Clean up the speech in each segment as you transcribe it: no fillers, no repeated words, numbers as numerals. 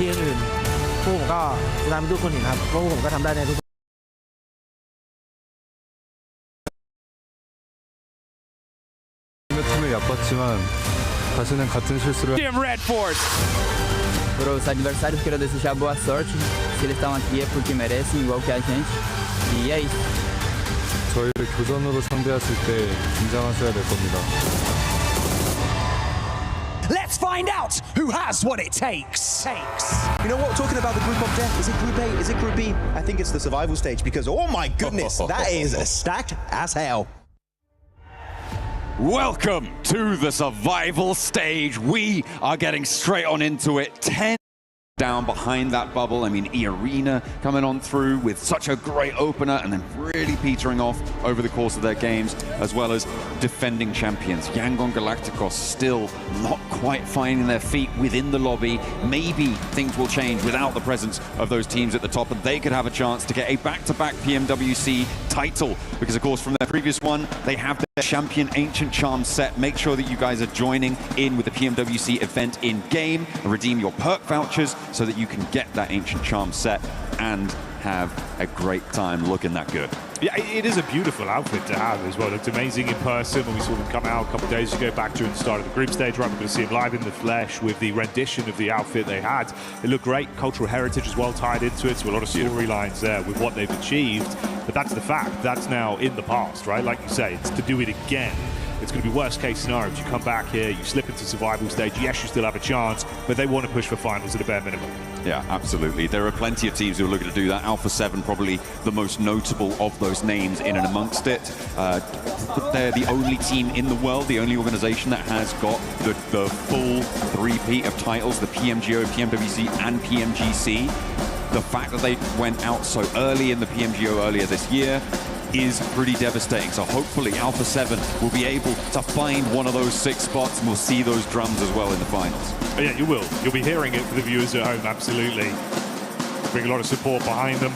ที่อื่นๆพวกผมก็จะทำให้ทุกคนเห็นครับเพราะพวกผมก็ทำได้ในทุก팀을 얕봤지만 다시는 같은 실수를 Para os adversários, quero desejar boa sorte. Se eles estão aqui é porque merecem, igual que a gente. E é isso. 저희를 교전으로 상대했을 때 긴장하셔야 될 겁니다. Let's find out who has what it takes. You know what, talking about the group of death, is it group A, is it group B? I think it's the survival stage because, oh my goodness, that is stacked as hell. Welcome to the survival stage. We are getting straight on into it. 10 down behind that bubble. I mean, E-Arena coming on through with such a great opener and then really petering off over the course of their games, as well as defending champions. Yangon Galacticos still not quite finding their feet within the lobby. Maybe things will change without the presence of those teams at the top, and they could have a chance to get a back-to-back PMWC title, because of course from their previous one they have their champion Ancient Charm set. Make sure that you guys are joining in with the PMWC event in game and redeem your perk vouchers so that you can get that Ancient Charm set and have a great time looking that good. Yeah, it is a beautiful outfit to have as well. It looked amazing in person when we saw them come out a couple of days ago back during the start of the group stage. Right, we're going to see them live in the flesh with the rendition of the outfit they had. It looked great. Cultural heritage as well tied into it, so a lot of storylines there with what they've achieved. But that's the fact. That's now in the past, right? Like you say, it's to do it again. It's going to be worst case scenarios. You come back here, you slip into survival stage, yes, you still have a chance, but they want to push for finals at a bare minimum. Yeah, absolutely. There are plenty of teams who are looking to do that. Alpha 7 probably the most notable of those names in and amongst it. They're the only team in the world, the only organization that has got the full three-peat of titles, the PMGO, PMWC, and PMGC. The fact that they went out so early in the PMGO earlier this year is pretty devastating. So hopefully Alpha 7 will be able to find one of those 6 spots, and we'll see those drums as well in the finals. Oh, yeah, you will. You'll be hearing it for the viewers at home, absolutely. Bring a lot of support behind them.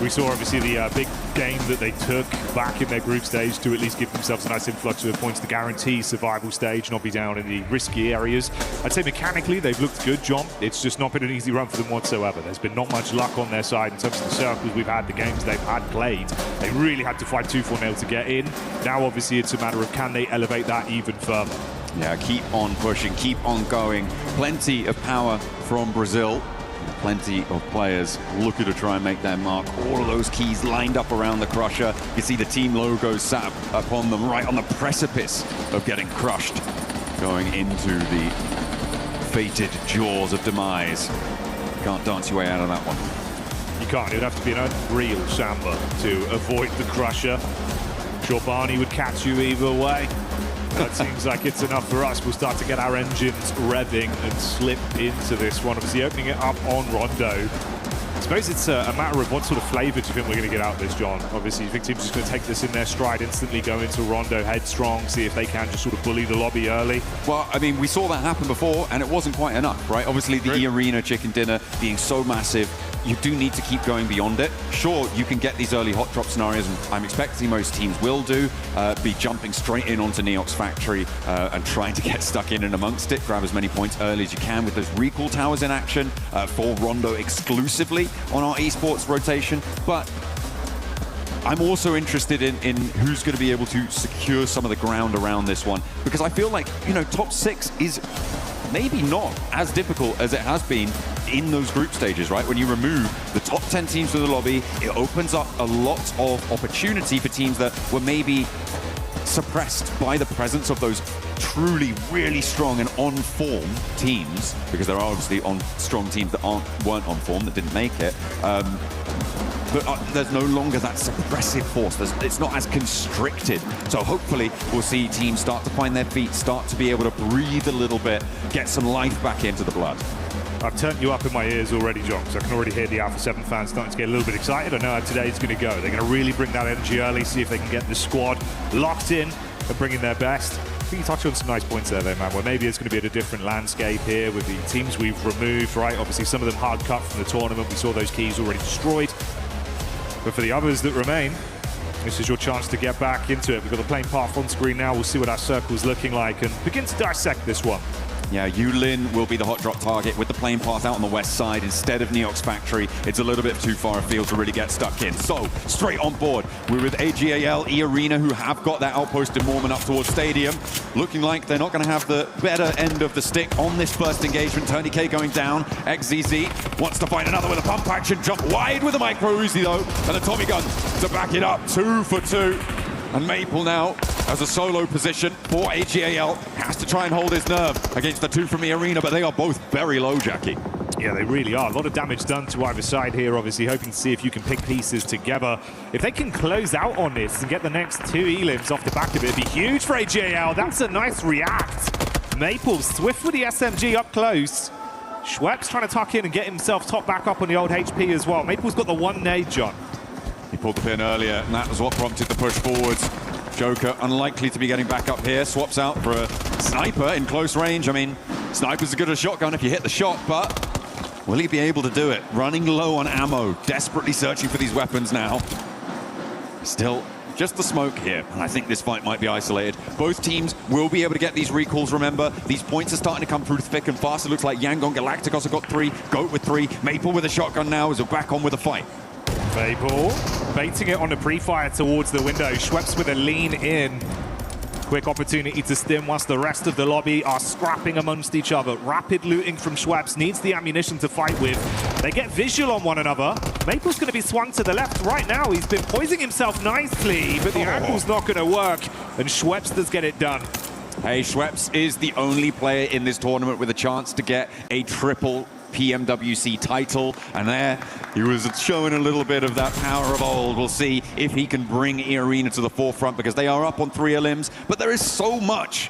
We saw obviously the big game that they took back in their group stage to at least give themselves a nice influx of points to guarantee survival stage, not be down in the risky areas. I'd say mechanically they've looked good, John. It's just not been an easy run for them whatsoever. There's been not much luck on their side in terms of the circles we've had, the games they've had played. They really had to fight tooth or nail to get in. Now obviously it's a matter of can they elevate that even further. Yeah, keep on pushing, keep on going. Plenty of power from Brazil. Plenty of players looking to try and make their mark. All of those keys lined up around the Crusher. You can see the team logos sat upon them, right on the precipice of getting crushed, going into the fated jaws of demise. You can't dance your way out of that one. You can't. It would have to be an unreal samba to avoid the Crusher. I'm sure Barney would catch you either way. That seems like it's enough for us. We'll start to get our engines revving and slip into this one. Obviously opening it up on Rondo. I suppose it's a matter of what sort of flavour do you think we're going to get out of this, John? Obviously, you think teams are just going to take this in their stride, instantly go into Rondo headstrong, see if they can just sort of bully the lobby early? Well, I mean, we saw that happen before, and it wasn't quite enough, right? Obviously, the E-Arena chicken dinner being so massive, you do need to keep going beyond it. Sure, you can get these early hot drop scenarios, and I'm expecting most teams will do, be jumping straight in onto Neox Factory and trying to get stuck in and amongst it, grab as many points early as you can with those recall towers in action for Rondo exclusively on our esports rotation. But I'm also interested in who's going to be able to secure some of the ground around this one, because I feel like, you know, top 6 is maybe not as difficult as it has been in those group stages, right? When you remove the top 10 teams from the lobby, it opens up a lot of opportunity for teams that were maybe suppressed by the presence of those truly really strong and on form teams, because there are obviously strong teams that weren't on form, that didn't make it. But there's no longer that suppressive force. It's not as constricted. So hopefully we'll see teams start to find their feet, start to be able to breathe a little bit, get some life back into the blood. I've turned you up in my ears already, John, because I can already hear the Alpha 7 fans starting to get a little bit excited. I know how today's going to go. They're going to really bring that energy early, see if they can get the squad locked in and bring in their best. I think you touched on some nice points there, man, where maybe it's going to be at a different landscape here with the teams we've removed, right? Obviously, some of them hard cut from the tournament. We saw those keys already destroyed. But for the others that remain, this is your chance to get back into it. We've got the playing path on screen now. We'll see what our circle's looking like and begin to dissect this one. Yeah, Yulin will be the hot drop target with the plane path out on the west side instead of Neox Factory. It's a little bit too far afield to really get stuck in. So, straight on board, we're with AGAL, E-Arena, who have got that outpost in Mormon up towards Stadium. Looking like they're not going to have the better end of the stick on this first engagement. Tony K going down. XZZ wants to find another with a pump action. Jump wide with a micro Uzi, though. And a Tommy gun to back it up. 2 for 2. And Maple now, as a solo position for AGAL, has to try and hold his nerve against the 2 from the arena, but they are both very low, Jackie. Yeah, they really are. A lot of damage done to either side here, obviously, hoping to see if you can pick pieces together. If they can close out on this and get the next 2 elims off the back of it, it'd be huge for AGAL. That's a nice react. Maple swift with the SMG up close. Schweppes trying to tuck in and get himself top back up on the old HP as well. Maple's got the 1 nade, John. He pulled the pin earlier, and that was what prompted the push forwards. Joker unlikely to be getting back up here. Swaps out for a sniper in close range. I mean, sniper's as good as a shotgun if you hit the shot, but will he be able to do it? Running low on ammo, desperately searching for these weapons now. Still, just the smoke here, and I think this fight might be isolated. Both teams will be able to get these recalls, remember. These points are starting to come through thick and fast. It looks like Yangon Galacticos have got 3, Goat with 3, Maple with a shotgun now as we're back on with a fight. Maple baiting it on the pre-fire towards the window. Schweppes with a lean in. Quick opportunity to stim whilst the rest of the lobby are scrapping amongst each other. Rapid looting from Schweppes, needs the ammunition to fight with. They get visual on one another. Maple's going to be swung to the left right now. He's been poising himself nicely, but the angle's not going to work, and Schweppes does get it done. Hey, Schweppes is the only player in this tournament with a chance to get a triple PMWC title, and there he was showing a little bit of that power of old. We'll see if he can bring E-Arena to the forefront, because they are up on 3 elims, but there is so much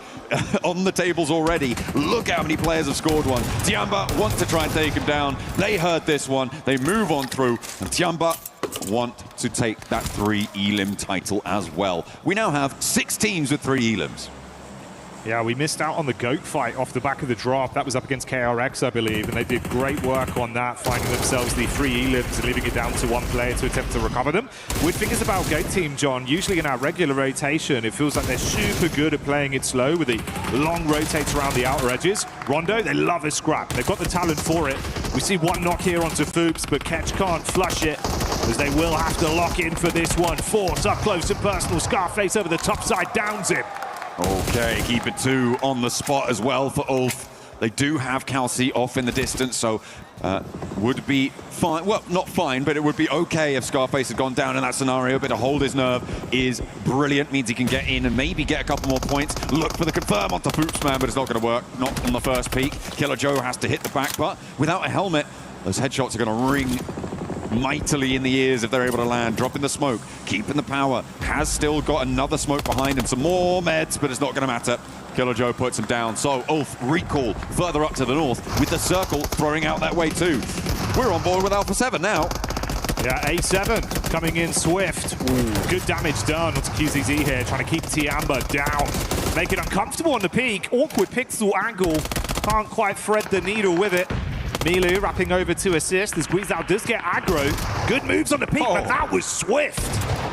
on the tables already. Look how many players have scored one. Tiamba wants to try and take him down. They heard this one. They move on through, and Tiamba want to take that 3 elim title as well. We now have 6 teams with 3 elims. Yeah, we missed out on the GOAT fight off the back of the drop. That was up against KRX, I believe, and they did great work on that, finding themselves the 3 elims and leaving it down to 1 player to attempt to recover them. Weird thing is about GOAT team, John, usually in our regular rotation, it feels like they're super good at playing it slow with the long rotates around the outer edges. Rondo, they love a scrap. They've got the talent for it. We see 1 knock here onto Foops, but Ketch can't flush it, as they will have to lock in for this one. Force up close and personal. Scarface over the top side, downs him. Okay, keep it 2 on the spot as well for Ulf. They do have Kelsey off in the distance, so would be fine. Well, not fine, but it would be okay if Scarface had gone down in that scenario. But to hold his nerve is brilliant. Means he can get in and maybe get a couple more points. Look for the confirm onto Foops, man, but it's not going to work. Not on the first peek. Killer Joe has to hit the back, but without a helmet, those headshots are going to ring mightily in the ears if they're able to land. Dropping the smoke, keeping the power. Has still got another smoke behind him. Some more meds, but it's not going to matter. Killer Joe puts him down. So Ulf recall further up to the north with the circle throwing out that way too. We're on board with Alpha 7 now. Yeah, A7 coming in swift. Ooh, good damage done onto QZZ here, trying to keep Tiamba down. Make it uncomfortable on the peak. Awkward pixel angle. Can't quite thread the needle with it. Milu wrapping over to assist as Guizao does get aggro. Good moves on the peak, but that was swift.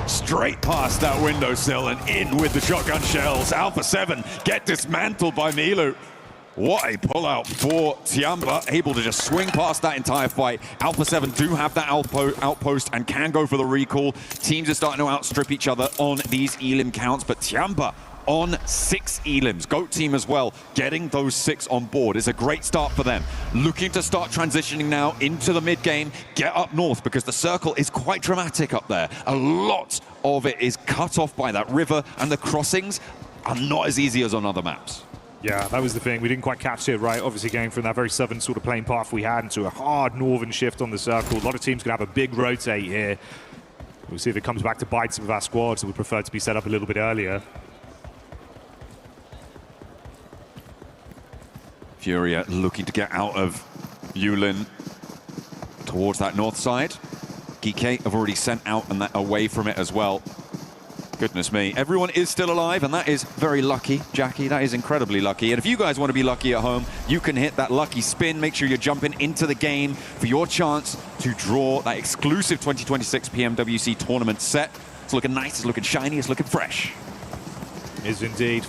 Straight past that windowsill and in with the shotgun shells. Alpha 7 get dismantled by Milu. What a pullout for Tiamba, able to just swing past that entire fight. Alpha 7 do have that outpost and can go for the recall. Teams are starting to outstrip each other on these elim counts, but Tiamba on 6 elims. GOAT team as well, getting those 6 on board is a great start for them. Looking to start transitioning now into the mid-game, get up north, because the circle is quite dramatic up there. A lot of it is cut off by that river, and the crossings are not as easy as on other maps. Yeah, that was the thing. We didn't quite catch it, right? Obviously going from that very southern sort of plane path we had into a hard northern shift on the circle. A lot of teams could have a big rotate here. We'll see if it comes back to bite some of our squads that would prefer to be set up a little bit earlier. Furia looking to get out of Yulin towards that north side. Geekate have already sent out and that away from it as well. Goodness me. Everyone is still alive, and that is very lucky, Jackie. That is incredibly lucky. And if you guys want to be lucky at home, you can hit that lucky spin. Make sure you're jumping into the game for your chance to draw that exclusive 2026 PMWC tournament set. It's looking nice, it's looking shiny, it's looking fresh. Is indeed.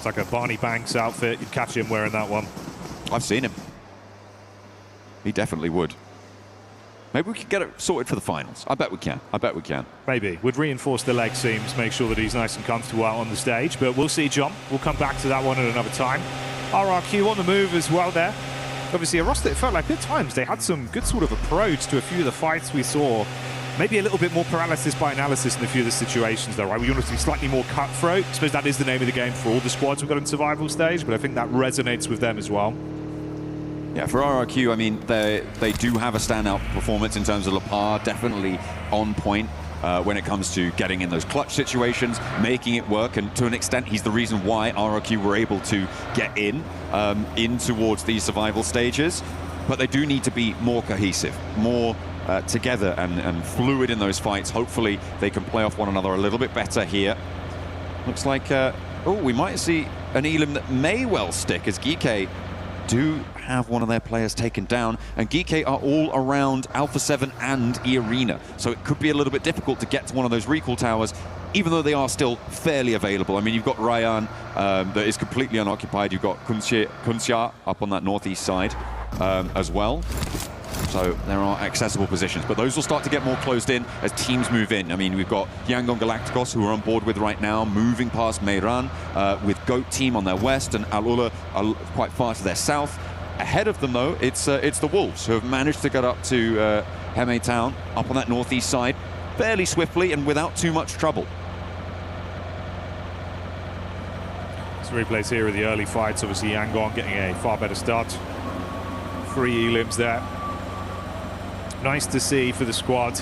It's like a Barney Banks outfit. You'd catch him wearing that one. I've seen him. He definitely would. Maybe we could get it sorted for the finals. I bet we can. I bet we can. Maybe. Would reinforce the leg seams, make sure that he's nice and comfortable out on the stage. But we'll see, John. We'll come back to that one at another time. RRQ on the move as well there. Obviously, a roster that felt like at times they had some good sort of approach to a few of the fights we saw. Maybe a little bit more paralysis by analysis in a few of the situations, though, right? We want to be slightly more cutthroat. I suppose that is the name of the game for all the squads we've got in survival stage, but I think that resonates with them as well. Yeah, for RRQ, I mean, they do have a standout performance in terms of Lepar, definitely on point when it comes to getting in those clutch situations, making it work, and to an extent, he's the reason why RRQ were able to get in towards these survival stages. But they do need to be more cohesive, more together and fluid in those fights. Hopefully, they can play off one another a little bit better here. Looks like, we might see an Elim that may well stick, as Geeke do have one of their players taken down, and Geeke are all around Alpha 7 and E-Arena, so it could be a little bit difficult to get to one of those recall towers, even though they are still fairly available. I mean, you've got Ryan that is completely unoccupied, you've got Kunxia up on that northeast side as well. So there are accessible positions, but those will start to get more closed in as teams move in. I mean, we've got Yangon Galacticos, who are on board with right now, moving past Meiran with Goat Team on their west and Alula are quite far to their south. Ahead of them, though, it's the Wolves, who have managed to get up to Heme Town, up on that northeast side, fairly swiftly and without too much trouble. Some replays here of the early fights. Obviously, Yangon getting a far better start. 3 Elims there. Nice to see for the squad.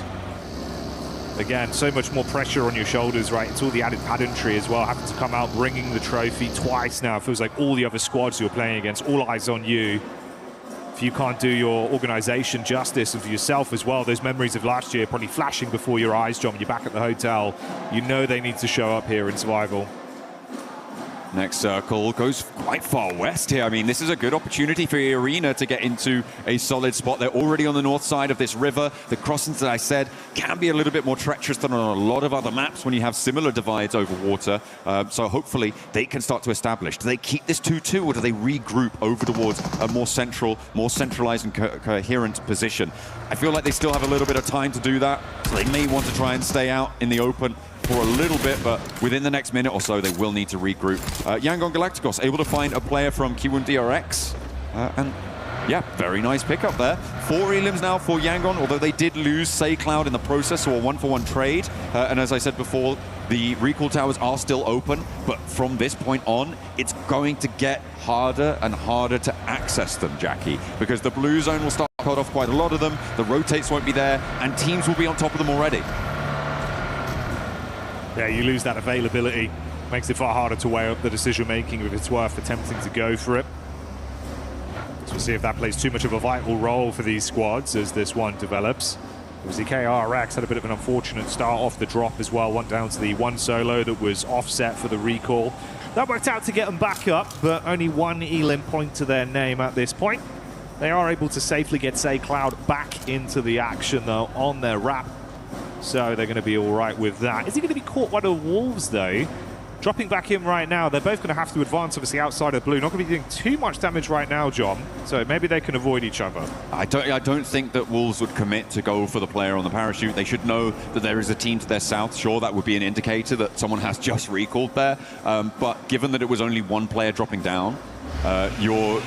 Again, so much more pressure on your shoulders, right? It's all the added pedantry as well, having to come out bringing the trophy twice now. It feels like all the other squads you're playing against, all eyes on you. If you can't do your organization justice and for yourself as well, those memories of last year probably flashing before your eyes, John, when you're back at the hotel. You know they need to show up here in survival. Next circle goes quite far west here. I mean, this is a good opportunity for Arena to get into a solid spot. They're already on the north side of this river. The crossings, that I said, can be a little bit more treacherous than on a lot of other maps when you have similar divides over water. So hopefully they can start to establish. Do they keep this 2-2 or do they regroup over towards a more central, more centralized and coherent position? I feel like they still have a little bit of time to do that. So they may want to try and stay out in the open for a little bit, but within the next minute or so, they will need to regroup. Yangon Galacticos able to find a player from Kiwon DRX, and yeah, very nice pickup there. 4 elims now for Yangon, although they did lose Say Cloud in the process, so a 1-for-1 trade. And as I said before, the recall towers are still open, but from this point on, it's going to get harder and harder to access them, Jackie, because the blue zone will start to cut off quite a lot of them, the rotates won't be there, and teams will be on top of them already. Yeah, you lose that availability. Makes it far harder to weigh up the decision-making if it's worth attempting to go for it. So we'll see if that plays too much of a vital role for these squads as this one develops. Obviously, KRX had a bit of an unfortunate start off the drop as well. Went down to the 1 solo that was offset for the recall. That worked out to get them back up, but only 1 Elim point to their name at this point. They are able to safely get Say Cloud back into the action, though, on their wrap. So they're going to be all right with that. Is he going to be caught by the Wolves, though? Dropping back in right now. They're both going to have to advance, obviously, outside of blue. Not going to be doing too much damage right now, John. So maybe they can avoid each other. I don't think that Wolves would commit to go for the player on the parachute. They should know that there is a team to their south. Sure, that would be an indicator that someone has just recalled there. But given that it was only 1 player dropping down, you're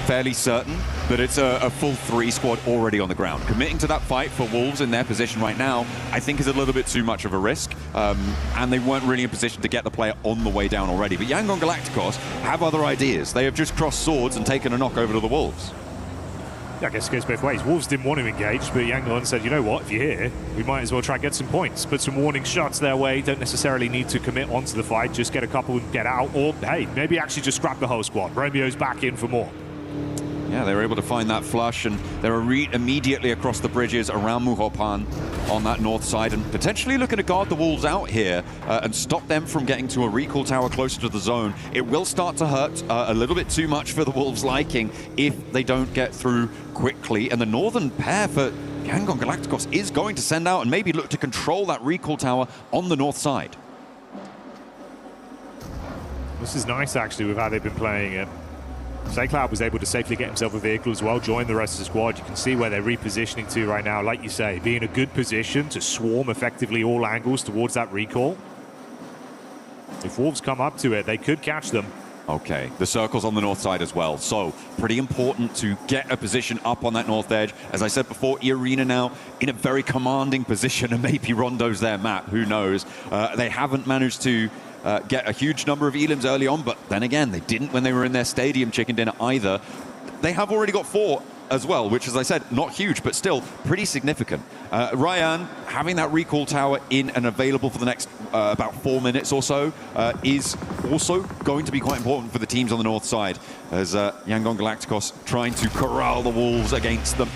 fairly certain that it's a full 3 squad already on the ground. Committing to that fight for Wolves in their position right now, I think is a little bit too much of a risk. And they weren't really in position to get the player on the way down already. But Yangon Galacticos have other ideas. They have just crossed swords and taken a knock over to the Wolves. Yeah, I guess it goes both ways. Wolves didn't want to engage, but Yangon said, you know what, if you're here, we might as well try and get some points. Put some warning shots their way. Don't necessarily need to commit onto the fight. Just get a couple and get out. Or, hey, maybe actually just scrap the whole squad. Romeo's back in for more. Yeah, they were able to find that flush, and they're immediately across the bridges around Muhopan on that north side, and potentially looking to guard the Wolves out here and stop them from getting to a recall tower closer to the zone. It will start to hurt a little bit too much for the Wolves' liking if they don't get through quickly, and the northern pair for Yangon Galacticos is going to send out and maybe look to control that recall tower on the north side. This is nice, actually, with how they've been playing it. Cloud was able to safely get himself a vehicle as well, join the rest of the squad. You can see where they're repositioning to right now. Like you say, be in a good position to swarm effectively all angles towards that recall. If Wolves come up to it, they could catch them. Okay, the circle's on the north side as well, so pretty important to get a position up on that north edge. As I said before, E-Arena now in a very commanding position, and maybe Rondo's their map, who knows. They haven't managed to get a huge number of elims early on, but then again, they didn't when they were in their stadium chicken dinner either. They have already got 4 as well, which, as I said, not huge, but still pretty significant. Ryan, having that recall tower in and available for the next about 4 minutes or so is also going to be quite important for the teams on the north side, as Yangon Galacticos trying to corral the Wolves against them.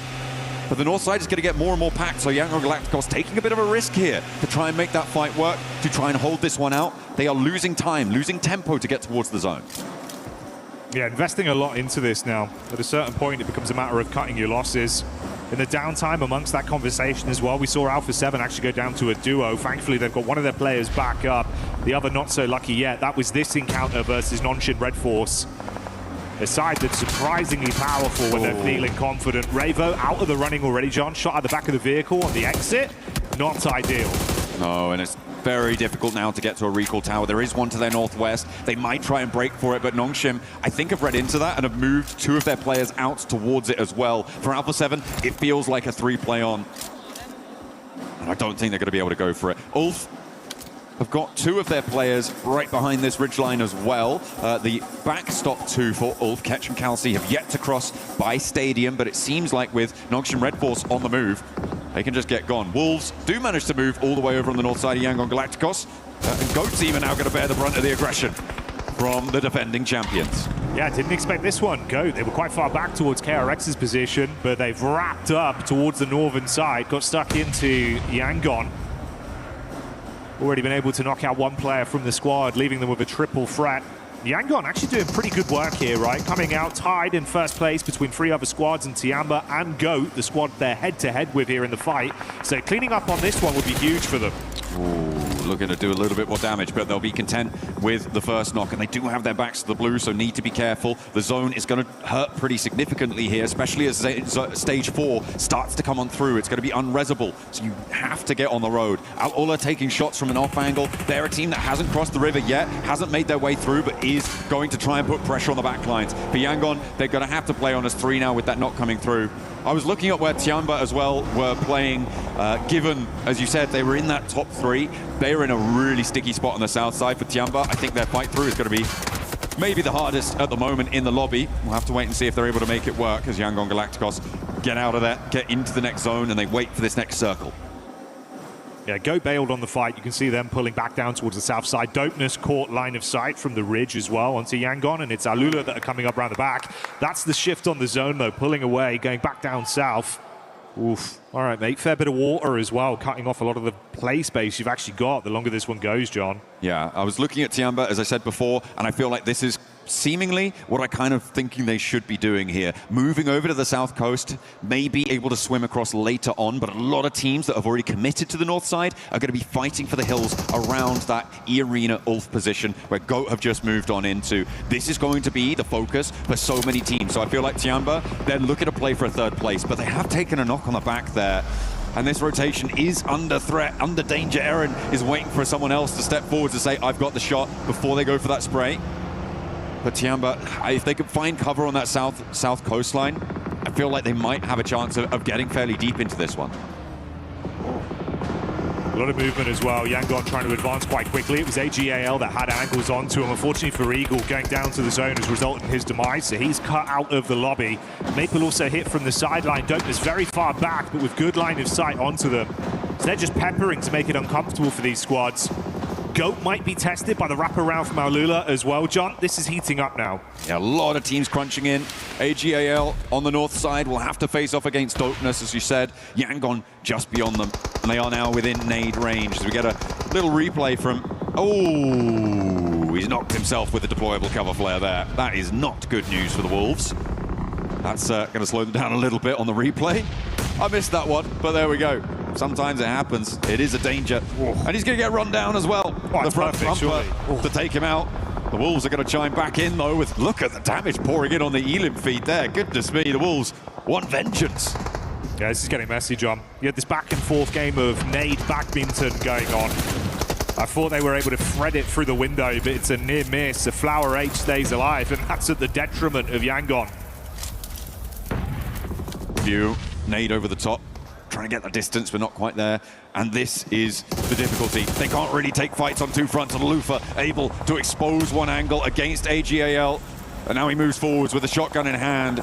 But the north side is going to get more and more packed, so Yangon Galacticos taking a bit of a risk here to try and make that fight work, to try and hold this one out. They are losing time, losing tempo to get towards the zone. Yeah, investing a lot into this now. At a certain point, it becomes a matter of cutting your losses. In the downtime amongst that conversation as well, we saw Alpha 7 actually go down to a duo. Thankfully, they've got one of their players back up. The other not so lucky yet. That was this encounter versus Nonshin Red Force. A side that's surprisingly powerful when they're feeling confident. Revo out of the running already, John. Shot at the back of the vehicle on the exit. Not ideal. No, and it's very difficult now to get to a recall tower. There is one to their northwest. They might try and break for it, but Nongshim, I think, have read into that and have moved 2 of their players out towards it as well. For Alpha 7, it feels like a 3-play on. And I don't think they're going to be able to go for it. Ulf have got 2 of their players right behind this ridgeline as well. The backstop 2 for Ulf, Ketch and Kelsey, have yet to cross by Stadium, but it seems like with Nongshim Red Force on the move, they can just get gone. Wolves do manage to move all the way over on the north side of Yangon Galacticos. And Goat Team are now going to bear the brunt of the aggression from the defending champions. Yeah, didn't expect this one. Goat, they were quite far back towards KRX's position, but they've wrapped up towards the northern side, got stuck into Yangon. Already been able to knock out 1 player from the squad, leaving them with a triple threat. Yangon actually doing pretty good work here, right? Coming out tied in first place between 3 other squads, and Tiamba and Goat, the squad they're head-to-head with here in the fight. So cleaning up on this one would be huge for them. Ooh, looking to do a little bit more damage, but they'll be content with the first knock, and they do have their backs to the blue, so need to be careful. The zone is going to hurt pretty significantly here, especially as stage 4 starts to come on through. It's going to be unresable, so you have to get on the road. Al-Ula taking shots from an off angle. They're a team that hasn't crossed the river yet, hasn't made their way through, but is going to try and put pressure on the back lines. For Yangon, they're going to have to play on as 3 now with that knock coming through. I was looking at where Tiamba as well were playing, given, as you said, they were in that top 3. They are in a really sticky spot on the south side for Tiamba. I think their fight through is going to be maybe the hardest at the moment in the lobby. We'll have to wait and see if they're able to make it work as Yangon Galacticos get out of there, get into the next zone, and they wait for this next circle. Yeah, Goat bailed on the fight. You can see them pulling back down towards the south side. Dopeness caught line of sight from the ridge as well onto Yangon, and it's Al-Ula that are coming up around the back. That's the shift on the zone, though, pulling away, going back down south. Oof. All right, mate. Fair bit of water as well, cutting off a lot of the play space you've actually got the longer this one goes, John. Yeah, I was looking at Tiamba, as I said before, and I feel like this is seemingly what I kind of thinking they should be doing here. Moving over to the south coast, maybe able to swim across later on, but a lot of teams that have already committed to the north side are going to be fighting for the hills around that E-Arena Ulf position where Goat have just moved on into. This is going to be the focus for so many teams. So I feel like Tiamba, they're looking to play for a 3rd place, but they have taken a knock on the back there. And this rotation is under threat, under danger. Aaron is waiting for someone else to step forward to say, I've got the shot, before they go for that spray. But Tiamba, if they could find cover on that south coastline, I feel like they might have a chance of getting fairly deep into this one. A lot of movement as well. Yangon trying to advance quite quickly. It was AGAL that had angles onto him. Unfortunately for Eagle, going down to the zone has resulted in his demise, so he's cut out of the lobby. Maple also hit from the sideline. Dopeness very far back, but with good line of sight onto them. So they're just peppering to make it uncomfortable for these squads. Goat might be tested by the wraparound from Al-Ula as well, John. This is heating up now. Yeah, a lot of teams crunching in. AGAL on the north side will have to face off against Dopeness, as you said. Yangon just beyond them, and they are now within nade range. As we get a little replay from... Oh, he's knocked himself with the deployable cover flare there. That is not good news for the Wolves. That's going to slow them down a little bit on the replay. I missed that one, but there we go. Sometimes it happens. It is a danger. And he's going to get run down as well. Oh, the front perfect, bumper to take him out. The Wolves are going to chime back in, though, with look at the damage pouring in on the Elim feed there. Goodness me, the Wolves want vengeance. Yeah, this is getting messy, John. You had this back and forth game of nade badminton going on. I thought they were able to thread it through the window, but it's a near miss. The Flower H stays alive, and that's at the detriment of Yangon. View, nade over the top, trying to get the distance, but not quite there. And this is the difficulty. They can't really take fights on two fronts, and Lufa able to expose one angle against AGAL. And now he moves forwards with a shotgun in hand.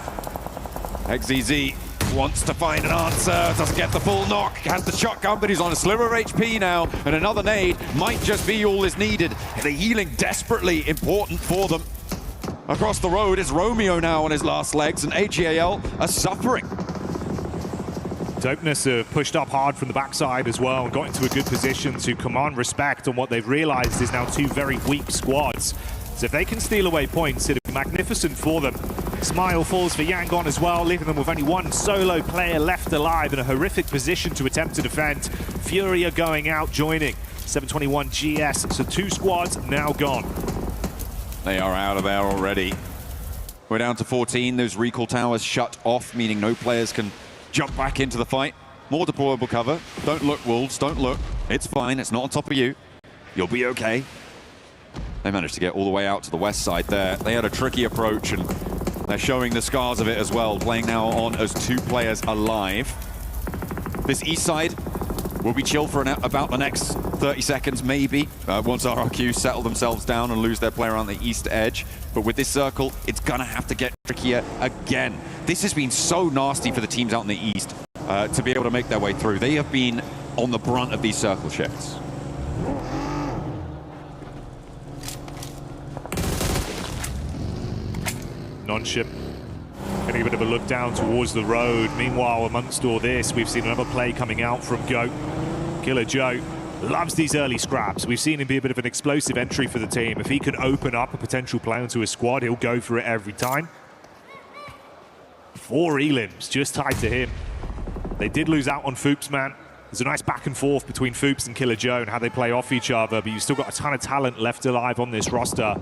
XZZ wants to find an answer, doesn't get the full knock, has the shotgun, but he's on a sliver of HP now, and another nade might just be all is needed. The healing desperately important for them. Across the road is Romeo now on his last legs, and AGAL are suffering. Dopeness have pushed up hard from the backside as well and got into a good position to command respect on what they've realized is now two very weak squads. So if they can steal away points, it'll be magnificent for them. Smile falls for Yangon as well, leaving them with only one solo player left alive in a horrific position to attempt to defend. Fury are going out, joining 721 GS, so two squads now gone. They are out of there already. We're down to 14, those recall towers shut off, meaning no players can jump back into the fight. More deployable cover. Don't look, Wolves, don't look. It's fine, it's not on top of you. You'll be okay. They managed to get all the way out to the west side there. They had a tricky approach, and they're showing the scars of it as well, playing now on as two players alive. This east side will be chill for about the next 30 seconds, maybe, once RRQ settle themselves down and lose their player on the east edge. But with this circle, it's gonna have to get trickier again. This has been so nasty for the teams out in the east to be able to make their way through. They have been on the brunt of these circle shifts. Non-ship getting a bit of a look down towards the road. Meanwhile, amongst all this, we've seen another play coming out from Goat. Killer Joe loves these early scraps. We've seen him be a bit of an explosive entry for the team. If he can open up a potential play onto his squad, he'll go for it every time. 4 elims just tied to him. They did lose out on Foops, man. There's a nice back and forth between Foops and Killer Joe and how they play off each other, but you've still got a ton of talent left alive on this roster.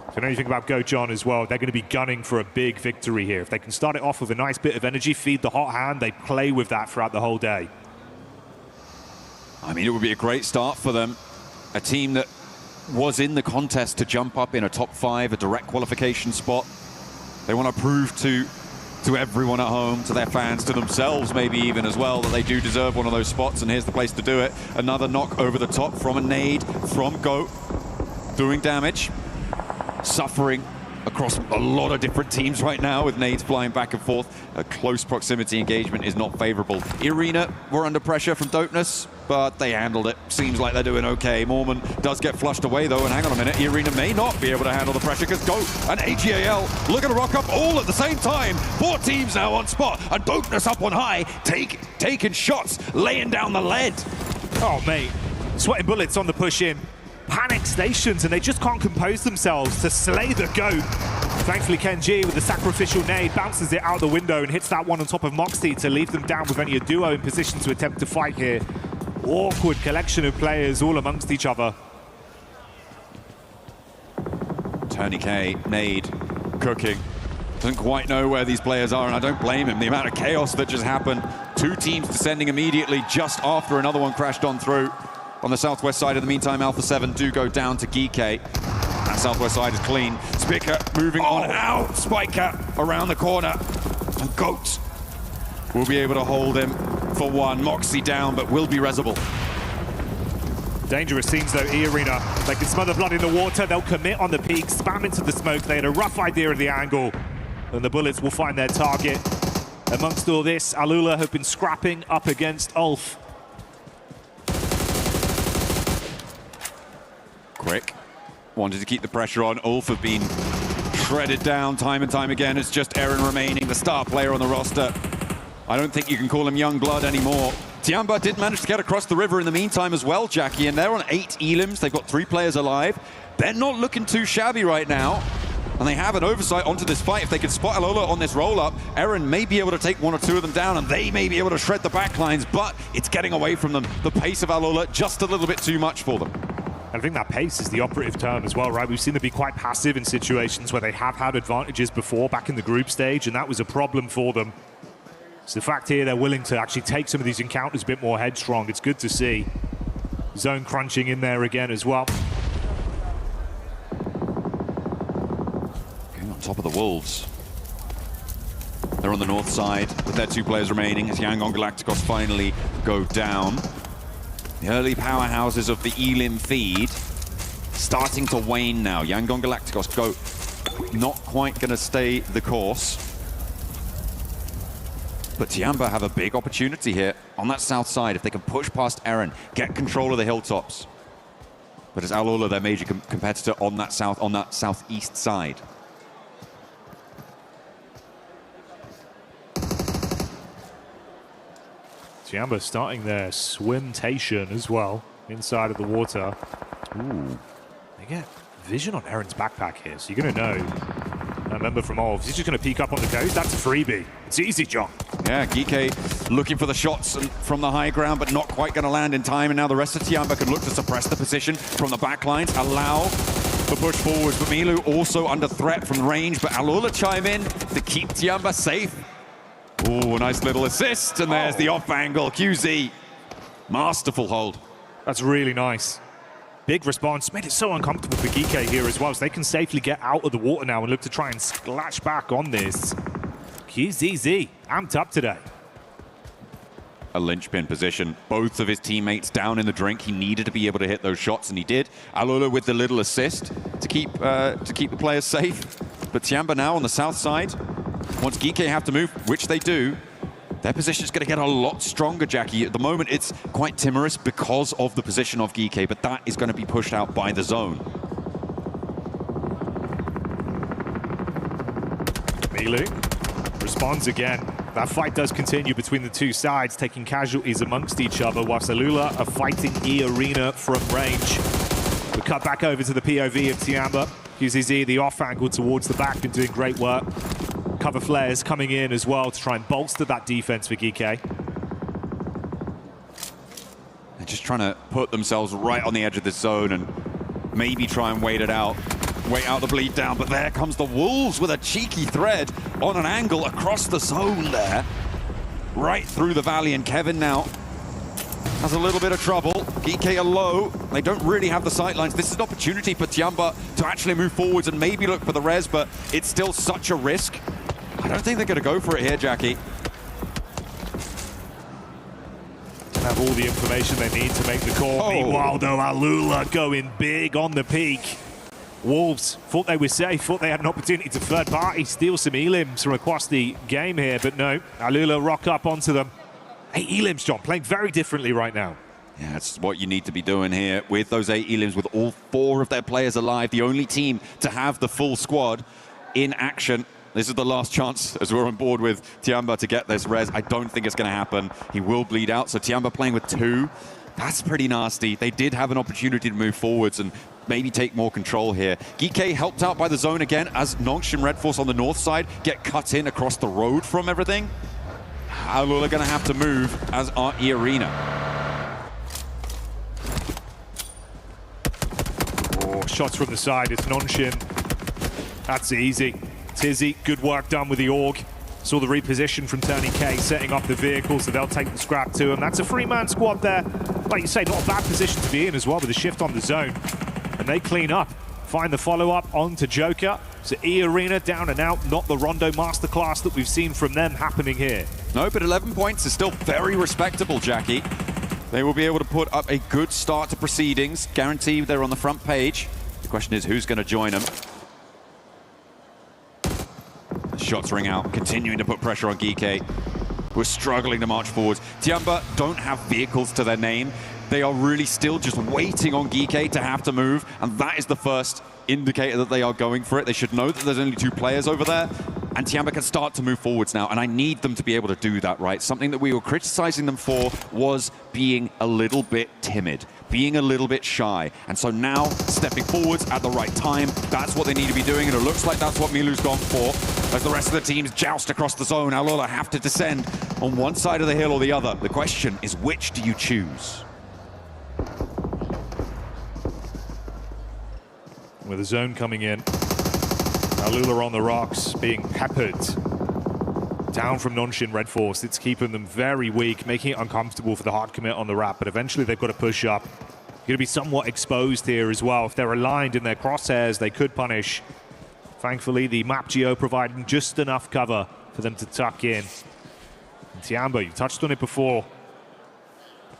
If you know anything about Goat John as well, they're going to be gunning for a big victory here. If they can start it off with a nice bit of energy, feed the hot hand, they play with that throughout the whole day. I mean, it would be a great start for them. A team that was in the contest to jump up in a top 5, a direct qualification spot. They want to prove to everyone at home, to their fans, to themselves maybe even as well, that they do deserve one of those spots, and here's the place to do it. Another knock over the top from a nade from Goat, doing damage. Suffering across a lot of different teams right now with nades flying back and forth. A close proximity engagement is not favorable. Arena were under pressure from Dopeness, but they handled it. Seems like they're doing okay. Mormon does get flushed away though, and hang on a minute, Arena may not be able to handle the pressure because Goat and AGAL looking to rock up all at the same time. 4 teams now on spot, and Dopeness up on high, taking shots, laying down the lead. Oh, mate, sweating bullets on the push in. Panic stations, and they just can't compose themselves to slay the Goat. Thankfully, Kenji with the sacrificial nade bounces it out the window and hits that one on top of Moxie to leave them down with only a duo in position to attempt to fight here. Awkward collection of players all amongst each other. Tourniquet, nade, cooking. Doesn't quite know where these players are, and I don't blame him. The amount of chaos that just happened. 2 teams descending immediately just after another one crashed on through. On the southwest side, in the meantime, Alpha 7 do go down to Geekay. That southwest side is clean. Spicker moving on out. Spiker around the corner. And Goat will be able to hold him for 1. Moxie down, but will be resable. Dangerous scenes though, E-Arena. They can smother blood in the water. They'll commit on the peak, spam into the smoke. They had a rough idea of the angle, and the bullets will find their target. Amongst all this, Alula have been scrapping up against Ulf. Quick. Wanted to keep the pressure on. Ulf have been shredded down time and time again. It's just Eren remaining, the star player on the roster. I don't think you can call him young blood anymore. Tiamba did manage to get across the river in the meantime as well, Jackie, and they're on 8 elims. They've got 3 players alive. They're not looking too shabby right now, and they have an oversight onto this fight. If they can spot Alola on this roll-up, Eren may be able to take 1 or 2 of them down, and they may be able to shred the backlines, but it's getting away from them. The pace of Alola just a little bit too much for them. I think that pace is the operative term as well, right? We've seen them be quite passive in situations where they have had advantages before back in the group stage, and that was a problem for them. So the fact here they're willing to actually take some of these encounters a bit more headstrong, it's good to see. Zone crunching in there again as well. Going on top of the Wolves. They're on the north side with their 2 players remaining as Yangon Galacticos finally go down. The early powerhouses of the Elim feed starting to wane now. Yangon Galacticos go not quite going to stay the course. But Tiamba have a big opportunity here on that south side if they can push past Eren, get control of the hilltops. But it's Alula, their major competitor on that southeast side. Tiamba starting their swimtation as well inside of the water. Ooh. They get vision on Eren's backpack here, so you're going to know. I remember from Olves, he's just going to peek up on the coast. That's a freebie. It's easy, John. Yeah, GK looking for the shots from the high ground, but not quite going to land in time. And now the rest of Tiamba can look to suppress the position from the backlines, allow the push forwards. But Milu also under threat from range, but Alula chime in to keep Tiamba safe. Ooh, nice little assist, and there's the off angle. QZ, masterful hold. That's really nice. Big response, made it so uncomfortable for GK here as well, so they can safely get out of the water now and look to try and splash back on this. QZZ, amped up today. A linchpin position. Both of his teammates down in the drink. He needed to be able to hit those shots, and he did. Alula with the little assist to keep the players safe. But Tiamba now on the south side. Once GK have to move, which they do, their position is going to get a lot stronger, Jackie. At the moment, it's quite timorous because of the position of GK, but that is going to be pushed out by the zone. Milu responds again. That fight does continue between the 2 sides, taking casualties amongst each other, whilst Alula are fighting E Arena from range. We cut back over to the POV of Tiamba. QZZ, the off angle towards the back, been doing great work. Cover flares coming in as well to try and bolster that defense for GK. They're just trying to put themselves right on the edge of this zone and maybe try and wait out the bleed down. But there comes the Wolves with a cheeky thread on an angle across the zone there. Right through the valley, and Kevin now has a little bit of trouble. GK are low. They don't really have the sightlines. This is an opportunity for Tiamba to actually move forwards and maybe look for the res, but it's still such a risk. I don't think they're going to go for it here, Jackie. Have all the information they need to make the call. Oh. Meanwhile, though, Alula going big on the peak. Wolves thought they were safe, thought they had an opportunity to third party steal some elims from across the game here, but no, Alula rock up onto them. 8 elims, John, playing very differently right now. Yeah, that's what you need to be doing here with those 8 elims, with all 4 of their players alive, the only team to have the full squad in action. This is the last chance, as we're on board with Tiamba, to get this res. I don't think it's going to happen. He will bleed out, so Tiamba playing with 2. That's pretty nasty. They did have an opportunity to move forwards and maybe take more control here. GK helped out by the zone again as Nongshim Red Force on the north side get cut in across the road from everything. Alula going to have to move as our E Arena. Oh, shots from the side, it's Nongshim. That's easy. Tizzy, good work done with the AUG. Saw the reposition from Tony K, setting up the vehicle, so they'll take the scrap to him. That's a 3-man squad there. Like you say, not a bad position to be in as well with a shift on the zone. And they clean up, find the follow-up onto Joker. So E Arena down and out, not the Rondo masterclass that we've seen from them happening here. No, but 11 points is still very respectable, Jackie. They will be able to put up a good start to proceedings. Guaranteed they're on the front page. The question is who's going to join them. Shots ring out, continuing to put pressure on GK. We're struggling to march forwards. Tiamba don't have vehicles to their name. They are really still just waiting on GK to have to move, and that is the first indicator that they are going for it. They should know that there's only 2 players over there, and Tiamba can start to move forwards now, and I need them to be able to do that, right? Something that we were criticizing them for was being a little bit timid, being a little bit shy. And so now, stepping forwards at the right time, that's what they need to be doing, and it looks like that's what Milu's gone for. As the rest of the teams joust across the zone, Alula have to descend on one side of the hill or the other. The question is, which do you choose? with the zone coming in. Alula on the rocks, being peppered down from Nonshin Red Force. It's keeping them very weak, making it uncomfortable for the hard commit on the wrap, but eventually they've got to push up. Going to be somewhat exposed here as well. If they're aligned in their crosshairs, they could punish. Thankfully, the map geo providing just enough cover for them to tuck in. And Tiamba, you touched on it before.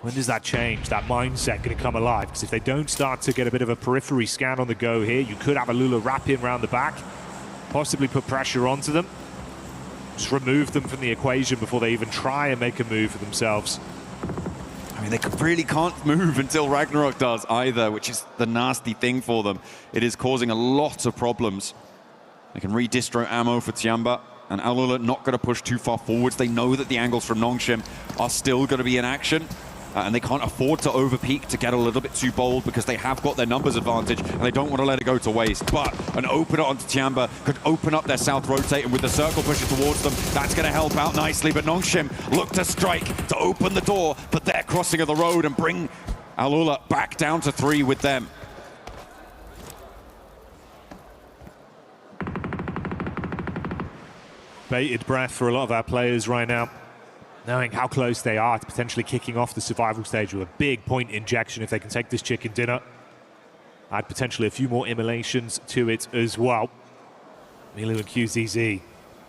When does that change? That mindset going to come alive? Because if they don't start to get a bit of a periphery scan on the go here, you could have Alula wrap in around the back, possibly put pressure onto them. Just remove them from the equation before they even try and make a move for themselves. I mean, they really can't move until Ragnarok does either, which is the nasty thing for them. It is causing a lot of problems. They can re-distro ammo for Tiamba, and Alula not going to push too far forwards. They know that the angles from Nongshim are still going to be in action, and they can't afford to overpeak to get a little bit too bold because they have got their numbers advantage, and they don't want to let it go to waste. But an opener onto Tiamba could open up their south rotate, and with the circle pushing towards them, that's going to help out nicely. But Nongshim look to strike to open the door for their crossing of the road and bring Alula back down to 3 with them. Bated breath for a lot of our players right now, knowing how close they are to potentially kicking off the survival stage with a big point injection if they can take this chicken dinner. Add potentially a few more immolations to it as well. Milu and QZZ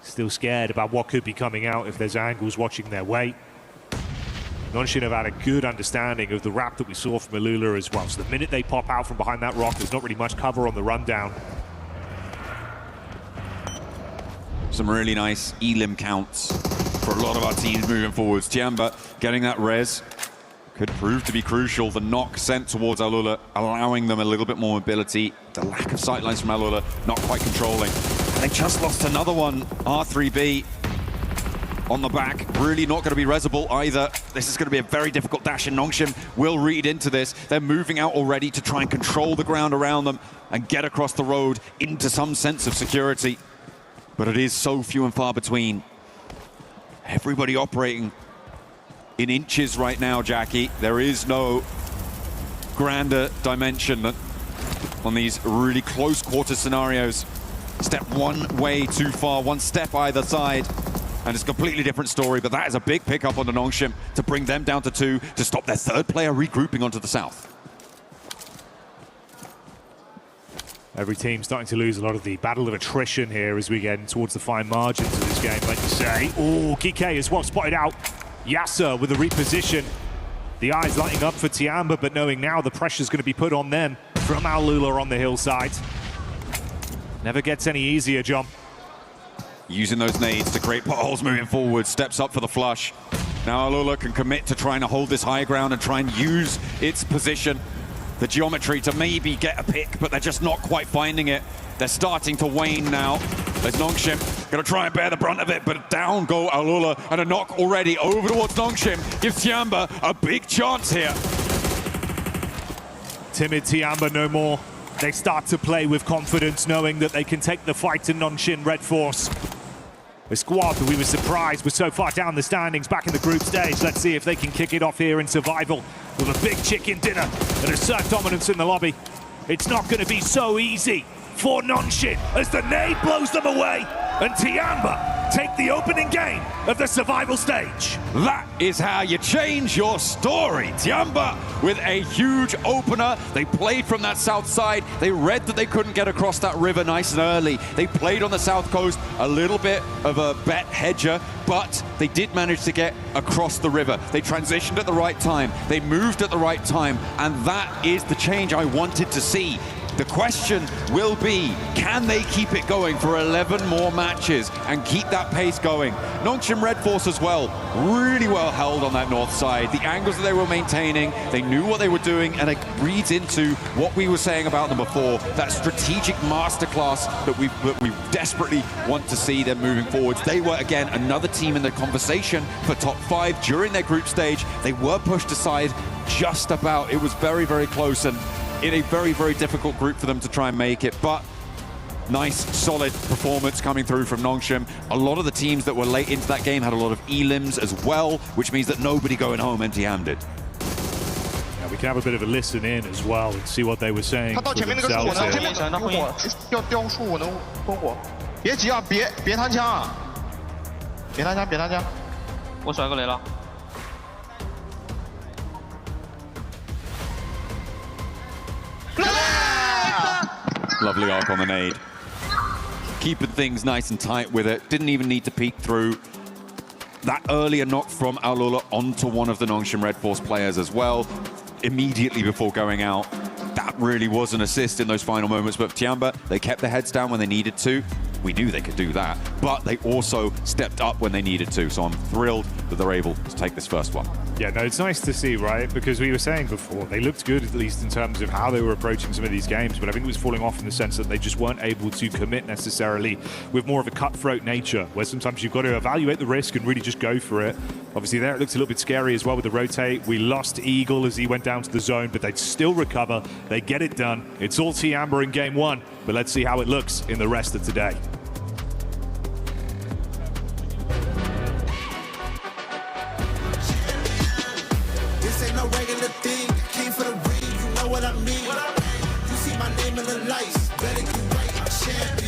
still scared about what could be coming out if there's angles watching their way. Nonshin have had a good understanding of the wrap that we saw from Alula as well. So the minute they pop out from behind that rock, there's not really much cover on the rundown. Some really nice elim counts for a lot of our teams moving forwards. Tiamba getting that res could prove to be crucial. The knock sent towards Alula, allowing them a little bit more mobility. The lack of sightlines from Alula, not quite controlling. And they just lost another one. R3B on the back, really not going to be resable either. This is going to be a very difficult dash, and Nongshim will read into this. They're moving out already to try and control the ground around them and get across the road into some sense of security. But it is so few and far between. Everybody operating in inches right now, Jackie. There is no grander dimension on these really close quarter scenarios. Step one way too far, one step either side, and it's a completely different story. But that is a big pickup on the Nongshim to bring them down to 2 to stop their third player regrouping onto the south. Every team starting to lose a lot of the battle of attrition here as we get in towards the fine margins of this game, like you say. Oh, Kike as well spotted out. Yasser with a reposition. The eyes lighting up for Tiamba, but knowing now the pressure's going to be put on them from Alula on the hillside. Never gets any easier, John. Using those nades to create potholes moving forward, steps up for the flush. Now Alula can commit to trying to hold this high ground and try and use its position, the geometry, to maybe get a pick, but they're just not quite finding it. They're starting to wane now. There's Nongshim gonna try and bear the brunt of it, but down go Alula, and a knock already over towards Nongshim gives Tiamba a big chance here. Timid Tiamba no more. They start to play with confidence, knowing that they can take the fight to Nonshin Red Force. A squad that we were surprised was so far down the standings back in the group stage. Let's see if they can kick it off here in survival with a big chicken dinner and assert dominance in the lobby. It's not going to be so easy for Nonshin as the nade blows them away, and Tiamba take the opening game of the survival stage. That is how you change your story. Tiamba with a huge opener. They played from that south side. They read that they couldn't get across that river nice and early. They played on the south coast, a little bit of a bet hedger, but they did manage to get across the river. They transitioned at the right time. They moved at the right time, and that is the change I wanted to see. The question will be, can they keep it going for 11 more matches and keep that pace going? Nongshim Red Force as well, really well held on that north side. The angles that they were maintaining, they knew what they were doing, and it reads into what we were saying about them before, that strategic masterclass that we desperately want to see them moving forwards. They were, again, another team in the conversation for top 5 during their group stage. They were pushed aside just about. It was very, very close, and in a very, very difficult group for them to try and make it, but nice, solid performance coming through from Nongshim. A lot of the teams that were late into that game had a lot of elims as well, which means that nobody going home empty-handed. Yeah, we can have a bit of a listen in as well and see what they were saying 他到 for 前面那个是我 themselves 的， here. 前面要雕塑我的烽火，别急啊，别摊枪啊，别摊枪，别摊枪。我甩过雷了。 Lovely arc on the nade. Keeping things nice and tight with it. Didn't even need to peek through. That earlier knock from Aulula onto one of the Nongshim Red Force players as well, immediately before going out. That really was an assist in those final moments, but Tiamba, they kept their heads down when they needed to. We knew they could do that, but they also stepped up when they needed to, so I'm thrilled that they're able to take this first one. Yeah, no, it's nice to see, right? Because we were saying before, they looked good, at least in terms of how they were approaching some of these games, but I think it was falling off in the sense that they just weren't able to commit necessarily with more of a cutthroat nature, where sometimes you've got to evaluate the risk and really just go for it. Obviously there it looked a little bit scary as well with the rotate. We lost Eagle as he went down to the zone, but they'd still recover. They get it done. It's all Tiamba in game one, but let's see how it looks in the rest of today. This ain't no regular thing. Came for the ring, you know what I mean. You see my name in the lights, better get right, I'm champion.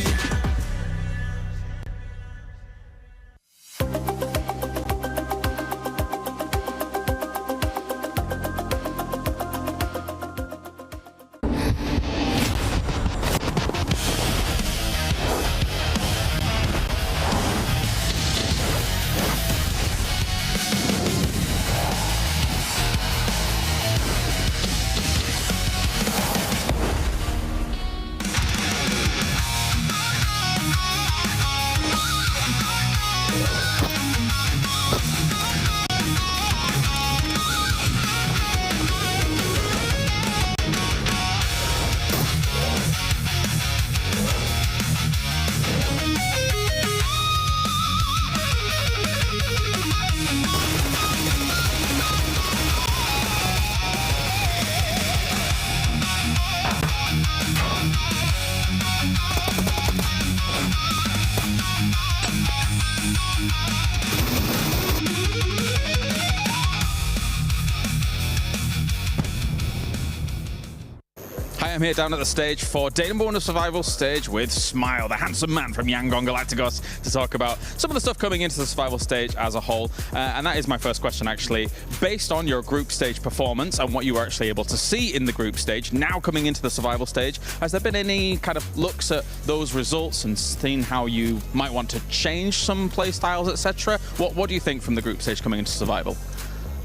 I'm here down at the stage for Daneborn of Survival stage with Smile, the handsome man from Yangon Galacticos, to talk about some of the stuff coming into the survival stage as a whole. And that is my first question, actually. Based on your group stage performance and what you were actually able to see in the group stage, now coming into the survival stage, has there been any kind of looks at those results and seen how you might want to change some play styles, etc.? What do you think from the group stage coming into survival?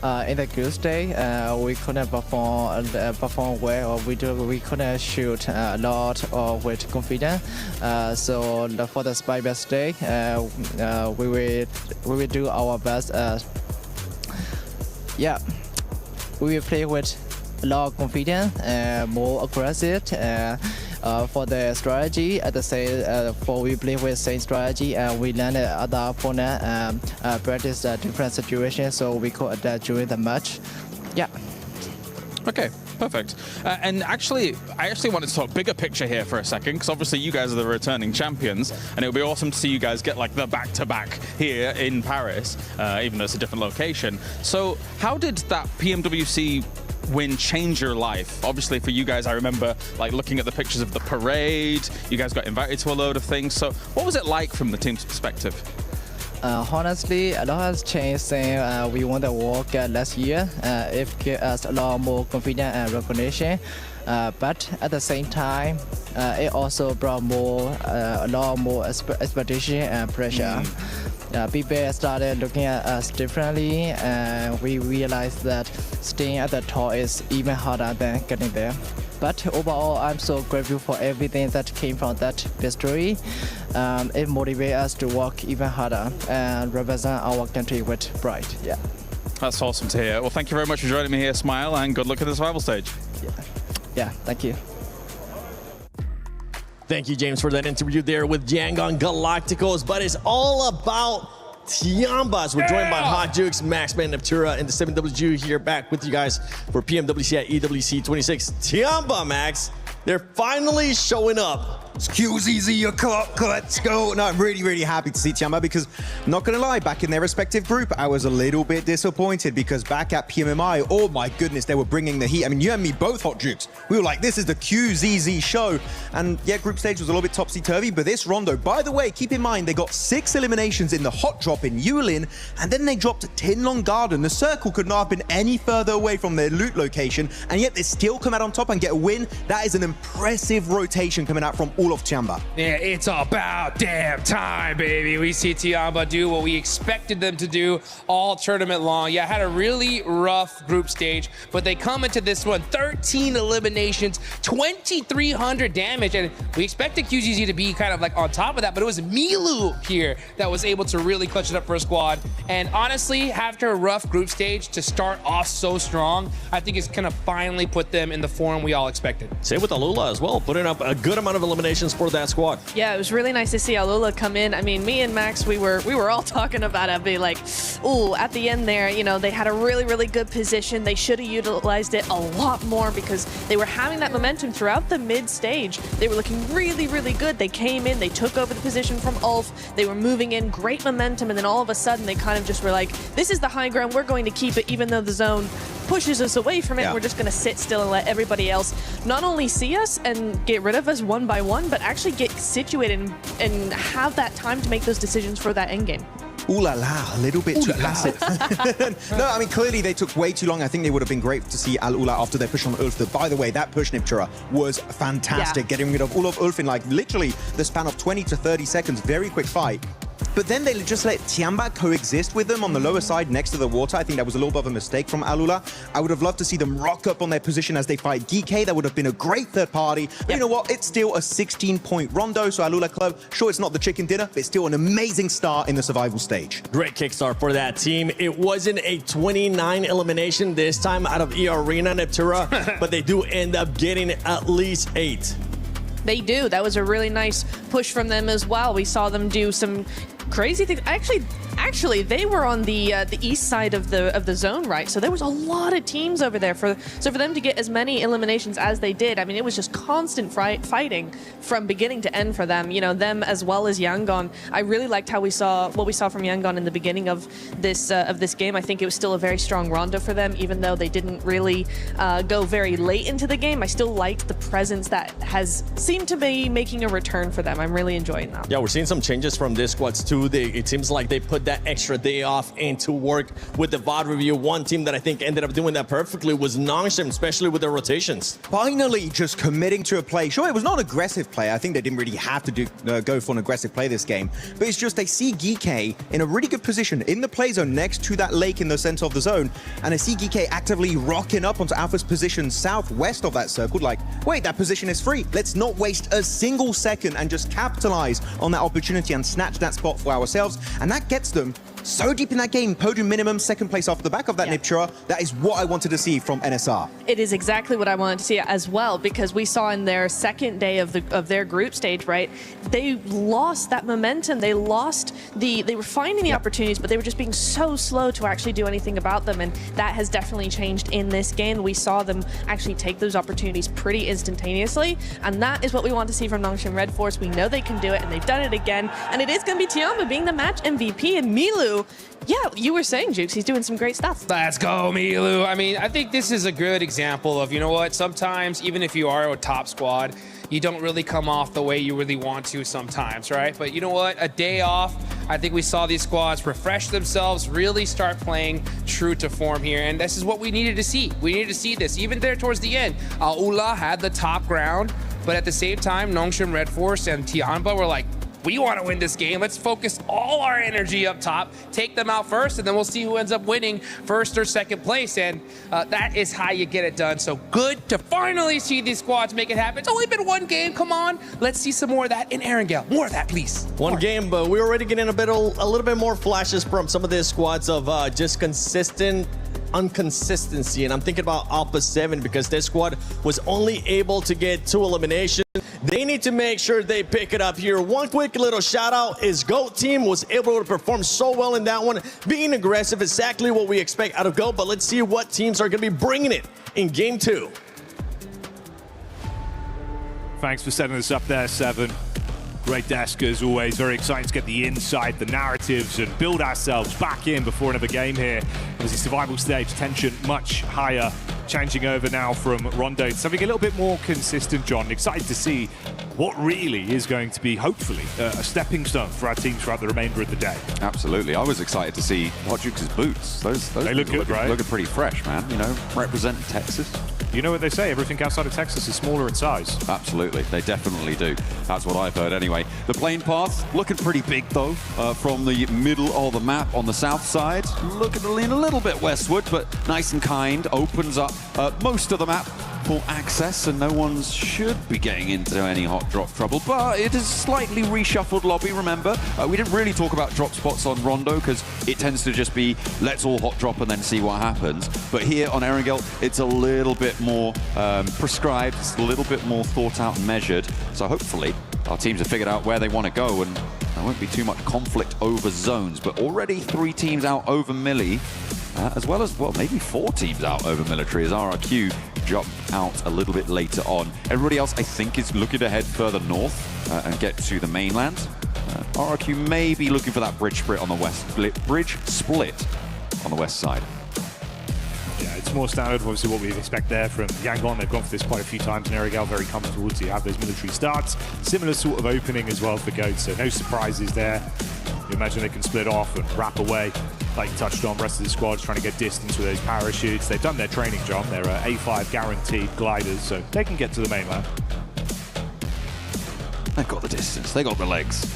In the group stage, we couldn't perform well, or we couldn't shoot a lot or with confidence. So for the survival stage, we will do our best. Yeah, we will play with a lot of confidence, more aggressive. For the strategy, at the same, for we play with same strategy, we learn other opponent, practice different situations, so we could adapt during the match. Yeah. Okay, perfect. And actually, I wanted to talk bigger picture here for a second, because obviously you guys are the returning champions, and it would be awesome to see you guys get like the back-to-back here in Paris, even though it's a different location. So how did that PMWC win change your life? Obviously for you guys, I remember like looking at the pictures of the parade, you guys got invited to a load of things. So what was it like from the team's perspective? Honestly, a lot has changed since we won the World Cup last year. It gave us a lot more confidence and recognition. But at the same time, it also brought a lot more expectation and pressure. People started looking at us differently, and we realized that staying at the top is even harder than getting there. But overall, I'm so grateful for everything that came from that victory. It motivates us to work even harder and represent our country with pride. Yeah. That's awesome to hear. Well, thank you very much for joining me here, Smile, and good luck at the survival stage. Yeah, thank you. Thank you, James, for that interview there with Yangon Galacticos. But it's all about Tiambas. We're joined by Hot Jukes, Maxman, Neptura, and the 7WG here back with you guys for PMWC at EWC 26. Tiamba, Max, they're finally showing up QZZ, let's go. No, I'm really, really happy to see Tiamba because, not gonna lie, back in their respective group, I was a little bit disappointed because back at PMMI, oh my goodness, they were bringing the heat. I mean, you and me both, Hot Jukes. We were like, this is the QZZ show. And yeah, group stage was a little bit topsy-turvy, but this Rondo, by the way, keep in mind, they got 6 eliminations in the hot drop in Yulin, and then they dropped Tinlong Garden. The circle could not have been any further away from their loot location, and yet they still come out on top and get a win. That is an impressive rotation coming out from all of Tiamba. Yeah, it's about damn time, baby. We see Tiamba do what we expected them to do all tournament long. Yeah, had a really rough group stage, but they come into this one, 13 eliminations, 2,300 damage, and we expected QZZ to be kind of like on top of that, but it was Milu here that was able to really clutch it up for a squad. And honestly, after a rough group stage, to start off so strong, I think it's gonna finally put them in the form we all expected. Same with Alula as well, putting up a good amount of eliminations for that squad. Yeah, it was really nice to see Alula come in. I mean, me and Max, we were all talking about it, be like, ooh, at the end there, you know, they had a really, really good position. They should have utilized it a lot more because they were having that momentum throughout the mid stage. They were looking really, really good. They came in, they took over the position from Ulf. They were moving in, great momentum, and then all of a sudden they kind of just were like, this is the high ground, we're going to keep it even though the zone pushes us away from it. Yeah. We're just going to sit still and let everybody else not only see us and get rid of us one by one, but actually get situated and have that time to make those decisions for that endgame. Ooh la la, a little bit too passive. No, I mean, clearly they took way too long. I think they would have been great to see Al Ula after their push on Ulf. By the way, that push Niptura was fantastic. Yeah. Getting rid of all of Ulf in like literally the span of 20 to 30 seconds. Very quick fight. But then they just let Tiamba coexist with them on the lower side next to the water. I think that was a little bit of a mistake from Alula. I would have loved to see them rock up on their position as they fight DK. That would have been a great third party. But you know what? It's still a 16-point rondo. So Alula Club, sure, it's not the chicken dinner, but it's still an amazing start in the survival stage. Great kickstart for that team. It wasn't a 29 elimination this time out of E-Arena Neptura, but they do end up getting at least 8. They do. That was a really nice push from them as well. We saw them do some crazy things. Actually, they were on the east side of the zone, right? So there was a lot of teams over there. So for them to get as many eliminations as they did, I mean, it was just constant fighting from beginning to end for them. You know, them as well as Yangon. I really liked how what we saw from Yangon in the beginning of this game. I think it was still a very strong rondo for them, even though they didn't really go very late into the game. I still liked the presence that has seemed to be making a return for them. I'm really enjoying that. Yeah, we're seeing some changes from this squads too. It seems like they put that extra day off and to work with the VOD review. One team that I think ended up doing that perfectly was Nongshim, especially with their rotations. Finally, just committing to a play. Sure, it was not an aggressive play. I think they didn't really have to go for an aggressive play this game. But it's just they see Geekay in a really good position in the play zone next to that lake in the center of the zone. And I see Geekay actively rocking up onto Alpha's position southwest of that circle. Like, wait, that position is free. Let's not waste a single second and just capitalize on that opportunity and snatch that spot for ourselves. And that gets them so deep in that game, podium minimum, second place off the back of that Niptura. That is what I wanted to see from NSR. It is exactly what I wanted to see as well, because we saw in their second day of their group stage, right? They lost that momentum. They lost they were finding the opportunities, but they were just being so slow to actually do anything about them. And that has definitely changed in this game. We saw them actually take those opportunities pretty instantaneously. And that is what we want to see from Nongshim Red Force. We know they can do it, and they've done it again. And it is going to be Tiamba being the match MVP, and Milu, yeah, you were saying, Jukes, he's doing some great stuff. Let's go, Milu. I mean, I think this is a good example of, you know what, sometimes even if you are a top squad, you don't really come off the way you really want to sometimes, right? But you know what, a day off, I think we saw these squads refresh themselves, really start playing true to form here. And this is what we needed to see. We needed to see this. Even there towards the end, Ula had the top ground, but at the same time, Nongshim Red Force and Tiamba were like, we want to win this game. Let's focus all our energy up top, take them out first, and then we'll see who ends up winning first or second place. And that is how you get it done. So good to finally see these squads make it happen. It's only been one game. Come on. Let's see some more of that in Erangel. More of that, please. One game, but we're already getting a little bit more flashes from some of these squads of just consistent inconsistency. And I'm thinking about Alpha 7 because their squad was only able to get 2 eliminations. They need to make sure they pick it up here. One quick little shout out is GOAT team was able to perform so well in that one, being aggressive, exactly what we expect out of GOAT. But let's see what teams are going to be bringing it in game 2. Thanks for setting us up there, Seven. Great desk as always. Very exciting to get the insight, the narratives, and build ourselves back in before another game here. Obviously, survival stage tension much higher. Changing over now from Rondo to something a little bit more consistent, John. Excited to see what really is going to be, hopefully, a stepping stone for our teams throughout the remainder of the day. Absolutely. I was excited to see Hodg's boots. Those they look good, right? Looking pretty fresh, man. You know, representing Texas. You know what they say, everything outside of Texas is smaller in size. Absolutely, they definitely do. That's what I've heard anyway. The plane path looking pretty big though, from the middle of the map on the south side. Looking to lean a little bit westward, but nice and kind. Opens up most of the map for access, and no one should be getting into any hot drop trouble. But it is a slightly reshuffled lobby, remember. We didn't really talk about drop spots on Rondo because it tends to just be let's all hot drop and then see what happens. But here on Erangel, it's a little bit more prescribed, it's a little bit more thought out and measured. So hopefully our teams have figured out where they want to go, and there won't be too much conflict over zones. But already 3 teams out over Millie, as well as, well, maybe 4 teams out over military as RRQ jump out a little bit later on. Everybody else, I think, is looking to head further north and get to the mainland. RRQ may be looking for that bridge split on the west, bridge split on the west side. Yeah, it's more standard, obviously, what we expect there from Yangon. They've gone for this quite a few times in Erangel, very comfortable to have those military starts. Similar sort of opening as well for Goat, so no surprises there. You imagine they can split off and wrap away, like you touched on. Rest of the squad's trying to get distance with those parachutes. They've done their training, John. They're A5 guaranteed gliders, so they can get to the mainland. They've got the distance, they got the legs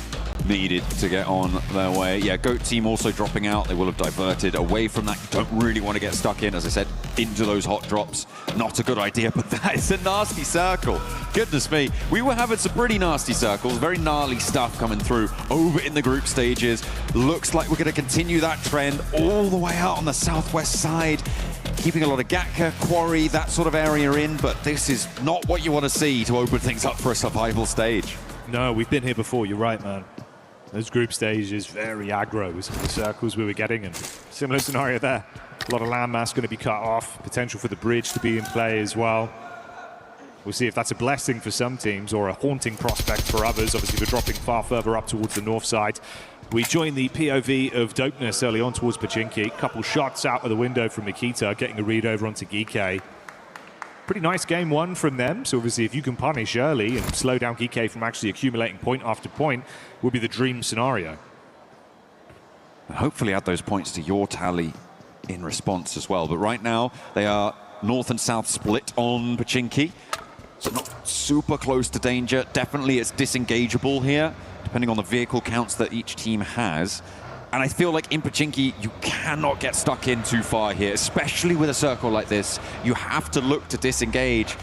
needed to get on their way. Yeah, Goat team also dropping out. They will have diverted away from that. You don't really want to get stuck in, as I said, into those hot drops. Not a good idea, but that is a nasty circle. Goodness me. We were having some pretty nasty circles, very gnarly stuff coming through over in the group stages. Looks like we're going to continue that trend all the way out on the southwest side. Keeping a lot of Gatka, Quarry, that sort of area in, but this is not what you want to see to open things up for a survival stage. No, we've been here before, you're right, man. Those group stages, very aggro with some of the circles we were getting, and similar scenario there. A lot of landmass going to be cut off, potential for the bridge to be in play as well. We'll see if that's a blessing for some teams or a haunting prospect for others. Obviously, we're dropping far further up towards the north side. We joined the POV of Dopeness early on towards Pachinki. Couple shots out of the window from Nikita, getting a read over onto Gike. Pretty nice game one from them. So obviously, if you can punish early and slow down Gike from actually accumulating point after point, would be the dream scenario. And hopefully add those points to your tally in response as well. But right now, they are north and south split on Pachinki. So not super close to danger. Definitely it's disengageable here, depending on the vehicle counts that each team has. And I feel like in Pachinki, you cannot get stuck in too far here, especially with a circle like this. You have to look to disengage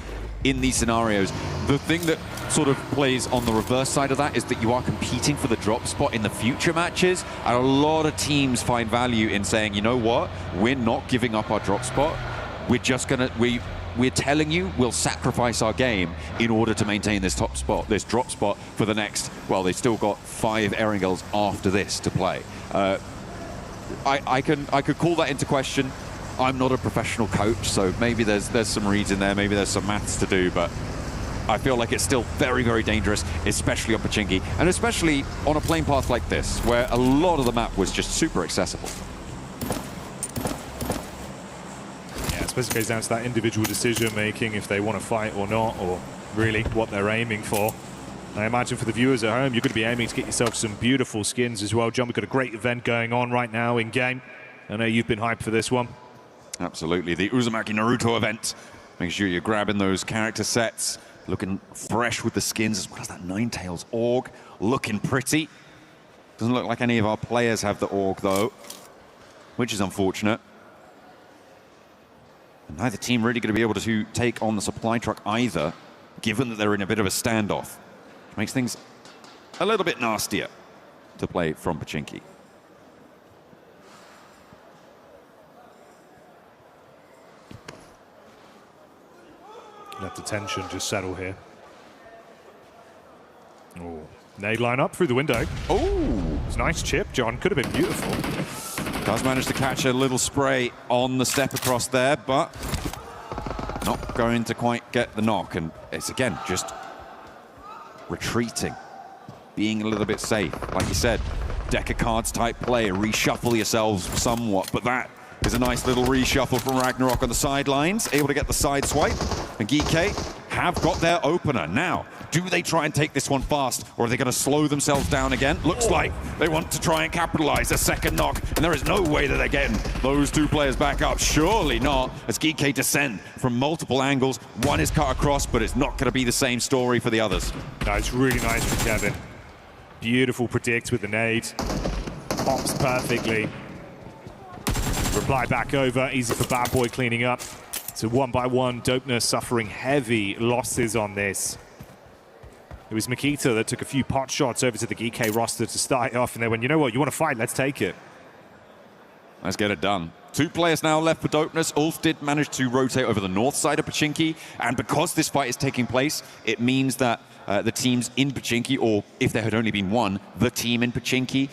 in these scenarios. The thing that sort of plays on the reverse side of that is that you are competing for the drop spot in the future matches. And a lot of teams find value in saying, you know what, we're not giving up our drop spot. We're just gonna, we're telling you we'll sacrifice our game in order to maintain this top spot, this drop spot for the next, well, they've still got 5 Erangels after this to play. I could call that into question. I'm not a professional coach, so maybe there's some reads in there, maybe there's some maths to do, but I feel like it's still very, very dangerous, especially on Pachinki, and especially on a plane path like this, where a lot of the map was just super accessible. Yeah, I suppose it goes down to that individual decision making, if they want to fight or not, or really what they're aiming for. I imagine for the viewers at home, you're going to be aiming to get yourself some beautiful skins as well. John, we've got a great event going on right now in game. I know you've been hyped for this one. Absolutely, the Uzumaki Naruto event. Make sure you're grabbing those character sets, looking fresh with the skins, as well as that Ninetales org, looking pretty. Doesn't look like any of our players have the org though, which is unfortunate. And neither team really going to be able to take on the supply truck either, given that they're in a bit of a standoff. Which makes things a little bit nastier to play from Pachinki. Let the tension just settle here. Oh, nade line up through the window. Oh, it's a nice chip, John. Could have been beautiful. Does manage to catch a little spray on the step across there, but not going to quite get the knock. And it's again just retreating, being a little bit safe. Like you said, deck of cards type play, reshuffle yourselves somewhat, but that is a nice little reshuffle from Ragnarok on the sidelines, able to get the side swipe, and GK have got their opener. Now, do they try and take this one fast, or are they going to slow themselves down again? Looks like they want to try and capitalize a second knock, and there is no way that they're getting those two players back up. Surely not, as GK descend from multiple angles. One is cut across, but it's not going to be the same story for the others. No, it's really nice from Kevin. Beautiful predict with the nade. Pops perfectly. Reply back over, easy for Bad Boy cleaning up. So 1-by-1, Dopeness suffering heavy losses on this. It was Makita that took a few pot shots over to the GK roster to start off, and they went, you know what, you want to fight, let's take it. Let's get it done. 2 players now left for Dopeness. Ulf did manage to rotate over the north side of Pochinki, and because this fight is taking place, it means that the teams in Pochinki, or if there had only been one, the team in Pochinki,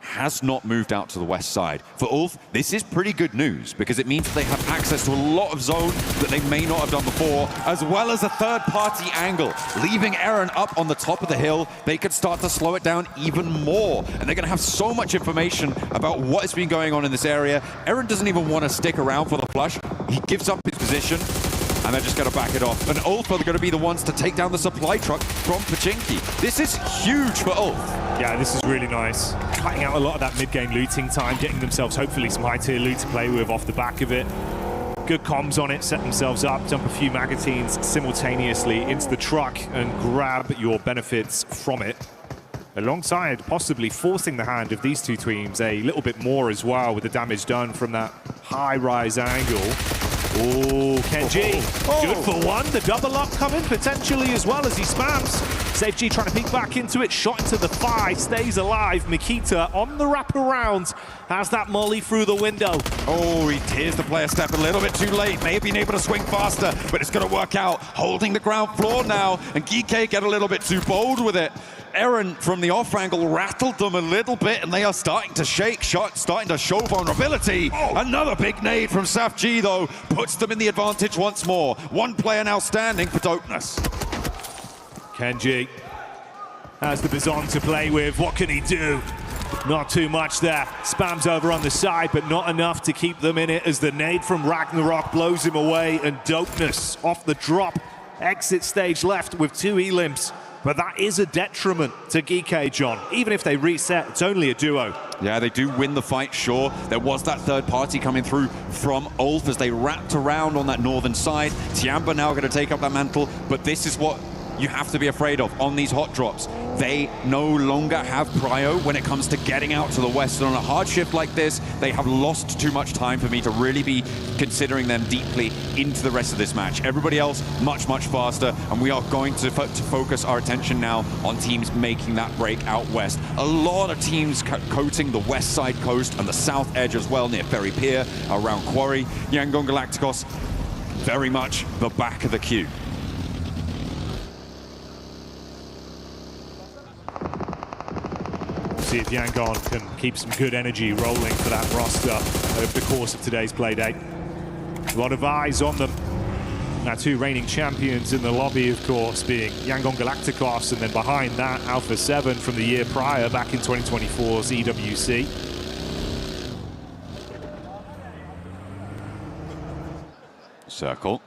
has not moved out to the west side. For Ulf, this is pretty good news because it means they have access to a lot of zone that they may not have done before, as well as a third-party angle. Leaving Aaron up on the top of the hill, they could start to slow it down even more, and they're going to have so much information about what has been going on in this area. Aaron doesn't even want to stick around for the flush. He gives up his position, and they're just going to back it off. And Ulf are going to be the ones to take down the supply truck from Pochinki. This is huge for Ulf. Yeah, this is really nice. Cutting out a lot of that mid-game looting time, getting themselves hopefully some high-tier loot to play with off the back of it. Good comms on it, set themselves up, dump a few magazines simultaneously into the truck and grab your benefits from it. Alongside possibly forcing the hand of these two teams a little bit more as well with the damage done from that high-rise angle. Oh, Kenji, good for one. The double up coming potentially as well as he spams. Safe G trying to peek back into it, shot into the thigh, stays alive. Makita on the wraparound, has that molly through the window. Oh, he tears the player step a little bit too late. May have been able to swing faster, but it's going to work out. Holding the ground floor now, and GK get a little bit too bold with it. Aaron from the off angle rattled them a little bit, and they are starting to shake, starting to show vulnerability. Another big nade from Saf G, though, puts them in the advantage once more. One player now standing for Dopeness. Kenji has the Bizon to play with. What can he do? Not too much there. Spams over on the side, but not enough to keep them in it as the nade from Ragnarok blows him away, and Dopeness off the drop. Exit stage left with 2 elims. But that is a detriment to GK, John. Even if they reset, it's only a duo. Yeah, they do win the fight, sure. There was that third party coming through from Ulf as they wrapped around on that northern side. Tiamba now going to take up that mantle, but this is what you have to be afraid of on these hot drops. They no longer have prio when it comes to getting out to the west. And on a hard shift like this, they have lost too much time for me to really be considering them deeply into the rest of this match. Everybody else much, much faster, and we are going to focus our attention now on teams making that break out west. A lot of teams coating the west side coast and the south edge as well, near Ferry Pier, around Quarry. Yangon Galacticos, very much the back of the queue. See if Yangon can keep some good energy rolling for that roster over the course of today's playdate. A lot of eyes on them. Now 2 reigning champions in the lobby, of course, being Yangon Galacticos, and then behind that, Alpha 7 from the year prior, back in 2024's EWC. Circle.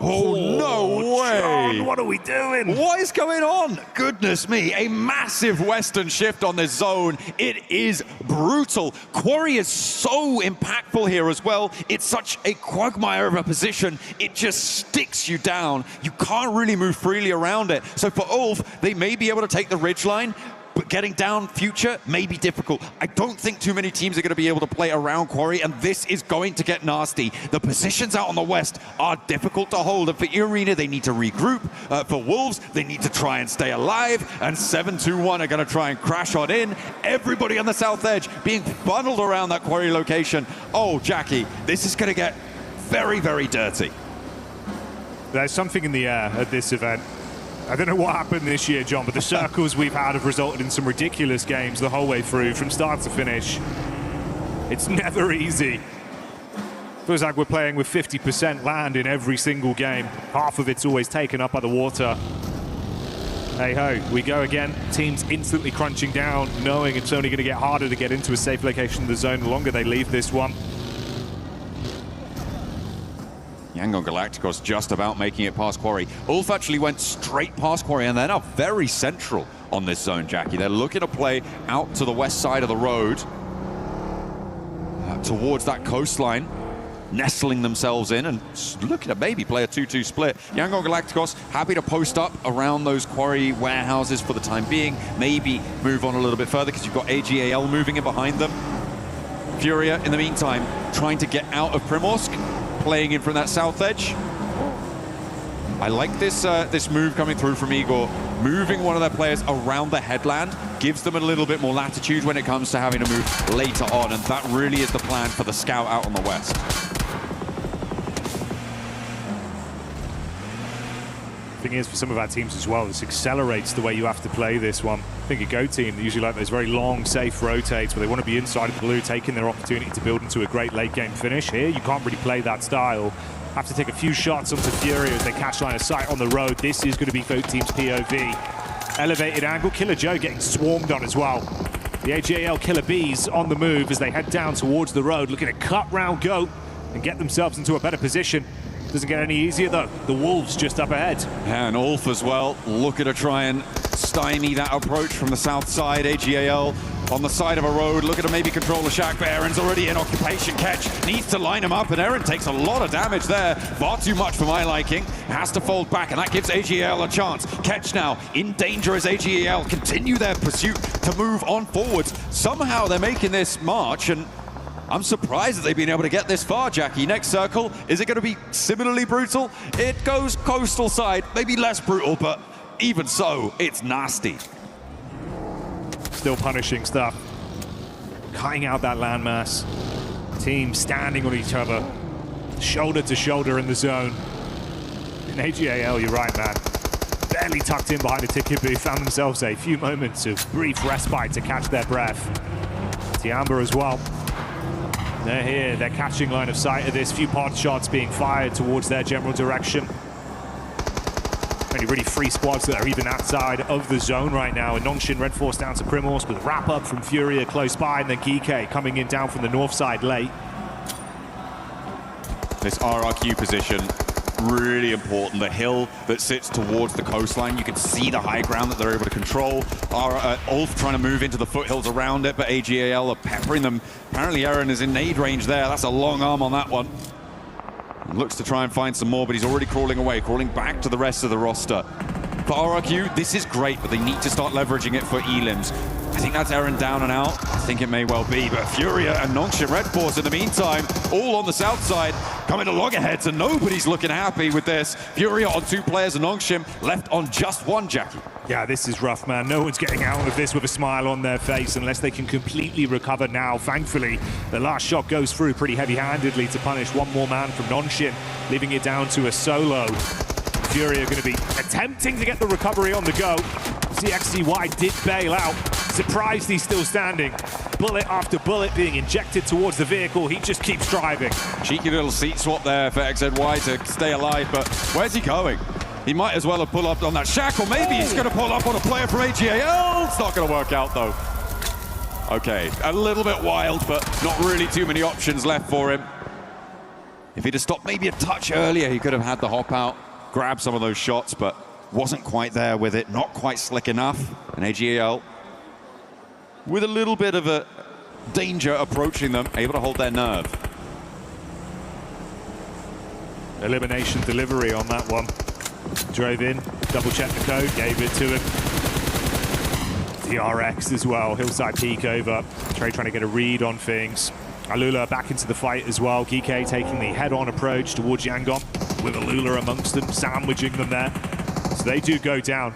Oh, no way! John, what are we doing? What is going on? Goodness me, a massive western shift on this zone. It is brutal. Quarry is so impactful here as well. It's such a quagmire of a position. It just sticks you down. You can't really move freely around it. So for Ulf, they may be able to take the ridgeline, but getting down future may be difficult. I don't think too many teams are going to be able to play around Quarry, and this is going to get nasty. The positions out on the west are difficult to hold, and for Arena, they need to regroup. For Wolves, they need to try and stay alive, and 7-2-1 are going to try and crash on in. Everybody on the south edge being funneled around that Quarry location. Oh, Jackie, this is going to get very, very dirty. There's something in the air at this event. I don't know what happened this year, John, but the circles we've had have resulted in some ridiculous games the whole way through, from start to finish. It's never easy. Feels like we're playing with 50% land in every single game. Half of it's always taken up by the water. Hey ho, we go again. Teams instantly crunching down, knowing it's only going to get harder to get into a safe location in the zone the longer they leave this one. Yangon Galacticos just about making it past Quarry. Ulf actually went straight past Quarry, and they're now very central on this zone, Jackie. They're looking to play out to the west side of the road, towards that coastline, nestling themselves in and looking to maybe play a 2-2 split. Yangon Galacticos happy to post up around those Quarry warehouses for the time being, maybe move on a little bit further because you've got AGAL moving in behind them. Furia, in the meantime, trying to get out of Primorsk, playing in from that south edge. I like this this move coming through from Igor. Moving one of their players around the headland gives them a little bit more latitude when it comes to having to move later on, and that really is the plan for the scout out on the west. Thing is, for some of our teams as well, this accelerates the way you have to play this one. I think a Go team, they usually like those very long, safe rotates where they want to be inside of the blue, taking their opportunity to build into a great late game finish. Here, you can't really play that style. Have to take a few shots onto Fury as they catch line of sight on the road. This is going to be Vote Team's POV. Elevated angle, Killer Joe getting swarmed on as well. The AGAL Killer Bees on the move as they head down towards the road, looking to cut round Goat and get themselves into a better position. Doesn't get any easier though. The Wolves just up ahead. Yeah, and Ulf as well, looking to try and stymie that approach from the south side. AGAL on the side of a road, looking to maybe control the shack, but Aaron's already in occupation. Ketch needs to line him up, and Aaron takes a lot of damage there. Far too much for my liking. Has to fold back, and that gives AGAL a chance. Ketch now in danger as AGAL continue their pursuit to move on forwards. Somehow they're making this march, and I'm surprised that they've been able to get this far, Jackie. Next circle, is it going to be similarly brutal? It goes coastal side, maybe less brutal, but even so, it's nasty. Still punishing stuff. Cutting out that landmass. Teams standing on each other, shoulder to shoulder in the zone. In AGAL, you're right, man. Barely tucked in behind a ticket booth, found themselves a few moments of brief respite to catch their breath. Tiamba as well. They're here, they're catching line of sight of this. Few pod shots being fired towards their general direction. Only really 3 squads that are even outside of the zone right now. And Nongxin Red Force down to Primorsk with a wrap up from Furia close by, and then Geeke coming in down from the north side late. This RRQ position, really important. The hill that sits towards the coastline, you can see the high ground that they're able to control. Ulf trying to move into the foothills around it, but AGAL are peppering them. Apparently Aaron is in nade range there. That's a long arm on that one. Looks to try and find some more, but he's already crawling away, crawling back to the rest of the roster. For RRQ, this is great, but they need to start leveraging it for elims. I think that's Aaron down and out. I think it may well be, but Furia and Nongxin Red Force in the meantime, all on the south side, coming to loggerheads, and nobody's looking happy with this. Furia on 2 players and Nongxin left on just 1, Jackie. Yeah, this is rough, man. No one's getting out of this with a smile on their face unless they can completely recover now. Thankfully, the last shot goes through pretty heavy-handedly to punish 1 more man from Nongxin, leaving it down to a solo. Fury are going to be attempting to get the recovery on the go. CXCY did bail out. Surprised he's still standing. Bullet after bullet being injected towards the vehicle. He just keeps driving. Cheeky little seat swap there for XZY to stay alive, but where's he going? He might as well have pulled up on that shack, or maybe he's going to pull up on a player from AGAL. It's not going to work out, though. Okay, a little bit wild, but not really too many options left for him. If he'd have stopped maybe a touch earlier, he could have had the hop out, grab some of those shots, but wasn't quite there with it, not quite slick enough. And AGAL, with a little bit of a danger approaching them, able to hold their nerve. Elimination delivery on that one. Drove in, double-checked the code, gave it to him. DRX as well, Hillside Peak over. Trey trying to get a read on things. Alula back into the fight as well. Geeke taking the head-on approach towards Yangon, with Alula amongst them, sandwiching them there. So they do go down.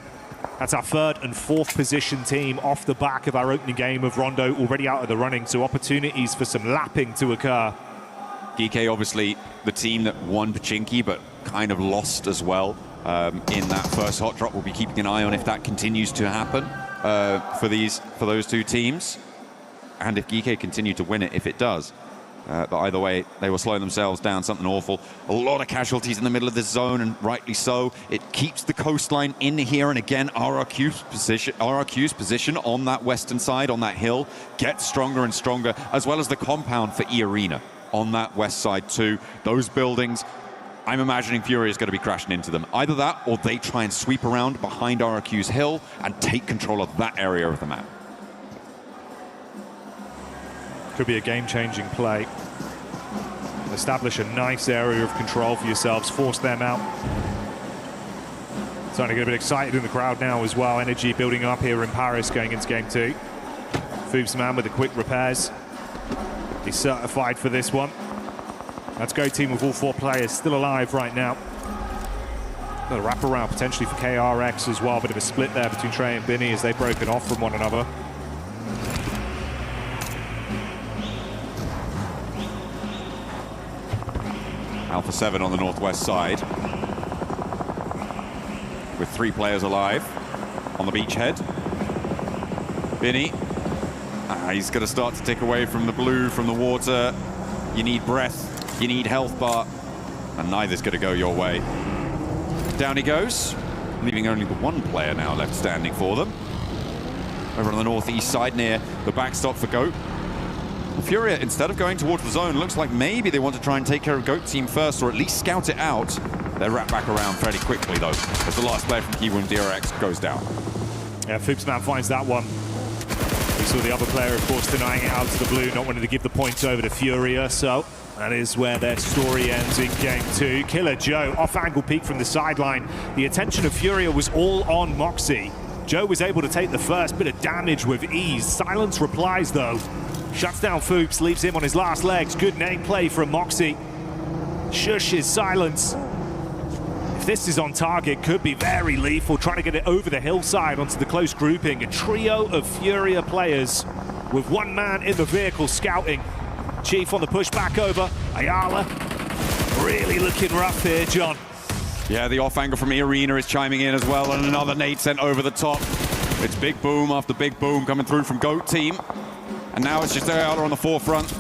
That's our 3rd and 4th position team off the back of our opening game of Rondo, already out of the running, so opportunities for some lapping to occur. Geeke obviously the team that won Pachinki, but kind of lost as well in that first hot drop. We'll be keeping an eye on if that continues to happen for those 2 teams, and if Geeke continue to win it, if it does. But either way, they were slowing themselves down, something awful. A lot of casualties in the middle of this zone, and rightly so. It keeps the coastline in here, and again, RRQ's position on that western side, on that hill, gets stronger and stronger, as well as the compound for E-Arena on that west side too. Those buildings, I'm imagining Fury is going to be crashing into them. Either that, or they try and sweep around behind RRQ's hill and take control of that area of the map. Could be a game-changing play. Establish a nice area of control for yourselves, force them out. Starting to get a bit excited in the crowd now as well. Energy building up here in Paris going into game 2. Foobsman with the quick repairs. He's certified for this one. Let's go team with all 4 players still alive right now. Another wraparound potentially for KRX as well. Bit of a split there between Trey and Binny as they've broken off from one another. Alpha 7 on the northwest side, with 3 players alive on the beachhead. Binny, he's going to start to tick away from the blue, from the water. You need breath, you need health bar, and neither's going to go your way. Down he goes, leaving only the 1 player now left standing for them. Over on the northeast side near the backstop for GOAT. Furia, instead of going towards the zone, looks like maybe they want to try and take care of GOAT team first, or at least scout it out. They're wrapped back around fairly quickly, though, as the last player from Kiwoom, DRX, goes down. Yeah, Foobsman finds that one. We saw the other player, of course, denying it out to the blue, not wanting to give the points over to Furia, so that is where their story ends in game 2. Killer Joe, off-angle peek from the sideline. The attention of Furia was all on Moxie. Joe was able to take the first bit of damage with ease. Silence replies, though. Shuts down Foobs, leaves him on his last legs. Good name play from Moxie. Shushes Silence. If this is on target, could be very lethal. Trying to get it over the hillside onto the close grouping. A trio of Furia players with 1 man in the vehicle scouting. Chief on the push back over. Ayala really looking rough here, John. Yeah, the off angle from E-Arena is chiming in as well, and another nade sent over the top. It's big boom after big boom coming through from GOAT team. And now it's just Ayala on the forefront.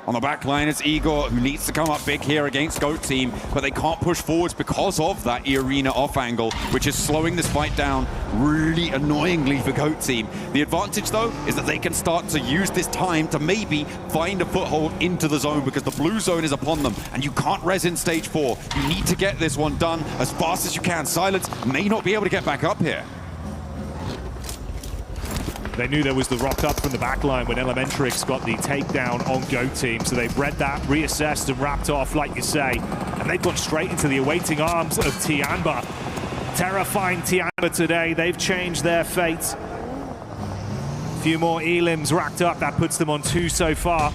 On the back line, it's Igor, who needs to come up big here against GOAT team, but they can't push forwards because of that E-Arena off angle, which is slowing this fight down really annoyingly for GOAT team. The advantage, though, is that they can start to use this time to maybe find a foothold into the zone, because the blue zone is upon them, and you can't res in stage 4. You need to get this one done as fast as you can. Silence may not be able to get back up here. They knew there was the rock up from the back line when Elementrix got the takedown on GOAT team, so they've read that, reassessed and wrapped off, like you say, and they've gone straight into the awaiting arms of Tianba. Terrifying Tianba today. They've changed their fate. A few more elims racked up. That puts them on 2 so far.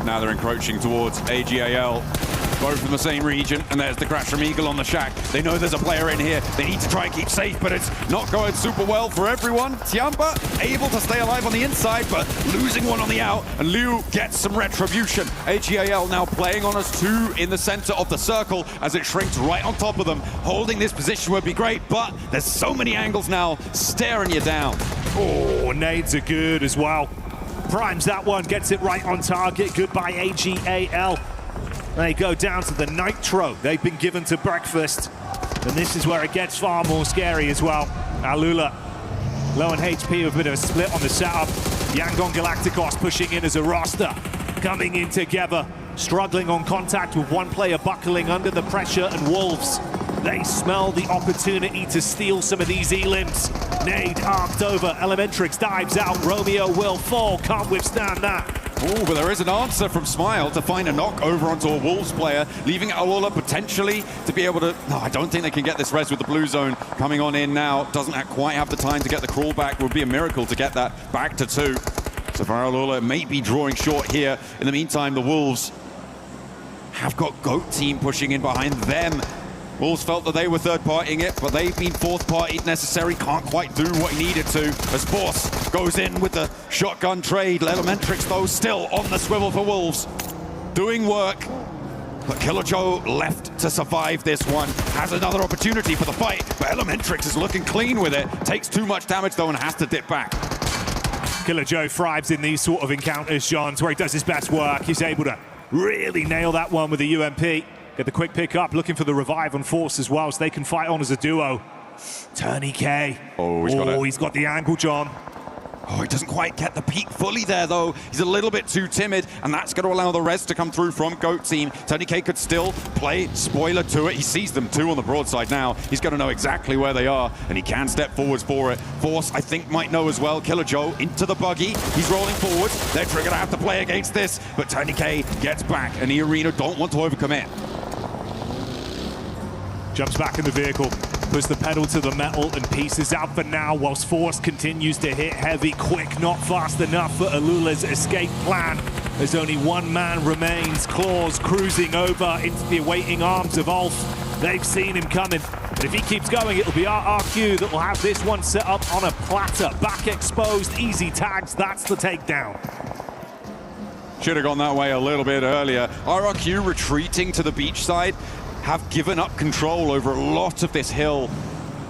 Now they're encroaching towards AGAL. Both from the same region, and there's the crash from Eagle on the shack. They know there's a player in here. They need to try and keep safe, but it's not going super well for everyone. Tianba able to stay alive on the inside, but losing one on the out, and Liu gets some retribution. AGAL now playing on us 2 in the center of the circle as it shrinks right on top of them. Holding this position would be great, but there's so many angles now staring you down. Oh, nades are good as well. Primes that one, gets it right on target. Goodbye, AGAL. They go down to the nitro they've been given to breakfast. And this is where it gets far more scary as well. Alula, low on HP with a bit of a split on the setup. Yangon Galacticos pushing in as a roster. Coming in together, struggling on contact with 1 player buckling under the pressure, and Wolves, they smell the opportunity to steal some of these elims. Nade arced over, Elementrix dives out, Romeo will fall, can't withstand that. Oh, but there is an answer from Smile to find a knock over onto a Wolves player, leaving Aola potentially to be able to... No, I don't think they can get this res with the blue zone coming on in now. Doesn't quite have the time to get the crawl back. Would be a miracle to get that back to 2. So Aola may be drawing short here. In the meantime, the Wolves have got GOAT team pushing in behind them. Wolves felt that they were third-partying it, but they've been fourth-partied necessary. Can't quite do what he needed to. As Force goes in with the shotgun trade. Elementrix, though, still on the swivel for Wolves. Doing work. But Killer Joe left to survive this one. Has another opportunity for the fight, but Elementrix is looking clean with it. Takes too much damage, though, and has to dip back. Killer Joe thrives in these sort of encounters, John. It's where he does his best work. He's able to really nail that one with the UMP. Get the quick pick up, looking for the revive on Force as well, so they can fight on as a duo. Turney K. He's got the angle, John. Oh, he doesn't quite get the peak fully there, though. He's a little bit too timid, and that's going to allow the rest to come through from GOAT team. Tony K could still play spoiler to it. He sees them two on the broadside now. He's going to know exactly where they are, and he can step forwards for it. Force, I think, might know as well. Killer Joe into the buggy. He's rolling forward. They're going to have to play against this, but Tony K gets back, and the Arena don't want to overcommit. Jumps back in the vehicle, puts the pedal to the metal and pieces out for now, whilst Force continues to hit heavy, quick, not fast enough for Alula's escape plan. As only one man remains, Claws cruising over into the awaiting arms of Ulf. They've seen him coming, and if he keeps going, it'll be RRQ that will have this one set up on a platter. Back exposed, easy tags, that's the takedown. Should have gone that way a little bit earlier. RRQ retreating to the beach side, have given up control over a lot of this hill.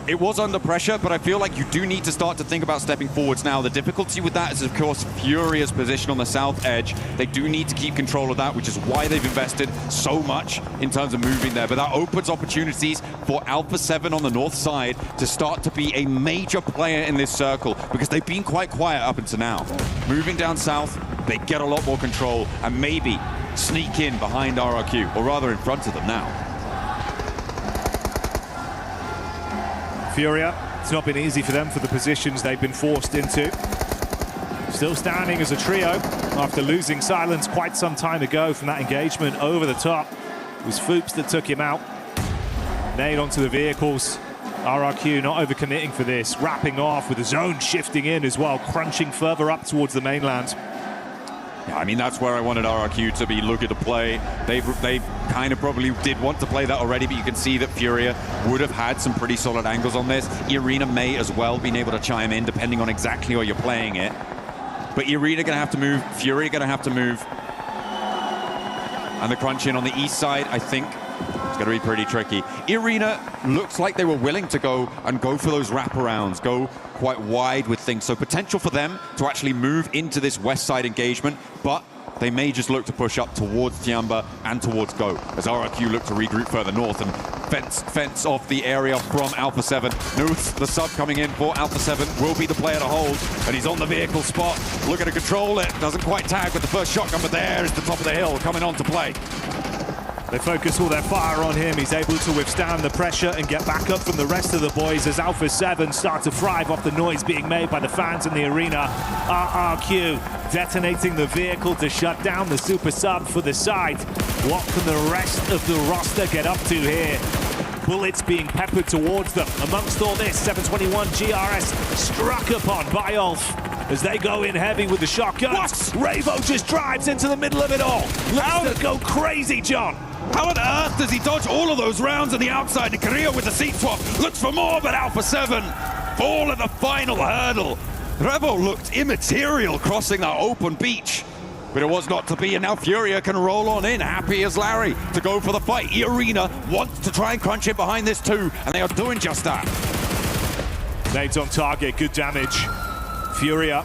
It was under pressure, but I feel like you do need to start to think about stepping forwards now. The difficulty with that is, of course, Furia's position on the south edge. They do need to keep control of that, which is why they've invested so much in terms of moving there. But that opens opportunities for Alpha 7 on the north side to start to be a major player in this circle, because they've been quite quiet up until now. Moving down south, they get a lot more control and maybe sneak in behind RRQ, or rather in front of them now. Furia, it's not been easy for them for the positions they've been forced into. Still standing as a trio after losing Silence quite some time ago from that engagement over the top. It was Foops that took him out. Nade onto the vehicles. RRQ not overcommitting for this, wrapping off with the zone shifting in as well, crunching further up towards the mainland. Yeah, I mean, that's where I wanted RRQ to be looking to play. They kind of probably did want to play that already, but you can see that Furia would have had some pretty solid angles on this. Irina may as well been able to chime in, depending on exactly where you're playing it. But Irina going to have to move, Furia going to have to move. And the crunch in on the east side, I think, it's going to be pretty tricky. Irina looks like they were willing to go for those wraparounds, go quite wide with things. So potential for them to actually move into this west side engagement, but they may just look to push up towards Tiamba and towards Go, as RRQ look to regroup further north and fence off the area from Alpha 7. Nuth, the sub coming in for Alpha 7, will be the player to hold, and he's on the vehicle spot, looking to control it. Doesn't quite tag with the first shotgun, but there is the top of the hill coming on to play. They focus all their fire on him. He's able to withstand the pressure and get back up from the rest of the boys as Alpha 7 start to thrive off the noise being made by the fans in the arena. RRQ detonating the vehicle to shut down the super sub for the side. What can the rest of the roster get up to here? Bullets being peppered towards them. Amongst all this, 721 GRS struck upon by Ulf as they go in heavy with the shotguns. Ravo just drives into the middle of it all. Looks to go crazy, John. How on earth does he dodge all of those rounds on the outside? Nikaria with the seat swap looks for more, but Alpha 7 fall at the final hurdle. Revo looked immaterial crossing that open beach, but it was not to be, and now Furia can roll on in, happy as Larry, to go for the fight. Arena wants to try and crunch it behind this too, and they are doing just that. Nades on target, good damage. Furia,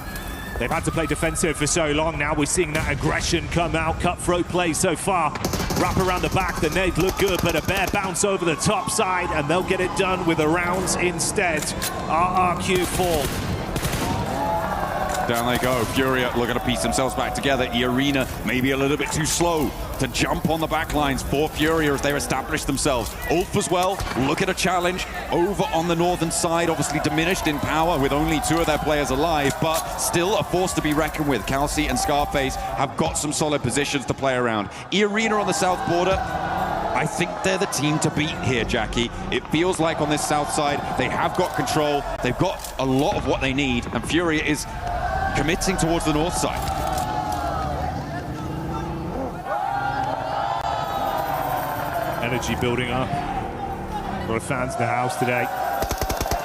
they've had to play defensive for so long. Now we're seeing that aggression come out, cutthroat play so far. Wrap around the back, the nade look good, but a bare bounce over the top side, and they'll get it done with the rounds instead. RRQ fall. Down they go. Furia looking to piece themselves back together. Arena maybe a little bit too slow to jump on the back lines for Furia as they establish themselves. Ulf as well, look at a challenge over on the northern side, obviously diminished in power with only 2 of their players alive, but still a force to be reckoned with. Kelsey and Scarface have got some solid positions to play around. Arena on the south border, I think they're the team to beat here, Jackie. It feels like on this south side, they have got control, they've got a lot of what they need, and Furia is committing towards the north side. Energy building up. A lot of fans in the house today.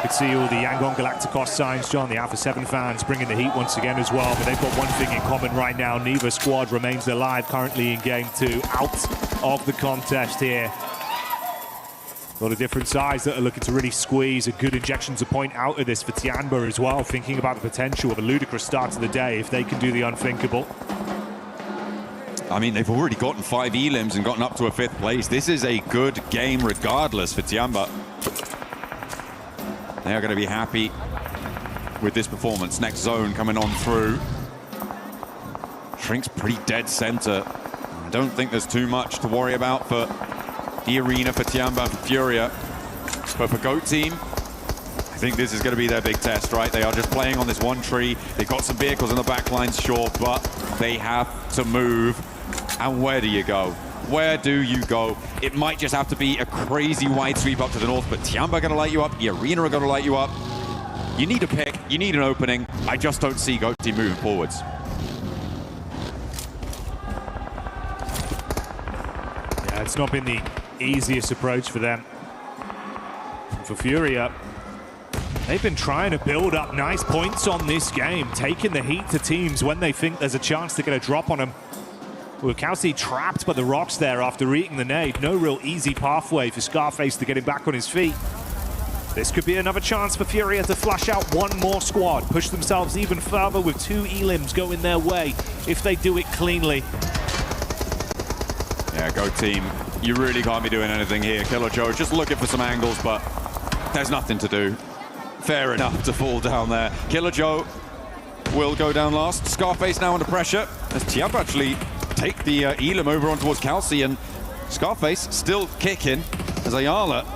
Could see all the Yangon Galacticos signs, John. The Alpha 7 fans bringing the heat once again as well. But they've got one thing in common right now. Neither squad remains alive currently in Game 2. Out of the contest here. lot of different sides that are looking to really squeeze a good injection to point out of this for Tianba as well, thinking about the potential of a ludicrous start to the day if they can do the unthinkable. I mean, they've already gotten 5 elims and gotten up to a 5th place. This is a good game regardless for Tianba. They are going to be happy with this performance. Next zone coming on through. Shrink's pretty dead center. I don't think there's too much to worry about for the arena, for Tianba, for Furia. But for GOAT team, I think this is going to be their big test, right? They are just playing on this one tree. They've got some vehicles in the back lines, sure, but they have to move. And where do you go? Where do you go? It might just have to be a crazy wide sweep up to the north, but Tianba are going to light you up. The arena are going to light you up. You need a pick. You need an opening. I just don't see GOAT team moving forwards. Yeah, it's not been the easiest approach for them. For Furia, they've been trying to build up nice points on this game, taking the heat to teams when they think there's a chance to get a drop on them. With Kelsey trapped by the rocks there after eating the nade. No real easy pathway for Scarface to get him back on his feet. This could be another chance for Furia to flush out one more squad, push themselves even further with 2 elims going their way if they do it cleanly. Yeah, GOAT team, you really can't be doing anything here. Killer Joe just looking for some angles, but there's nothing to do. Fair enough to fall down there. Killer Joe will go down last. Scarface now under pressure as Tianba actually take the elim over on towards Kelsey, and Scarface still kicking as Ayala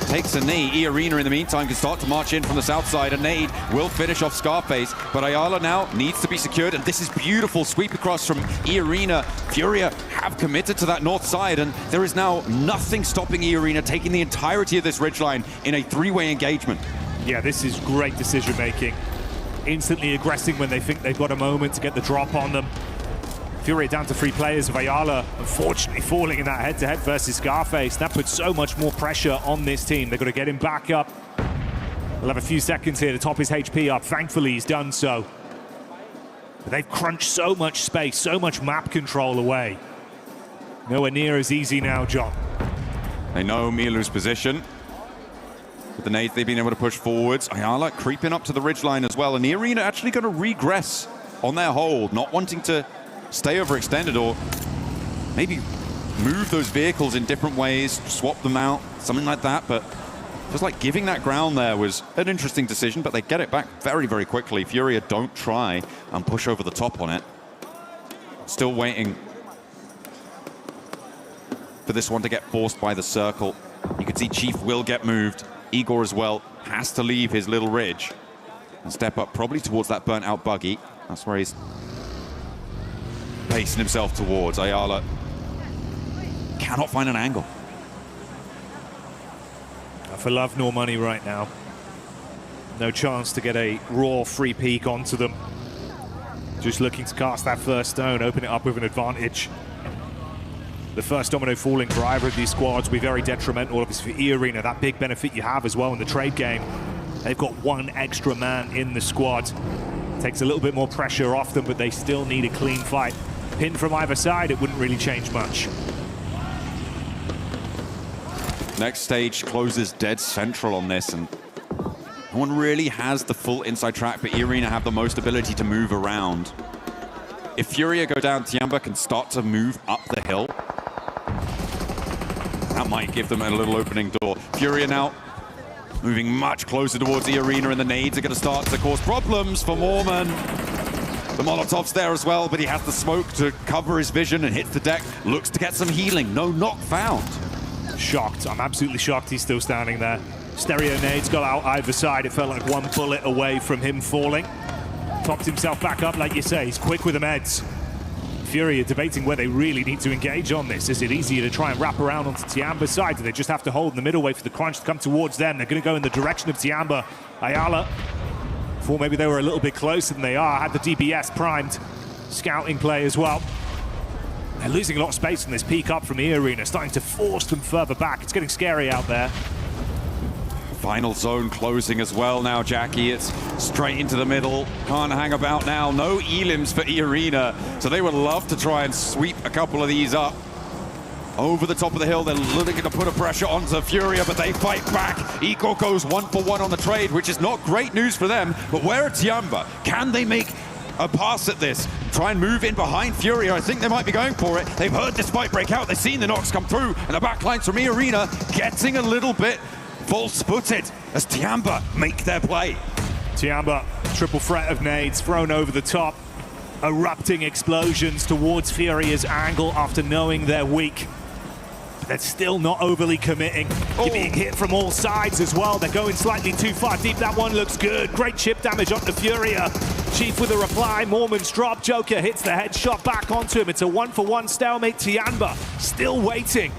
takes a knee. E-Arena in the meantime can start to march in from the south side. A nade will finish off Scarface, but Ayala now needs to be secured, and this is beautiful. Sweep across from E-Arena. Furia have committed to that north side, and there is now nothing stopping E-Arena taking the entirety of this ridgeline in a 3-way engagement. Yeah, this is great decision making. Instantly aggressing when they think they've got a moment to get the drop on them. Furia down to 3 players of Ayala, unfortunately falling in that head-to-head versus Scarface. That puts so much more pressure on this team. They've got to get him back up. We'll have a few seconds here to top his HP up. Thankfully, he's done so. But they've crunched so much space, so much map control away. Nowhere near as easy now, John. They know Milu's position. With the nades, they've been able to push forwards. Ayala creeping up to the ridgeline as well. And the arena actually going to regress on their hold, not wanting to stay overextended or maybe move those vehicles in different ways, swap them out, something like that. But just like giving that ground there was an interesting decision, but they get it back very, very quickly. Furia don't try and push over the top on it. Still waiting for this one to get forced by the circle. You can see Chief will get moved. Igor as well has to leave his little ridge and step up probably towards that burnt out buggy. That's where he's pacing himself towards. Ayala cannot find an angle. For love nor money right now. No chance to get a raw free peek onto them. Just looking to cast that first stone, open it up with an advantage. The first domino falling for either of these squads will be very detrimental, obviously, for E-Arena. That big benefit you have as well in the trade game. They've got 1 extra man in the squad. Takes a little bit more pressure off them, but they still need a clean fight. Pin from either side, it wouldn't really change much. Next stage closes dead central on this, and no one really has the full inside track, but E-Arena have the most ability to move around. If Furia go down, Tianba can start to move up the hill. That might give them a little opening door. Furia now moving much closer towards the arena, and the nades are going to start to cause problems for Mormon. The Molotov's there as well, but he has the smoke to cover his vision and hits the deck. Looks to get some healing. No knock found. Shocked. I'm absolutely shocked he's still standing there. Stereo nades got out either side. It felt like 1 bullet away from him falling. Topped himself back up, like you say. He's quick with the meds. Fury are debating where they really need to engage on this. Is it easier to try and wrap around onto Tianba's side? Do they just have to hold in the middle way for the crunch to come towards them? They're going to go in the direction of Tianba. Ayala, thought maybe they were a little bit closer than they are. Had the DBS primed. Scouting play as well. They're losing a lot of space from this peak up from E-Arena, starting to force them further back. It's getting scary out there. Final zone closing as well now, Jackie. It's straight into the middle. Can't hang about now. No elims for E-Arena. So they would love to try and sweep a couple of these up. Over the top of the hill, they're looking to put a pressure onto Furia, but they fight back. Eco goes 1-for-1 on the trade, which is not great news for them. But where are Tiamba? Can they make a pass at this? Try and move in behind Furia. I think they might be going for it. They've heard this fight break out. They've seen the knocks come through, and the backlines from Arena getting a little bit false-footed as Tiamba make their play. Tiamba, triple threat of nades thrown over the top. Erupting explosions towards Furia's angle after knowing they're weak. They're still not overly committing. You're being hit from all sides as well. They're going slightly too far deep. That one looks good. Great chip damage onto Furia. Chief with a reply. Mormon's drop. Joker hits the headshot back onto him. It's a 1-for-1 stalemate. Tiamba still waiting.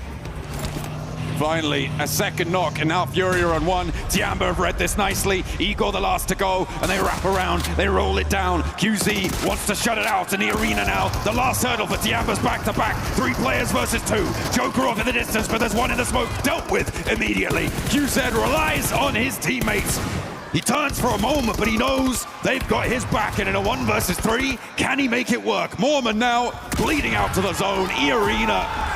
Finally, a second knock, and now Furia on one. Tiamba have read this nicely. Igor the last to go, and they wrap around, they roll it down. QZ wants to shut it out in the arena now. The last hurdle for Tiamba's back-to-back. 3 players versus 2. Joker off in the distance, but there's one in the smoke dealt with immediately. QZ relies on his teammates. He turns for a moment, but he knows they've got his back, and in a 1 versus 3, can he make it work? Mormon now bleeding out to the zone. Arena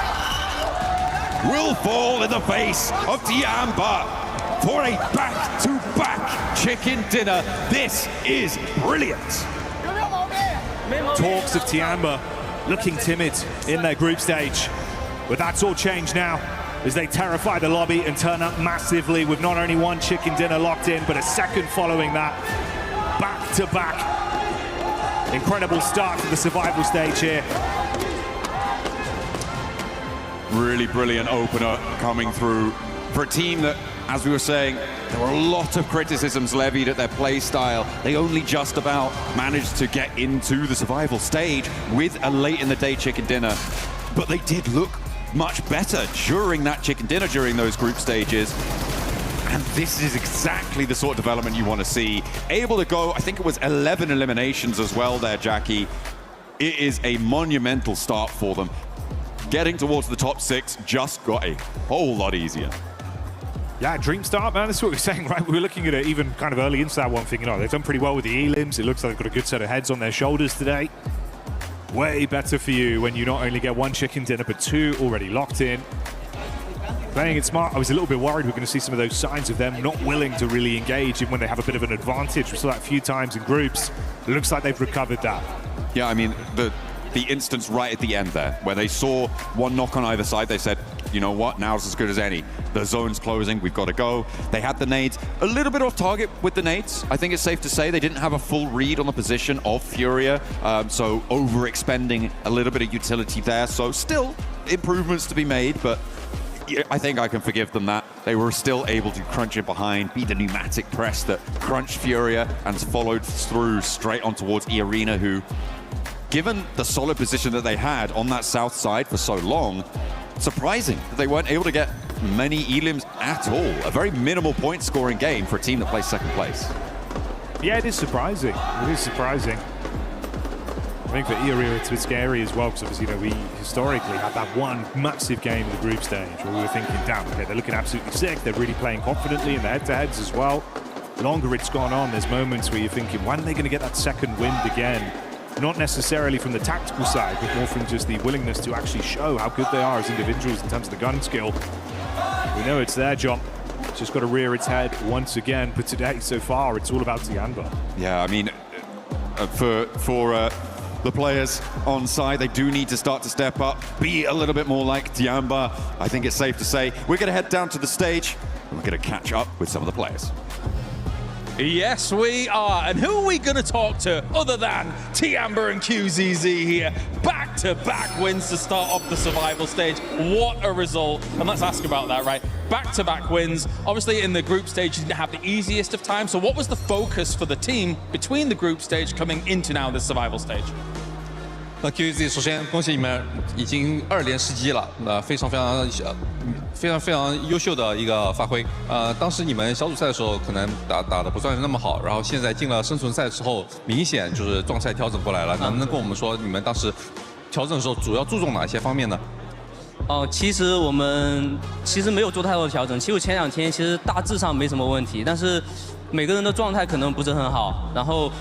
will fall in the face of Tiamba for a back-to-back chicken dinner. This is brilliant. Talks of Tiamba looking timid in their group stage, but that's all changed now as they terrify the lobby and turn up massively with not only 1 chicken dinner locked in, but a second following that. Back-to-back. Incredible start to the survival stage here. Really brilliant opener coming through for a team that, as we were saying, there were a lot of criticisms levied at their play style. They only just about managed to get into the survival stage with a late in the day chicken dinner, but they did look much better during that chicken dinner, during those group stages. And this is exactly the sort of development you want to see. Able to go, I think it was 11 eliminations as well there, Jackie. It is a monumental start for them. Getting towards the top 6 just got a whole lot easier. Yeah, dream start, man. That's what we're saying, right? We were looking at it even kind of early into that one, thinking, oh, they've done pretty well with the elims. It looks like they've got a good set of heads on their shoulders today. Way better for you when you not only get 1 chicken dinner, but 2 already locked in. Playing it smart. I was a little bit worried we're going to see some of those signs of them not willing to really engage even when they have a bit of an advantage. We saw that a few times in groups. It looks like they've recovered that. Yeah, I mean, the instance right at the end there, where they saw 1 knock on either side, they said, you know what, now's as good as any. The zone's closing, we've got to go. They had the nades, a little bit off target with the nades. I think it's safe to say they didn't have a full read on the position of Furia, so over-expending a little bit of utility there. So still improvements to be made, but I think I can forgive them that. They were still able to crunch it behind, be the pneumatic press that crunched Furia and followed through straight on towards E-Arena, who, given the solid position that they had on that south side for so long, surprising that they weren't able to get many elims at all. A very minimal point scoring game for a team that plays second place. Yeah, it is surprising. It is surprising. I think for E-Arena it's a bit scary as well, because obviously, you know, we historically had that one massive game in the group stage where we were thinking, damn, okay, they're looking absolutely sick. They're really playing confidently in the head-to-heads as well. The longer it's gone on, there's moments where you're thinking, when are they going to get that second wind again? Not necessarily from the tactical side, but more from just the willingness to actually show how good they are as individuals in terms of the gun skill. We know it's their job. It's just got to rear its head once again. But today, so far, it's all about Tiamba. Yeah, I mean, for the players on side, they do need to start to step up, be a little bit more like Tiamba. I think it's safe to say. We're going to head down to the stage, and we're going to catch up with some of the players. Yes, we are. And who are we going to talk to other than Tiamba and QZZ here? Back-to-back wins to start off the survival stage. What a result. And let's ask about that, right? Back-to-back wins. Obviously, in the group stage, you didn't have the easiest of time. So what was the focus for the team between the group stage coming into now this survival stage? QZ 首先恭喜你们已经2连世机了，非常优秀的一个发挥。当时你们小组赛的时候可能打得不算是那么好，然后现在进了生存赛之后，明显就是状态调整过来了。能不能跟我们说你们当时调整的时候主要注重哪些方面呢？其实我们没有做太多的调整。其实前2天其实大致上没什么问题，但是每个人的状态可能不是很好，然后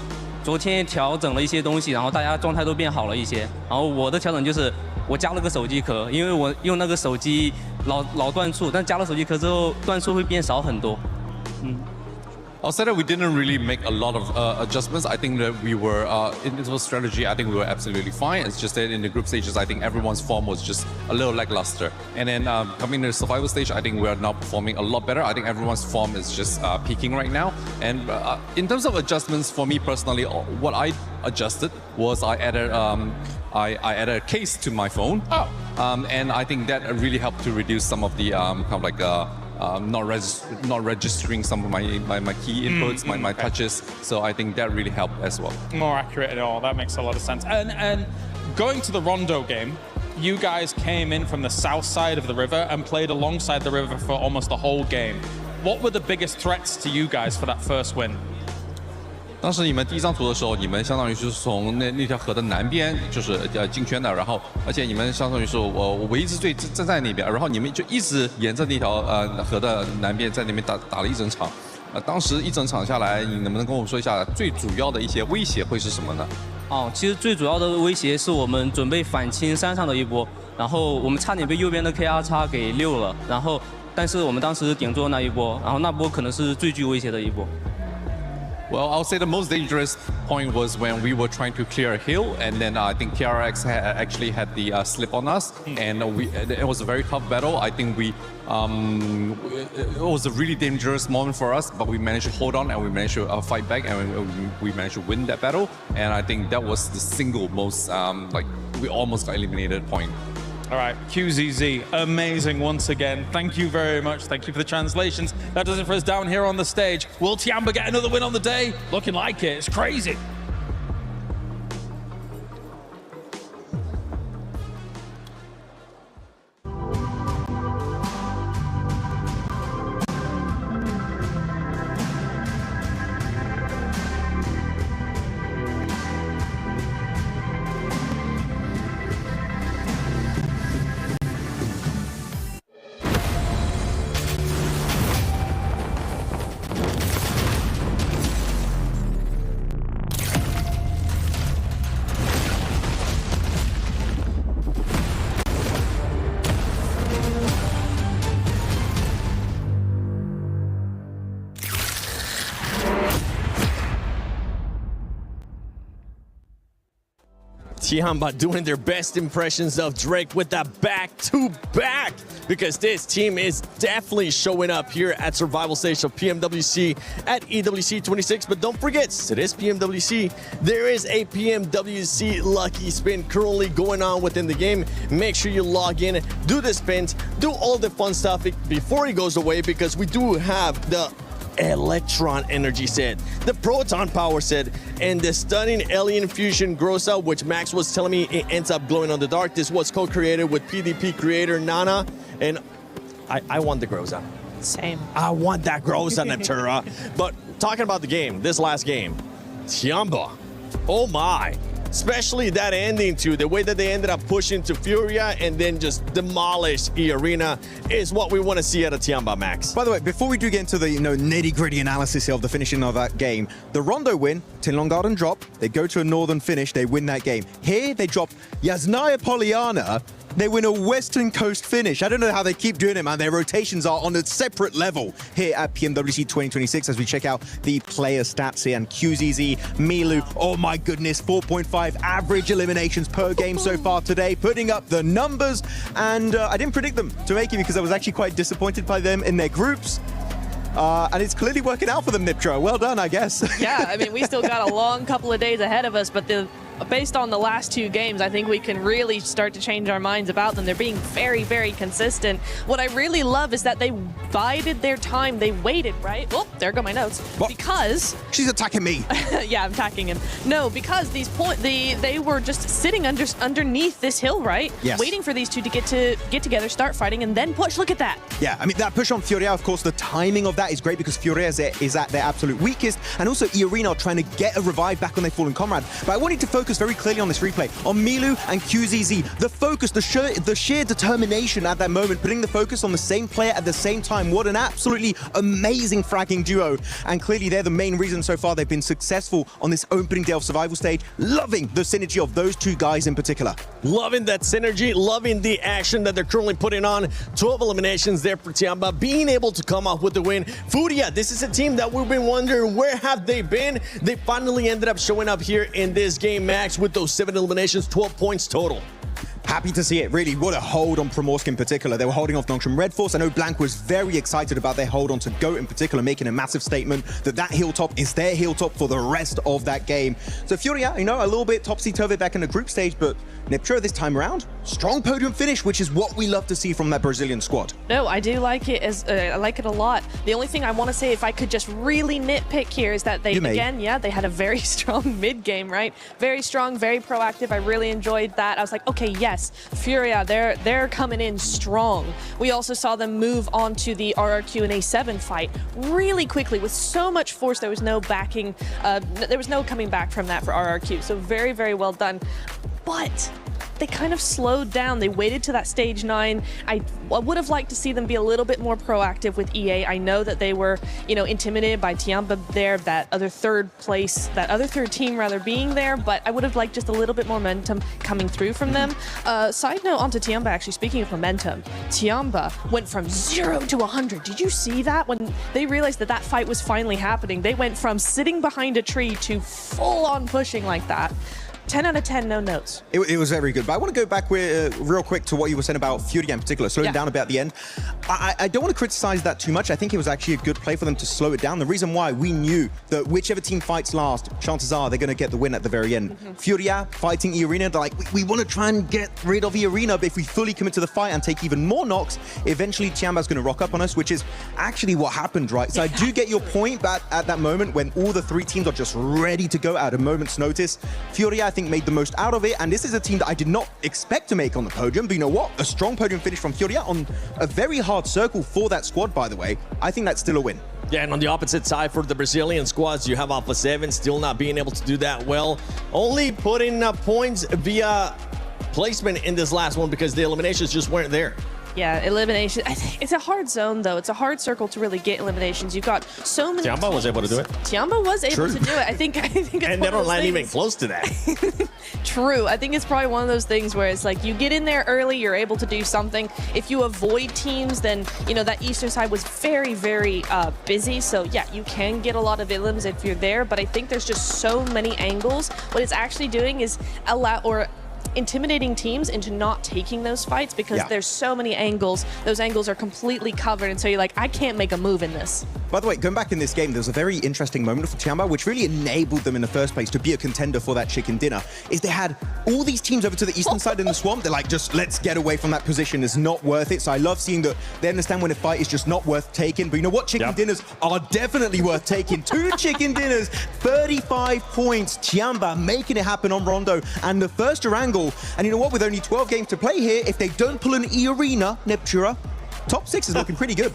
昨天调整了一些东西，然后大家状态都变好了一些。然后我的调整就是我加了个手机壳，因为我用那个手机老断触，但加了手机壳之后断触会变少很多。Outside that, we didn't really make a lot of adjustments. I think that we were, in terms of strategy, I think we were absolutely fine. It's just that in the group stages, I think everyone's form was just a little lackluster. And then coming to the survival stage, I think we are now performing a lot better. I think everyone's form is just peaking right now. And in terms of adjustments, for me personally, what I adjusted was I added a case to my phone. Oh. And I think that really helped to reduce some of the kind of like not registering some of my key inputs, my touches. So I think that really helped as well. More accurate at all. That makes a lot of sense. And going to the Rondo game, you guys came in from the south side of the river and played alongside the river for almost the whole game. What were the biggest threats to you guys for that first win? 当时你们第一张图的时候，你们相当于就是从那条河的南边，就是进圈的，然后而且你们相当于是我唯一支队站在那边，然后你们就一直沿着那条河的南边在那边打了一整场。当时一整场下来，你能不能跟我说一下最主要的一些威胁会是什么呢？其实最主要的威胁是我们准备反清山上的一波，然后我们差点被右边的 KR 叉给溜了，然后但是我们当时顶住了那一波，然后那波可能是最具威胁的一波。Well, I'll say the most dangerous point was when we were trying to clear a hill, and then I think TRX actually had the slip on us, and it was a very tough battle. I think it was a really dangerous moment for us, but we managed to hold on and we managed to fight back, and we managed to win that battle. And I think that was the single most we almost got eliminated point. All right, QZZ, amazing once again. Thank you very much. Thank you for the translations. That does it for us down here on the stage. Will Tiamba get another win on the day? Looking like it. It's crazy. Tiamba doing their best impressions of Drake with that back-to-back, because this team is definitely showing up here at Survival Stage of PMWC at EWC 26. But don't forget, it is PMWC. There is a PMWC lucky spin currently going on within the game. Make sure you log in, do the spins, do all the fun stuff before it goes away, because we do have the Electron energy set, the Proton power set, and the stunning Alien Fusion Groza, which Max was telling me it ends up glowing on the dark. This was co-created with PDP creator Nana, and I want the Groza. Same. I want that Groza, Natura. But talking about the game, this last game, Tiamba, oh my. Especially that ending too, the way that they ended up pushing to Furia and then just demolished E-Arena is what we want to see out of Tiamba, Max. By the way, before we do get into the nitty-gritty analysis of the finishing of that game, the Rondo win, Tinlong Garden drop, they go to a northern finish, they win that game. Here, they drop Yasnaya Poliana, they win a Western Coast finish. I don't know how they keep doing it, man. Their rotations are on a separate level here at PMWC 2026 as we check out the player stats here. And QZZ, Milu, oh my goodness, 4.5 average eliminations per game so far today, putting up the numbers. And I didn't predict them to make it because I was actually quite disappointed by them in their groups. And it's clearly working out for them, Niptra. Well done, I guess. Yeah, I mean, we still got a long couple of days ahead of us, but based on the last two games, I think we can really start to change our minds about them. They're being very, very consistent. What I really love is that they bided their time. They waited, right? Oh, there go my notes. What? Because she's attacking me. Yeah, I'm attacking him. No, because they were just sitting underneath this hill, right? Yes. Waiting for these two to get together, start fighting, and then push. Look at that. Yeah, I mean, that push on Furia, of course, the timing of that is great because Furia is at their absolute weakest, and also E-Arena are trying to get a revive back on their fallen comrade. But I wanted to focus focus very clearly on this replay. On Milu and QZZ, the focus, the sheer determination at that moment, putting the focus on the same player at the same time. What an absolutely amazing fragging duo. And clearly they're the main reason so far they've been successful on this opening day of survival stage. Loving the synergy of those two guys in particular. Loving that synergy, loving the action that they're currently putting on. 12 eliminations there for Tiamba, being able to come off with the win. Furia, this is a team that we've been wondering where have they been. They finally ended up showing up here in this game, Max, with those 7 eliminations, 12 points total. Happy to see it, really. What a hold on Primorsk in particular. They were holding off Nongshim Red Force. I know Blank was very excited about their hold on to GOAT in particular, making a massive statement that that hilltop is their hilltop for the rest of that game. So Furia, you know, a little bit topsy-turvy back in the group stage, but Niptra this time around, strong podium finish, which is what we love to see from that Brazilian squad. No, I do like it. I like it a lot. The only thing I want to say, if I could just really nitpick here, is that they, again, yeah, they had a very strong mid-game, right? Very strong, very proactive. I really enjoyed that. I was like, okay, yes, Furia, they're coming in strong. We also saw them move on to the RRQ and A7 fight really quickly with so much force. There was no backing, there was no coming back from that for RRQ. So very, very well done. But they kind of slowed down. They waited to that stage 9. I would have liked to see them be a little bit more proactive with EA. I know that they were, you know, intimidated by Tiamba there, that other third team rather being there, but I would have liked just a little bit more momentum coming through from them. Side note onto Tiamba, actually, speaking of momentum, Tiamba went from 0 to 100. Did you see that? When they realized that that fight was finally happening, they went from sitting behind a tree to full on pushing like that. 10 out of 10, no notes. It was very good. But I want to go back real quick to what you were saying about Furia in particular, slowing down a bit at the end. I don't want to criticize that too much. I think it was actually a good play for them to slow it down. The reason why, we knew that whichever team fights last, chances are they're going to get the win at the very end. Furia fighting E-Arena, they're like, we want to try and get rid of E-Arena, but if we fully commit to the fight and take even more knocks, eventually Tiamba's going to rock up on us, which is actually what happened, right? So I do get your point, but at that moment when all the 3 teams are just ready to go at a moment's notice, Furia, I think, made the most out of it, and this is a team that I did not expect to make on the podium, but you know what? A strong podium finish from Furia on a very hard circle for that squad, by the way. I think that's still a win. Yeah, and on the opposite side for the Brazilian squads, you have Alpha 7 still not being able to do that well. Only putting up points via placement in this last one because the eliminations just weren't there. Yeah, elimination. It's a hard zone, though. It's a hard circle to really get eliminations. You've got so many. Tiamba was able to do it. Tiamba was able to do it. I think it's and they don't land even close to that. True. I think it's probably one of those things where it's like you get in there early, you're able to do something. If you avoid teams, then, you know, that eastern side was very, very busy. So, yeah, you can get a lot of elims if you're there. But I think there's just so many angles. What it's actually doing is intimidating teams into not taking those fights because there's so many angles. Those angles are completely covered, and so you're like, I can't make a move in this. By the way, going back in this game, there was a very interesting moment for Tiamba, which really enabled them in the first place to be a contender for that chicken dinner, is they had all these teams over to the eastern side in the swamp. They're like, just let's get away from that position. It's not worth it. So I love seeing that they understand when a fight is just not worth taking. But you know what? Chicken dinners are definitely worth taking. 2 chicken dinners, 35 points. Tiamba making it happen on Rondo. And the first angle. And you know what? With only 12 games to play here, if they don't pull an E-Arena, Neptura, top 6 is looking pretty good.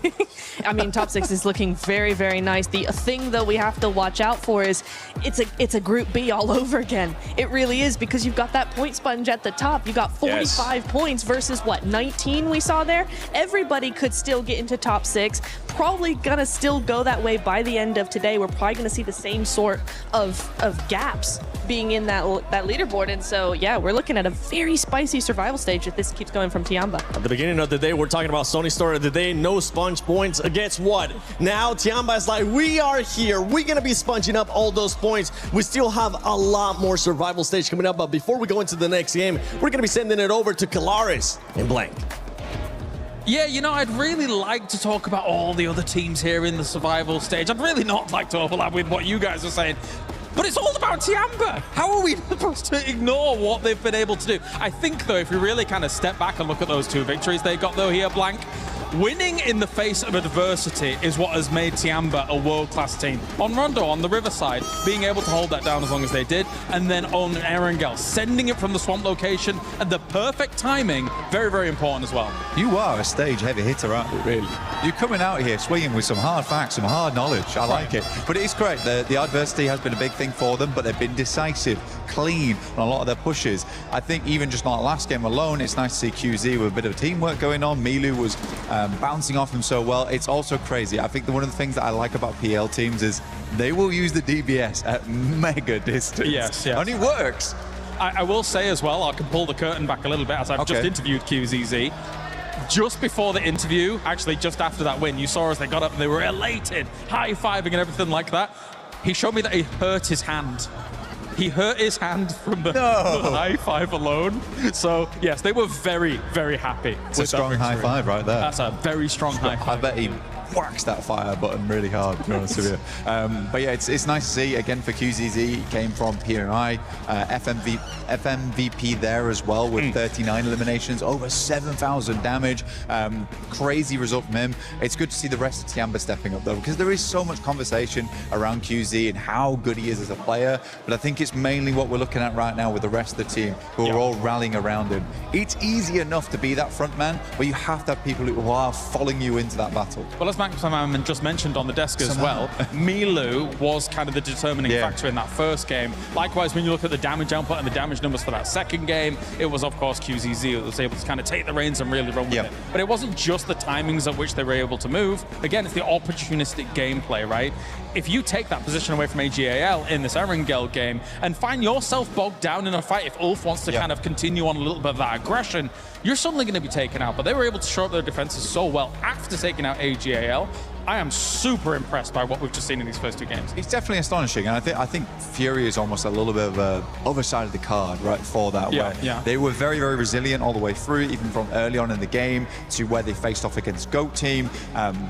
I mean, top 6 is looking very, very nice. The thing, though, we have to watch out for is it's a Group B all over again. It really is, because you've got that point sponge at the top. You got 45 points versus, what, 19 we saw there? Everybody could still get into top 6. Probably gonna still go that way by the end of today. We're probably gonna see the same sort of gaps being in that leaderboard. And so, yeah, we're looking at a very spicy survival stage if this keeps going from Tiamba. At the beginning of the day, we're talking about Sony Story of the day, no sponge points. Guess what? Now Tiamba is like, we are here. We're going to be sponging up all those points. We still have a lot more survival stage coming up. But before we go into the next game, we're going to be sending it over to Kalaris and Blank. Yeah, you know, I'd really like to talk about all the other teams here in the survival stage. I'd really not like to overlap with what you guys are saying. But it's all about Tiamba. How are we supposed to ignore what they've been able to do? I think, though, if we really kind of step back and look at those 2 victories they got, though, here, Blank, winning in the face of adversity is what has made Tiamba a world-class team. On Rondo, on the Riverside, being able to hold that down as long as they did, and then on Erangel, sending it from the swamp location at the perfect timing, very, very important as well. You are a stage heavy hitter, aren't you, really? You're coming out here swinging with some hard facts, some hard knowledge. I like it. But it is correct. The adversity has been a big thing for them, but they've been decisive, clean on a lot of their pushes. I think even just not last game alone, it's nice to see QZ with a bit of teamwork going on. Milu was bouncing off him so well. It's also crazy. I think that one of the things that I like about PL teams is they will use the DBS at mega distance. Yes. And it works. I will say as well, I can pull the curtain back a little bit as I've just interviewed QZZ. Just before the interview, actually just after that win, you saw as they got up and they were elated, high-fiving and everything like that. He showed me that he hurt his hand. He hurt his hand from the high five alone. So, yes, they were very, very happy. It's a strong high five right there. That's a very strong high five. I bet he whacks that fire button really hard, to be honest with you. But yeah, it's nice to see. Again, for QZZ, he came from PMI, FMVP there as well with 39 eliminations, over 7,000 damage. Crazy result from him. It's good to see the rest of Tiamba stepping up, though, because there is so much conversation around QZ and how good he is as a player. But I think it's mainly what we're looking at right now with the rest of the team, who are all rallying around him. It's easy enough to be that front man, but you have to have people who are following you into that battle. Well, as Max just mentioned on the desk as well, Milu was kind of the determining factor in that first game. Likewise, when you look at the damage output and the damage numbers for that second game, it was, of course, QZZ that was able to kind of take the reins and really run with it. But it wasn't just the timings at which they were able to move. Again, it's the opportunistic gameplay, right? If you take that position away from AGAL in this Erangel game and find yourself bogged down in a fight, if Ulf wants to kind of continue on a little bit of that aggression, you're suddenly going to be taken out. But they were able to shore up their defenses so well after taking out AGAL. I am super impressed by what we've just seen in these first two games. It's definitely astonishing, and I think Fury is almost a little bit of a other side of the card, right, for that. They were very, very resilient all the way through, even from early on in the game to where they faced off against GOAT team.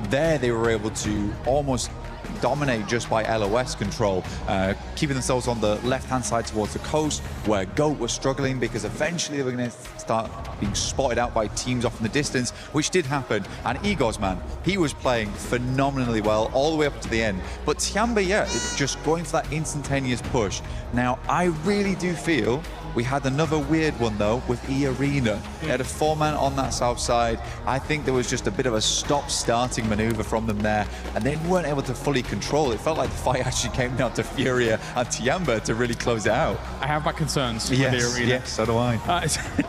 There they were able to almost dominate just by LOS control, keeping themselves on the left-hand side towards the coast, where GOAT was struggling because eventually they were going to start being spotted out by teams off in the distance, which did happen. And Igor's, man, he was playing phenomenally well all the way up to the end. But Tiamba, just going for that instantaneous push. Now, I really do feel we had another weird one, though, with E-Arena. They had a 4-man on that south side. I think there was just a bit of a stop-starting maneuver from them there, and they weren't able to fully control. It felt like the fight actually came down to Furia and Tiamba to really close it out. I have my concerns with E-Arena. Yes, so do I.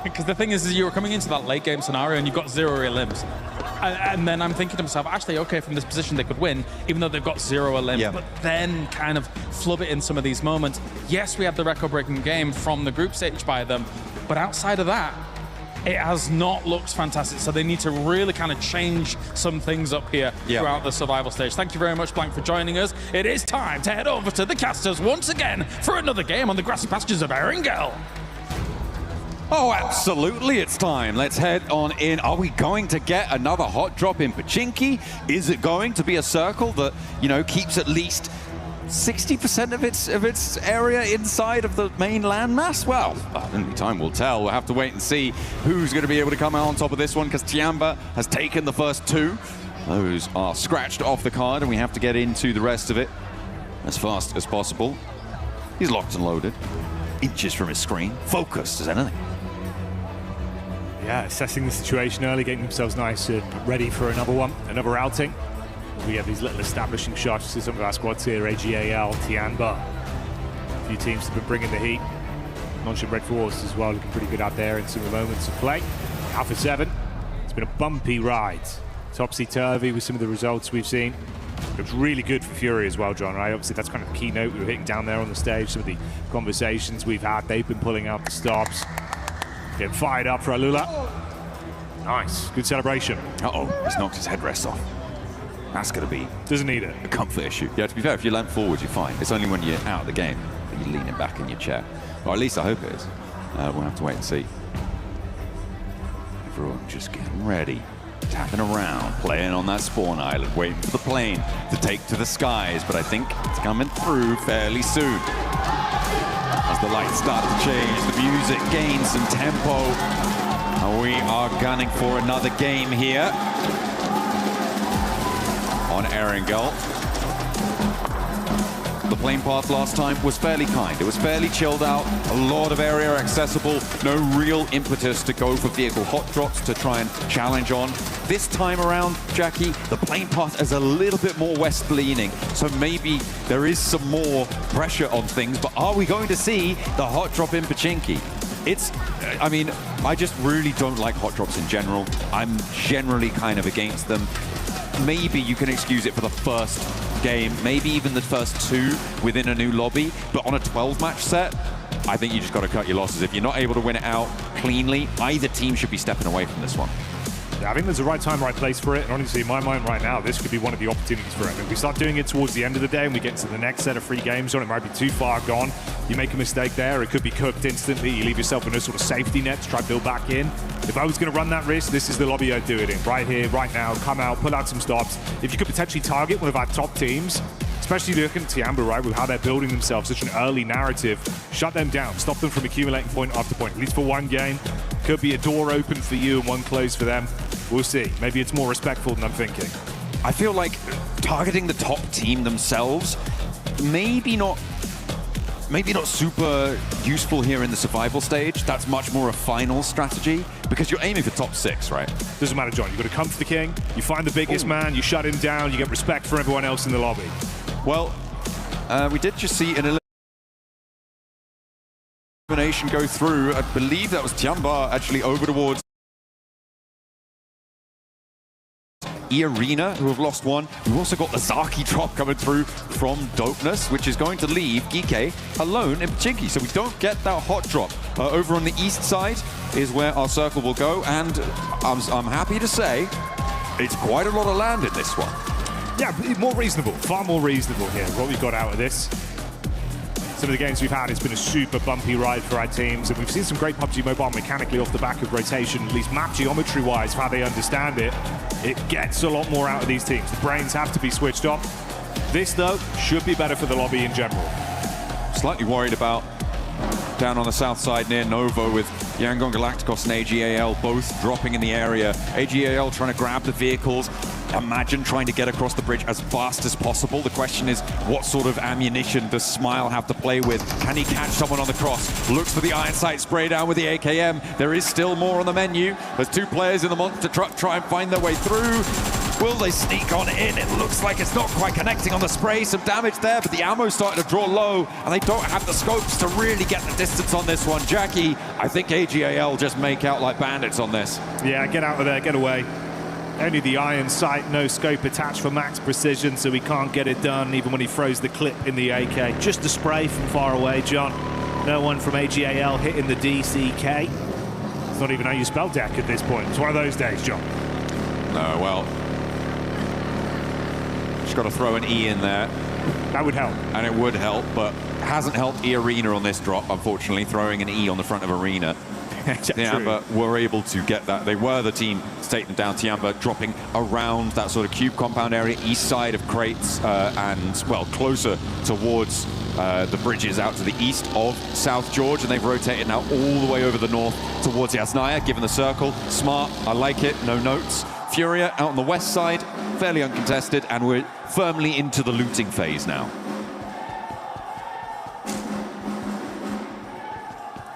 Because the thing is you were coming into that late-game scenario and you've got 0 elims. And then I'm thinking to myself, actually, okay, from this position they could win, even though they've got 0 elims, but then kind of flub it in some of these moments. Yes, we had the record-breaking game from the group stage by them, but outside of that, it has not looked fantastic, so they need to really kind of change some things up here throughout the survival stage. Thank you very much, Blank, for joining us. It is time to head over to the casters once again for another game on the grassy pastures of Erangel. Oh, absolutely, it's time. Let's head on in. Are we going to get another hot drop in Pachinki? Is it going to be a circle that, you know, keeps at least 60% of its area inside of the main landmass? Well, only time will tell. We'll have to wait and see who's going to be able to come out on top of this one, because Tiamba has taken the first 2. Those are scratched off the card, and we have to get into the rest of it as fast as possible. He's locked and loaded, inches from his screen, focused as anything. Yeah, assessing the situation early, getting themselves nice and ready for another one, another outing. We have these little establishing shots to some of our squads here, AGAL, Tiamba. A few teams have been bringing the heat. Non-ship Red Force as well, looking pretty good out there in some moments of play. Alpha 7, it's been a bumpy ride. Topsy-turvy with some of the results we've seen. Looks really good for Fury as well, John, right? Obviously, that's kind of the keynote we were hitting down there on the stage. Some of the conversations we've had, they've been pulling out the stops. Getting fired up for Alula. Nice, good celebration. Uh-oh, he's knocked his headrest off. That's going to be... Doesn't need it. A comfort issue. Yeah, to be fair, if you land forward, you're fine. It's only when you're out of the game that you're leaning back in your chair. Or at least I hope it is. We'll have to wait and see. Everyone just getting ready. Tapping around, playing on that spawn island, waiting for the plane to take to the skies. But I think it's coming through fairly soon. As the lights start to change, the music gains some tempo. And we are gunning for another game here. on Erangel. The plane path last time was fairly kind. It was fairly chilled out, a lot of area accessible, no real impetus to go for vehicle hot drops to try and challenge on. This time around, Jackie, the plane path is a little bit more west leaning, so maybe there is some more pressure on things, but are we going to see the hot drop in Pachinki? I mean, I just really don't like hot drops in general. I'm generally kind of against them. Maybe you can excuse it for the first game, maybe even the first two within a new lobby, but on a 12-match set, I think you just got to cut your losses. If you're not able to win it out cleanly, either team should be stepping away from this one. Yeah, I think there's a right time, right place for it. And honestly, in my mind right now, this could be one of the opportunities for it. If we start doing it towards the end of the day and we get to the next set of 3 games on, it might be too far gone. You make a mistake there, it could be cooked instantly. You leave yourself in a sort of safety net to try to build back in. If I was going to run that risk, this is the lobby I'd do it in. Right here, right now, come out, pull out some stops. If you could potentially target one of our top teams, especially looking at Tiamba, right, with how they're building themselves, such an early narrative, shut them down, stop them from accumulating point after point, at least for one game. Could be a door open for you and one closed for them. We'll see. Maybe it's more respectful than I'm thinking. I feel like targeting the top team themselves, maybe not super useful here in the survival stage. That's much more a final strategy because you're aiming for top 6, right? Doesn't matter, John. You've got to come for the king. You find the biggest man, you shut him down, you get respect for everyone else in the lobby. Well, we did just see an elimination go through. I believe that was Tiamba actually over towards E-Arena, who have lost one. We've also got the Zaki drop coming through from Dopeness, which is going to leave Gike alone in Pachinki. So we don't get that hot drop. Over on the east side is where our circle will go, and I'm happy to say it's quite a lot of land in this one. Yeah, more reasonable, far more reasonable here, what we've got out of this. Some of the games we've had, it's been a super bumpy ride for our teams, and we've seen some great PUBG Mobile mechanically off the back of rotation, at least map geometry-wise, how they understand it. It gets a lot more out of these teams. The brains have to be switched off. This, though, should be better for the lobby in general. Slightly worried about down on the south side near Novo with Yangon Galacticos and AGAL both dropping in the area. AGAL trying to grab the vehicles. Imagine trying to get across the bridge as fast as possible. The question is, what sort of ammunition does Smile have to play with? Can he catch someone on the cross? Looks for the iron sight spray down with the AKM. There is still more on the menu. There's 2 players in the monster truck try and find their way through. Will they sneak on in? It looks like it's not quite connecting on the spray. Some damage there, but the ammo's starting to draw low, and they don't have the scopes to really get the distance on this one. Jackie, I think AGAL just make out like bandits on this. Yeah, get out of there, get away. Only the iron sight, no scope attached for max precision, so he can't get it done even when he throws the clip in the AK. Just a spray from far away, John. No one from AGAL hitting the DCK. It's not even how you spell deck at this point. It's one of those days, John. No, well, just got to throw an E in there. That would help. And it would help, but hasn't helped E-Arena on this drop, unfortunately, throwing an E on the front of Arena. Tiamba were able to get that. They were the team to take them down. Tiamba dropping around that sort of cube compound area, east side of crates, and, well, closer towards the bridges out to the east of South George, and they've rotated now all the way over the north towards Yasnaya, given the circle. Smart, I like it, no notes. Furia out on the west side, fairly uncontested, and we're firmly into the looting phase now.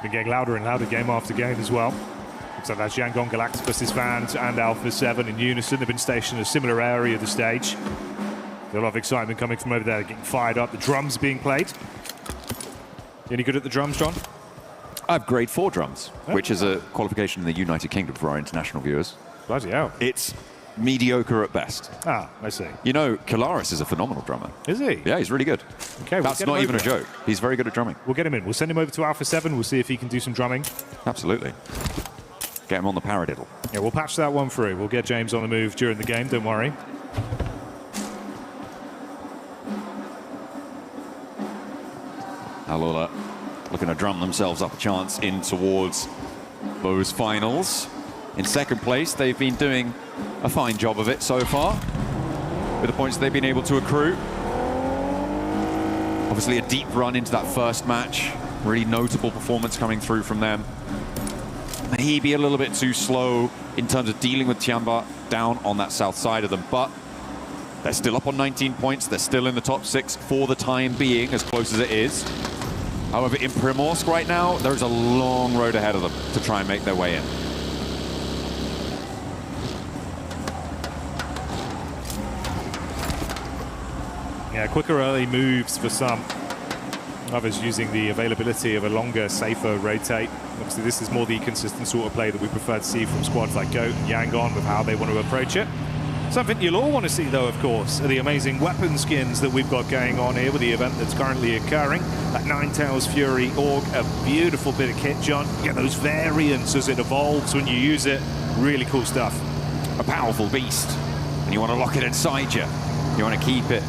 Been getting louder and louder game after game as well. Looks like that's Yangon Galacticos' fans and Alpha 7 in unison. They've been stationed in a similar area of the stage. There's a lot of excitement coming from over there, getting fired up. The drums being played. You any good at the drums, John? I have grade 4 drums, which is a qualification in the United Kingdom for our international viewers. Bloody hell. It's mediocre at best. Ah, I see. You know, Kalaris is a phenomenal drummer. Is he? Yeah, he's really good. Okay, that's not even a joke. He's very good at drumming. We'll get him in. We'll send him over to Alpha 7. We'll see if he can do some drumming. Absolutely. Get him on the paradiddle. Yeah, we'll patch that one through. We'll get James on the move during the game, don't worry. Alula looking to drum themselves up a chance in towards those finals. In second place, they've been doing a fine job of it so far, with the points they've been able to accrue. Obviously a deep run into that first match. Really notable performance coming through from them. Maybe a little bit too slow in terms of dealing with Tiamba down on that south side of them, but They're still up on 19 points. They're still in the top 6 for the time being, as close as it is. However, in Primorsk right now, there's a long road ahead of them to try and make their way in. Yeah, quicker early moves for some. Others using the availability of a longer, safer rotate. Obviously, this is more the consistent sort of play that we prefer to see from squads like GOAT and Yangon with how they want to approach it. Something you'll all want to see, though, of course, are the amazing weapon skins that we've got going on here with the event that's currently occurring. That Ninetales Fury Org, a beautiful bit of kit, John. You get those variants as it evolves when you use it. Really cool stuff. A powerful beast, and you want to lock it inside you. You want to keep it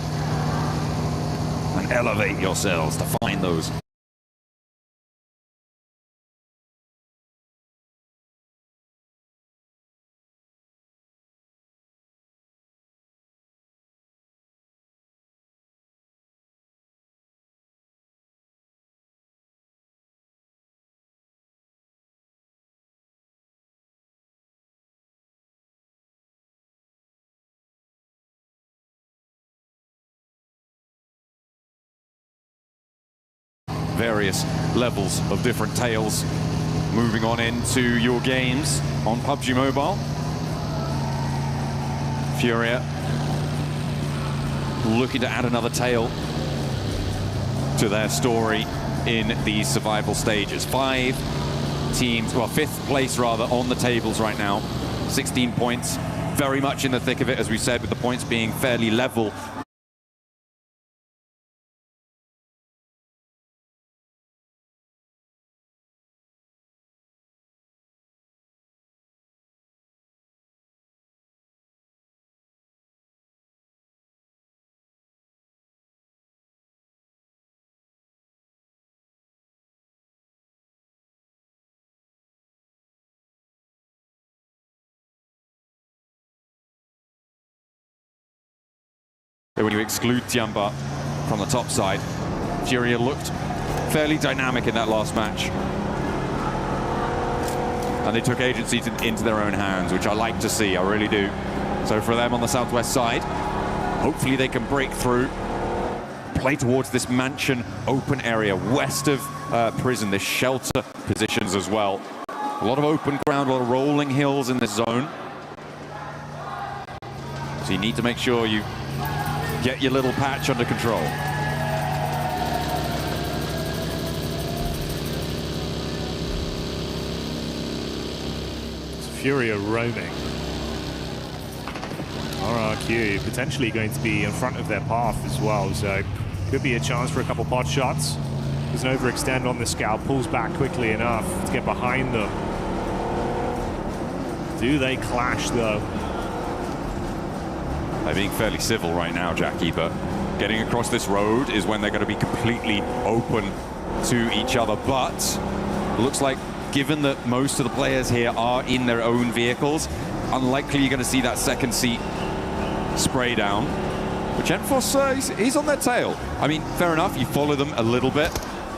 and elevate yourselves to find those. Various levels of different tails. Moving on into your games on PUBG Mobile. Furia looking to add another tail to their story in these survival stages. 5 teams, well, 5th place rather, on the tables right now. 16 points, very much in the thick of it, as we said, with the points being fairly level. When you exclude Tiamba from the top side, Furia looked fairly dynamic in that last match. And they took agency into their own hands, which I like to see, I really do. So for them on the southwest side, hopefully they can break through, play towards this mansion open area west of prison, this shelter positions as well. A lot of open ground, a lot of rolling hills in this zone. So you need to make sure you get your little patch under control. It's Furia roaming. RRQ potentially going to be in front of their path as well, so could be a chance for a couple pot shots. There's an overextend on the scout, pulls back quickly enough to get behind them. Do they clash though? They're being fairly civil right now, Jackie, but getting across this road is when they're going to be completely open to each other. But it looks like, given that most of the players here are in their own vehicles, unlikely you're going to see that second seat spray down. But Genforce, he's on their tail. I mean, fair enough, you follow them a little bit,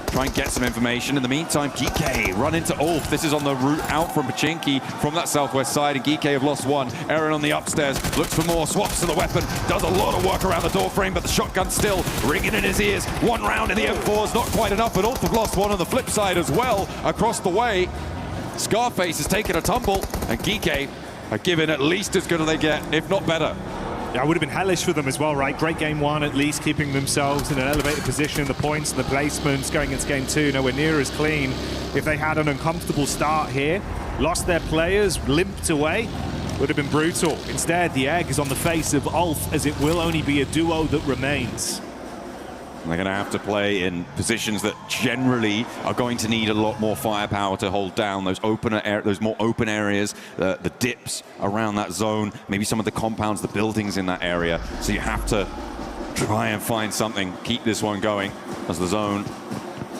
try and get some information. In the meantime, Geeky run into Ulf. This is on the route out from Pachinki from that southwest side, and Geeky have lost one. Aaron on the upstairs looks for more, swaps to the weapon, does a lot of work around the door frame, but the shotgun's still ringing in his ears. One round in the M4 is not quite enough, but Ulf have lost one on the flip side as well across the way. Scarface has taken a tumble, and Geeky are giving at least as good as they get, if not better. Yeah, it would have been hellish for them as well, right? Great game one, at least keeping themselves in an elevated position. The points and the placements going into game two, nowhere near as clean. If they had an uncomfortable start here, lost their players, limped away, would have been brutal. Instead, the egg is on the face of Ulf, as it will only be a duo that remains. They're going to have to play in positions that generally are going to need a lot more firepower to hold down those those more open areas, the dips around that zone, maybe some of the compounds, the buildings in that area. So you have to try and find something, keep this one going as the zone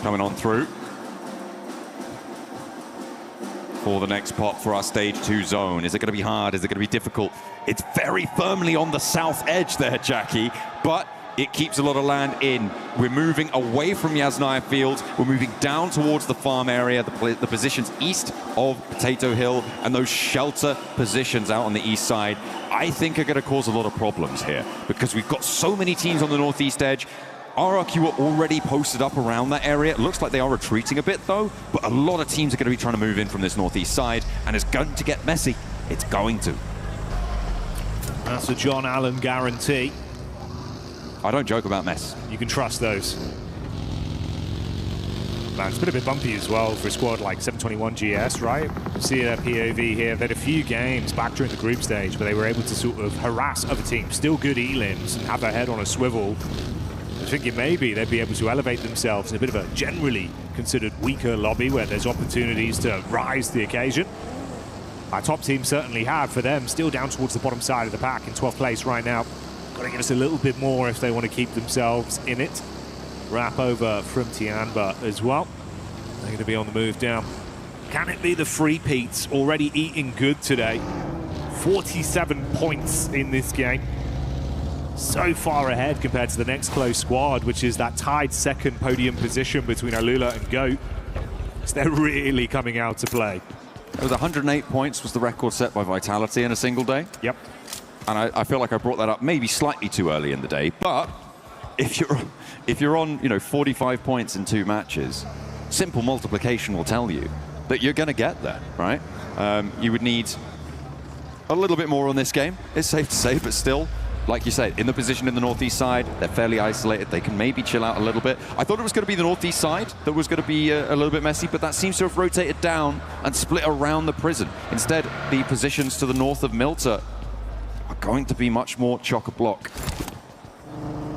coming on through. For the next pop for our stage 2 zone. Is it going to be hard? Is it going to be difficult? It's very firmly on the south edge there, Jackie, but it keeps a lot of land in. We're moving away from Yasnaya Field. We're moving down towards the farm area, the positions east of Potato Hill, and those shelter positions out on the east side. I think are going to cause a lot of problems here because we've got so many teams on the northeast edge. RRQ are already posted up around that area. It looks like they are retreating a bit though, but a lot of teams are going to be trying to move in from this northeast side, and it's going to get messy. It's going to. That's a John Allen guarantee. I don't joke about mess. You can trust those. Man, it's been a bit bumpy as well for a squad like 721 GS, right? You see their POV here. They had a few games back during the group stage where they were able to sort of harass other teams, still good elims, and have their head on a swivel. I was thinking maybe they'd be able to elevate themselves in a bit of a generally considered weaker lobby where there's opportunities to rise to the occasion. Our top team certainly have. For them, still down towards the bottom side of the pack in 12th place right now. Got to give us a little bit more if they want to keep themselves in it. Wrap over from Tianba as well. They're going to be on the move down. Can it be the three-peats already eating good today? 47 points in this game. So far ahead compared to the next close squad, which is that tied second podium position between Alula and Goat. So they're really coming out to play. It was 108 points was the record set by Vitality in a single day. Yep. And I feel like I brought that up maybe slightly too early in the day, but if you're on 45 points in 2 matches, simple multiplication will tell you that you're going to get there, right? You would need a little bit more on this game, it's safe to say, but still, like you said, in the position in the northeast side, they're fairly isolated. They can maybe chill out a little bit. I thought it was going to be the northeast side that was going to be a little bit messy, but that seems to have rotated down and split around the prison. Instead, the positions to the north of Milta are going to be much more chock-a-block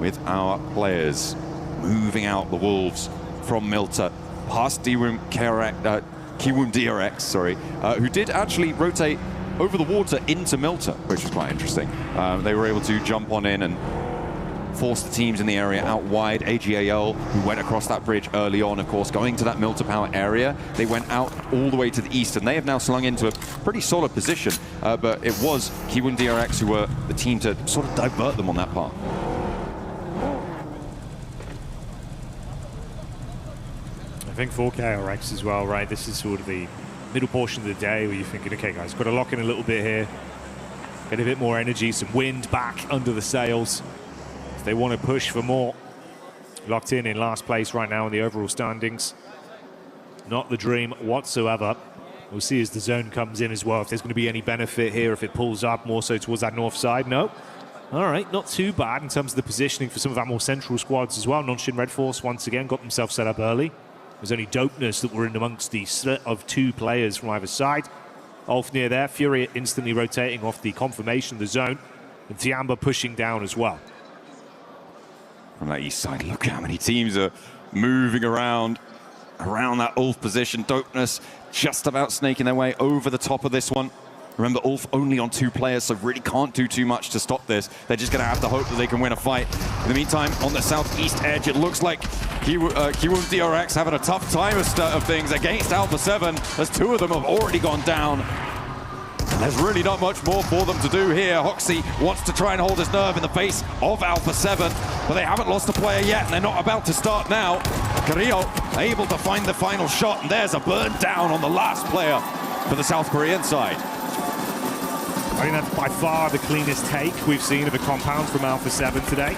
with our players moving out the Wolves from Milta past Kiwum DRX, who did actually rotate over the water into Milta, which was quite interesting. They were able to jump on in and force the teams in the area out wide. AGAL, who went across that bridge early on, of course, going to that Milta Power area. They went out all the way to the east, and they have now slung into a pretty solid position. But it was Kiwum DRX who were the team to sort of divert them on that part. I think for KRX as well, right? This is sort of the middle portion of the day where you're thinking, okay, guys, got to lock in a little bit here, get a bit more energy, some wind back under the sails. If they want to push for more. Locked in last place right now in the overall standings. Not the dream whatsoever. We'll see as the zone comes in as well if there's going to be any benefit here, if it pulls up more so towards that north side. No. All right, not too bad in terms of the positioning for some of our more central squads as well. Nonshin Red Force once again got themselves set up early. There's only Dopeness that were in amongst the set of 2 players from either side. Ulfnir there, Fury instantly rotating off the confirmation of the zone, and Tiamba pushing down as well. From that east side, look how many teams are moving around that Ulf position. Dopeness just about snaking their way over the top of this one. Remember, Ulf only on 2 players, so really can't do too much to stop this. They're just going to have to hope that they can win a fight. In the meantime, on the southeast edge, it looks like Kiwum DRX having a tough time of things against Alpha 7, as 2 of them have already gone down. There's really not much more for them to do here. Hoxie wants to try and hold his nerve in the face of Alpha 7, but they haven't lost a player yet, and they're not about to start now. Carrillo able to find the final shot, and there's a burn down on the last player for the South Korean side. I think that's by far the cleanest take we've seen of a compound from Alpha 7 today.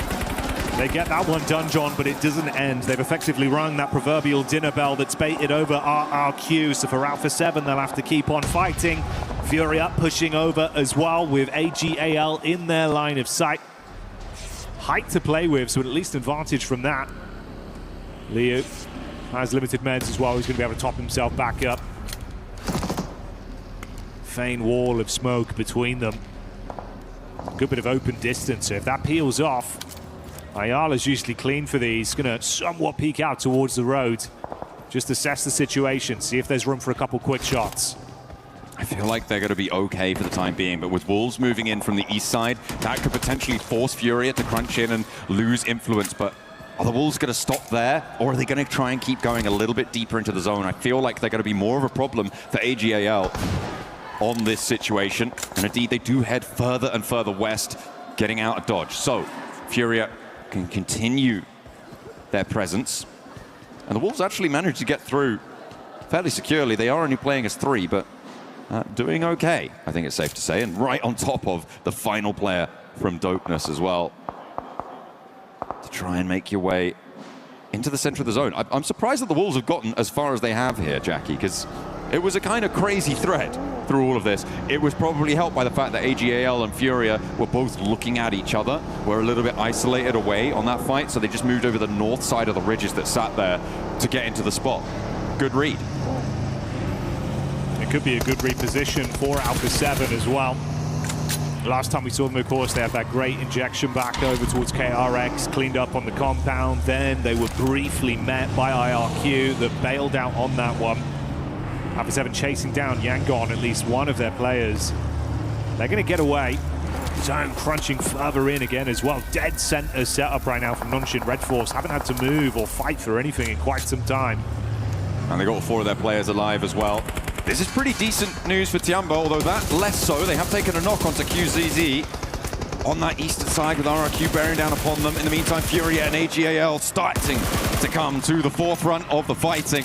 They get that one done, John, but it doesn't end. They've effectively rung that proverbial dinner bell that's baited over RRQ. So for Alpha 7, they'll have to keep on fighting. Fury up, pushing over as well with AGAL in their line of sight. Height to play with, so at least advantage from that. Liu has limited meds as well. He's going to be able to top himself back up. Fein wall of smoke between them. Good bit of open distance, so if that peels off, Ayala's usually clean for these. Gonna somewhat peek out towards the road. Just assess the situation, see if there's room for a couple quick shots. I feel like they're going to be okay for the time being, but with Wolves moving in from the east side, that could potentially force Furia to crunch in and lose influence, but are the Wolves going to stop there, or are they going to try and keep going a little bit deeper into the zone? I feel like they're going to be more of a problem for AGAL on this situation, and indeed they do head further and further west, getting out of dodge. So Furia can continue their presence, and the Wolves actually managed to get through fairly securely. They are only playing as 3, but doing okay, I think it's safe to say, and right on top of the final player from Dopeness as well, to try and make your way into the center of the zone. I'm surprised that the Wolves have gotten as far as they have here, Jackie, because it was a kind of crazy threat through all of this. It was probably helped by the fact that AGAL and Furia were both looking at each other, were a little bit isolated away on that fight, so they just moved over the north side of the ridges that sat there to get into the spot. Good read. It could be a good reposition for Alpha 7 as well. Last time we saw them, of course, they had that great injection back over towards KRX, cleaned up on the compound. Then they were briefly met by IRQ that bailed out on that one. Alpha 7 chasing down Yangon, at least one of their players. They're going to get away. Zone crunching further in again as well. Dead center set up right now from Nonshin. Red Force haven't had to move or fight for anything in quite some time. And they got 4 of their players alive as well. This is pretty decent news for Tiamba, although that less so. They have taken a knock onto QZZ on that eastern side with RRQ bearing down upon them. In the meantime, Furia and AGAL starting to come to the forefront of the fighting.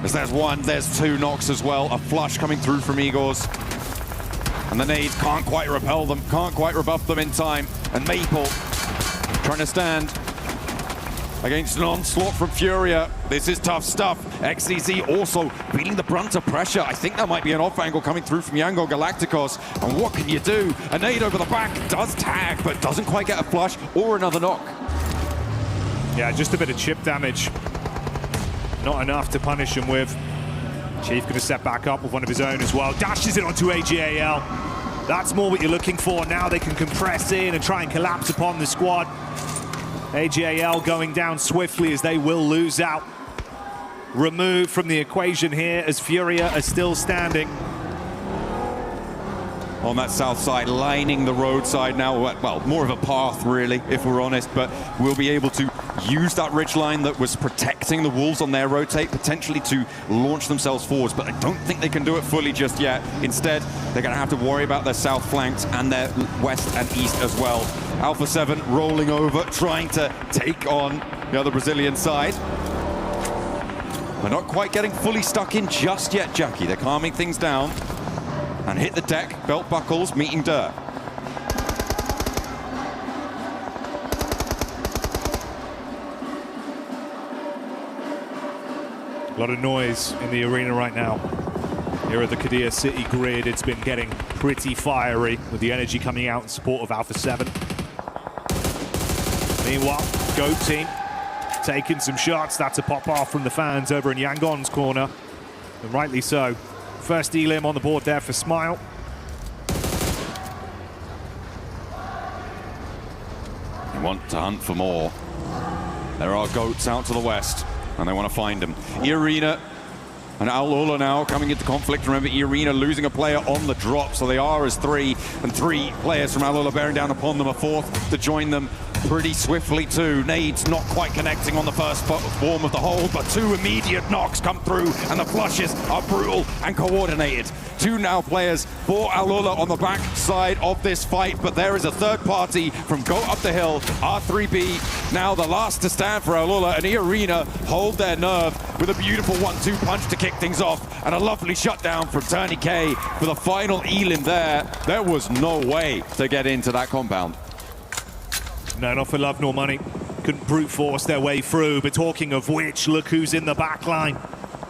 As there's 1, there's 2 knocks as well. A flush coming through from Igors. And the nades can't quite repel them, can't quite rebuff them in time. And Maple trying to stand against an onslaught from Furia. This is tough stuff. XCZ also feeling the brunt of pressure. I think that might be an off angle coming through from Yangon Galacticos. And what can you do? A nade over the back does tag, but doesn't quite get a flush or another knock. Yeah, just a bit of chip damage. Not enough to punish him with. Chief going to step back up with one of his own as well. Dashes it onto AGAL. That's more what you're looking for. Now they can compress in and try and collapse upon the squad. AGAL going down swiftly as they will lose out. Removed from the equation here as Furia are still standing. On that south side, lining the roadside now. Well, more of a path, really, if we're honest, but we'll be able to use that ridge line that was protecting the Wolves on their rotate, potentially to launch themselves forwards, but I don't think they can do it fully just yet. Instead, they're going to have to worry about their south flanks and their west and east as well. Alpha 7 rolling over, trying to take on the other Brazilian side. They're not quite getting fully stuck in just yet, Jackie. They're calming things down. And hit the deck, belt buckles, meeting dirt. A lot of noise in the arena right now. Here at the Kadir City grid, it's been getting pretty fiery with the energy coming out in support of Alpha 7. Meanwhile, Goat Team taking some shots. That's a pop off from the fans over in Yangon's corner, and rightly so. First elim on the board there for Smile. They want to hunt for more. There are goats out to the west, and they want to find them. E-Arena and Al-Ula now coming into conflict. Remember, E-Arena losing a player on the drop, so they are as 3, and 3 players from Al-Ula bearing down upon them. A 4th to join them pretty swiftly too. Nades not quite connecting on the first form of the hold, but 2 immediate knocks come through, and the flushes are brutal and coordinated. 2 now players for Al-Ula on the back side of this fight, but there is a 3rd party from Go Up the Hill, R3B, now the last to stand for Al-Ula, and E-Arena hold their nerve with a beautiful 1-2 punch to kick things off, and a lovely shutdown from Turney K for the final elim there. There was no way to get into that compound. No, not for love nor money. Couldn't brute force their way through, but talking of which, look who's in the back line.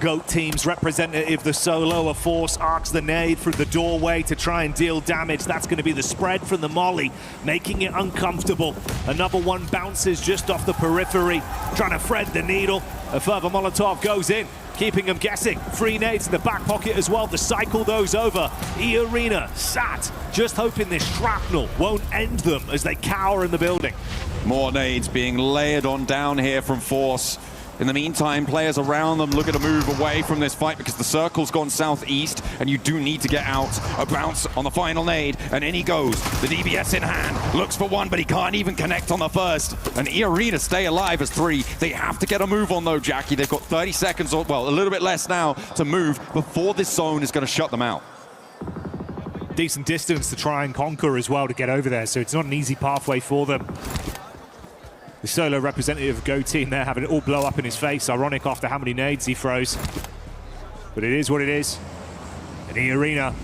Goat Team's representative, the solo, a force, arcs the nade through the doorway to try and deal damage. That's going to be the spread from the molly, making it uncomfortable. Another one bounces just off the periphery, trying to thread the needle. A further Molotov goes in, keeping them guessing. 3 nades in the back pocket as well to cycle those over. E-Arena sat, just hoping this shrapnel won't end them as they cower in the building. More nades being layered on down here from Force. In the meantime, players around them looking to move away from this fight because the circle's gone southeast and you do need to get out. A bounce on the final nade, and in he goes. The DBS in hand, looks for one, but he can't even connect on the first. And E-Arena stay alive as 3. They have to get a move on though, Jackie. They've got 30 seconds, or well, a little bit less now to move before this zone is going to shut them out. Decent distance to try and conquer as well to get over there, so it's not an easy pathway for them. The solo representative of Go Team there having it all blow up in his face. Ironic after how many nades he throws. But it is what it is. And E-Arena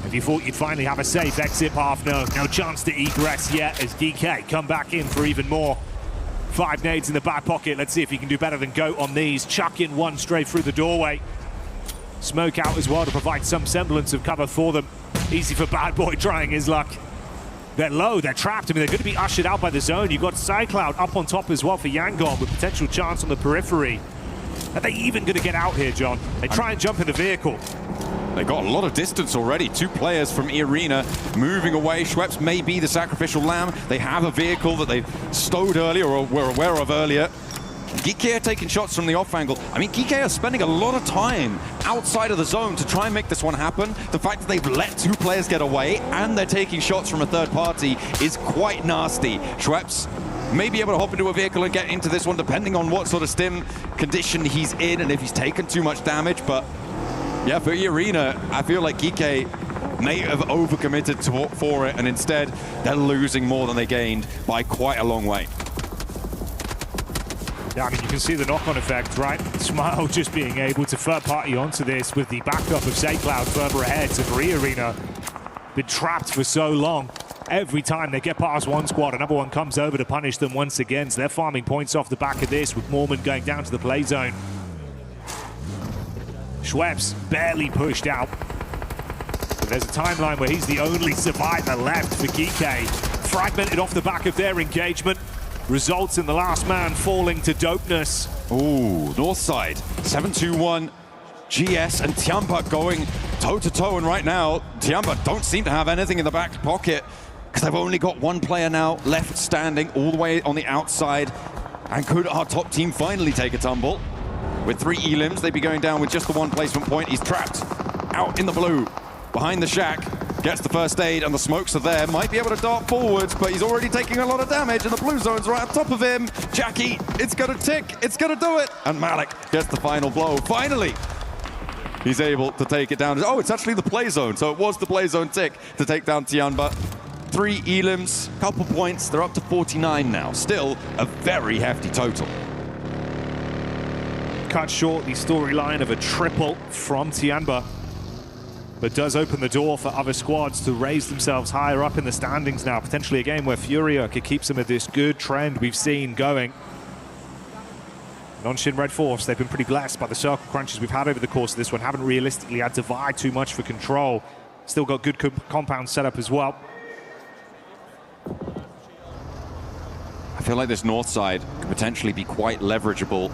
If you thought you'd finally have a safe exit path, no chance to egress yet as DK come back in for even more. 5 nades in the back pocket. Let's see if he can do better than Goat on these. Chuck in one straight through the doorway. Smoke out as well to provide some semblance of cover for them. Easy for Bad Boy trying his luck. They're low, they're trapped. I mean, they're going to be ushered out by the zone. You've got Cycloud up on top as well for Yangon with potential chance on the periphery. Are they even going to get out here, John? They try and jump in the vehicle. They got a lot of distance already. 2 players from Arena moving away. Schweppes may be the sacrificial lamb. They have a vehicle that they stowed earlier or were aware of earlier. Geeky are taking shots from the off angle. I mean, Geeky are spending a lot of time outside of the zone to try and make this one happen. The fact that they've let 2 players get away and they're taking shots from a third party is quite nasty. Schweppes may be able to hop into a vehicle and get into this one, depending on what sort of stim condition he's in and if he's taken too much damage. But yeah, for Arena, I feel like Geeky may have overcommitted for it, and instead they're losing more than they gained by quite a long way. Yeah, I mean, you can see the knock-on effect, right? Smile just being able to third-party onto this with the backup of Saycloud further ahead. So for Arena, been trapped for so long. Every time they get past one squad, another one comes over to punish them once again. So they're farming points off the back of this with Mormon going down to the play zone. Schweppes barely pushed out. But there's a timeline where he's the only survivor left for Geeky. Fragmented off the back of their engagement. Results in the last man falling to Dopeness. Ooh, north side, 7-2-1. GS and Tiamba going toe-to-toe, and right now, Tiamba don't seem to have anything in the back pocket because they've only got 1 player now left standing all the way on the outside. And could our top team finally take a tumble? With 3 elims, they'd be going down with just the 1 placement point. He's trapped out in the blue, behind the shack, gets the first aid, and the smokes are there. Might be able to dart forwards, but he's already taking a lot of damage, and the blue zone's right on top of him. Jackie, it's gonna tick, it's gonna do it. And Malik gets the final blow. Finally, he's able to take it down. Oh, it's actually the play zone, so it was the play zone tick to take down Tianba. 3 elims, couple points, they're up to 49 now. Still a very hefty total. Cut short the storyline of a triple from Tianba, but does open the door for other squads to raise themselves higher up in the standings now. Potentially a game where Furia could keep some of this good trend we've seen going. Non-Shin Red Force, they've been pretty blessed by the circle crunches we've had over the course of this one. Haven't realistically had to vie too much for control. Still got good compound setup as well. I feel like this north side could potentially be quite leverageable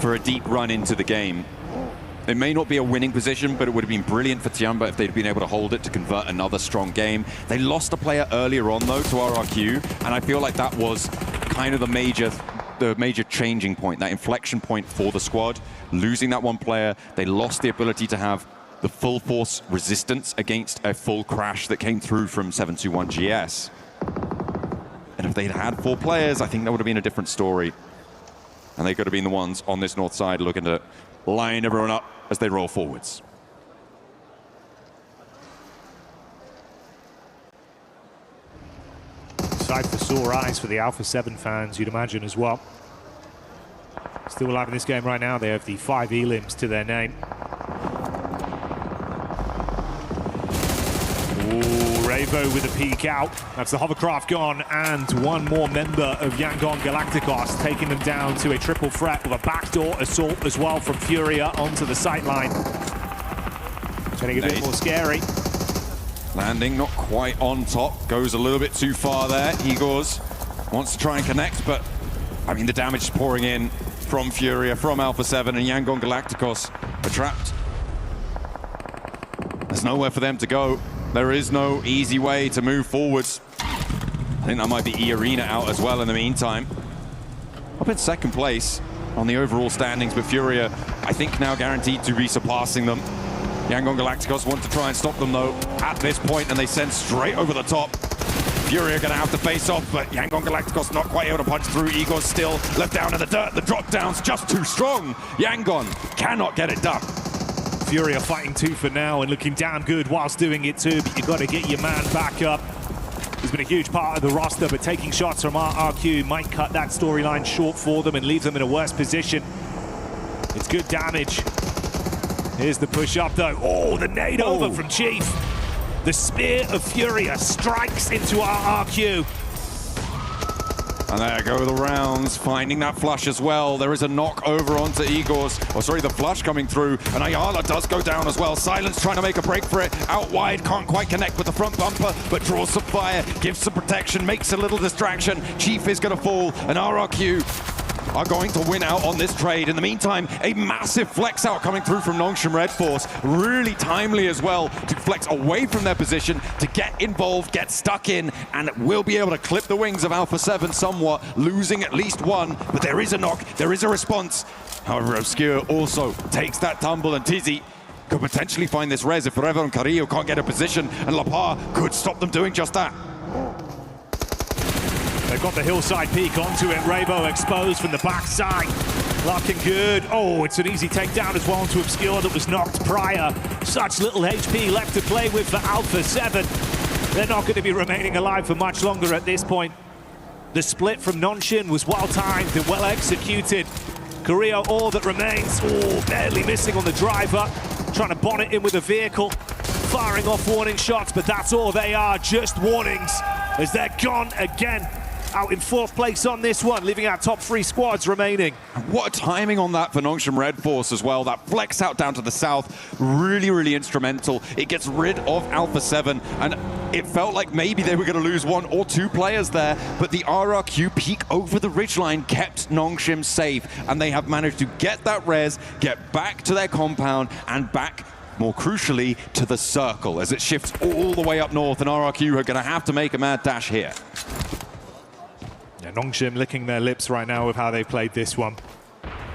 for a deep run into the game. It may not be a winning position, but it would have been brilliant for Tiamba if they'd been able to hold it to convert another strong game. They lost a player earlier on, though, to RRQ, and I feel like that was kind of the major changing point, that inflection point for the squad. Losing that 1 player, they lost the ability to have the full force resistance against a full crash that came through from 721 GS. And if they'd had 4 players, I think that would have been a different story. And they could have been the ones on this north side looking to line everyone up as they roll forwards. Sight for sore eyes for the Alpha 7 fans, you'd imagine as well. Still alive in this game right now. They have the 5 elims to their name. Ooh, Ravo with a peek out. That's the hovercraft gone, and 1 more member of Yangon Galacticos, taking them down to a triple threat with a backdoor assault as well from Furia onto the sightline. Getting a bit more scary. Landing not quite on top, goes a little bit too far there. Igors wants to try and connect, but I mean the damage is pouring in from Furia, from Alpha 7, and Yangon Galacticos are trapped. There's nowhere for them to go. There is no easy way to move forwards. I think that might be E-Arena out as well in the meantime. Up in 2nd place on the overall standings, but Furia, I think, now guaranteed to be surpassing them. Yangon Galacticos want to try and stop them, though, at this point, and they send straight over the top. Furia going to have to face off, but Yangon Galacticos not quite able to punch through. Igor's still left down in the dirt. The drop down's just too strong. Yangon cannot get it done. Furia fighting 2 for now and looking damn good whilst doing it too, but you've got to get your man back up. He's been a huge part of the roster, but taking shots from RRQ might cut that storyline short for them and leave them in a worse position. It's good damage. Here's the push up though. Oh, the nade over from Chief. The Spear of Furia strikes into RRQ. And there go the rounds, finding that flush as well. There is a knock over onto Igor's, the flush coming through, and Ayala does go down as well. Silence trying to make a break for it. Out wide, can't quite connect with the front bumper, but draws some fire, gives some protection, makes a little distraction. Chief is going to fall, and RRQ are going to win out on this trade. In the meantime, a massive flex out coming through from Nongshim Red Force. Really timely as well to flex away from their position, to get involved, get stuck in, and will be able to clip the wings of Alpha 7 somewhat, losing at least one. But there is a knock, there is a response. However, Obscure also takes that tumble, and Tizzy could potentially find this res if Forever and Carrillo can't get a position, and Lapar could stop them doing just that. They've got the hillside peak onto it. Rabo exposed from the backside. Looking good. Oh, it's an easy takedown as well onto Obscure that was knocked prior. Such little HP left to play with for Alpha 7. They're not going to be remaining alive for much longer at this point. The split from Nongshim was well timed and well executed. Carrillo, all that remains. Oh, barely missing on the driver. Trying to bonnet in with a vehicle. Firing off warning shots, but that's all they are. Just warnings as they're gone again. Out in 4th place on this one, leaving our top 3 squads remaining. What a timing on that for Nongshim Red Force as well. That flex out down to the south, really, really instrumental. It gets rid of Alpha 7, and it felt like maybe they were going to lose 1 or 2 players there, but the RRQ peak over the ridgeline kept Nongshim safe, and they have managed to get that res, get back to their compound, and back, more crucially, to the circle as it shifts all the way up north, and RRQ are going to have to make a mad dash here. Yeah, Nongshim licking their lips right now with how they played this one.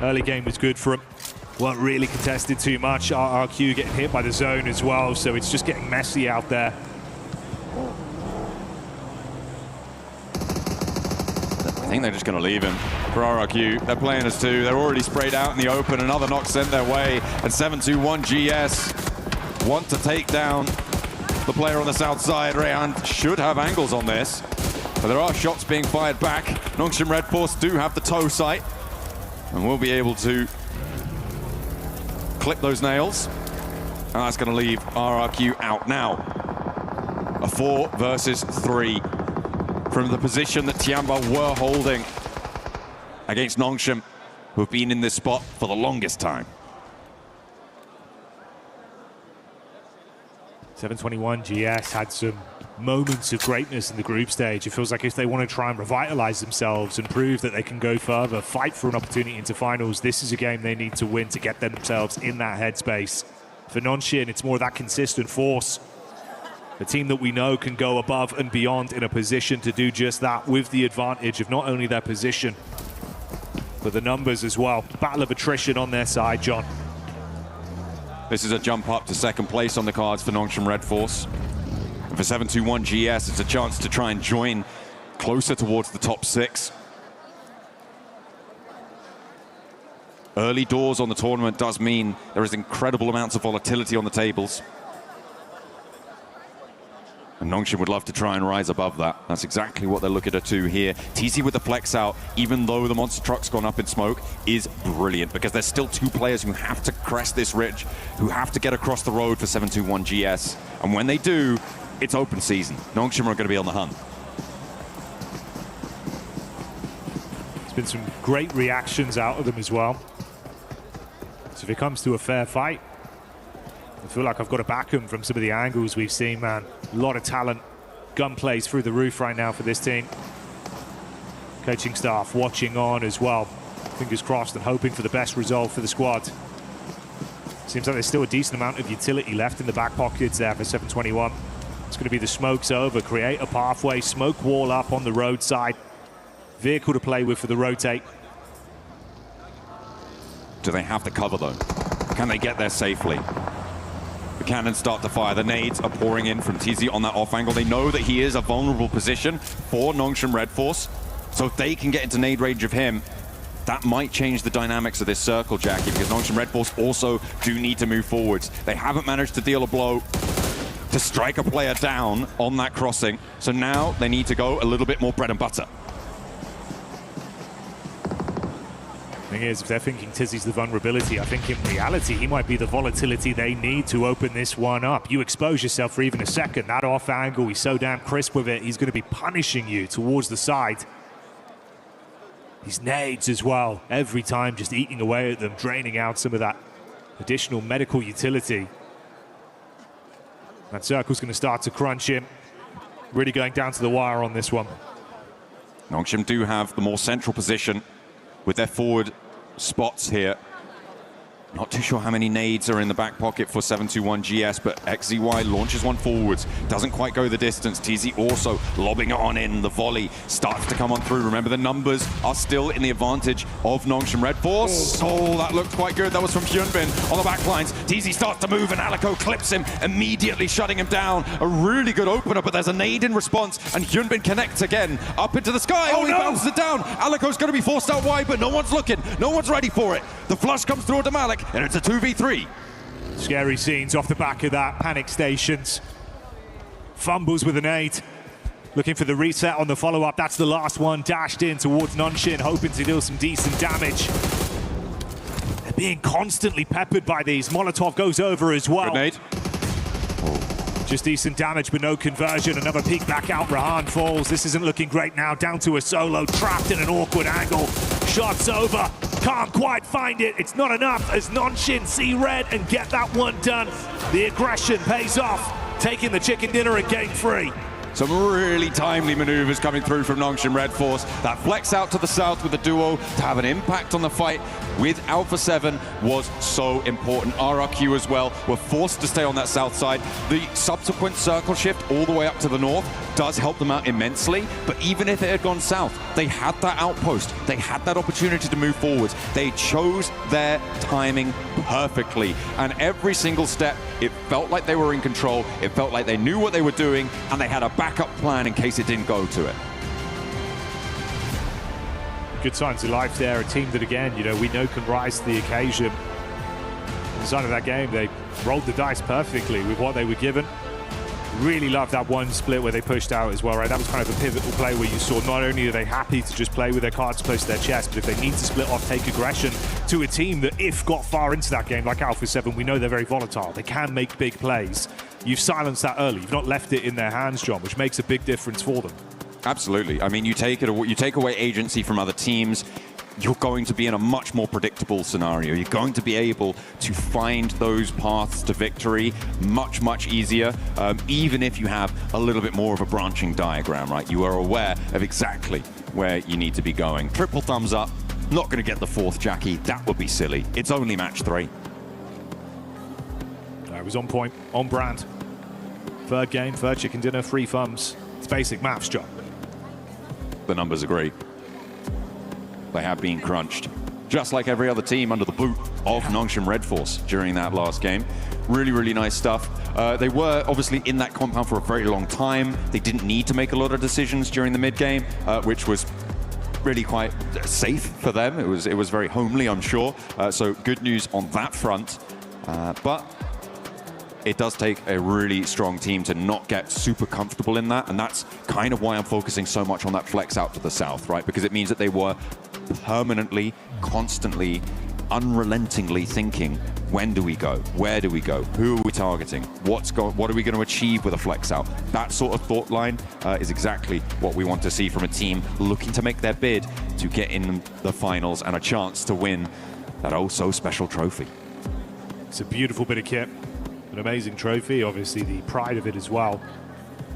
Early game was good for them. Weren't really contested too much. RRQ getting hit by the zone as well, so it's just getting messy out there. I think they're just going to leave him for RRQ. They're playing as 2. They're already sprayed out in the open. Another knock sent their way. And 721 GS want to take down the player on the south side. Rehan should have angles on this. But there are shots being fired back. Nongshim Red Force do have the toe sight, and will be able to clip those nails. And that's going to leave RRQ out now. A 4 versus 3 from the position that Tiamba were holding against Nongshim, who have been in this spot for the longest time. 721 GS had some moments of greatness in the group stage. It feels like if they want to try and revitalize themselves and prove that they can go further, fight for an opportunity into finals, this is a game they need to win to get themselves in that headspace. For Nongshim, it's more of that consistent force. A team that we know can go above and beyond in a position to do just that, with the advantage of not only their position, but the numbers as well. Battle of attrition on their side, John. This is a jump up to 2nd place on the cards for Nongshim Red Force. And for 721 GS, it's a chance to try and join closer towards the top 6. Early doors on the tournament does mean there is incredible amounts of volatility on the tables. And Nongshim would love to try and rise above that. That's exactly what they're looking to do here. TC with the flex out, even though the monster truck's gone up in smoke, is brilliant, because there's still 2 players who have to crest this ridge, who have to get across the road for 721 GS. And when they do, it's open season. Nongshim are going to be on the hunt. There's been some great reactions out of them as well. So if it comes to a fair fight, I feel like I've got to back them from some of the angles we've seen, man. A lot of talent. Gunplay's through the roof right now for this team. Coaching staff watching on as well. Fingers crossed and hoping for the best result for the squad. Seems like there's still a decent amount of utility left in the back pockets there for 721. It's going to be the smokes over, create a pathway, smoke wall up on the roadside. Vehicle to play with for the rotate. Do they have the cover, though? Can they get there safely? The cannons start to fire. The nades are pouring in from TZ on that off angle. They know that he is a vulnerable position for Nongshim Red Force. So if they can get into nade range of him, that might change the dynamics of this circle, Jackie, because Nongshim Red Force also do need to move forwards. They haven't managed to deal a blow to strike a player down on that crossing. So now they need to go a little bit more bread and butter. Thing is, if they're thinking Tizzy's the vulnerability, I think in reality he might be the volatility they need to open this one up. You expose yourself for even a second, that off angle, he's so damn crisp with it, he's going to be punishing you towards the side. These nades as well, every time just eating away at them, draining out some of that additional medical utility. That circle's going to start to crunch him. Really going down to the wire on this one. Nongshim do have the more central position with their forward spots here. Not too sure how many nades are in the back pocket for 721 GS, but XZY launches one forwards. Doesn't quite go the distance. TZ also lobbing it on in. The volley starts to come on through. Remember, the numbers are still in the advantage of Nongshim Red Force. Oh, that looked quite good. That was from Hyunbin on the back lines. TZ starts to move and Alico clips him, immediately shutting him down. A really good opener, but there's a nade in response, and Hyunbin connects again up into the sky. Oh, he bounces it down. Alico's going to be forced out wide, but no one's looking. No one's ready for it. The flush comes through to Malik, and it's a 2v3. Scary scenes off the back of that. Panic stations. Fumbles with an 8. Looking for the reset on the follow-up. That's the last one. Dashed in towards Nongshim, hoping to deal some decent damage. They're being constantly peppered by these. Molotov goes over as well. Good nade. Just decent damage, but no conversion. Another peek back out. Rahan falls. This isn't looking great now. Down to a solo, trapped in an awkward angle. Shots over. Can't quite find it. It's not enough as Nongshim see red and get that one done. The aggression pays off, taking the chicken dinner and game 3. Some really timely maneuvers coming through from Nongshim Red Force. That flex out to the south with the duo to have an impact on the fight with Alpha 7 was so important. RRQ as well were forced to stay on that south side. The subsequent circle shift all the way up to the north does help them out immensely, but even if it had gone south, they had that outpost. They had that opportunity to move forwards. They chose their timing perfectly, and every single step, it felt like they were in control. It felt like they knew what they were doing, and they had a backup plan in case it didn't go to it. Good signs of life there. A team that, again, you know, we know can rise to the occasion. Inside of that game, they rolled the dice perfectly with what they were given. Really loved that one split where they pushed out as well, right? That was kind of a pivotal play where you saw not only are they happy to just play with their cards close to their chest, but if they need to split off, take aggression to a team that, if got far into that game, like Alpha 7, we know they're very volatile. They can make big plays. You've silenced that early. You've not left it in their hands, John, which makes a big difference for them. Absolutely. I mean, you take away agency from other teams, you're going to be in a much more predictable scenario. You're going to be able to find those paths to victory much, much easier, even if you have a little bit more of a branching diagram, right? You are aware of exactly where you need to be going. Triple thumbs up. Not going to get the 4th Jackie. That would be silly. It's only match 3. It was on point, on brand. 3rd game, 3rd chicken dinner, 3 thumbs. It's basic maths, John. The numbers are great. They have been crunched, just like every other team under the boot of Nongshim Red Force during that last game. Really, really nice stuff. They were obviously in that compound for a very long time. They didn't need to make a lot of decisions during the mid-game, which was really quite safe for them. It was very homely, I'm sure. So good news on that front. But it does take a really strong team to not get super comfortable in that, and that's kind of why I'm focusing so much on that flex out to the south, right? Because it means that they were permanently, constantly, unrelentingly thinking, when do we go? Where do we go? Who are we targeting? What are we going to achieve with a flex out? That sort of thought line is exactly what we want to see from a team looking to make their bid to get in the finals and a chance to win that oh so special trophy. It's a beautiful bit of kit. An amazing trophy, obviously the pride of it as well.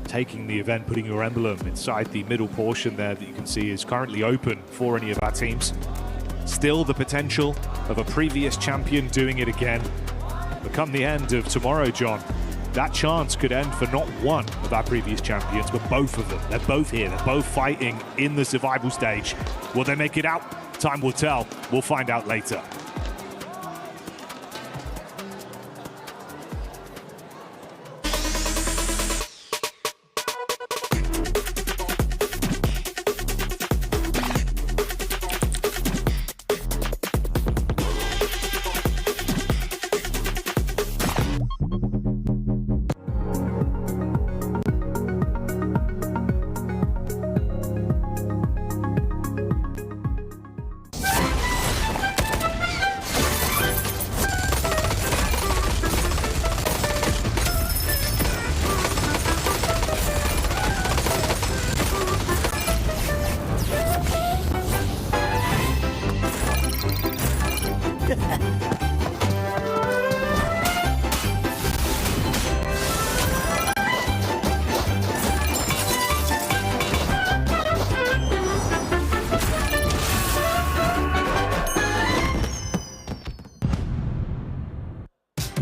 Taking the event, putting your emblem inside the middle portion there that you can see is currently open for any of our teams. Still the potential of a previous champion doing it again. But come the end of tomorrow, John, that chance could end for not one of our previous champions, but both of them. They're both here, they're both fighting in the survival stage. Will they make it out? Time will tell. We'll find out later.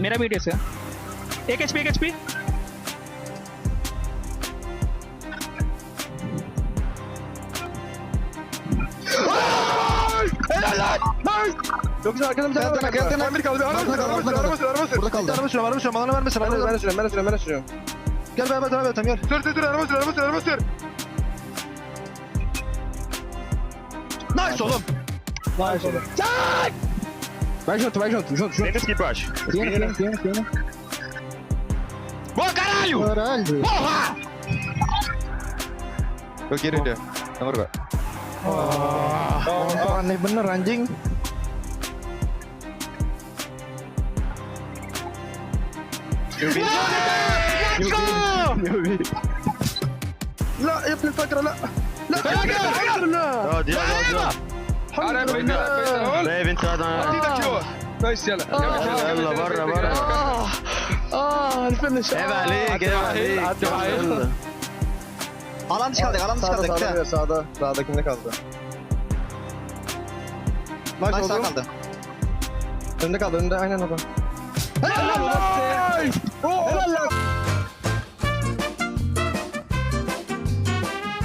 मेरा भी dish है 1 HP 1 HP Çok güzel arkadan bir tane arkadan Emir kaldı. Araba sür. Burada kaldı. Araba sür. Bana verme sür. Ben sürüyorum. Gel beraber devam edelim gel. Sür araba sür. Nice oğlum. Çak! Vai junto. Tenta skip baixo. Tiene. Boa, caralho! Porra! Gue kiri dia. Nomor gak? Aneh bener anjing. Let's go! لا يا ابن الفجر لا الحمد لله dia الحمد لله Leve entrada اعطيك كيلو بس يلا برا الفينش عيب عليك Alan dışı kaldık. Sağda kimde kaldı? Nice sağ kaldı. Önde aynen orada. Helal lan!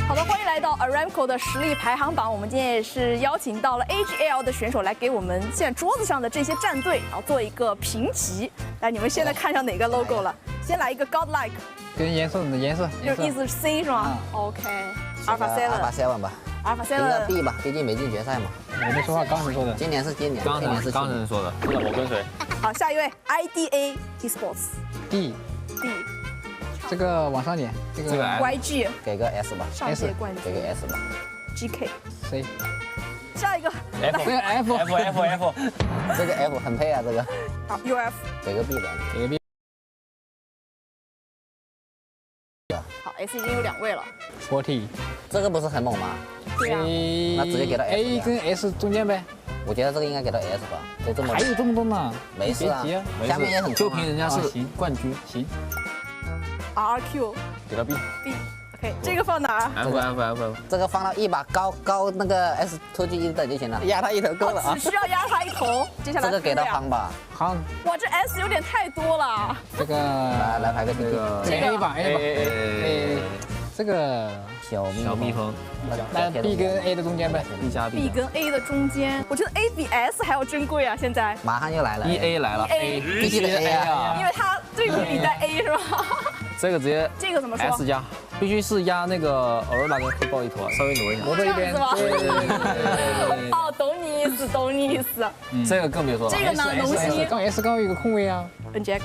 好的，欢迎来到 Aramco 的实力排行榜。我们今天也是邀请到了 AGL 的选手来给我们现在桌子上的这些战队，然后做一个评级。来，你们现在看上哪个 logo 了？先来一个 Godlike， 跟颜色，就意思是 C 是吗？OK， Alpha Seven 吧。Alpha 应该 Seven B 吧，毕竟没进决赛嘛。我没说话，刚才说的。今年是今年，刚才说的。我跟谁？好，下一位 IDA ESPORTS D， 这个往上点，这个 YG 给个 S 吧，上届冠军，给个 S 吧。GK C， 下一个 F， 这个 F， 这个 F 很配啊，这个。好 UF 给个 B 吧，给个 B。好 S 已经有2位了。40，这个不是很猛吗？对啊，那直接给到 S。 A 跟 S 中间呗。我觉得这个应该给到 S 吧，都这么。还有这么多呢？没事啊，下面也很就凭人家是冠军，行。 RQ 给到 B。 OK， 这个放哪儿 ？F， 这个放到一把高那个 S 突击1等就行了，压他一头够了啊。只需要压他一头。接下来这个给到夯吧。夯。哇，这 S 有点太多了。这个来排个这个 A 吧 A， 这个小蜜蜂。那 B 跟 A 的中间呗 ，B 加 B 跟 A 的中间，我觉得 A 比 S 还要珍贵啊！现在马上又来了 ，EA 来了 ，A 必须得 A 啊，因为它对比你带 A 是吧？这个直接这个怎么说 ？S 加，必须是压那个欧尔玛跟黑豹一头，稍微挪一下，挪到一边。哦，懂你意思。这个更别说了。这个呢，龙芯。刚 S 刚有一个空位啊。NGX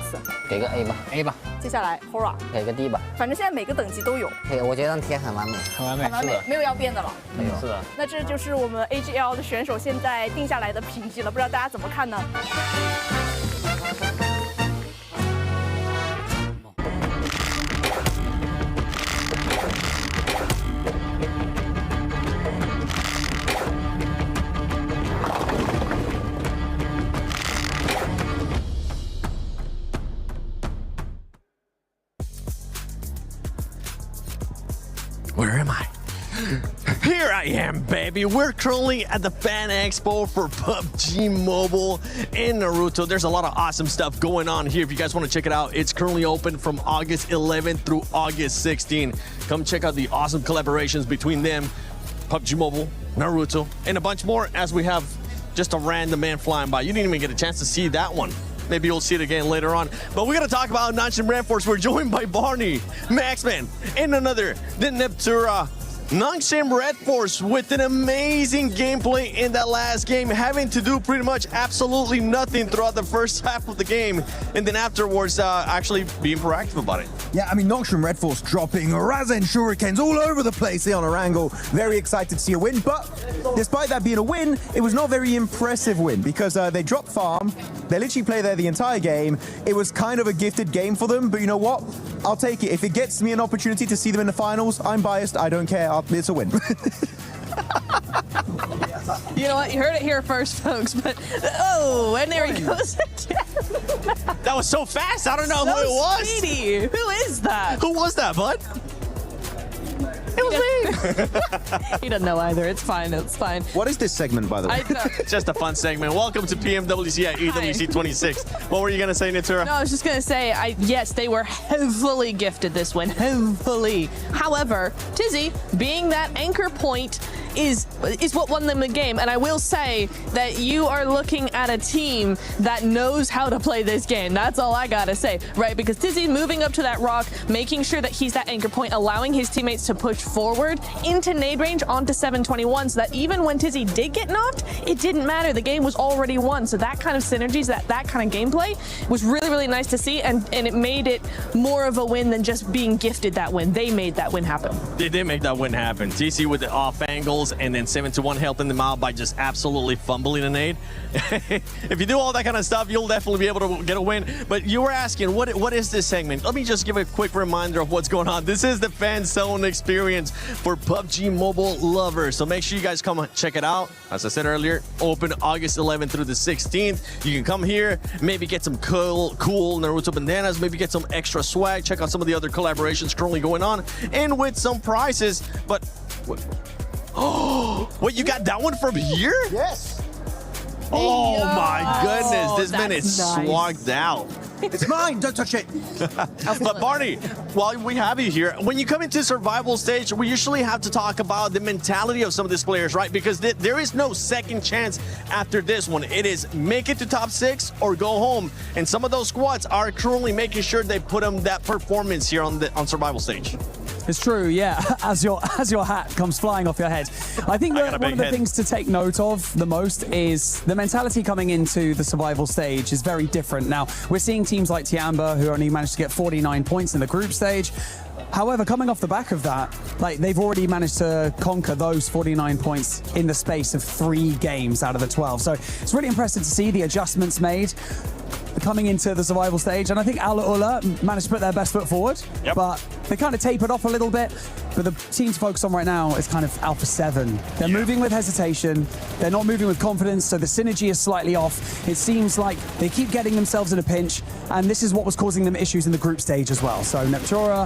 给个 A 吧 ，A 吧。接下来 Hora 给个 D 吧。反正现在每个等级都有。对，我觉得贴很完美，很完美，很完美，没有要变的了。没有，是的。那这就是我们 AGL 的选手现在定下来的评级了，不知道大家怎么看呢？ Where am I? Here I am, baby. We're currently at the Fan Expo for PUBG Mobile in Naruto. There's a lot of awesome stuff going on here. If you guys want to check it out, it's currently open from August 11th through August 16th. Come check out the awesome collaborations between them, PUBG Mobile, Naruto, and a bunch more as we have just a random man flying by. You didn't even get a chance to see that one. Maybe you'll see it again later on. But we're going to talk about Nanshin Brand Force. We're joined by Barney, Maxman, and another, the Neptura. Nanshin Red Force with an amazing gameplay in that last game, having to do pretty much absolutely nothing throughout the first half of the game, and then afterwards actually being proactive about it. Yeah, I mean, Nanshin Red Force dropping Razen Shurikens all over the place here on Erangel. Very excited to see a win, but despite that being a win, it was not a very impressive win because they dropped farm. They literally played there the entire game. It was kind of a gifted game for them, but you know what? I'll take it. If it gets me an opportunity to see them in the finals, I'm biased. I don't care. It's a win. You know what? You heard it here first, folks. But oh, and there he goes again. That was so fast. I don't know so who it was. Speedy. Who is that? Who was that, bud? It was me. He doesn't know either. It's fine. It's fine. What is this segment, by the way? Just a fun segment. Welcome to PMWC at EWC 26. What were you going to say, Natura? No, I was just going to say, yes, they were heavily gifted this win. Heavily. However, Tizzy, being that anchor point, is what won them the game. And I will say that you are looking at a team that knows how to play this game. That's all I gotta say, right? Because Tizzy moving up to that rock, making sure that he's that anchor point, allowing his teammates to push forward into nade range onto 721, so that even when Tizzy did get knocked, it didn't matter. The game was already won. So that kind of synergies, that kind of gameplay was really, really nice to see, and it made it more of a win than just being gifted that win. They made that win happen. They did make that win happen. TC with the off angles, and then 721 helping them out by just absolutely fumbling a nade. If you do all that kind of stuff, you'll definitely be able to get a win. But you were asking, what is this segment? Let me just give a quick reminder of what's going on. This is the fan zone experience for PUBG Mobile lovers. So make sure you guys come check it out. As I said earlier, open August 11th through the 16th. You can come here, maybe get some cool Naruto bandanas, maybe get some extra swag, check out some of the other collaborations currently going on, and with some prizes. But oh, wait, you got that one from here? Yes. Oh my goodness, this man is nice. swagged out. It's mine, don't touch it. But Barney, while we have you here, when you come into survival stage, we usually have to talk about the mentality of some of these players, right? Because there is no second chance after this one. It is make it to top 6 or go home. And some of those squads are currently making sure they put them that performance here on survival stage. It's true, yeah, as your hat comes flying off your head. I think that one of the things to take note of the most is the mentality coming into the survival stage is very different. Now, we're seeing teams like Tiamba who only managed to get 49 points in the group stage. However, coming off the back of that, like they've already managed to conquer those 49 points in the space of 3 games out of the 12. So it's really impressive to see the adjustments made coming into the survival stage, and I think Al-Ula managed to put their best foot forward, but they kind of tapered off a little bit. But the team to focus on right now is kind of Alpha 7. They're moving with hesitation. They're not moving with confidence, so the synergy is slightly off. It seems like they keep getting themselves in a pinch, and this is what was causing them issues in the group stage as well. So Neptura,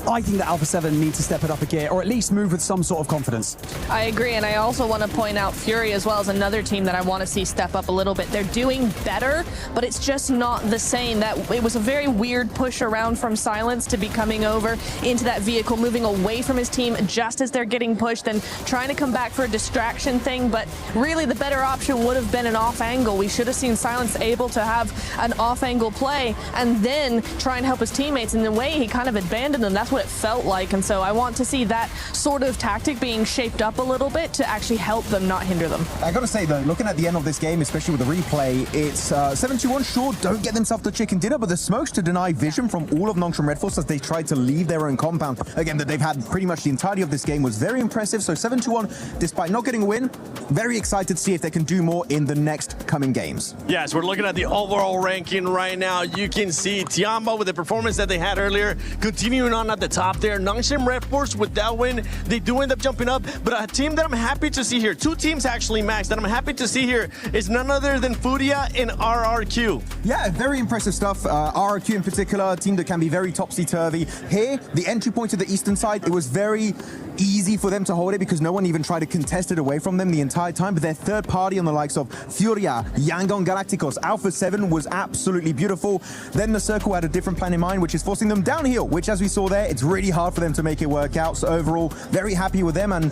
I think that Alpha 7 needs to step it up a gear, or at least move with some sort of confidence. I agree, and I also want to point out Fury as well as another team that I want to see step up a little bit. They're doing better, but it's just not the same. That it was a very weird push around from Silence to be coming over into that vehicle, moving away from his team just as they're getting pushed and trying to come back for a distraction thing. But really the better option would have been an off angle. We should have seen Silence able to have an off angle play and then try and help his teammates. In the way he kind of abandoned them, that's what it felt like. And so I want to see that sort of tactic being shaped up a little bit to actually help them, not hinder them. I gotta say though, looking at the end of this game, especially with the replay, it's 721 sure don't get themselves the chicken dinner, but the smokes to deny vision from all of Nongshim Red Force as they tried to leave their own compound. Again, that they've had pretty much the entirety of this game was very impressive. So 721, despite not getting a win, very excited to see if they can do more in the next coming games. Yes, we're looking at the overall ranking right now. You can see Tiamba with the performance that they had earlier, continuing on at the top there. Nongshim Red Force with that win, they do end up jumping up, but a team that I'm happy to see here, 2 teams actually, Max, that I'm happy to see here is none other than Furia and RRQ. Yeah, very impressive stuff. RRQ in particular, a team that can be very topsy-turvy. Here, the entry point to the eastern side, it was very easy for them to hold it because no one even tried to contest it away from them the entire time. But their third party on the likes of Furia, Yangon Galacticos, Alpha 7 was absolutely beautiful. Then the Circle had a different plan in mind, which is forcing them downhill, which as we saw there, it's really hard for them to make it work out. So overall, very happy with them. And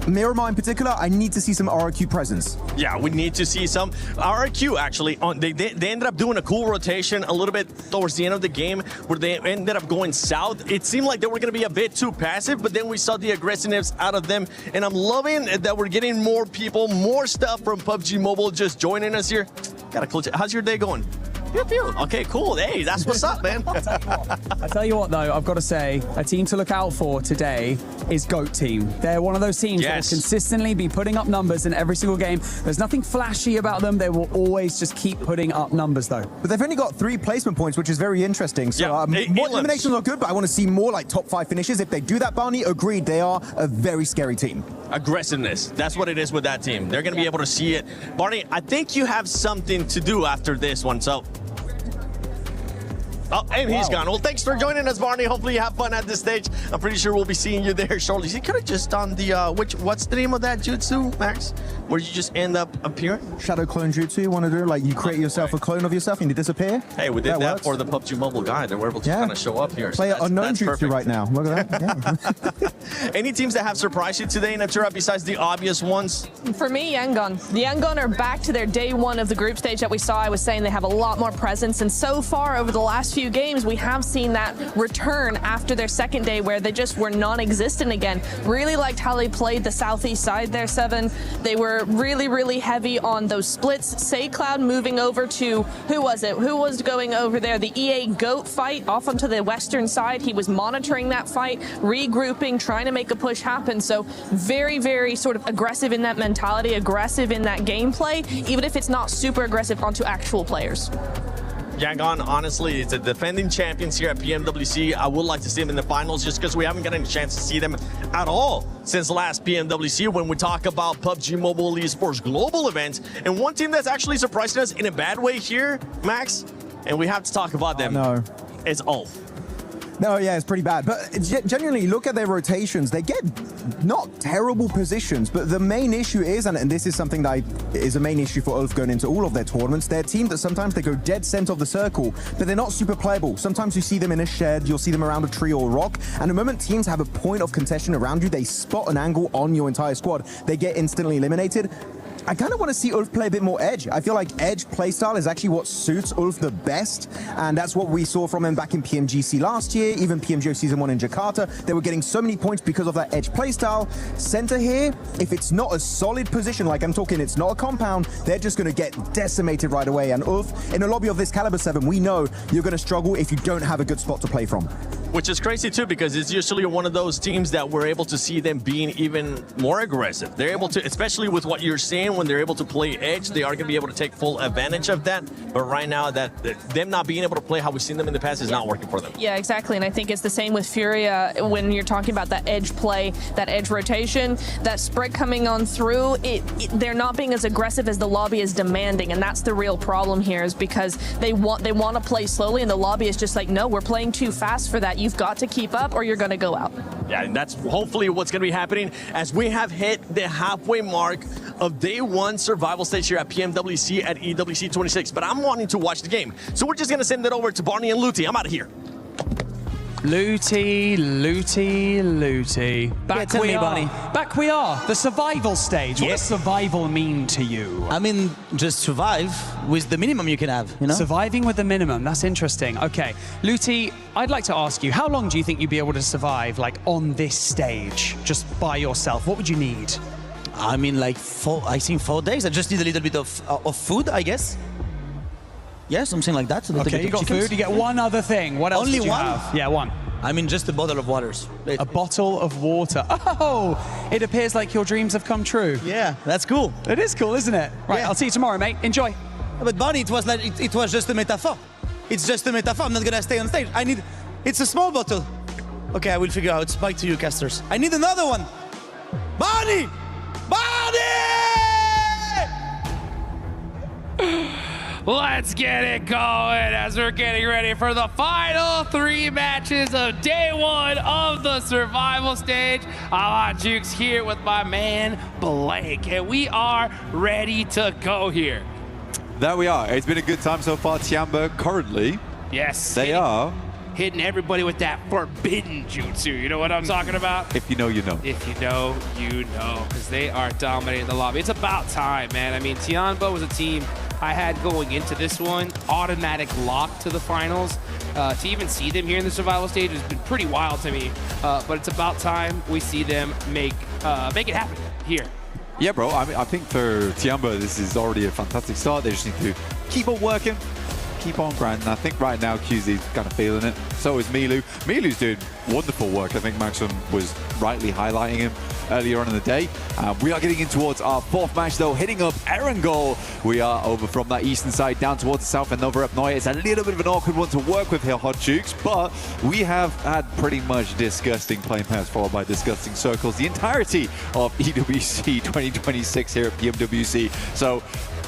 Miramar in particular, I need to see some RRQ presence. Yeah, we need to see some. RRQ actually, they ended up doing a cool rotation a little bit towards the end of the game where they ended up going south. It seemed like they were going to be a bit too passive, but then we saw the aggressiveness out of them. And I'm loving that we're getting more people, more stuff from PUBG Mobile just joining us here. Got a cool how's your day going? Okay, cool. Hey, that's what's up, man. I tell you what, though, I've got to say, a team to look out for today is GOAT Team. They're one of those teams that will consistently be putting up numbers in every single game. There's nothing flashy about them. They will always just keep putting up numbers, though. But they've only got 3 placement points, which is very interesting. So more eliminations are good, but I want to see more like top 5 finishes. If they do that, Barney, agreed, they are a very scary team. Aggressiveness. That's what it is with that team. They're going to be able to see it. Barney, I think you have something to do after this one, so Oh, and he's gone. Well, thanks for joining us, Barney. Hopefully you have fun at this stage. I'm pretty sure we'll be seeing you there shortly. He could have just done the, what's the name of that jutsu, Max? Where you just end up appearing? Shadow clone jutsu, you want to do? Like, you create yourself a clone of yourself and you disappear? Hey, we did that works. for the PUBG Mobile guide, and we're able to kind of show up here. Play So unknown that's jutsu perfect. right now. Look at that. Yeah. Any teams that have surprised you today, Natura, besides the obvious ones? For me, Yangon. The Yangon are back to their day one of the group stage that we saw. I was saying they have a lot more presence, and so far over the last few games, we have seen that return after their second day where they just were non-existent again. Really liked how they played the southeast side there, Seven. They were really, really heavy on those splits. SayCloud moving over to, who was it? Who was going over there? The EA GOAT fight off onto the western side. He was monitoring that fight, regrouping, trying to make a push happen. So very, very sort of aggressive in that mentality, aggressive in that gameplay, even if it's not super aggressive onto actual players. Yangon, honestly, it's a defending champions here at PMWC. I would like to see them in the finals just because we haven't gotten a chance to see them at all since last PMWC when we talk about PUBG Mobile Esports Global event. And one team that's actually surprising us in a bad way here, Max, and we have to talk about them. No. It's Ulf. No, yeah, it's pretty bad. But genuinely, look at their rotations. They get not terrible positions, but the main issue is, and this is something that is a main issue for Ulf going into all of their tournaments, they're a team that sometimes they go dead center of the circle, but they're not super playable. Sometimes you see them in a shed, you'll see them around a tree or a rock, and the moment teams have a point of contention around you, they spot an angle on your entire squad, they get instantly eliminated. I kind of want to see Ulf play a bit more edge. I feel like edge playstyle is actually what suits Ulf the best, and that's what we saw from him back in PMGC last year, even PMGO Season 1 in Jakarta. They were getting so many points because of that edge playstyle. Center here, if it's not a solid position, like I'm talking, it's not a compound, they're just going to get decimated right away. And Ulf, in a lobby of this caliber 7, we know you're going to struggle if you don't have a good spot to play from. Which is crazy too, because it's usually one of those teams that we're able to see them being even more aggressive. They're able to, especially with what you're saying, when they're able to play edge, they are going to be able to take full advantage of that. But right now, them not being able to play how we've seen them in the past is not working for them. Yeah, exactly. And I think it's the same with Furia when you're talking about that edge play, that edge rotation, that spread coming on through. They're not being as aggressive as the lobby is demanding, and that's the real problem here, is because they want to play slowly, and the lobby is just like, no, we're playing too fast for that. You've got to keep up, or you're going to go out. Yeah, and that's hopefully what's going to be happening as we have hit the halfway mark of day one survival stage here at PMWC at EWC 26. But I'm wanting to watch the game, so we're just going to send it over to Barney and Luti. I'm out of here. Looty. Back tell we me, are. Barney. Back we are. The survival stage. What does survival mean to you? I mean, just survive with the minimum you can have, you know? Surviving with the minimum. That's interesting. Okay. Luti, I'd like to ask you, how long do you think you'd be able to survive, like, on this stage, just by yourself? What would you need? I mean, like, 4 days. I just need a little bit of food, I guess. Yeah, something like that. Okay, you got food. You get one other thing. What else Only did you one? have? Yeah, one. I mean, just a bottle of waters. A bottle of water. Oh, it appears like your dreams have come true. Yeah, that's cool. It is cool, isn't it? Right, Yeah. I'll see you tomorrow, mate. Enjoy. But Barney, it was like it was just a metaphor. It's just a metaphor. I'm not gonna stay on stage. It's a small bottle. Okay, I will figure out. Back to you, casters. I need another one. Barney! Let's get it going as we're getting ready for the final 3 matches of day 1 of the survival stage. I'm on Jukes here with my man Blake, and we are ready to go here. There we are. It's been a good time so far. Tiamba currently. Yes. They are. Hitting everybody with that forbidden jutsu. You know what I'm talking about? If you know, you know. If you know, you know, because they are dominating the lobby. It's about time, man. I mean, Tiamba was a team I had going into this one, automatic lock to the finals. To even see them here in the survival stage has been pretty wild to me. But it's about time we see them make it happen here. Yeah, bro. I mean, I think for Tiamba, this is already a fantastic start. They just need to keep on working, keep on grinding. I think right now QZ's kind of feeling it. So is Milu. Milu's doing wonderful work. I think Maxim was rightly highlighting him earlier on in the day. We are getting in towards our 4th match though, hitting up Erangel. We are over from that eastern side down towards the south and over up Noya. It's a little bit of an awkward one to work with here, Hot Jukes, but we have had pretty much disgusting plane paths followed by disgusting circles the entirety of EWC 2026 here at PMWC. So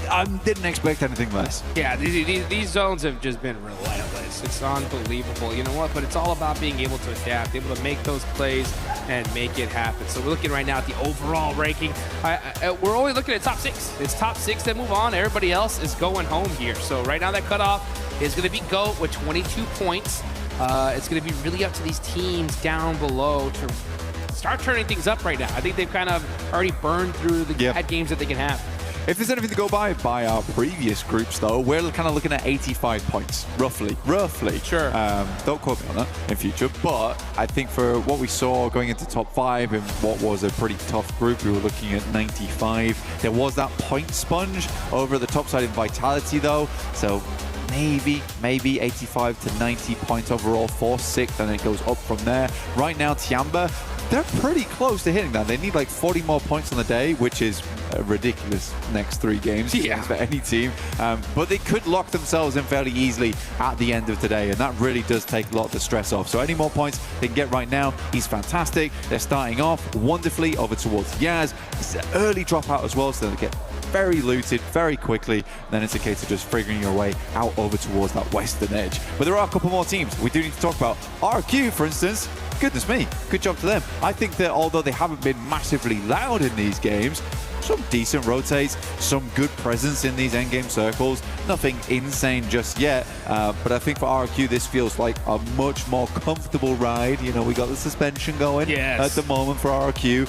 I didn't expect anything less. Yeah, these zones have just been relentless. It's unbelievable. You know what? But it's all about being able to adapt, able to make those plays and make it happen. So we're looking right now at the overall ranking. We're only looking at top 6. It's top 6 that move on. Everybody else is going home here. So right now that cutoff is going to be GOAT with 22 points. It's going to be really up to these teams down below to start turning things up right now. I think they've kind of already burned through the bad games that they can have. If there's anything to go by our previous groups, though, we're kind of looking at 85 points, roughly. Sure. Don't quote me on that in future, but I think for what we saw going into top 5 in what was a pretty tough group, we were looking at 95. There was that point sponge over at the top side in Vitality, though, so maybe 85 to 90 points overall for 6th, and it goes up from there. Right now, Tiamba, they're pretty close to hitting that. They need like 40 more points on the day, which is a ridiculous next 3 games for any team. But they could lock themselves in fairly easily at the end of today, and that really does take a lot of the stress off. So any more points they can get right now, he's fantastic. They're starting off wonderfully over towards Yaz. It's an early dropout as well, so they get very looted very quickly. Then it's a case of just figuring your way out over towards that western edge. But there are a couple more teams we do need to talk about. RQ, for instance. Goodness me, good job to them. I think that although they haven't been massively loud in these games, some decent rotates, some good presence in these endgame circles. Nothing insane just yet, but I think for RQ this feels like a much more comfortable ride. You know, we got the suspension going at the moment for RQ.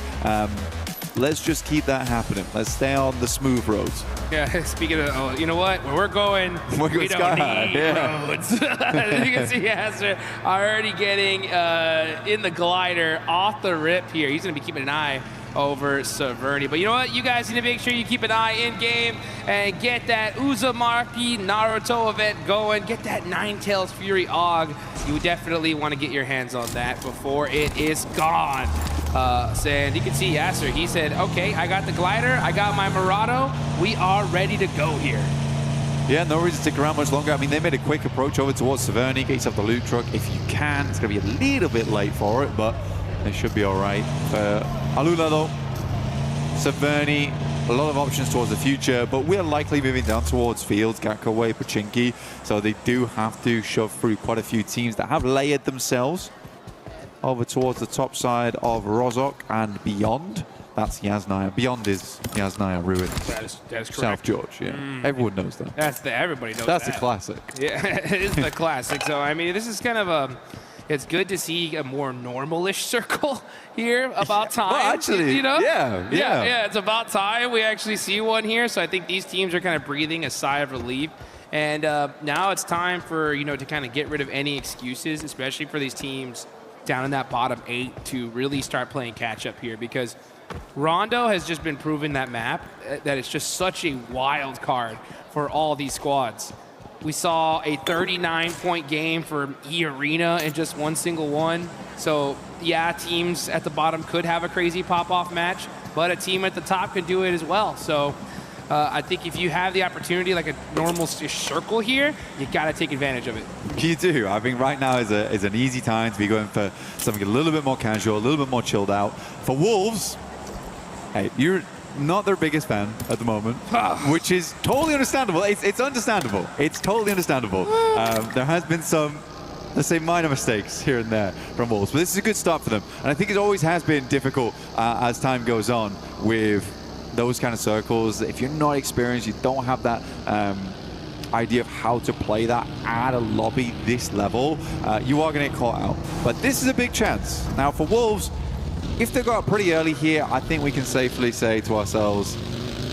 Let's just keep that happening. Let's stay on the smooth roads. Yeah, speaking of, you know what? Where we're going, we don't need roads. As you can see, Yasser already getting in the glider off the rip here. He's going to be keeping an eye over Severny. But you know what? You guys need to make sure you keep an eye in game and get that Uzumaki Naruto event going. Get that Ninetales Fury AUG. You definitely want to get your hands on that before it is gone. And you can see Yasser, he said, okay, I got the glider, I got my Murado, we are ready to go here. Yeah, no reason to stick around much longer. I mean, they made a quick approach over towards Severny. Get yourself the loot truck if you can. It's going to be a little bit late for it, but they should be all right. For Alula, though, Severny, a lot of options towards the future, but we're likely moving down towards Fields, Gakko Way, Pachinki, so they do have to shove through quite a few teams that have layered themselves over towards the top side of Rozhok and beyond. That's Yasnaya. Beyond is Yasnaya Ruin. That is correct. South George, yeah. Everyone knows that. Everybody knows That's that. a classic. Yeah, it is the classic. So, I mean, this is kind of it's good to see a more normal-ish circle here. About time. Well, actually, you know? Yeah, it's about time we actually see one here. So I think these teams are kind of breathing a sigh of relief. And now it's time for, to kind of get rid of any excuses, especially for these teams down in that bottom 8 to really start playing catch-up here, because Rondo has just been proving that map that it's just such a wild card for all these squads. We saw a 39-point game for E-Arena in just one single one. So, yeah, teams at the bottom could have a crazy pop-off match, but a team at the top could do it as well. So I think if you have the opportunity, like a normal circle here, you got to take advantage of it. You do. I think right now is an easy time to be going for something a little bit more casual, a little bit more chilled out. For Wolves, hey, you're not their biggest fan at the moment, which is totally understandable. It's understandable. It's totally understandable. There has been some, let's say, minor mistakes here and there from Wolves, but this is a good start for them. And I think it always has been difficult as time goes on with those kind of circles. If you're not experienced, you don't have that idea of how to play that at a lobby this level, you are going to get caught out. But this is a big chance. Now for Wolves, if they go out pretty early here, I think we can safely say to ourselves,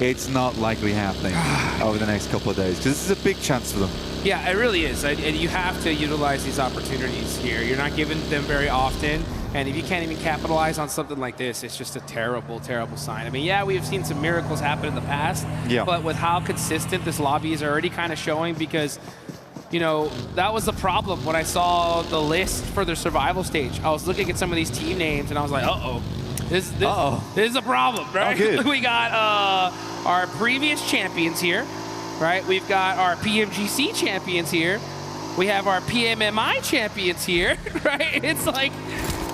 it's not likely happening over the next couple of days, because this is a big chance for them. Yeah, it really is. And you have to utilize these opportunities here. You're not given them very often. And if you can't even capitalize on something like this, it's just a terrible, terrible sign. I mean, yeah, we've seen some miracles happen in the past, but with how consistent this lobby is already kind of showing, because, that was the problem when I saw the list for the survival stage. I was looking at some of these team names, and I was like, uh-oh. This is a problem, right? Oh, we got our previous champions here, right? We've got our PMGC champions here. We have our PMMI champions here, right? It's like,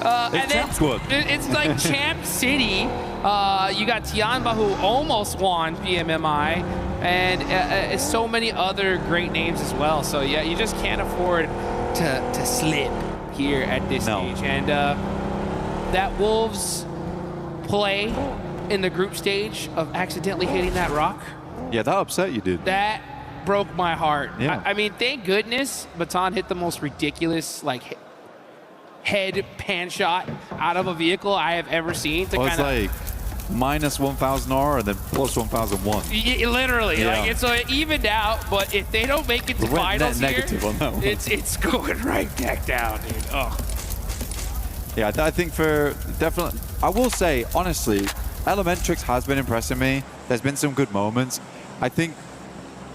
It's Champ Squad. It's like Champ City. You got Tianba, who almost won PMMI, and so many other great names as well. So yeah, you just can't afford to slip here at this stage. And that Wolves play in the group stage of accidentally hitting that rock. Yeah, that upset you, dude. That broke my heart. Yeah. I mean, thank goodness Baton hit the most ridiculous like head pan shot out of a vehicle I have ever seen. To It's like minus 1,000 aura and then plus 1,001. Literally, like it's evened out. But if they don't make it to finals negative on that one. it's going right back down, dude. Oh. Yeah, I think for definitely, I will say honestly, Elementrix has been impressing me. There's been some good moments. I think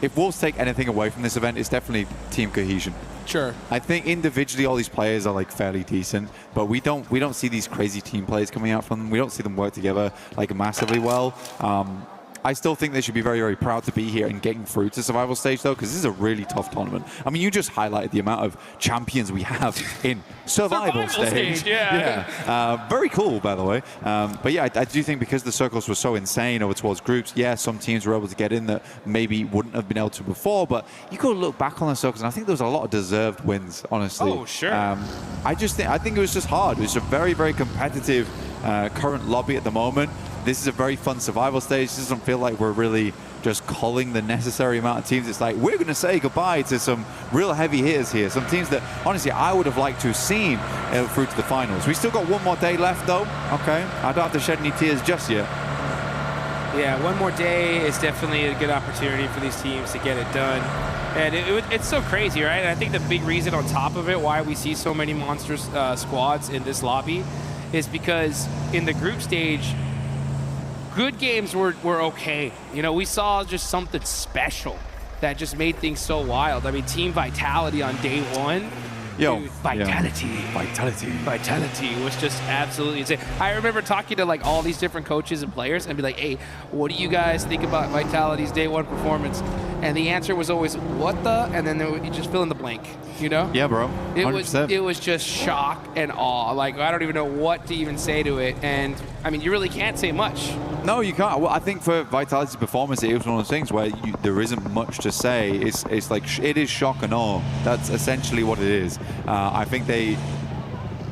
if Wolves take anything away from this event, it's definitely team cohesion. Sure. I think individually all these players are like fairly decent, but we don't see these crazy team plays coming out from them. We don't see them work together like massively well. I still think they should be very, very proud to be here and getting through to survival stage though, because this is a really tough tournament. I mean, you just highlighted the amount of champions we have in survival stage. Very cool, by the way. But yeah, I do think because the circles were so insane over towards groups, yeah, some teams were able to get in that maybe wouldn't have been able to before, but you could look back on the circles and I think there was a lot of deserved wins, honestly. Oh, sure. I think it was just hard. It was a very, very competitive current lobby at the moment. This is a very fun survival stage. This doesn't feel like we're really just culling the necessary amount of teams. It's like we're going to say goodbye to some real heavy hitters here. Some teams that, honestly, I would have liked to have seen through to the finals. We still got one more day left, though. Okay, I don't have to shed any tears just yet. Yeah, one more day is definitely a good opportunity for these teams to get it done. And it's so crazy, right? And I think the big reason on top of it why we see so many monster squads in this lobby is because in the group stage, good games were okay. You know, we saw just something special that just made things so wild. I mean, Team Vitality on day one. Dude, Vitality was just absolutely insane. I remember talking to like all these different coaches and players and be like, hey, what do you guys think about Vitality's day one performance? And the answer was always, what the? And then you just fill in the blank, you know? Yeah, bro. 100%. It was just shock and awe. Like, I don't even know what to even say to it. And I mean, you really can't say much. No, you can't. Well, I think for Vitality's performance, it was one of those things where there isn't much to say. It's like, it is shock and awe. That's essentially what it is. I think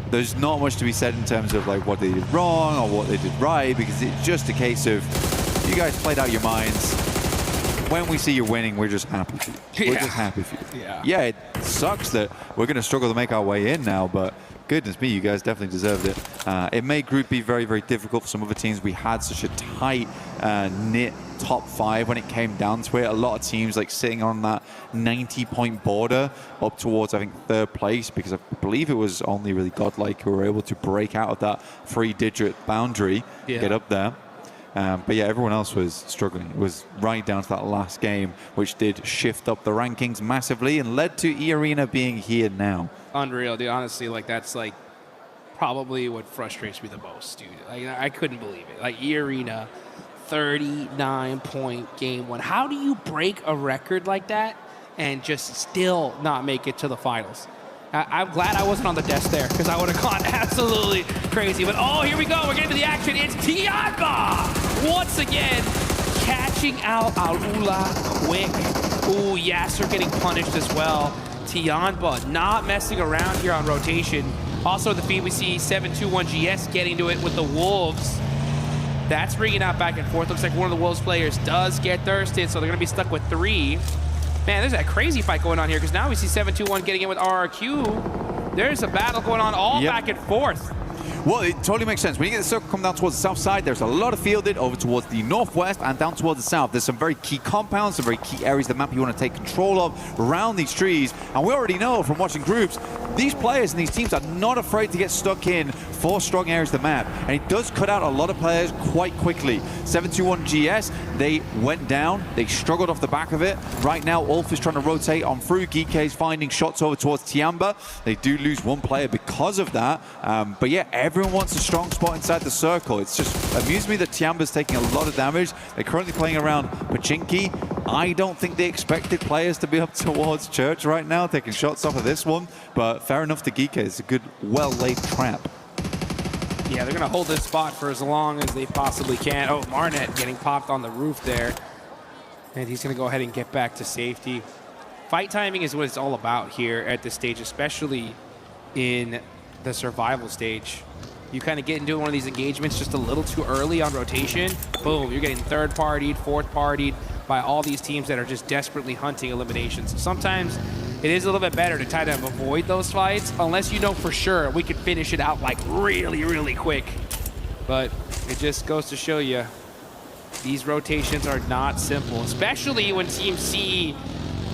there's not much to be said in terms of like what they did wrong or what they did right, because it's just a case of you guys played out your minds. When we see you winning, we're just happy for you. We're just happy for you. Yeah, it sucks that we're going to struggle to make our way in now, but goodness me, you guys definitely deserved it. It made Group B very, very difficult for some other teams. We had such a tight, knit top 5 when it came down to it. A lot of teams like sitting on that 90-point border up towards, I think, 3rd place, because I believe it was only really Godlike who were able to break out of that 3-digit boundary, get up there. But yeah, everyone else was struggling. It was right down to that last game, which did shift up the rankings massively and led to E-Arena being here now. Unreal, dude. Honestly, like that's like probably what frustrates me the most, dude. Like I couldn't believe it. Like E-Arena, 39-point game 1. How do you break a record like that and just still not make it to the finals? I'm glad I wasn't on the desk there, because I would have gone absolutely crazy. But oh, here we go. We're getting to the action. It's Tianba once again catching out Alula quick. Ooh, Yasser getting punished as well. Tianba not messing around here on rotation. Also in the feed, we see 721GS getting to it with the Wolves. That's ringing out back and forth. Looks like one of the Wolves players does get thirsted, so they're going to be stuck with 3. Man, there's that crazy fight going on here, because now we see 721 getting in with RRQ. There's a battle going on all back and forth. Well, it totally makes sense. When you get the circle come down towards the south side, there's a lot of fielded over towards the northwest and down towards the south. There's some very key compounds, some very key areas of the map you want to take control of around these trees. And we already know from watching groups, these players and these teams are not afraid to get stuck in 4 strong areas of the map. And it does cut out a lot of players quite quickly. 721GS, they went down. They struggled off the back of it. Right now, Ulf is trying to rotate on through. Geek's finding shots over towards Tianba. They do lose 1 player because of that. But yeah, everyone wants a strong spot inside the circle. It's just amused me that Tiamba's taking a lot of damage. They're currently playing around Pachinki. I don't think they expected players to be up towards Church right now, taking shots off of this one. But fair enough to Geek. It's a good, well-laid trap. Yeah, they're going to hold this spot for as long as they possibly can. Oh, Marnet getting popped on the roof there. And he's going to go ahead and get back to safety. Fight timing is what it's all about here at this stage, especially in the survival stage. You kind of get into one of these engagements just a little too early on rotation. Boom, you're getting third-partied, fourth-partied by all these teams that are just desperately hunting eliminations. So sometimes it is a little bit better to try to avoid those fights unless you know for sure we could finish it out like really, really quick. But it just goes to show you these rotations are not simple, especially when Team C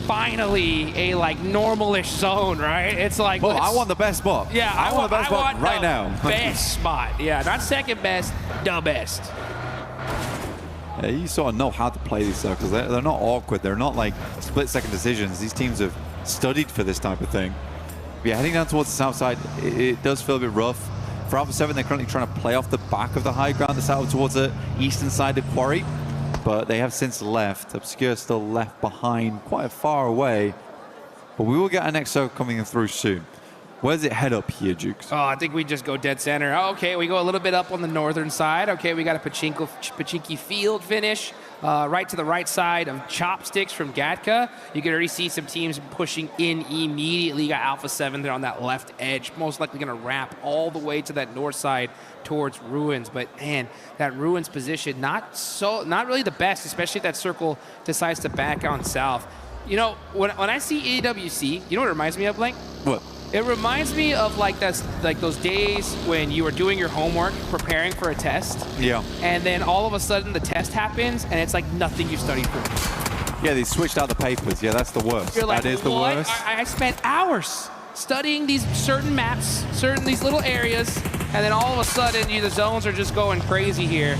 finally a like normalish zone, right? It's like, well, I want the best spot. Yeah, I want the best spot right now. Best spot. Yeah, not second best, the best. Yeah, you sort of know how to play these circles. They're not awkward. They're not like split-second decisions. These teams have studied for this type of thing. But yeah, heading down towards the south side, it does feel a bit rough. For Alpha 7, they're currently trying to play off the back of the high ground that's out towards the eastern side of Quarry. But they have since left. Obscure still left behind, quite far away. But we will get our next circle coming through soon. Where does it head up here, Jukes? Oh, I think we just go dead center. Oh, okay, we go a little bit up on the northern side. Okay, we got a Pachinko field finish right to the right side of Chopsticks from Gatka. You can already see some teams pushing in immediately. You got Alpha 7 there on that left edge, most likely going to wrap all the way to that north side towards Ruins. But man, that Ruins position, not really the best, especially if that circle decides to back on south. You know, when I see EWC, you know what it reminds me of, Blank? What? It reminds me of like those days when you were doing your homework, preparing for a test. Yeah. And then all of a sudden the test happens and it's like nothing you studied for. Yeah, they switched out the papers. Yeah, that's the worst. You're like, that is the what? worst. I spent hours studying these certain maps, these little areas, and then all of a sudden the zones are just going crazy here.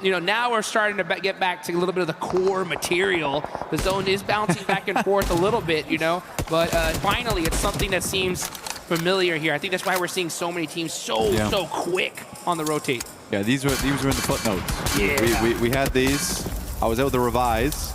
You know, now we're starting to get back to a little bit of the core material. The zone is bouncing back and forth a little bit, you know, but finally it's something that seems familiar here. I think that's why we're seeing so many teams so quick on the rotate. Yeah, these were in the footnotes. Yeah. We had these. I was able to revise.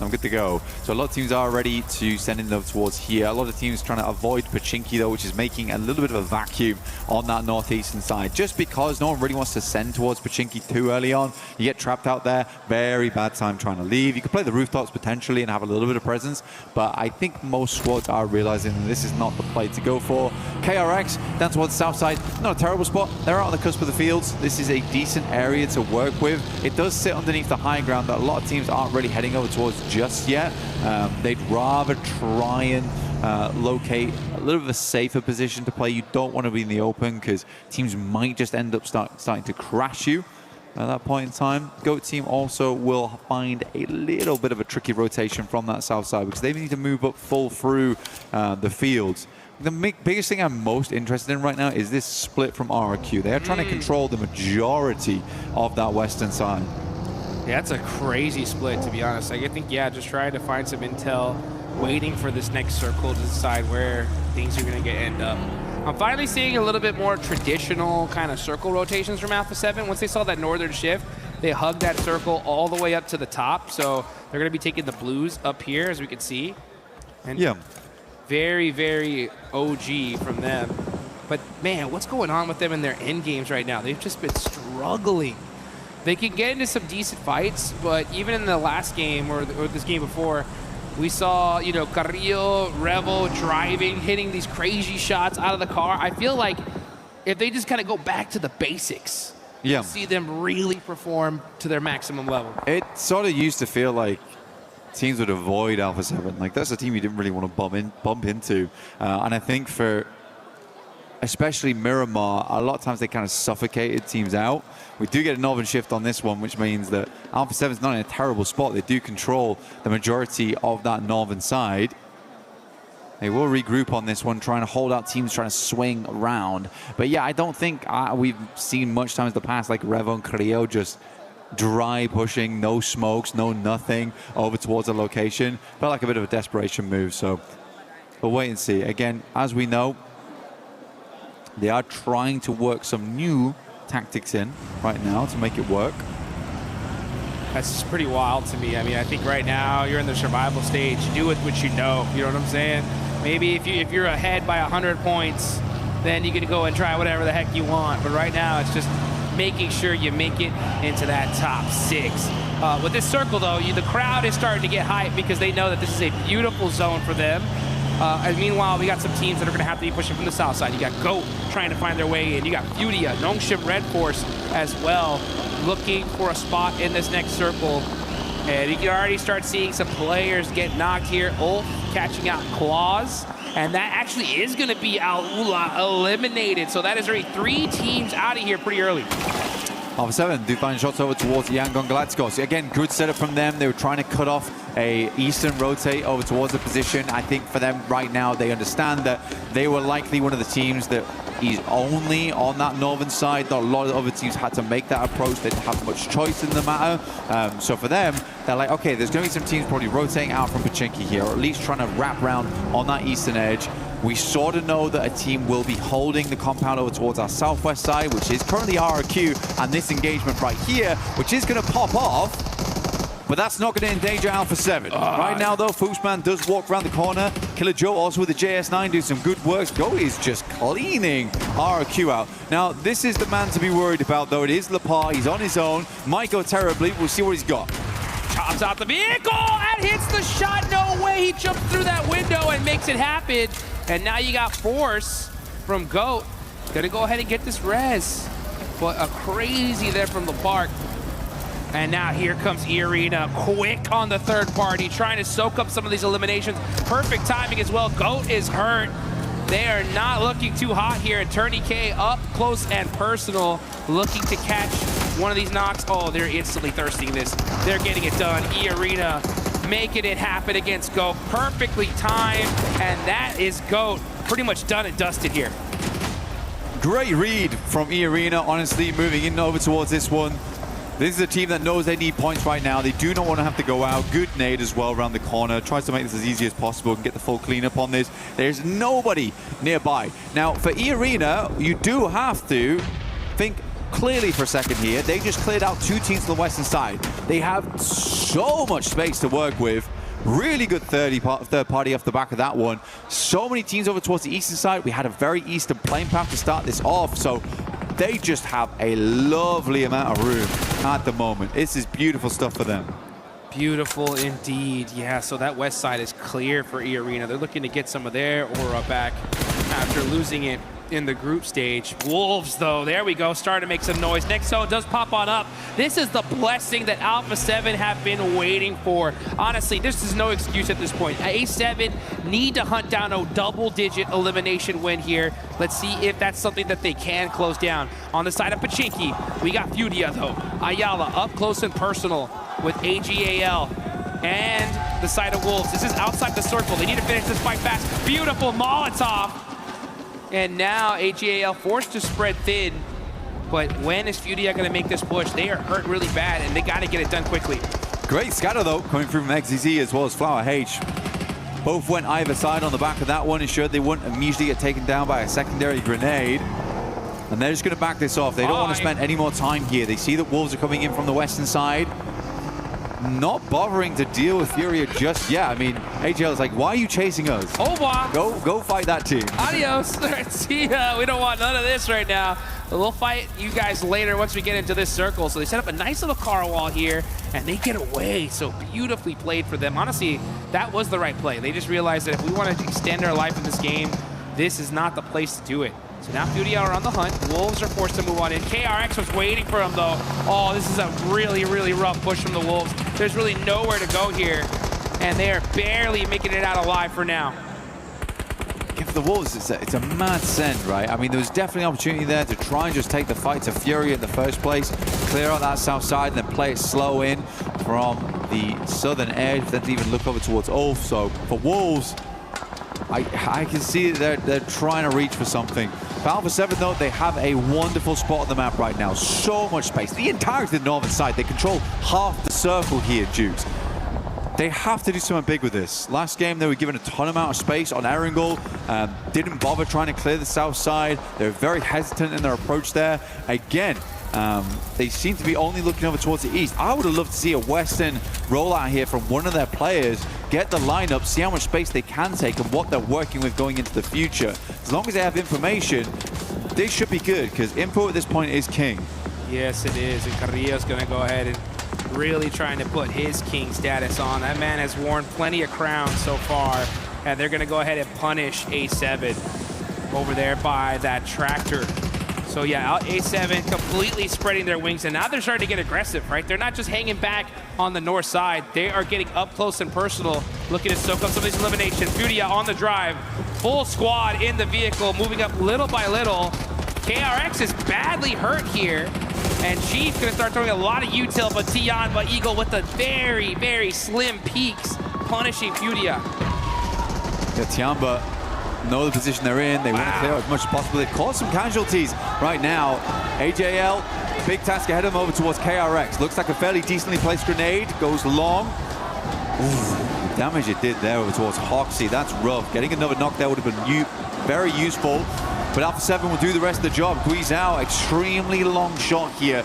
I'm good to go. So a lot of teams are ready to send in them towards here. A lot of teams trying to avoid Pachinki though, which is making a little bit of a vacuum on that northeastern side. Just because no one really wants to send towards Pachinki too early on. You get trapped out there. Very bad time trying to leave. You could play the rooftops potentially and have a little bit of presence, but I think most squads are realizing that this is not the play to go for. KRX down towards the south side. Not a terrible spot. They're out on the cusp of the fields. This is a decent area to work with. It does sit underneath the high ground that a lot of teams aren't really heading over towards just yet. They'd rather try and locate a little bit of a safer position to play. You don't want to be in the open because teams might just end up starting to crash you at that point in time. GOAT team also will find a little bit of a tricky rotation from that south side because they need to move up full through the fields. The biggest thing I'm most interested in right now is this split from RRQ. They are trying to control the majority of that western side. Yeah, that's a crazy split, to be honest. Like, I think, yeah, just trying to find some intel, waiting for this next circle to decide where things are going to end up. I'm finally seeing a little bit more traditional kind of circle rotations from Alpha 7. Once they saw that northern shift, they hugged that circle all the way up to the top. So they're going to be taking the blues up here, as we can see. And yeah. Very, very OG from them. But, man, what's going on with them in their end games right now? They've just been struggling. They can get into some decent fights, but even in the last game or this game before, we saw, you know, Carrillo, Revel driving, hitting these crazy shots out of the car. I feel like if they just kind of go back to the basics, yeah, see them really perform to their maximum level. It sort of used to feel like teams would avoid Alpha 7. Like, that's a team you didn't really want to bump into. And I think for especially Miramar, a lot of times they kind of suffocated teams out. We do get a northern shift on this one, which means that Alpha 7's not in a terrible spot. They do control the majority of that northern side. They will regroup on this one, trying to hold out teams, trying to swing around. But yeah, I don't think we've seen much times in the past, like Revo and Carrillo just dry pushing, no smokes, no nothing, over towards a location. Felt like a bit of a desperation move, so we'll wait and see. Again, as we know, they are trying to work some new tactics in right now to make it work. That's just pretty wild to me. I mean, I think right now you're in the survival stage. Do with what you know. You know what I'm saying? Maybe if you're ahead by 100 points, then you can go and try whatever the heck you want. But right now, it's just making sure you make it into that top 6. With this circle, though, the crowd is starting to get hyped because they know that this is a beautiful zone for them. And meanwhile, we got some teams that are going to have to be pushing from the south side. You got GOAT trying to find their way in. You got Fudia, Nongshim Red Force as well, looking for a spot in this next circle. And you can already start seeing some players get knocked here. Ulf catching out Claws. And that actually is going to be Alula eliminated. So that is already 3 teams out of here pretty early. Alpha 7 do find shots over towards Yangon Galacticos. Again, good setup from them. They were trying to cut off a eastern rotate over towards the position. I think for them right now, they understand that they were likely one of the teams that is only on that northern side. A lot of other teams had to make that approach. They didn't have much choice in the matter. So for them, they're like, okay, there's going to be some teams probably rotating out from Pachinki here, or at least trying to wrap around on that eastern edge. We sort of know that a team will be holding the compound over towards our southwest side, which is currently RRQ, and this engagement right here, which is going to pop off, but that's not going to endanger Alpha 7. Right now, though, Foosman does walk around the corner. Killer Joe also with the JS9 doing some good work. Go is just cleaning RRQ out. Now, this is the man to be worried about, though. It is Lepar. He's on his own. Might go terribly. We'll see what he's got. Chops out the vehicle and hits the shot. No way. He jumps through that window and makes it happen. And now you got Force from GOAT. Gonna go ahead and get this res. But a crazy there from the park. And now here comes E-Arena, quick on the third party, trying to soak up some of these eliminations. Perfect timing as well. GOAT is hurt. They are not looking too hot here. And Tourniquet up close and personal, looking to catch one of these knocks. Oh, they're instantly thirsting this. They're getting it done. E-Arena making it happen against GOAT. Perfectly timed, and that is GOAT pretty much done and dusted here. Great read from E-Arena, honestly, moving in over towards this one. This is a team that knows they need points right now. They do not want to have to go out. Good nade as well around the corner. Tries to make this as easy as possible and get the full cleanup on this. There's nobody nearby. Now, for E-Arena, you do have to think clearly for a second here. They just cleared out 2 teams to the western side. They have so much space to work with. Really good third party off the back of that one. So many teams over towards the eastern side. We had a very eastern playing path to start this off. So they just have a lovely amount of room at the moment. This is beautiful stuff for them. Beautiful indeed. Yeah, so that west side is clear for E-Arena. They're looking to get some of their aura back after losing it in the group stage. Wolves, though, there we go, starting to make some noise. Nexo does pop on up. This is the blessing that Alpha 7 have been waiting for. Honestly, this is no excuse at this point. A7 need to hunt down a double-digit elimination win here. Let's see if that's something that they can close down. On the side of Pachinki, we got Fudia, though. Ayala up close and personal with AGAL. And the side of Wolves. This is outside the circle. They need to finish this fight fast. Beautiful Molotov. And now AGAL forced to spread thin. But when is Fudia going to make this push? They are hurt really bad, and they got to get it done quickly. Great scatter, though, coming through from XZZ as well as Flower H. Both went either side on the back of that one, ensured they wouldn't immediately get taken down by a secondary grenade. And they're just going to back this off. They don't want to spend any more time here. They see that Wolves are coming in from the western side. Not bothering to deal with Furia just yet. I mean, AGL is like, why are you chasing us? Oh, wow. Go fight that team. Adios. See ya. We don't want none of this right now. But we'll fight you guys later once we get into this circle. So they set up a nice little car wall here, and they get away. So beautifully played for them. Honestly, that was the right play. They just realized that if we want to extend our life in this game, this is not the place to do it. So now Fudia are on the hunt. Wolves are forced to move on in. KRX was waiting for him, though. Oh, this is a really, really rough push from the Wolves. There's really nowhere to go here, and they are barely making it out alive for now. For the Wolves, it's a mad send, right? I mean, there was definitely an opportunity there to try and just take the fight to Fury in the first place, clear out that south side, and then play it slow in from the southern edge, then to even look over towards Ulf. So for Wolves, I can see they're trying to reach for something. For Alpha 7, though, they have a wonderful spot on the map right now. So much space. The entirety of the northern side. They control half the circle here, Dukes. They have to do something big with this. Last game, they were given a ton amount of space on Erangel. Didn't bother trying to clear the south side. They're very hesitant in their approach there. Again, They seem to be only looking over towards the east. I would have loved to see a Western rollout here from one of their players, get the lineup, see how much space they can take and what they're working with going into the future. As long as they have information, they should be good, because info at this point is king. Yes, it is. And Carrillo's going to go ahead and really trying to put his king status on. That man has worn plenty of crowns so far, and they're going to go ahead and punish A7 over there by that tractor. So yeah, A7 completely spreading their wings, and now they're starting to get aggressive, right? They're not just hanging back on the north side. They are getting up close and personal, looking to soak up some of these eliminations. Furia on the drive, full squad in the vehicle, moving up little by little. KRX is badly hurt here, and Chief's gonna start throwing a lot of util, but Tianba Eagle with the very, very slim peaks, punishing Furia. Yeah, Tianba know the position they're in. They want to clear out as much as possible. They've caused some casualties right now. AJL, big task ahead of them over towards KRX. Looks like a fairly decently placed grenade. Goes long. Ooh, the damage it did there over towards Hoxie. That's rough. Getting another knock there would have been very useful. But Alpha 7 will do the rest of the job. Guizhou, extremely long shot here.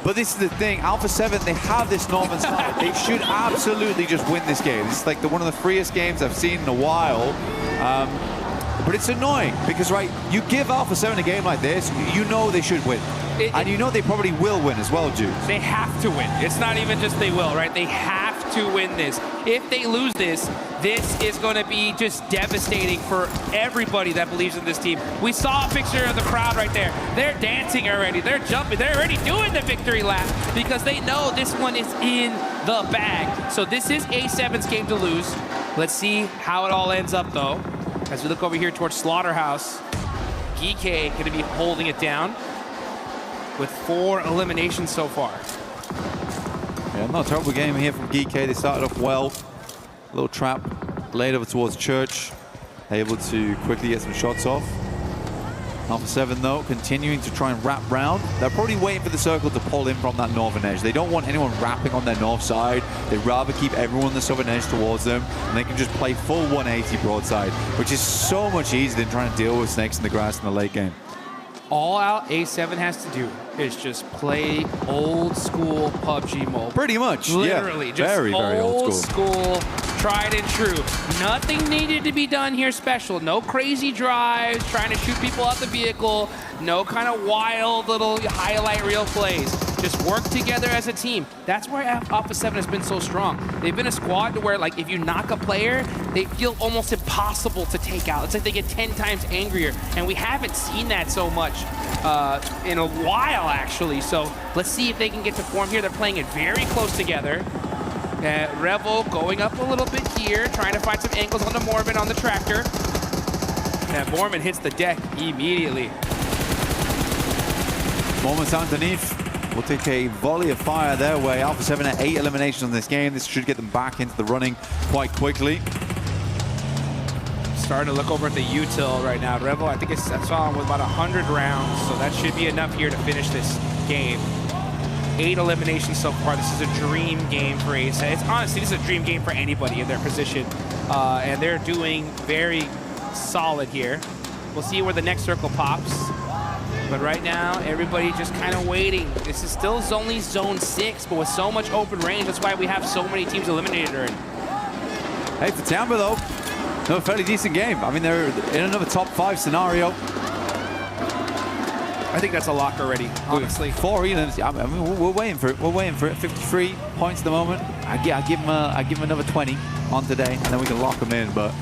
But this is the thing, Alpha 7, they have this northern side. They should absolutely just win this game. It's like one of the freest games I've seen in a while. But it's annoying because, right, you give Alpha 7 a game like this, you know they should win. And you know they probably will win as well, Jude. They have to win. It's not even just they will, right? They have to win this. If they lose this, this is going to be just devastating for everybody that believes in this team. We saw a picture of the crowd right there. They're dancing already. They're jumping. They're already doing the victory lap because they know this one is in the bag. So this is A7's game to lose. Let's see how it all ends up, though. As we look over here towards Slaughterhouse, GK going to be holding it down with 4 eliminations so far. Yeah, not a terrible game here from GK. They started off well. A little trap laid over towards Church. Able to quickly get some shots off. Alpha 7, though, continuing to try and wrap round. They're probably waiting for the circle to pull in from that northern edge. They don't want anyone wrapping on their north side. They'd rather keep everyone on the southern edge towards them, and they can just play full 180 broadside, which is so much easier than trying to deal with snakes in the grass in the late game. All out A7 has to do is just play old school PUBG Mobile. Pretty much, literally, yeah. just very old school, tried and true. Nothing needed to be done here special. No crazy drives, trying to shoot people out the vehicle. No kind of wild little highlight reel plays. Just work together as a team. That's why Alpha 7 has been so strong. They've been a squad to where, like, if you knock a player, they feel almost impossible to take out. It's like they get 10 times angrier, and we haven't seen that so much in a while, actually. So let's see if they can get to form here. They're playing it very close together. Revel going up a little bit here, trying to find some angles on the Mormon on the tractor. And Mormon hits the deck immediately. Mormon's underneath. We'll take a volley of fire their way. Alpha 7 at 8 eliminations in this game. This should get them back into the running quite quickly. Starting to look over at the util right now. Revel, I think I saw him with about 100 rounds, so that should be enough here to finish this game. 8 eliminations so far. This is a dream game for Ace. It's honestly, this is a dream game for anybody in their position, and they're doing very solid here. We'll see where the next circle pops. But right now, everybody just kind of waiting. This is still only Zone 6, but with so much open range, that's why we have so many teams eliminated already. Hey, for Tianba, though, another fairly decent game. I mean, they're in another top 5 scenario. I think that's a lock already, honestly. 4 elims. I mean, we're waiting for it. We're waiting for it. 53 points at the moment. I give him another 20 on today, and then we can lock them in. But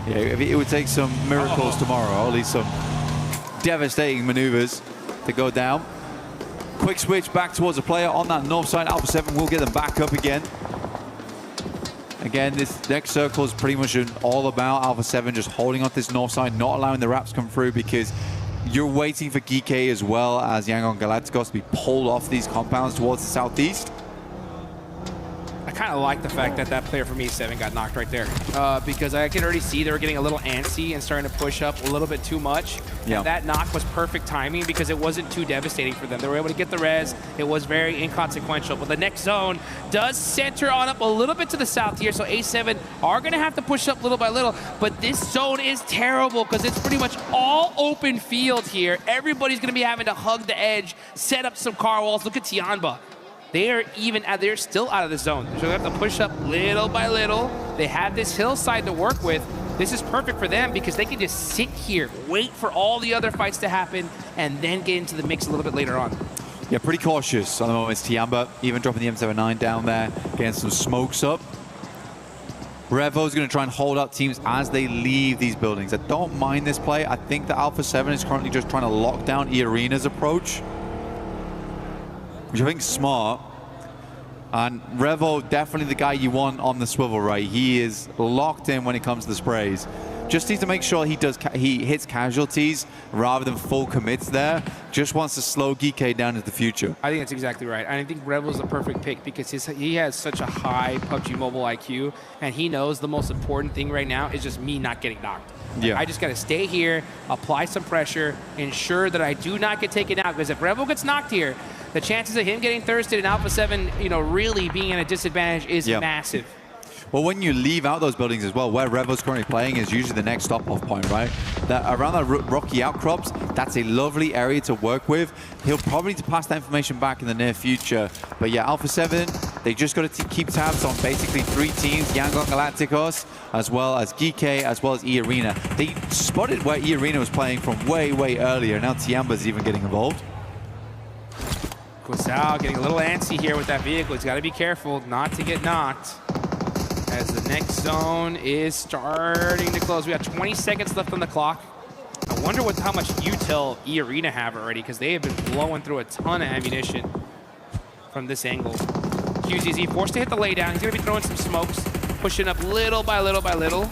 yeah, it would take some miracles tomorrow, or at least some devastating maneuvers to go down. Quick switch back towards a player on that north side. Alpha 7 will get them back up again. Again, this next circle is pretty much all about Alpha 7 just holding on this north side, not allowing the wraps come through, because you're waiting for GK as well as Yangon Galacticos to be pulled off these compounds towards the southeast. I kind not like the fact that that player from E7 got knocked right there because I can already see they were getting a little antsy and starting to push up a little bit too much. Yeah. And that knock was perfect timing because it wasn't too devastating for them. They were able to get the res. It was very inconsequential. But the next zone does center on up a little bit to the south here, so A7 are going to have to push up little by little. But this zone is terrible because it's pretty much all open field here. Everybody's going to be having to hug the edge, set up some car walls. Look at Tianba. They're still out of the zone. So they have to push up little by little. They have this hillside to work with. This is perfect for them because they can just sit here, wait for all the other fights to happen, and then get into the mix a little bit later on. Yeah, pretty cautious on the moment. It's Tianba, even dropping the M79 down there, getting some smokes up. Revo's going to try and hold up teams as they leave these buildings. I don't mind this play. I think that Alpha 7 is currently just trying to lock down E-Arena's approach, which I think is smart. And Revo, definitely the guy you want on the swivel, right? He is locked in when it comes to the sprays. Just needs to make sure he hits casualties rather than full commits there. Just wants to slow GK down into the future. I think that's exactly right. I think Revo's a perfect pick because he has such a high PUBG Mobile IQ, and he knows the most important thing right now is just me not getting knocked. Yeah. I just got to stay here, apply some pressure, ensure that I do not get taken out, because if Revo gets knocked here, the chances of him getting thirsted in Alpha 7, really being at a disadvantage is massive. Well, when you leave out those buildings as well, where Revo's currently playing is usually the next stop-off point, right? Around that rocky outcrops, that's a lovely area to work with. He'll probably need to pass that information back in the near future. But yeah, Alpha 7, they just got to keep tabs on basically 3 teams, Yangon Galacticos, as well as GK, as well as E-Arena. They spotted where E-Arena was playing from way, way earlier. Now Tiamba's even getting involved. Quasal getting a little antsy here with that vehicle. He's got to be careful not to get knocked, as the next zone is starting to close. We have 20 seconds left on the clock. I wonder how much util E-Arena have already, because they have been blowing through a ton of ammunition from this angle. QZZ forced to hit the laydown. He's going to be throwing some smokes, pushing up little by little by little.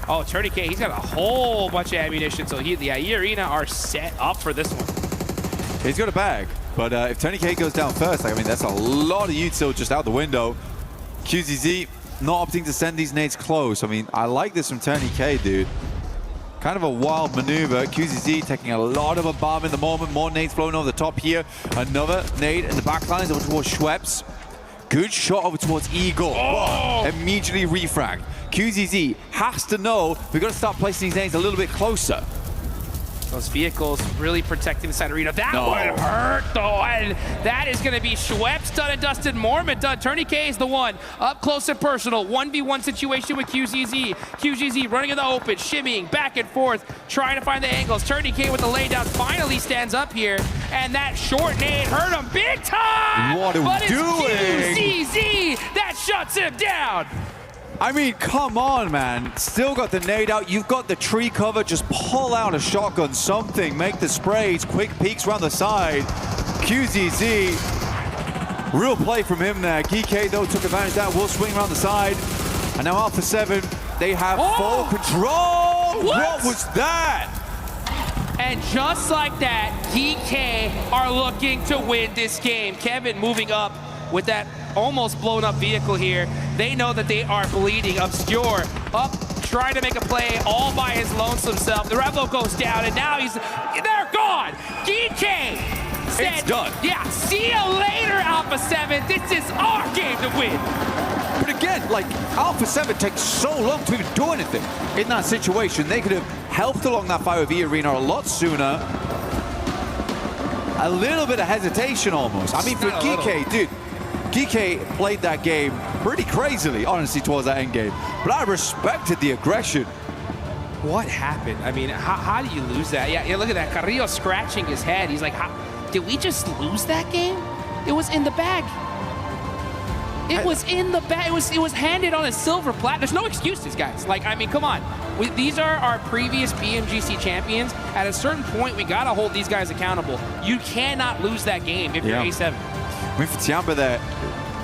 Oh, Tourniquet, he's got a whole bunch of ammunition, so E-Arena are set up for this one. He's got a bag, but if Tourniquet goes down first, I mean, that's a lot of util just out the window. QZZ not opting to send these nades close. I mean, I like this from Tourniquet, dude. Kind of a wild maneuver. QZZ taking a lot of a bomb in the moment. More nades flowing over the top here. Another nade in the back lines over towards Schweppes. Good shot over towards Eagle. Oh! Immediately refrag. QZZ has to know we've got to start placing these nades a little bit closer. Those vehicles really protecting the side arena. That would hurt, though. And that is going to be Schweppes done and dusted. Mormon done. Tourniquet is the one. Up close and personal. 1v1 situation with QZZ. QZZ running in the open, shimmying back and forth, trying to find the angles. Tourniquet with the laydown finally stands up here. And that short nade hurt him big time. What are we doing? It's QZZ that shuts him down. I mean, come on, man. Still got the nade out. You've got the tree cover. Just pull out a shotgun, something. Make the sprays. Quick peeks around the side. QZZ. Real play from him there. GK, though, took advantage of that. Will swing around the side. And now Alpha 7, they have full control. What was that? And just like that, GK are looking to win this game. Kevin moving up with that almost blown up vehicle here. They know that they are bleeding. Obscure up, trying to make a play all by his lonesome self. The Revo goes down, and now they're gone. GK said, it's done. Yeah, see you later, Alpha 7. This is our game to win. But again, like, Alpha 7 takes so long to even do anything in that situation. They could have helped along that fight with E-Arena a lot sooner. A little bit of hesitation almost. I mean, for GK, dude, GK played that game pretty crazily, honestly, towards that end game. But I respected the aggression. What happened? I mean, how do you lose that? Yeah, look at that. Carrillo scratching his head. He's like, did we just lose that game? It was in the bag. It was in the bag. It was handed on a silver platter. There's no excuses, guys. Like, I mean, come on. These are our previous PMGC champions. At a certain point, we got to hold these guys accountable. You cannot lose that game if you're A7. I mean, for Tianba there,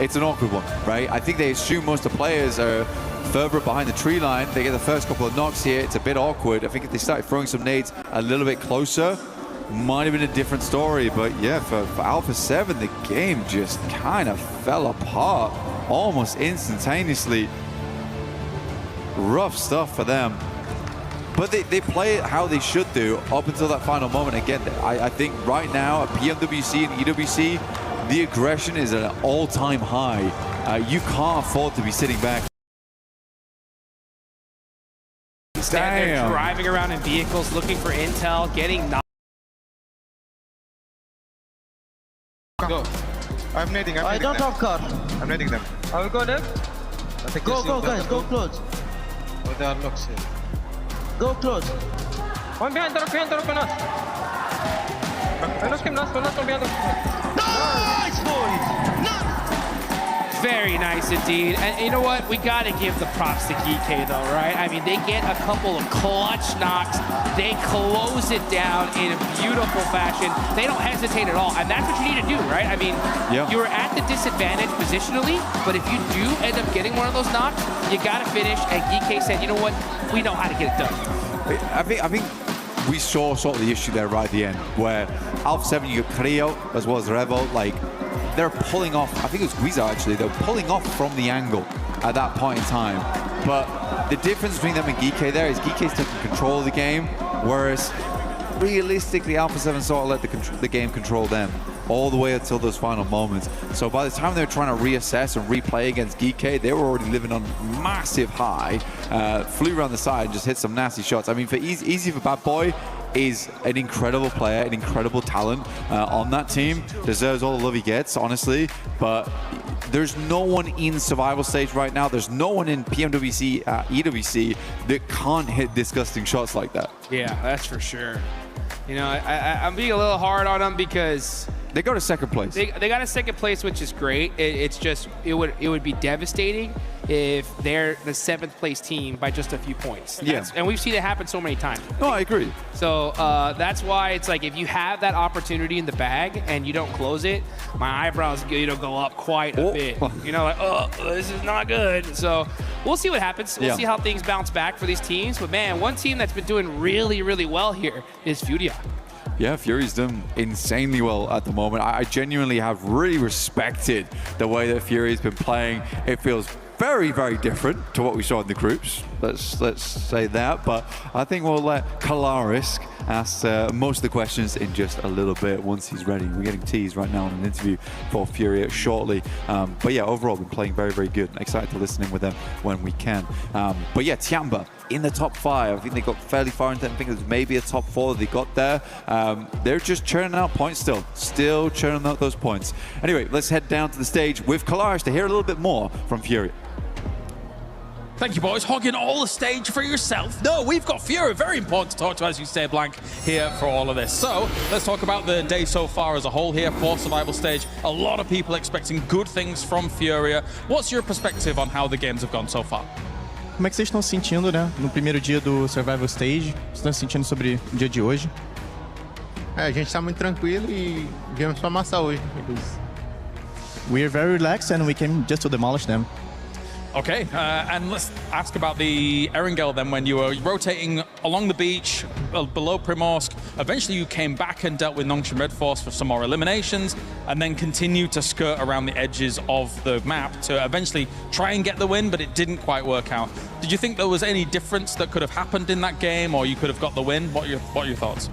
it's an awkward one, right? I think they assume most of the players are further behind the tree line. They get the first couple of knocks here. It's a bit awkward. I think if they started throwing some nades a little bit closer, might have been a different story. But yeah, for Alpha 7, the game just kind of fell apart almost instantaneously. Rough stuff for them. But they play it how they should do up until that final moment. Again, I think right now at PMWC and EWC, the aggression is at an all-time high. You can't afford to be sitting back. They're driving around in vehicles, looking for intel, getting knocked. Go. I'm nading. I don't have car. I'm nading them. I will go there. Go, guys. Go close. Oh, they are locked here. Go close. One behind us. One behind us. Nice, boys. Very nice indeed. And you know what? We got to give the props to GK though, right? I mean, they get a couple of clutch knocks. They close it down in a beautiful fashion. They don't hesitate at all. And that's what you need to do, right? I mean, you're at the disadvantage positionally, but if you do end up getting one of those knocks, you got to finish. And GK said, you know what? We know how to get it done. I think we saw sort of the issue there right at the end, where Alpha 7, you got Creo as well as Revo, like, they're pulling off, I think it was Guiza actually, they're pulling off from the angle at that point in time. But the difference between them and GK there is GK's taking control of the game, whereas realistically Alpha 7 sort of let the game control them all the way until those final moments. So by the time they were trying to reassess and replay against GK, they were already living on massive high, flew around the side and just hit some nasty shots. I mean, for Easy for Bad Boy is an incredible player, an incredible talent on that team, deserves all the love he gets, honestly, but there's no one in survival stage right now, there's no one in PMWC, EWC that can't hit disgusting shots like that. Yeah, that's for sure. You know, I'm being a little hard on them because they go to second place. They got a second place, which is great. It's just it would be devastating if they're the 7th place team by just a few points. And we've seen it happen so many times. No, I agree. So that's why it's like if you have that opportunity in the bag and you don't close it, my eyebrows go up quite a bit. You know, like, oh, this is not good. So we'll see what happens. We'll see how things bounce back for these teams. But man, one team that's been doing really, really well here is Furia. Yeah, Fury's done insanely well at the moment. I genuinely have really respected the way that Fury's been playing. It feels very, very different to what we saw in the groups. Let's say that. But I think we'll let Kalaris ask most of the questions in just a little bit once he's ready. We're getting teased right now in an interview for Fury shortly. But yeah, overall, been playing very, very good. Excited to listen in with them when we can. But yeah, Tiamba in the top 5. I think they got fairly far into it. I think it was maybe a top 4 that they got there. They're just churning out points still churning out those points. Anyway, let's head down to the stage with Kalaris to hear a little bit more from Fury. Thank you, boys. Hogging all the stage for yourself. No, we've got Fury. Very important to talk to, as you say, Blank, here for all of this. So let's talk about the day so far as a whole here for survival stage. A lot of people expecting good things from Furia. What's your perspective on how the games have gone so far? Como é que vocês estão se sentindo, né? No primeiro dia do Survival Stage. Estão se sentindo sobre o dia de hoje? A gente está muito tranquilo e viemos para amassar hoje. We are very relaxed and we came just to demolish them. Okay, and let's ask about the Erangel then. When you were rotating along the beach below Primorsk, eventually you came back and dealt with Nongshim Red Force for some more eliminations, and then continued to skirt around the edges of the map to eventually try and get the win, but it didn't quite work out. Did you think there was any difference that could have happened in that game, or you could have got the win? What are your thoughts?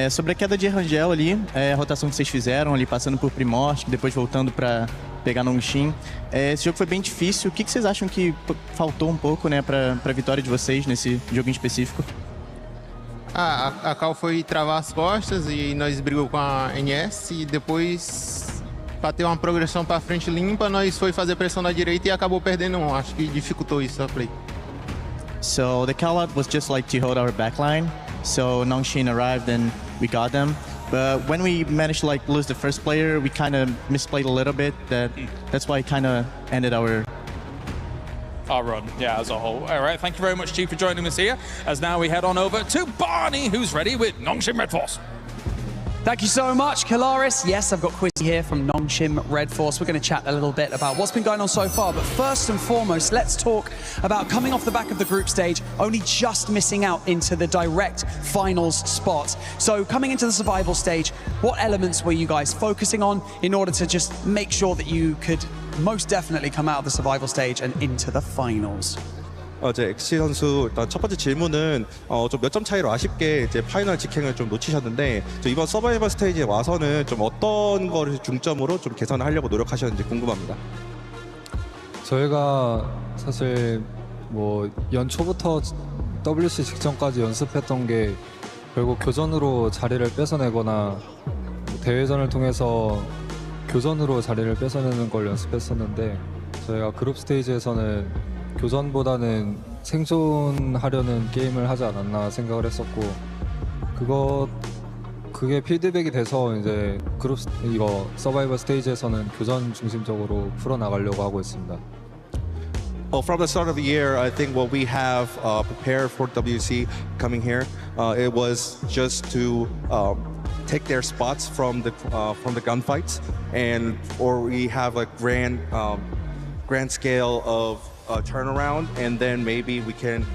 Sobre a queda de Erangel ali, a rotação que vocês fizeram ali, passando por Primorsk, depois voltando para pegar Nongshim. Esse jogo foi bem difícil. O que vocês acham que faltou um pouco, né, para a vitória de vocês nesse jogo em específico? A Cal foi travar as costas e nós brigamos com a NS e depois, para ter uma progressão para frente limpa, nós foi fazer pressão na direita e acabou perdendo um. Acho que dificultou isso a play. So the call out was just like to hold our backline. So Nongshim arrived and we got them. But when we managed to like lose the first player, we kind of misplayed a little bit. That's why it kind of ended our run, yeah, as a whole. All right, thank you very much, Chief, for joining us here. As now we head on over to Barney, who's ready with Nongshim Red Force. Thank you so much, Kalaris. Yes, I've got Quizzy here from Nongshim Red Force. We're going to chat a little bit about what's been going on so far. But first and foremost, let's talk about coming off the back of the group stage, only just missing out into the direct finals spot. So coming into the survival stage, what elements were you guys focusing on in order to just make sure that you could most definitely come out of the survival stage and into the finals? 이제 엑시 선수 일단 첫 번째 질문은 좀 몇 점 차이로 아쉽게 이제 파이널 직행을 좀 놓치셨는데 이번 서바이벌 스테이지에 와서는 좀 어떤 거를 중점으로 좀 개선을 하려고 노력하셨는지 궁금합니다. 저희가 사실 뭐 연초부터 WC 직전까지 연습했던 게 결국 교전으로 자리를 뺏어내거나 대회전을 통해서 교전으로 자리를 뺏어내는 걸 연습했었는데 저희가 그룹 스테이지에서는 교전보다는 생존하려는 게임을 하지 않았나 생각을 했었고 그게 피드백이 돼서 이제 이거 서바이벌 스테이지에서는 교전 중심적으로 풀어나가려고 하고 있습니다. Well, from the start of the year, I think what we have prepared for WC coming here, it was just to take their spots from the gunfights, or we have a grand scale of turnaround, and then maybe we can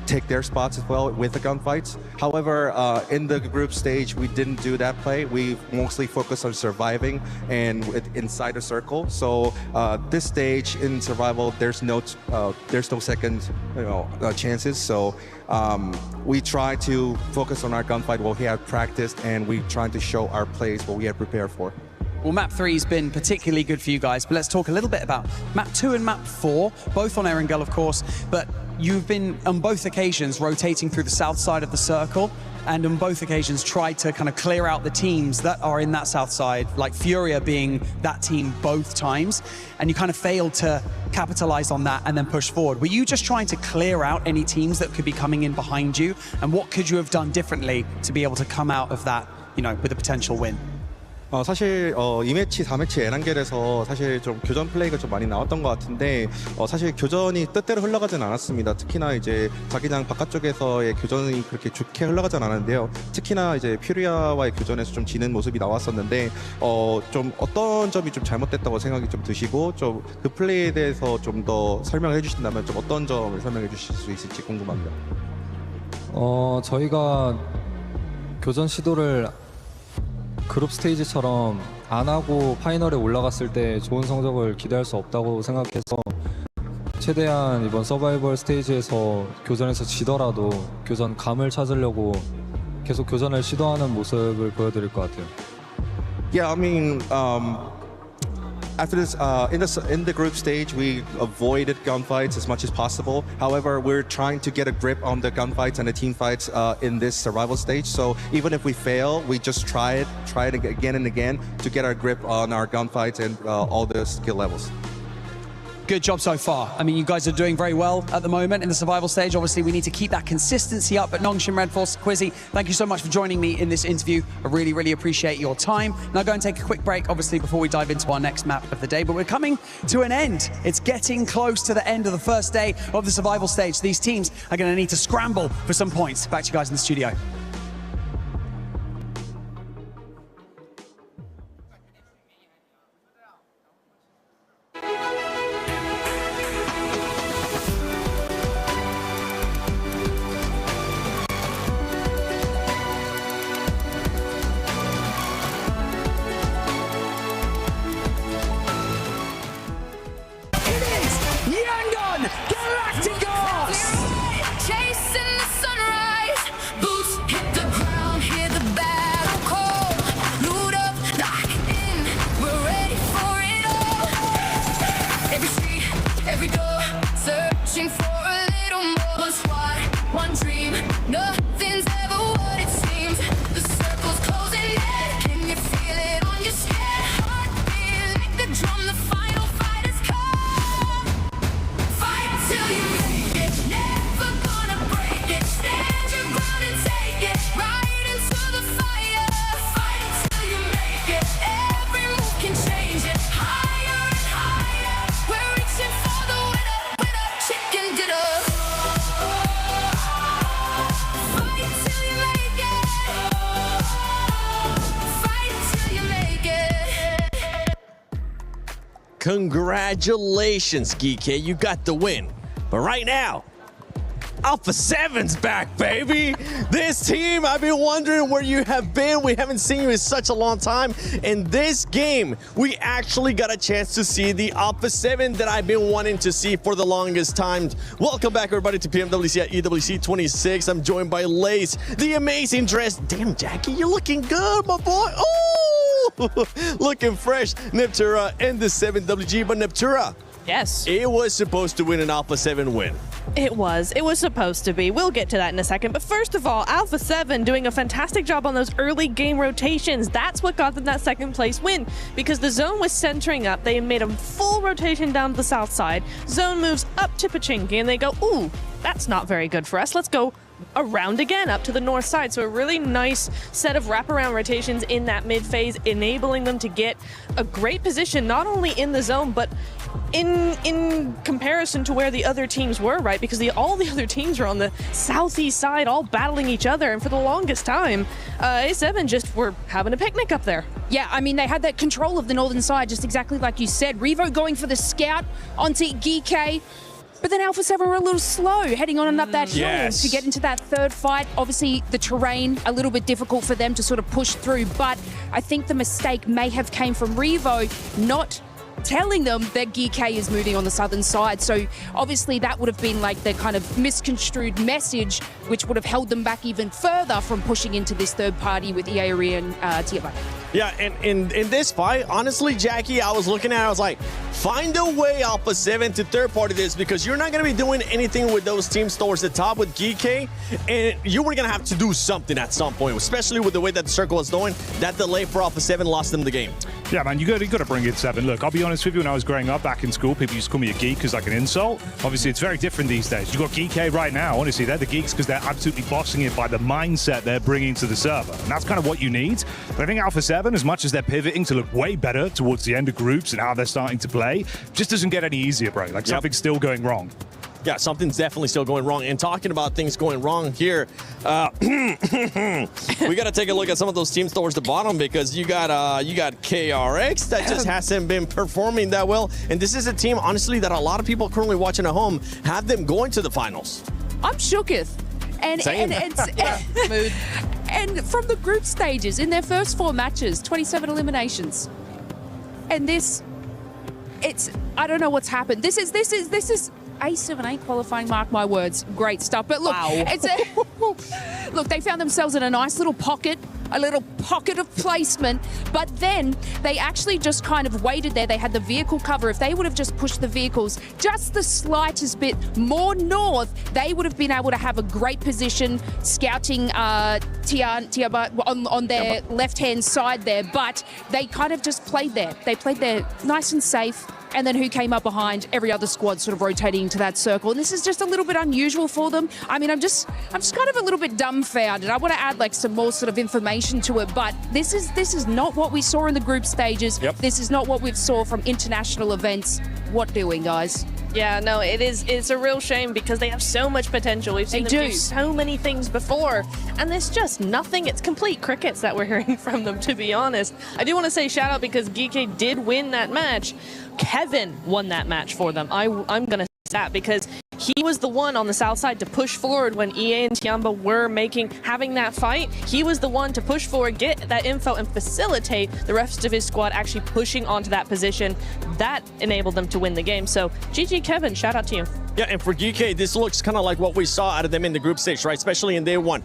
take their spots as well with the gunfights. However, in the group stage, we didn't do that play. We mostly focused on surviving and inside a circle. So this stage in survival, there's no second chances. So we try to focus on our gunfight, what we have practiced, and we try to show our plays, what we have prepared for. Well, map 3 has been particularly good for you guys, but let's talk a little bit about map 2 and map 4, both on Erangel, of course, but you've been, on both occasions, rotating through the south side of the circle, and on both occasions tried to kind of clear out the teams that are in that south side, like Furia being that team both times, and you kind of failed to capitalize on that and then push forward. Were you just trying to clear out any teams that could be coming in behind you, and what could you have done differently to be able to come out of that, with a potential win? 사실 2매치, 4매치 에란겔에서 사실 좀 교전 플레이가 좀 많이 나왔던 것 같은데 사실 교전이 뜻대로 흘러가진 않았습니다. 특히나 이제 자기장 바깥쪽에서의 교전이 그렇게 좋게 흘러가진 않았는데요. 특히나 이제 퓨리아와의 교전에서 좀 지는 모습이 나왔었는데 좀 어떤 점이 좀 잘못됐다고 생각이 좀 드시고 좀 그 플레이에 대해서 좀 더 설명을 해주신다면 좀 어떤 점을 설명해 주실 수 있을지 궁금합니다. 저희가 교전 시도를 그룹 스테이지처럼 안 하고 파이널에 올라갔을 때 좋은 성적을 기대할 수 없다고 생각해서 최대한 이번 서바이벌 스테이지에서 교전에서 지더라도 교전 감을 찾으려고 계속 교전을 시도하는 모습을 보여드릴 것 같아요. Yeah, I mean, after this, in the group stage, we avoided gunfights as much as possible. However, we're trying to get a grip on the gunfights and the team fights in this survival stage. So even if we fail, we just try it again and again to get our grip on our gunfights and all the skill levels. Good job so far. I mean, you guys are doing very well at the moment in the survival stage. Obviously, we need to keep that consistency up at Nongshim Red Force. Quizzy, thank you so much for joining me in this interview. I really, really appreciate your time. Now go and take a quick break, obviously, before we dive into our next map of the day. But we're coming to an end. It's getting close to the end of the first day of the survival stage. These teams are going to need to scramble for some points. Back to you guys in the studio. Congratulations, Geeky. You got the win. But right now, Alpha 7's back, baby. This team, I've been wondering where you have been. We haven't seen you in such a long time. In this game, we actually got a chance to see the Alpha 7 that I've been wanting to see for the longest time. Welcome back, everybody, to PMWC at EWC 26. I'm joined by Lace, the amazing dress. Damn, Jackie, you're looking good, my boy. Oh, looking fresh. Neptura and the 7WG, but Neptura. Yes. It was supposed to win an Alpha 7 win. It was supposed to be. We'll get to that in a second. But first of all, Alpha 7 doing a fantastic job on those early game rotations. That's what got them that second place win, because the zone was centering up. They made a full rotation down the south side. Zone moves up to Pachinki and they go, ooh, that's not very good for us. Let's go around again up to the north side. So a really nice set of wraparound rotations in that mid phase, enabling them to get a great position, not only in the zone, but in comparison to where the other teams were, right? Because all the other teams were on the southeast side, all battling each other. And for the longest time, A7 just were having a picnic up there. Yeah, I mean, they had that control of the northern side, just exactly like you said. Revo going for the scout onto Geek. But then Alpha 7 were a little slow heading on and up that hill to get into that third fight. Obviously, the terrain, a little bit difficult for them to sort of push through. But I think the mistake may have came from Revo not telling them that Geek is moving on the southern side. So obviously that would have been like the kind of misconstrued message, which would have held them back even further from pushing into this third party with EARE and Tiamat. Yeah, and in this fight, honestly, Jackie, I was looking at it, I was like, find a way, Alpha 7, to third party this, because you're not going to be doing anything with those teams towards the top with Geek, and you were going to have to do something at some point, especially with the way that the circle was going. That delay for Alpha 7 lost them the game. Yeah, man, you got to bring in 7. Look, I'll be honest with you, when I was growing up back in school, people used to call me a geek as like an insult. Obviously, it's very different these days. You've got Geek right now, honestly, they're the geeks because they're absolutely bossing it by the mindset they're bringing to the server. And that's kind of what you need. But I think Alpha 7, as much as they're pivoting to look way better towards the end of groups and how they're starting to play, just doesn't get any easier, bro. Like, something's still going wrong. Yeah, something's definitely still going wrong. And talking about things going wrong here, we got to take a look at some of those teams towards the bottom, because you got KRX that just hasn't been performing that well. And this is a team, honestly, that a lot of people currently watching at home have them going to the finals. I'm shooketh. And from the group stages, in their first 4 matches, 27 eliminations. And I don't know what's happened. This is A7A qualifying, mark my words. Great stuff. But look, look, they found themselves in a nice little pocket of placement, but then they actually just kind of waited there. They had the vehicle cover. If they would have just pushed the vehicles just the slightest bit more north, they would have been able to have a great position scouting Tiamat on their left-hand side there, but they kind of just played there. They played there nice and safe. And then who came up behind? Every other squad sort of rotating into that circle. And this is just a little bit unusual for them. I mean, I'm just kind of a little bit dumbfounded. I want to add like some more sort of information to it, but this is not what we saw in the group stages. Yep. This is not what we've saw from international events. What doing, guys? Yeah, no, it's a real shame because they have so much potential. We've seen them do so many things before, and there's just nothing. It's complete crickets that we're hearing from them, to be honest. I do want to say shout out because Geek did win that match. Kevin won that match for them. I'm going to say that because he was the one on the south side to push forward when EA and Tiamba were having that fight. He was the one to push forward, get that info, and facilitate the rest of his squad actually pushing onto that position. That enabled them to win the game. So GG Kevin, shout out to you. Yeah, and for GK, this looks kind of like what we saw out of them in the group stage, right? Especially in day one.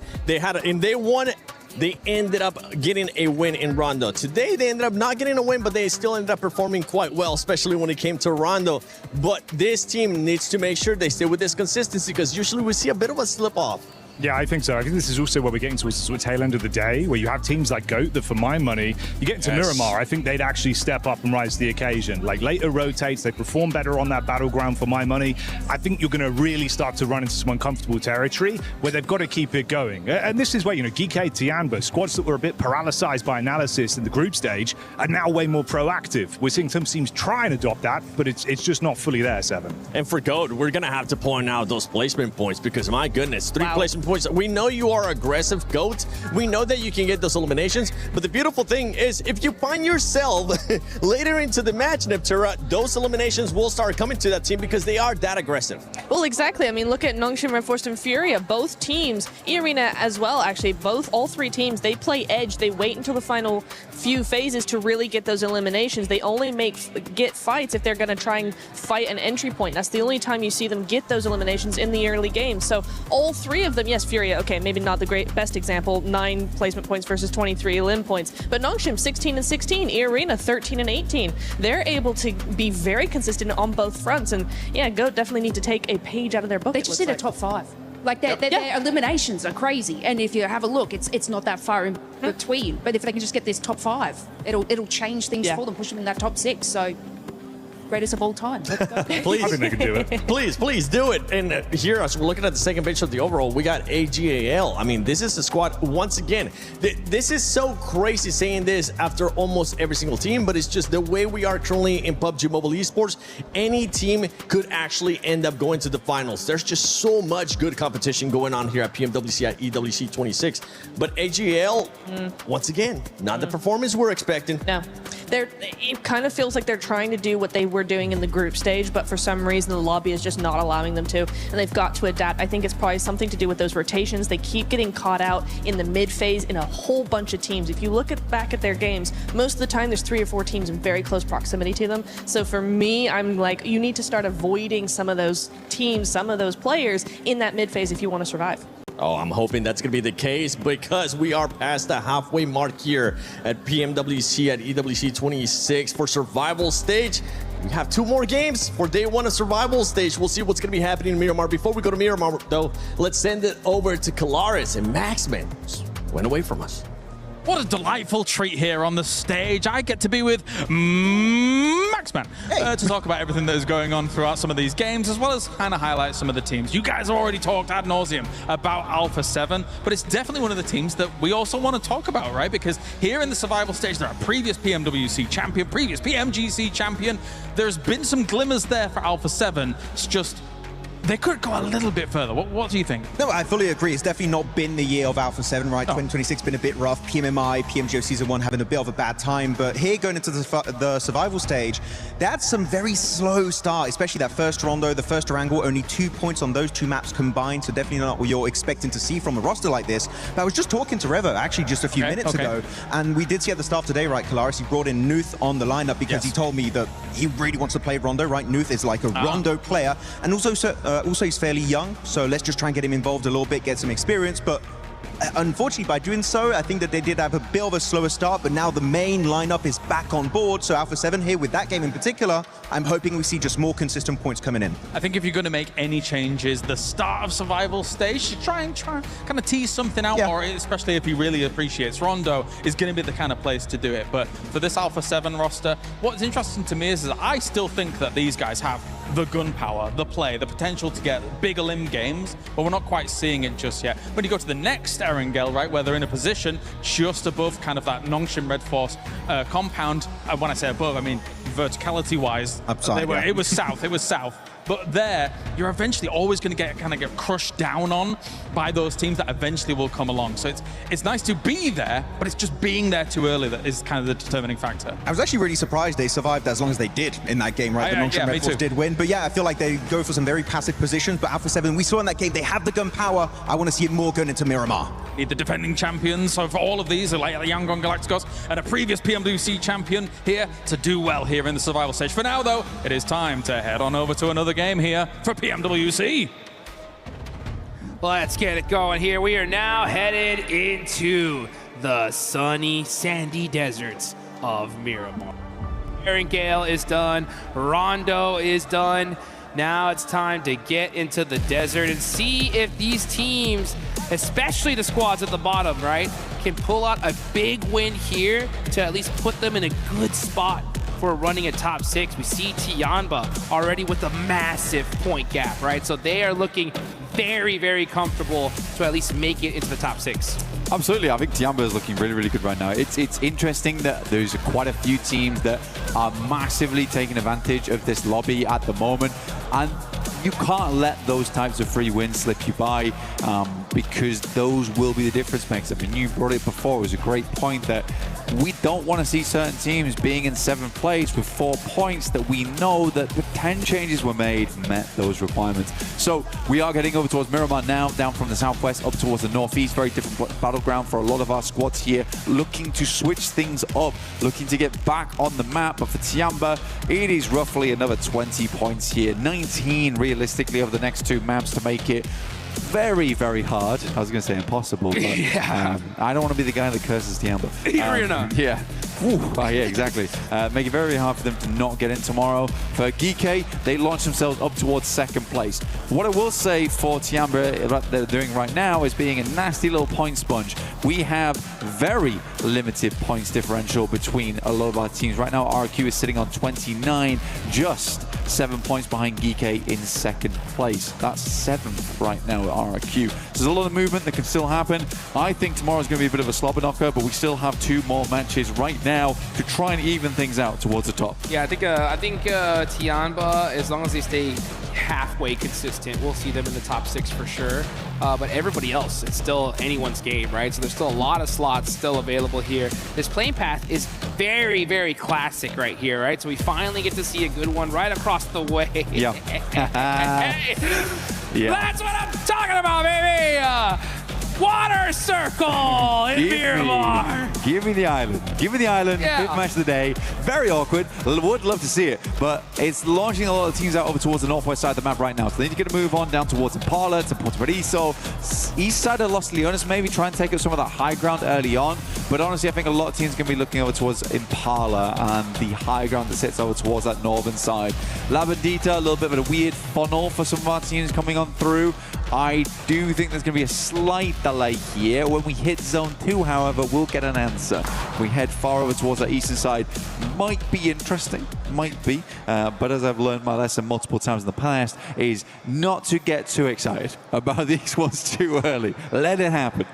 They ended up getting a win in Rondo. Today, they ended up not getting a win, but they still ended up performing quite well, especially when it came to Rondo. But this team needs to make sure they stay with this consistency, because usually we see a bit of a slip-off. Yeah, I think so. I think this is also where we're getting towards the tail end of the day, where you have teams like GOAT that, for my money, you get into Miramar, I think they'd actually step up and rise to the occasion. Like, later rotates, they perform better on that battleground, for my money. I think you're going to really start to run into some uncomfortable territory where they've got to keep it going. And this is where, GK, Tianba, squads that were a bit paralyzed by analysis in the group stage are now way more proactive. We're seeing some teams try and adopt that, but it's just not fully there, 7. And for GOAT, we're going to have to point out those placement points, because my goodness, 3 placement points. We know you are aggressive, GOAT. We know that you can get those eliminations. But the beautiful thing is, if you find yourself later into the match, Neptura, those eliminations will start coming to that team because they are that aggressive. Well, exactly. I mean, look at Nongshim, Red Force, and Furia. Both teams, E-Arena as well, actually, all three teams, they play edge. They wait until the final few phases to really get those eliminations. They only get fights if they're going to try and fight an entry point. That's the only time you see them get those eliminations in the early game. So all three of them, yes, Furia, okay, maybe not the best example, 9 placement points versus 23 elim points, but Nongshim 16 and 16, E-Arena 13 and 18. They're able to be very consistent on both fronts, and yeah, GOAT definitely need to take a page out of their book. They just need a top 5. Like their eliminations are crazy, and if you have a look, it's not that far in between. But if they can just get this top 5, it'll change things for them, push them in that top 6. So greatest of all time. Let's go. Please, I think they can do it. Please do it. And here, as we're looking at the second page of the overall, we got AGAL. I mean, this is a squad once again. This is so crazy saying this after almost every single team, but it's just the way we are currently in PUBG Mobile Esports. Any team could actually end up going to the finals. There's just so much good competition going on here at PMWC at EWC 26. But AGAL, once again, not the performance we're expecting. No. It kind of feels like they're trying to do what they were doing in the group stage, but for some reason the lobby is just not allowing them to, and they've got to adapt. I think it's probably something to do with those rotations. They keep getting caught out in the mid phase in a whole bunch of teams. If you look back at their games, most of the time there's 3 or 4 teams in very close proximity to them. So for me, I'm like, you need to start avoiding some of those teams, some of those players in that mid phase if you want to survive. Oh, I'm hoping that's going to be the case because we are past the halfway mark here at PMWC at EWC 26 for survival stage. We have 2 more games for day 1 of survival stage. We'll see what's going to be happening in Miramar. Before we go to Miramar, though, let's send it over to Kalaris and Maxman. Went away from us. What a delightful treat here on the stage. I get to be with Maxman to talk about everything that is going on throughout some of these games, as well as kind of highlight some of the teams. You guys have already talked ad nauseum about Alpha 7, but it's definitely one of the teams that we also want to talk about, right? Because here in the survival stage, there are previous PMWC champion, previous PMGC champion. There's been some glimmers there for Alpha 7. It's just they could go a little bit further. What do you think? No, I fully agree. It's definitely not been the year of Alpha 7, right? 2026 been a bit rough. PMMI, PMGO Season 1 having a bit of a bad time. But here, going into the survival stage, that's some very slow start, especially that first rondo, the first Erangel, only 2 points on those 2 maps combined. So definitely not what you're expecting to see from a roster like this. But I was just talking to Revo, actually, just a few minutes ago. And we did see at the start today, right, Kalaris, he brought in Nuth on the lineup because he told me that he really wants to play rondo, right? Nuth is like a rondo player. And also he's fairly young, so let's just try and get him involved a little bit, get some experience. But unfortunately, by doing so, I think that they did have a bit of a slower start, but now the main lineup is back on board. So Alpha 7 here with that game in particular, I'm hoping we see just more consistent points coming in. I think if you're going to make any changes, the start of survival stage, try and kind of tease something out, or especially if he really appreciates Rondo, is going to be the kind of place to do it. But for this Alpha 7 roster, what's interesting to me is that I still think that these guys have the gun power, the play, the potential to get bigger limb games, but we're not quite seeing it just yet. When you go to the next Erangel, right, where they're in a position just above kind of that Nongshim Red Force compound, when I say above, I mean verticality-wise, it was south. But there, you're eventually always going to get crushed down on by those teams that eventually will come along. So it's nice to be there, but it's just being there too early that is kind of the determining factor. I was actually really surprised they survived as long as they did in that game, right? The Nongshim Red Force did win. But yeah, I feel like they go for some very passive positions. But Alpha 7, we saw in that game, they have the gun power. I want to see it more going into Miramar. Need the defending champions. So for all of these, like the Yangon Galacticos and a previous PMWC champion here to do well here in the survival stage. For now, though, it is time to head on over to another game here for PMWC. Let's get it going here. We are now headed into the sunny, sandy deserts of Miramar. Erangel is done. Rondo is done. Now it's time to get into the desert and see if these teams, especially the squads at the bottom, right, can pull out a big win here to at least put them in a good spot for running a top 6. We see Tianba already with a massive point gap, right? So they are looking very, very comfortable to at least make it into the top 6. Absolutely, I think Tianba is looking really, really good right now. It's interesting that there's quite a few teams that are massively taking advantage of this lobby at the moment, and you can't let those types of free wins slip you by. because those will be the difference makers. I mean, you brought it before. It was a great point that we don't want to see certain teams being in 7th place with 4 points that we know that the 10 changes were made met those requirements. So we are getting over towards Miramar now, down from the southwest up towards the northeast. Very different battleground for a lot of our squads here, looking to switch things up, looking to get back on the map. But for Tiamba, it is roughly another 20 points here, 19 realistically over the next 2 maps to make it very, very hard. I was going to say impossible, but I don't want to be the guy that curses Tiamba. Yeah. Yeah, exactly. Make it very hard for them to not get in tomorrow. For Geeke, they launch themselves up towards 2nd place. What I will say for Tiamba, what they're doing right now is being a nasty little point sponge. We have very limited points differential between a lot of our teams. Right now, RQ is sitting on 29, just 7 points behind Geeke in 2nd place. That's 7th right now at RQ. So there's a lot of movement that can still happen. I think tomorrow's going to be a bit of a slobber knocker, but we still have 2 more matches right now to try and even things out towards the top. Yeah, I think Tiamba, as long as they stay halfway consistent, we'll see them in the top 6 for sure. But everybody else, it's still anyone's game, right? So there's still a lot of slots still available here. This playing path is very, very classic right here, right? So we finally get to see a good one right across the way. Yeah. Yeah. That's what I'm talking about, baby! Water circle in Miramar. Give me the island. Give me the island. Yeah. 5th match of the day. Very awkward. Would love to see it, but it's launching a lot of teams out over towards the northwest side of the map right now. So they need to get a move on down towards Impala, to Puerto Paraiso. East side of Los Leones, maybe try and take up some of that high ground early on. But honestly, I think a lot of teams are going to be looking over towards Impala and the high ground that sits over towards that northern side. La Bandita, a little bit of a weird funnel for some of our teams coming on through. I do think there's going to be a slight delay here. When we hit zone 2, however, we'll get an answer. We head far over towards our eastern side. Might be interesting, might be. But as I've learned my lesson multiple times in the past, is not to get too excited about these ones too early. Let it happen.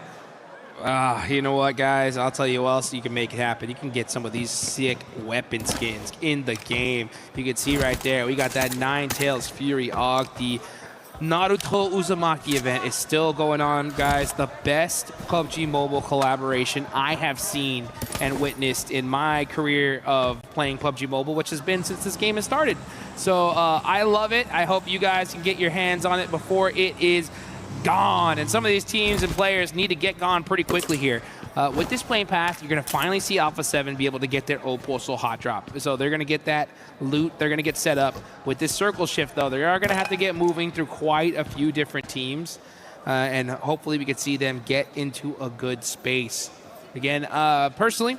You know what, guys? I'll tell you what else you can make it happen. You can get some of these sick weapon skins in the game. You can see right there, we got that Nine Tails Fury Og. The Naruto Uzumaki event is still going on, guys. The best PUBG Mobile collaboration I have seen and witnessed in my career of playing PUBG Mobile, which has been since this game has started. So I love it. I hope you guys can get your hands on it before it is gone. And some of these teams and players need to get gone pretty quickly here. With this playing path, you're going to finally see Alpha 7 be able to get their Oposo hot drop. So they're going to get that loot. They're going to get set up. With this circle shift, though, they are going to have to get moving through quite a few different teams. And hopefully we can see them get into a good space. Again, personally,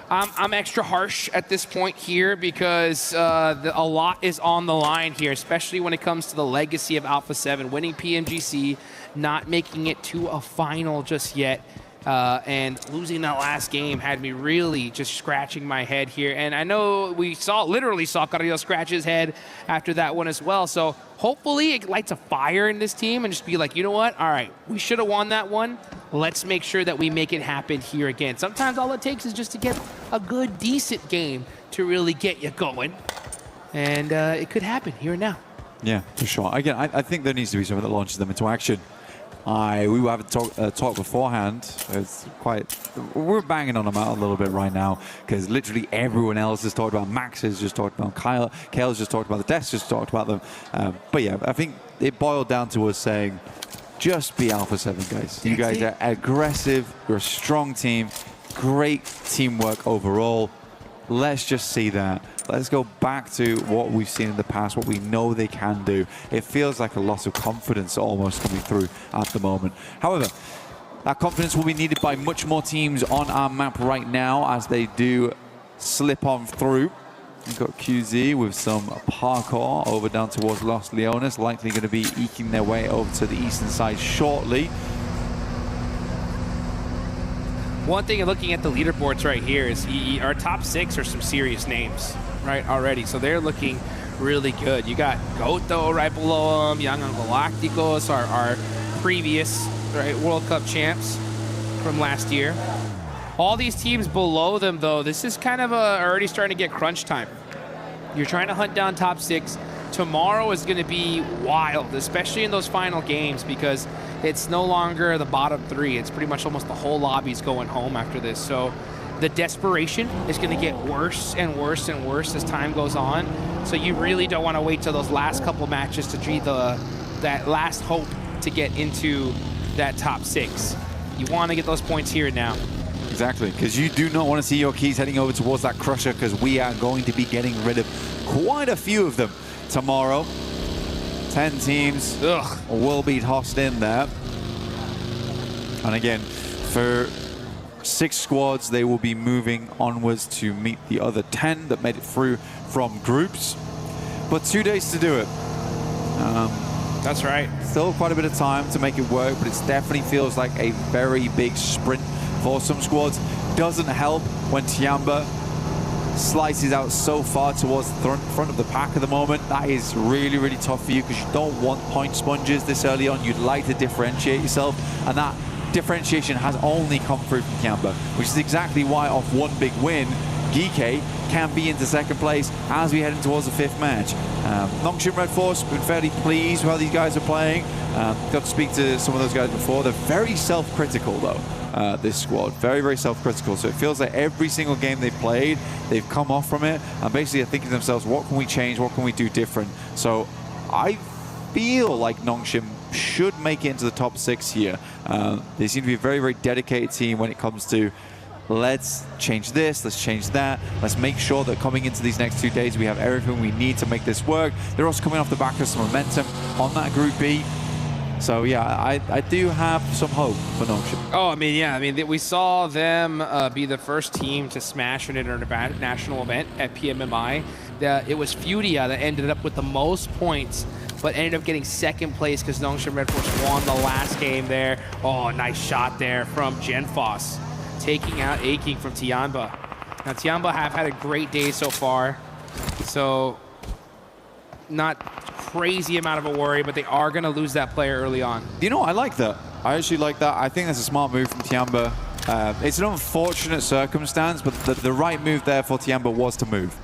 I'm extra harsh at this point here because a lot is on the line here, especially when it comes to the legacy of Alpha 7, winning PMGC, not making it to a final just yet. And losing that last game had me really just scratching my head here. And I know we literally saw Carrillo scratch his head after that one as well. So hopefully it lights a fire in this team and just be like, you know what? All right, we should have won that one. Let's make sure that we make it happen here again. Sometimes all it takes is just to get a good, decent game to really get you going. And it could happen here and now. Yeah, for sure. Again, I think there needs to be something that launches them into action. We were having talk beforehand. We're banging on them out a little bit right now because literally everyone else has talked about. Max has just talked about Kyle. Kale's just talked about the Deaths, just talked about them. But yeah, I think it boiled down to us saying, just be Alpha 7, guys. You guys are aggressive. You're a strong team. Great teamwork overall. Let's just see that. Let's go back to what we've seen in the past, what we know they can do. It feels like a loss of confidence almost coming through at the moment. However, that confidence will be needed by much more teams on our map right now as they do slip on through. We've got QZ with some parkour over down towards Los Leones, likely going to be eking their way over to the eastern side shortly. One thing looking at the leaderboards right here is our top 6 are some serious names, right, already. So they're looking really good. You got Goto right below them, Young Galacticos, our previous World Cup champs from last year. All these teams below them, though, this is kind of already starting to get crunch time. You're trying to hunt down top 6. tomorrow is going to be wild, especially in those final games, because it's no longer the bottom 3. It's pretty much almost the whole lobby's going home after this. So the desperation is going to get worse and worse and worse as time goes on. So you really don't want to wait till those last couple matches to treat that last hope to get into that top 6. You want to get those points here and now. Exactly, because you do not want to see your keys heading over towards that crusher, because we are going to be getting rid of quite a few of them tomorrow. 10 teams will be tossed in there. And again, for 6 squads, they will be moving onwards to meet the other 10 that made it through from groups. But 2 days to do it. That's right. Still quite a bit of time to make it work, but it definitely feels like a very big sprint for some squads. Doesn't help when Tiamba slices out so far towards the front of the pack at the moment. That is really, really tough for you, because you don't want point sponges this early on. You'd like to differentiate yourself, and that differentiation has only come through from Tiamba, which is exactly why off one big win, Geeke can be into 2nd place as we head in towards the 5th match. Nongshim Red Force, been fairly pleased with how these guys are playing. Got to speak to some of those guys before. They're very self-critical though, this squad. Very, very self-critical. So it feels like every single game they've played, they've come off from it and basically are thinking to themselves, what can we change? What can we do different? So I feel like Nongshim should make it into the top 6 here. They seem to be a very, very dedicated team when it comes to let's change this, let's change that, let's make sure that coming into these next 2 days we have everything we need to make this work. They're also coming off the back of some momentum on that Group B. So yeah, I do have some hope for Nongshim. Oh, I mean, yeah, I mean, we saw them be the first team to smash an international event at PMMI. It was Furia that ended up with the most points, but ended up getting 2nd place because Nongshim Red Force won the last game there. Oh, nice shot there from Genfos, taking out Aking from Tiamba. Now, Tiamba have had a great day so far, so not crazy amount of a worry, but they are going to lose that player early on. You know, I like that. I actually like that. I think that's a smart move from Tiamba. It's an unfortunate circumstance, but the right move there for Tiamba was to move,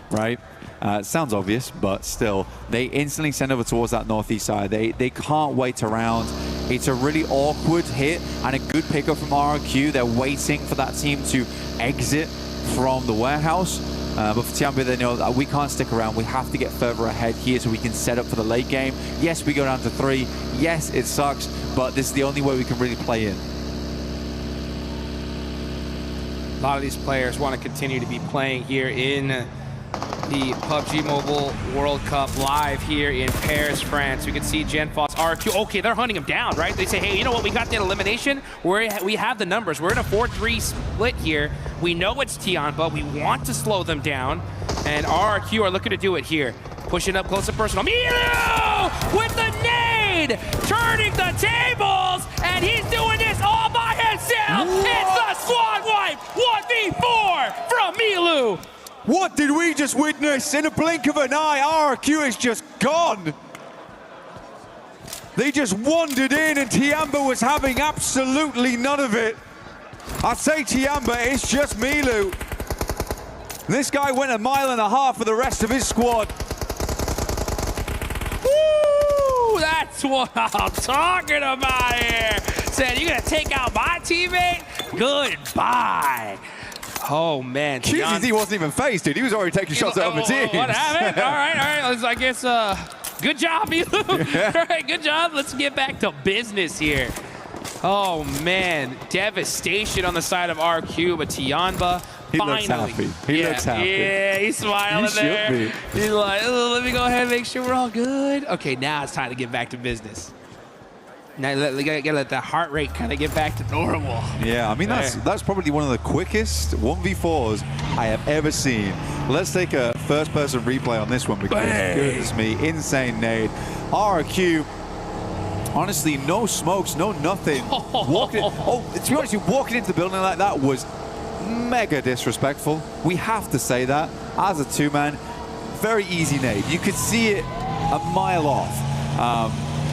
right? It sounds obvious, but still, they instantly send over towards that northeast side. They can't wait around. It's a really awkward hit and a good pickup from RRQ. They're waiting for that team to exit from the warehouse. But for Tiamba, they know that we can't stick around. We have to get further ahead here so we can set up for the late game. Yes, we go down to 3. Yes, it sucks, but this is the only way we can really play in. A lot of these players want to continue to be playing here in the PUBG Mobile World Cup live here in Paris, France. We can see Genfos, RQ. Okay, they're hunting him down, right? They say, hey, you know what? We got that elimination. We have the numbers. We're in a 4-3 split here. We know it's Tiamba. We want to slow them down. And RRQ are looking to do it here. Pushing up close and personal. Milu with the nade! Turning the tables! And he's doing this all by himself! It's the squad wipe! 1v4 from Milu! What did we just witness? In a blink of an eye, RRQ is just gone. They just wandered in and Tiamba was having absolutely none of it. I'd say Tiamba, it's just Milu. This guy went 1.5 miles for the rest of his squad. Woo! That's what I'm talking about here. Said, you gonna take out my teammate? Goodbye. Oh, man. QZZ wasn't even phased, dude. He was already taking shots at other teams. What happened? All right. I guess, good job, Milu. Yeah. All right, good job. Let's get back to business here. Oh, man. Devastation on the side of RQ, but Tiamba finally. Looks happy. He looks happy. Yeah, he's smiling there. He's like, oh, let me go ahead and make sure we're all good. Okay, now it's time to get back to business. Now we gotta let the heart rate kind of get back to normal. Yeah, I mean, that's probably one of the quickest 1v4s I have ever seen. Let's take a first-person replay on this one because, goodness me, insane nade. RRQ, honestly, no smokes, no nothing. To be honest, walking into the building like that was mega disrespectful. We have to say that. As a two-man, very easy nade. You could see it a mile off.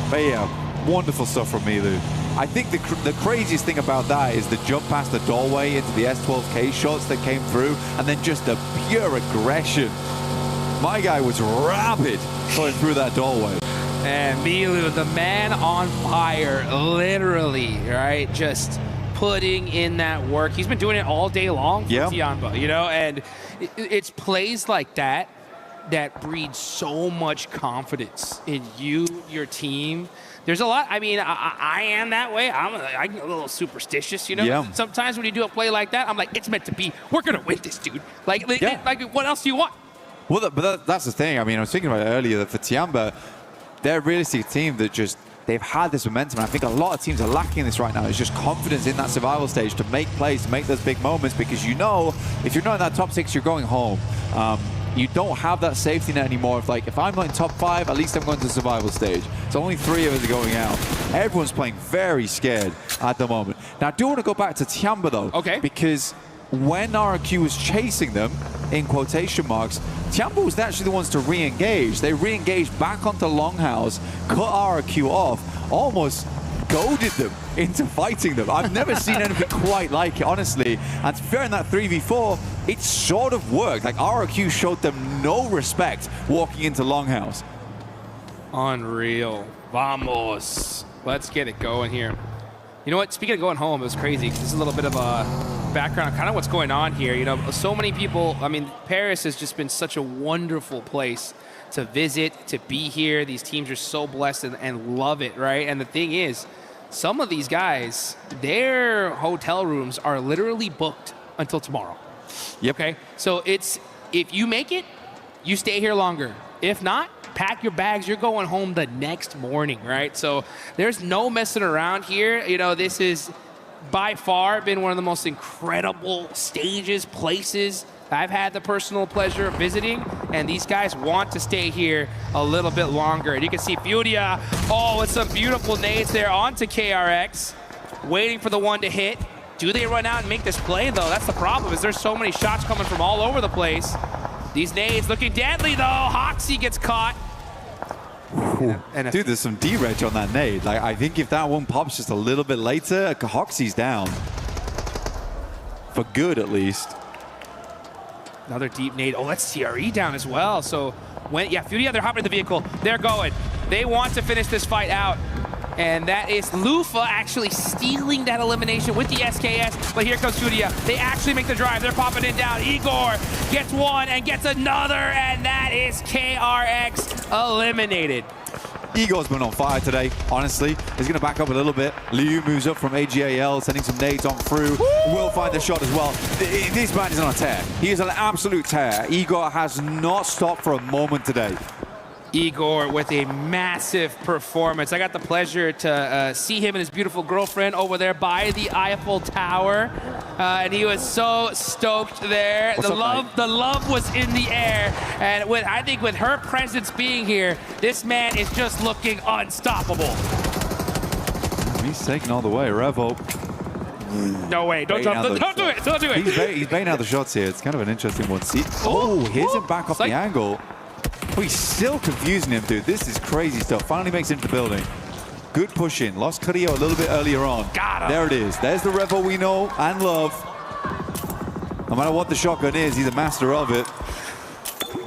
But yeah, wonderful stuff from Milu. I think the craziest thing about that is the jump past the doorway into the S12K shots that came through, and then just the pure aggression My guy was rapid going through that doorway. And Milu, the man on fire, literally, right? Just putting in that work. He's been doing it all day long for Tianba, you know? And it's plays like that that breed so much confidence in you, your team. There's a lot. I mean, I am that way. I'm a little superstitious, you know? Yeah. Sometimes when you do a play like that, I'm like, it's meant to be. We're going to win this, dude. Like, what else do you want? Well, but that's the thing. I mean, I was thinking about it earlier that for Tianba, they're a realistic team that just, they've had this momentum. And I think a lot of teams are lacking this right now. It's just confidence in that survival stage to make plays, to make those big moments, because you know, if you're not in that top 6, you're going home. You don't have that safety net anymore. If I'm not in top 5, at least I'm going to the survival stage. So only 3 of us are going out. Everyone's playing very scared at the moment. Now, I do want to go back to Tianba, though. Okay. Because when RRQ was chasing them, in quotation marks, Tianba was actually the ones to re-engage. They re-engaged back onto Longhouse, cut RRQ off, almost goaded them into fighting them. I've never seen anything quite like it, honestly. And to be fair, in that 3v4, it sort of worked. Like, RRQ showed them no respect walking into Longhouse. Unreal. Vamos. Let's get it going here. You know what? Speaking of going home, it was crazy. This is a little bit of a background on kind of what's going on here. You know, so many people, I mean, Paris has just been such a wonderful place to visit, to be here. These teams are so blessed and love it, right? And the thing is, some of these guys, their hotel rooms are literally booked until tomorrow. Yep. Okay? So it's, if you make it, you stay here longer. If not, pack your bags, you're going home the next morning, right? So there's no messing around here. You know, this is by far been one of the most incredible stages, places I've had the personal pleasure of visiting, and these guys want to stay here a little bit longer. And you can see Furia, with some beautiful nades there onto KRX, waiting for the one to hit. Do they run out and make this play, though? That's the problem, is there's so many shots coming from all over the place. These nades looking deadly, though. Hoxie gets caught. Dude, there's some D-reg on that nade. Like, I think if that one pops just a little bit later, Hoxie's down. For good, at least. Another deep nade. Oh, that's TRE down as well. So, Furia, they're hopping in the vehicle. They're going. They want to finish this fight out. And that is Lufa actually stealing that elimination with the SKS. But here comes Furia. They actually make the drive. They're popping it down. Igor gets one and gets another. And that is KRX eliminated. Igor's been on fire today, honestly. He's going to back up a little bit. Liu moves up from AGAL, sending some nades on through. Will find the shot as well. This man is on a tear. He is an absolute tear. Igor has not stopped for a moment today. Igor with a massive performance. I got the pleasure to see him and his beautiful girlfriend over there by the Eiffel Tower. And he was so stoked there. The love was in the air. And I think with her presence being here, this man is just looking unstoppable. He's taking all the way. Revo. No way. Don't do it. Don't do it. He's baiting out the shots here. It's kind of an interesting one. See? Here's him back off the angle. Oh, he's still confusing him, dude. This is crazy stuff. Finally makes it into the building. Good push in. Lost Carrillo a little bit earlier on. Got him. There it is. There's the Revo we know and love. No matter what the shotgun is, he's a master of it.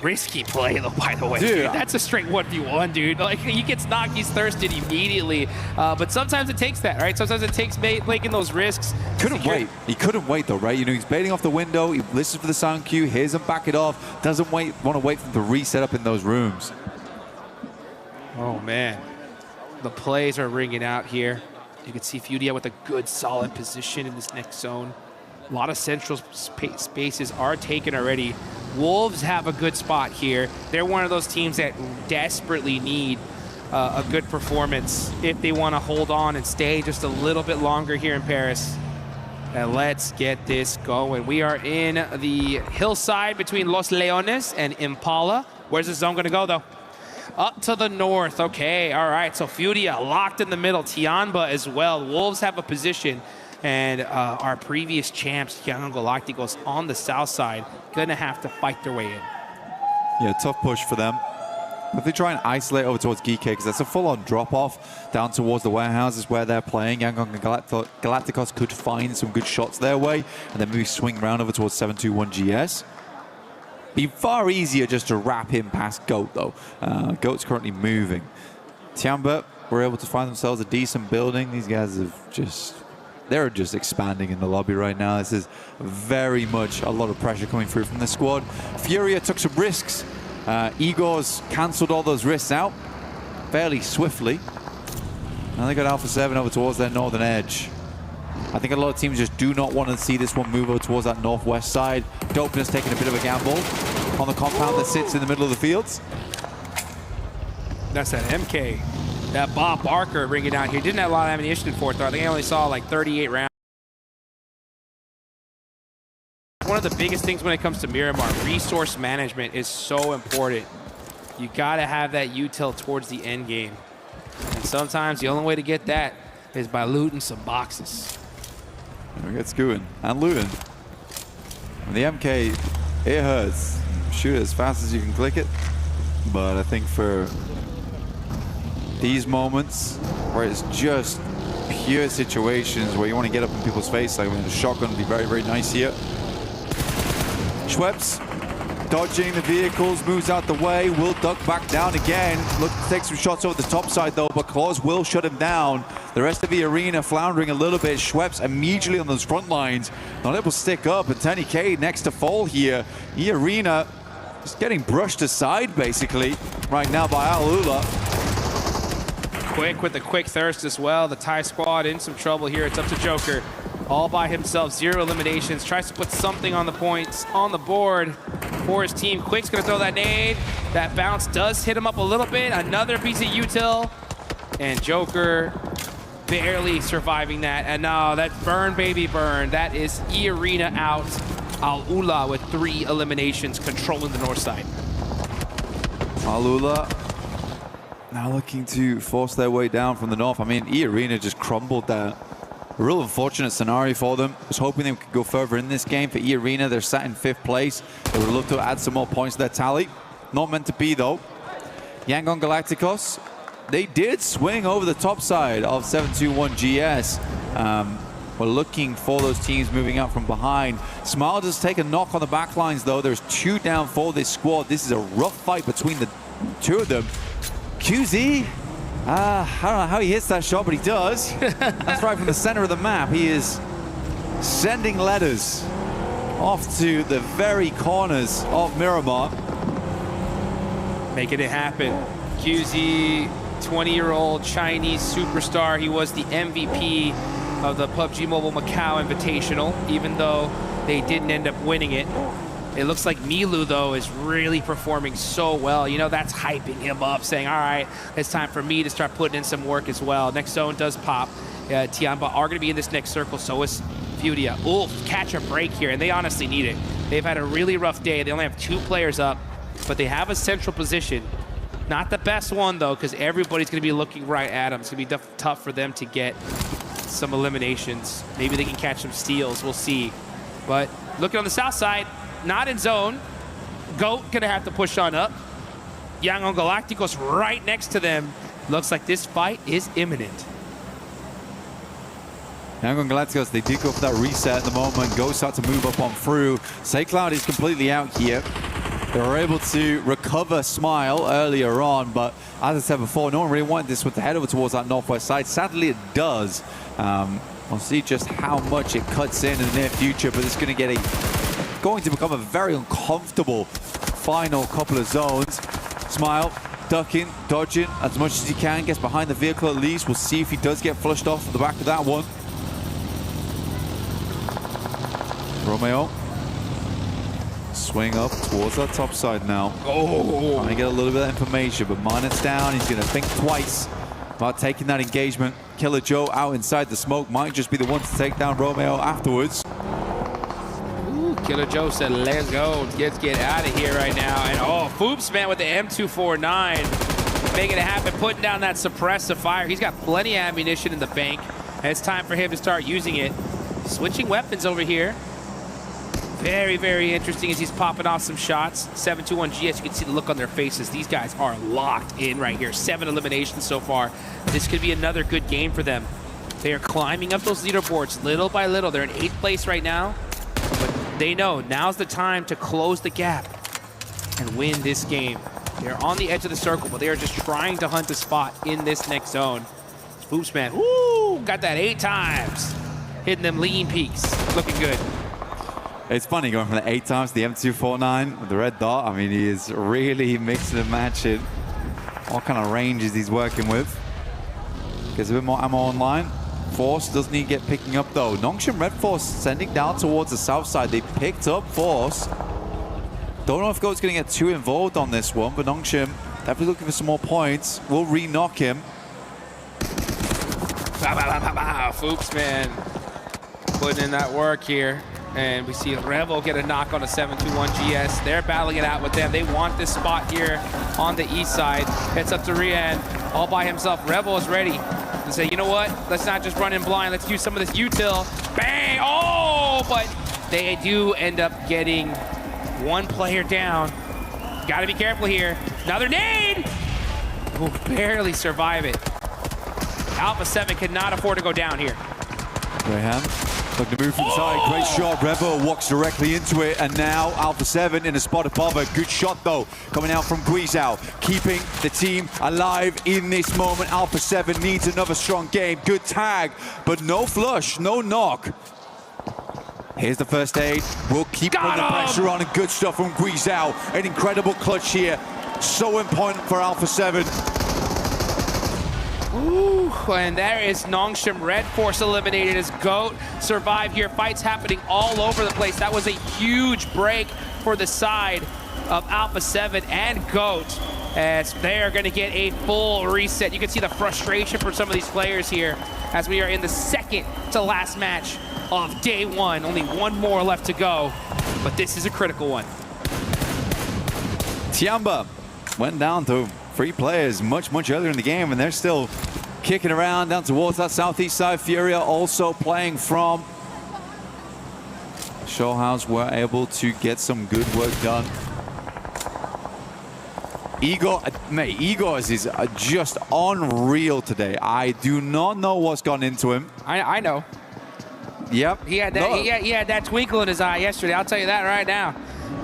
Risky play, though, by the way. Dude, that's a straight 1v1, dude. Like, he gets knocked, he's thirsted immediately. But sometimes it takes that, right? Sometimes it takes making those risks. Couldn't wait. He couldn't wait, though, right? You know, he's baiting off the window. He listens for the sound cue, hears him back it off. Doesn't want to wait for them to reset up in those rooms. Oh, man. The plays are ringing out here. You can see Furia with a good, solid position in this next zone. A lot of central spaces are taken already. Wolves have a good spot here. They're one of those teams that desperately need a good performance if they want to hold on and stay just a little bit longer here in Paris. And let's get this going. We are in the hillside between Los Leones and Impala. Where's the zone going to go, though? Up to the north. Okay, all right. So Furia locked in the middle. Tianba as well. Wolves have a position. And our previous champs, Young Galacticos, on the south side, gonna have to fight their way in. Yeah, tough push for them. If they try and isolate over towards GK, because that's a full-on drop-off down towards the warehouses where they're playing, Yangon and Galacticos could find some good shots their way, and then maybe swing around over towards 721 GS. Be far easier just to wrap him past Goat, though. Goat's currently moving. Tiamba were able to find themselves a decent building. These guys have they're just expanding in the lobby right now. This is very much a lot of pressure coming through from the squad. Furia took some risks. Igor's cancelled all those risks out fairly swiftly. Now they got Alpha 7 over towards their northern edge. I think a lot of teams just do not want to see this one move over towards that northwest side. Dopeness taking a bit of a gamble on the compound that sits in the middle of the fields. That's that MK. That Bob Barker bringing down here. Didn't have a lot of ammunition in fourth. I think I only saw like 38 rounds. One of the biggest things when it comes to Miramar, resource management is so important. You got to have that util towards the end game. And sometimes the only way to get that is by looting some boxes. There we get Skooin and looting. The MK, it hurts. Shoot it as fast as you can click it. But I think for these moments where it's just pure situations where you want to get up in people's face, like when the shotgun would be very, very nice here. Schweppes dodging the vehicles, moves out the way, will duck back down again. Look to take some shots over the top side though, but Claus will shut him down. The rest of the arena floundering a little bit. Schweppes immediately on those front lines, not able to stick up, and 10K next to fall here. The arena just getting brushed aside basically right now by Alula. Quick with the quick thirst as well. The Thai squad in some trouble here. It's up to Joker. All by himself, 0 eliminations. Tries to put something on the points, on the board for his team. Quick's gonna throw that nade. That bounce does hit him up a little bit. Another piece of util. And Joker barely surviving that. And now that's burn, baby, burn. That is E-Arena out. Al-Ula with 3 eliminations, controlling the north side. Al-Ula now looking to force their way down from the north. I mean, E-Arena just crumbled there. A real unfortunate scenario for them. Was hoping they could go further in this game. For E-Arena, they're sat in 5th place. They would love to add some more points to their tally. Not meant to be, though. Yangon Galacticos, they did swing over the top side of 721 GS. We're looking for those teams moving out from behind. Smile does take a knock on the back lines, though. There's 2 down for this squad. This is a rough fight between the 2 of them. QZ, I don't know how he hits that shot, but he does. That's right from the center of the map. He is sending letters off to the very corners of Miramar. Making it happen. QZ, 20-year-old Chinese superstar. He was the MVP of the PUBG Mobile Macau Invitational, even though they didn't end up winning it. It looks like Milu, though, is really performing so well. You know, that's hyping him up, saying, all right, it's time for me to start putting in some work as well. Next zone does pop. Tiamba are going to be in this next circle, so is Furia. Ooh, catch a break here, and they honestly need it. They've had a really rough day. They only have 2 players up, but they have a central position. Not the best one, though, because everybody's going to be looking right at them. It's going to be tough for them to get some eliminations. Maybe they can catch some steals. We'll see. But looking on the south side, not in zone. Goat gonna have to push on up. Yangon Galacticos right next to them. Looks like this fight is imminent. Yangon Galacticos, they did go for that reset at the moment. Go start to move up on through. SayCloud is completely out here. They were able to recover Smile earlier on, but as I said before, no one really wanted this one to head over towards that northwest side. Sadly, it does. We'll see just how much it cuts in the near future, but it's going to become a very uncomfortable final couple of zones. Smile, ducking, dodging as much as he can, gets behind the vehicle at least. We'll see if he does get flushed off the back of that one. Romeo, swing up towards that top side now. Oh! Trying to get a little bit of information, but Minus down. He's going to think twice about taking that engagement. Killer Joe out inside the smoke might just be the one to take down Romeo afterwards. Killer Joe said, let's go. Let's get out of here right now. And oh, Foops, man, with the M249. Making it happen, putting down that suppressive fire. He's got plenty of ammunition in the bank. And it's time for him to start using it. Switching weapons over here. Very, very interesting as he's popping off some shots. 721 GS, you can see the look on their faces. These guys are locked in right here. 7 eliminations so far. This could be another good game for them. They are climbing up those leaderboards little by little. They're in 8th place right now. But they know now's the time to close the gap. and win this game. They're on the edge of the circle, but they are just trying to hunt a spot in this next zone. Foopsman, ooh, got that 8 times. Hitting them lean peaks, looking good. It's funny going from the 8 times to the M249 with the red dot. I mean, he is really mixing and matching. What kind of range is he's working with? Gets a bit more ammo online. Force doesn't need to get picking up though. Nongshim Red Force sending down towards the south side. They picked up Force. Don't know if Goat's going to get too involved on this one, but Nongshim definitely looking for some more points. Will re-knock him. Foopsman putting in that work here. And we see Revel get a knock on a 721 GS. They're battling it out with them. They want this spot here on the east side. Heads up to Rian all by himself. Revel is ready to say, you know what? Let's not just run in blind. Let's use some of this util. Bang! Oh, but they do end up getting one player down. Got to be careful here. Another nade! Will barely survive it. Alpha 7 cannot afford to go down here. Graham looking to move from side. Great shot. Revo walks directly into it. And now Alpha 7 in a spot above her. Good shot, though, coming out from Guizhou. Keeping the team alive in this moment. Alpha 7 needs another strong game. Good tag, but no flush, no knock. Here's the first aid. We'll keep putting the pressure on. And good stuff from Guizhou. An incredible clutch here. So important for Alpha 7. Ooh, and there is Nongshim Red Force eliminated as Goat survived here. Fights happening all over the place. That was a huge break for the side of Alpha 7 and Goat, as they are going to get a full reset. You can see the frustration for some of these players here as we are in the second to last match of day one. Only one more left to go, but this is a critical one. Tiamba went down to 3 players much earlier in the game, and they're still kicking around down towards that southeast side. Furia also playing from. Showhouse were able to get some good work done. Igor, mate, Igor's is just unreal today. I do not know what's gone into him. I know. Yep. He had that twinkle in his eye yesterday. I'll tell you that right now.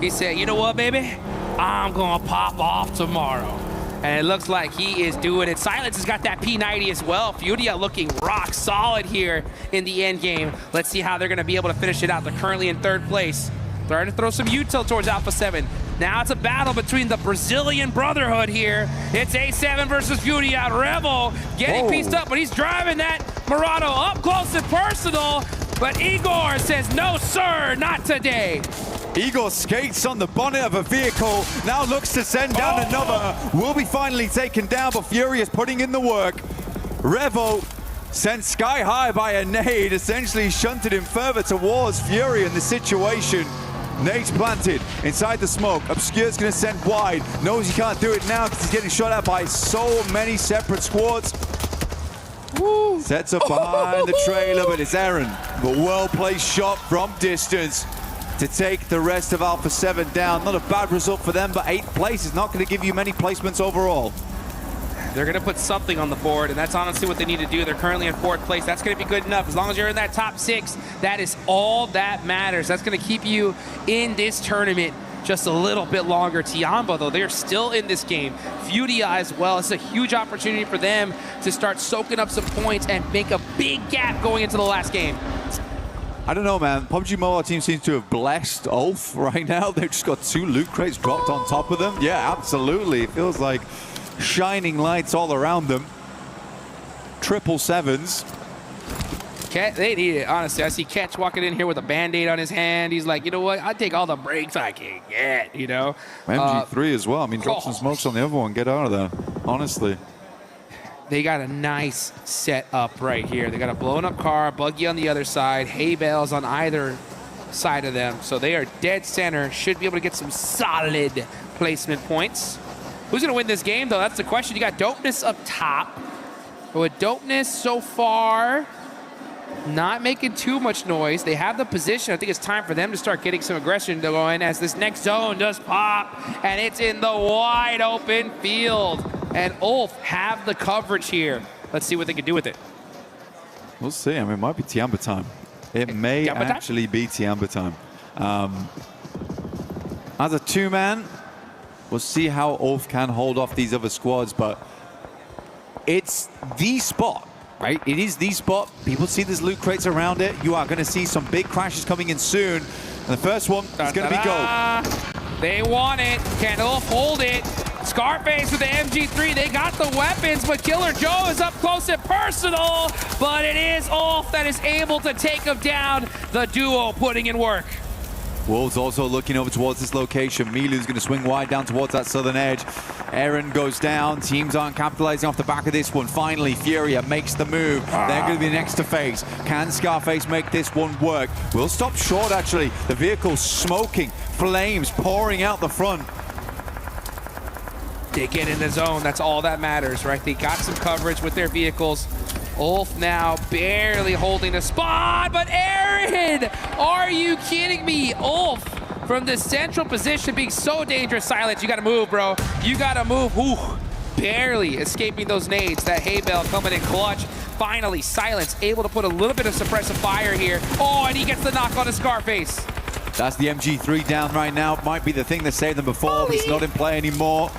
He said, you know what, baby? I'm gonna pop off tomorrow. And it looks like he is doing it. Silence has got that P90 as well. Furia looking rock solid here in the end game. Let's see how they're going to be able to finish it out. They're currently in 3rd place. Trying to throw some util towards Alpha 7. Now it's a battle between the Brazilian Brotherhood here. It's A7 versus Furia. Revel getting pieced up, but he's driving that Murado up close and personal. But Igor says, no, sir, not today. Igor skates on the bonnet of a vehicle, now looks to send down another. Will be finally taken down, but Fury is putting in the work. Revo sent sky high by a nade, essentially shunted him further towards Fury in the situation. Nade's planted inside the smoke. Obscure's gonna send wide. Knows he can't do it now because he's getting shot at by so many separate squads. Woo. Sets up behind the trailer, but it's Aaron. But well-placed shot from distance to take the rest of Alpha 7 down. Not a bad result for them, but 8th place is not going to give you many placements overall. They're going to put something on the board, and that's honestly what they need to do. They're currently in 4th place. That's going to be good enough. As long as you're in that top 6, that is all that matters. That's going to keep you in this tournament just a little bit longer. Tiamba, though, they're still in this game. Furia as well. It's a huge opportunity for them to start soaking up some points and make a big gap going into the last game. I don't know, man. PUBG Mobile team seems to have blessed Ulf right now. They've just got 2 loot crates dropped on top of them. Yeah, absolutely. It feels like shining lights all around them. 777s. They need it, honestly. I see Catch walking in here with a Band-Aid on his hand. He's like, you know what? I take all the breaks I can get, you know? MG3 as well. I mean, drop some smokes on the other one. Get out of there, honestly. They got a nice setup right here. They got a blown up car, buggy on the other side, hay bales on either side of them. So they are dead center. Should be able to get some solid placement points. Who's going to win this game, though? That's the question. You got Dopeness up top. But with Dopeness so far not making too much noise. They have the position. I think it's time for them to start getting some aggression going as this next zone does pop. And it's in the wide open field. And Ulf have the coverage here. Let's see what they can do with it. We'll see. I mean, it might be Tiamba time. It may actually be Tiamba time. As a 2-man, We'll see how Ulf can hold off these other squads, but it's the spot, right? It is the spot. People see there's loot crates around it. You are going to see some big crashes coming in soon. And the first one is going to be gold. They want it. Can Ulf hold it? Scarface with the MG3. They got the weapons, but Killer Joe is up close and personal. But it is Ulf that is able to take him down. The duo putting in work. Wolves also looking over towards this location. Milu's going to swing wide down towards that southern edge. Aaron goes down. Teams aren't capitalizing off the back of this one. Finally, Furia makes the move. They're going to be next to face. Can Scarface make this one work? We'll stop short, actually. The vehicle's smoking. Flames pouring out the front. They get in the zone. That's all that matters, right? They got some coverage with their vehicles. Ulf now barely holding the spot, but Aaron, are you kidding me? Ulf from the central position being so dangerous. Silence, you gotta move, bro. You gotta move. Ooh, barely escaping those nades. That hay bale coming in clutch. Finally, Silence able to put a little bit of suppressive fire here. Oh, and he gets the knock on the Scarface. That's the MG3 down right now. Might be the thing that saved them before, but it's not in play anymore.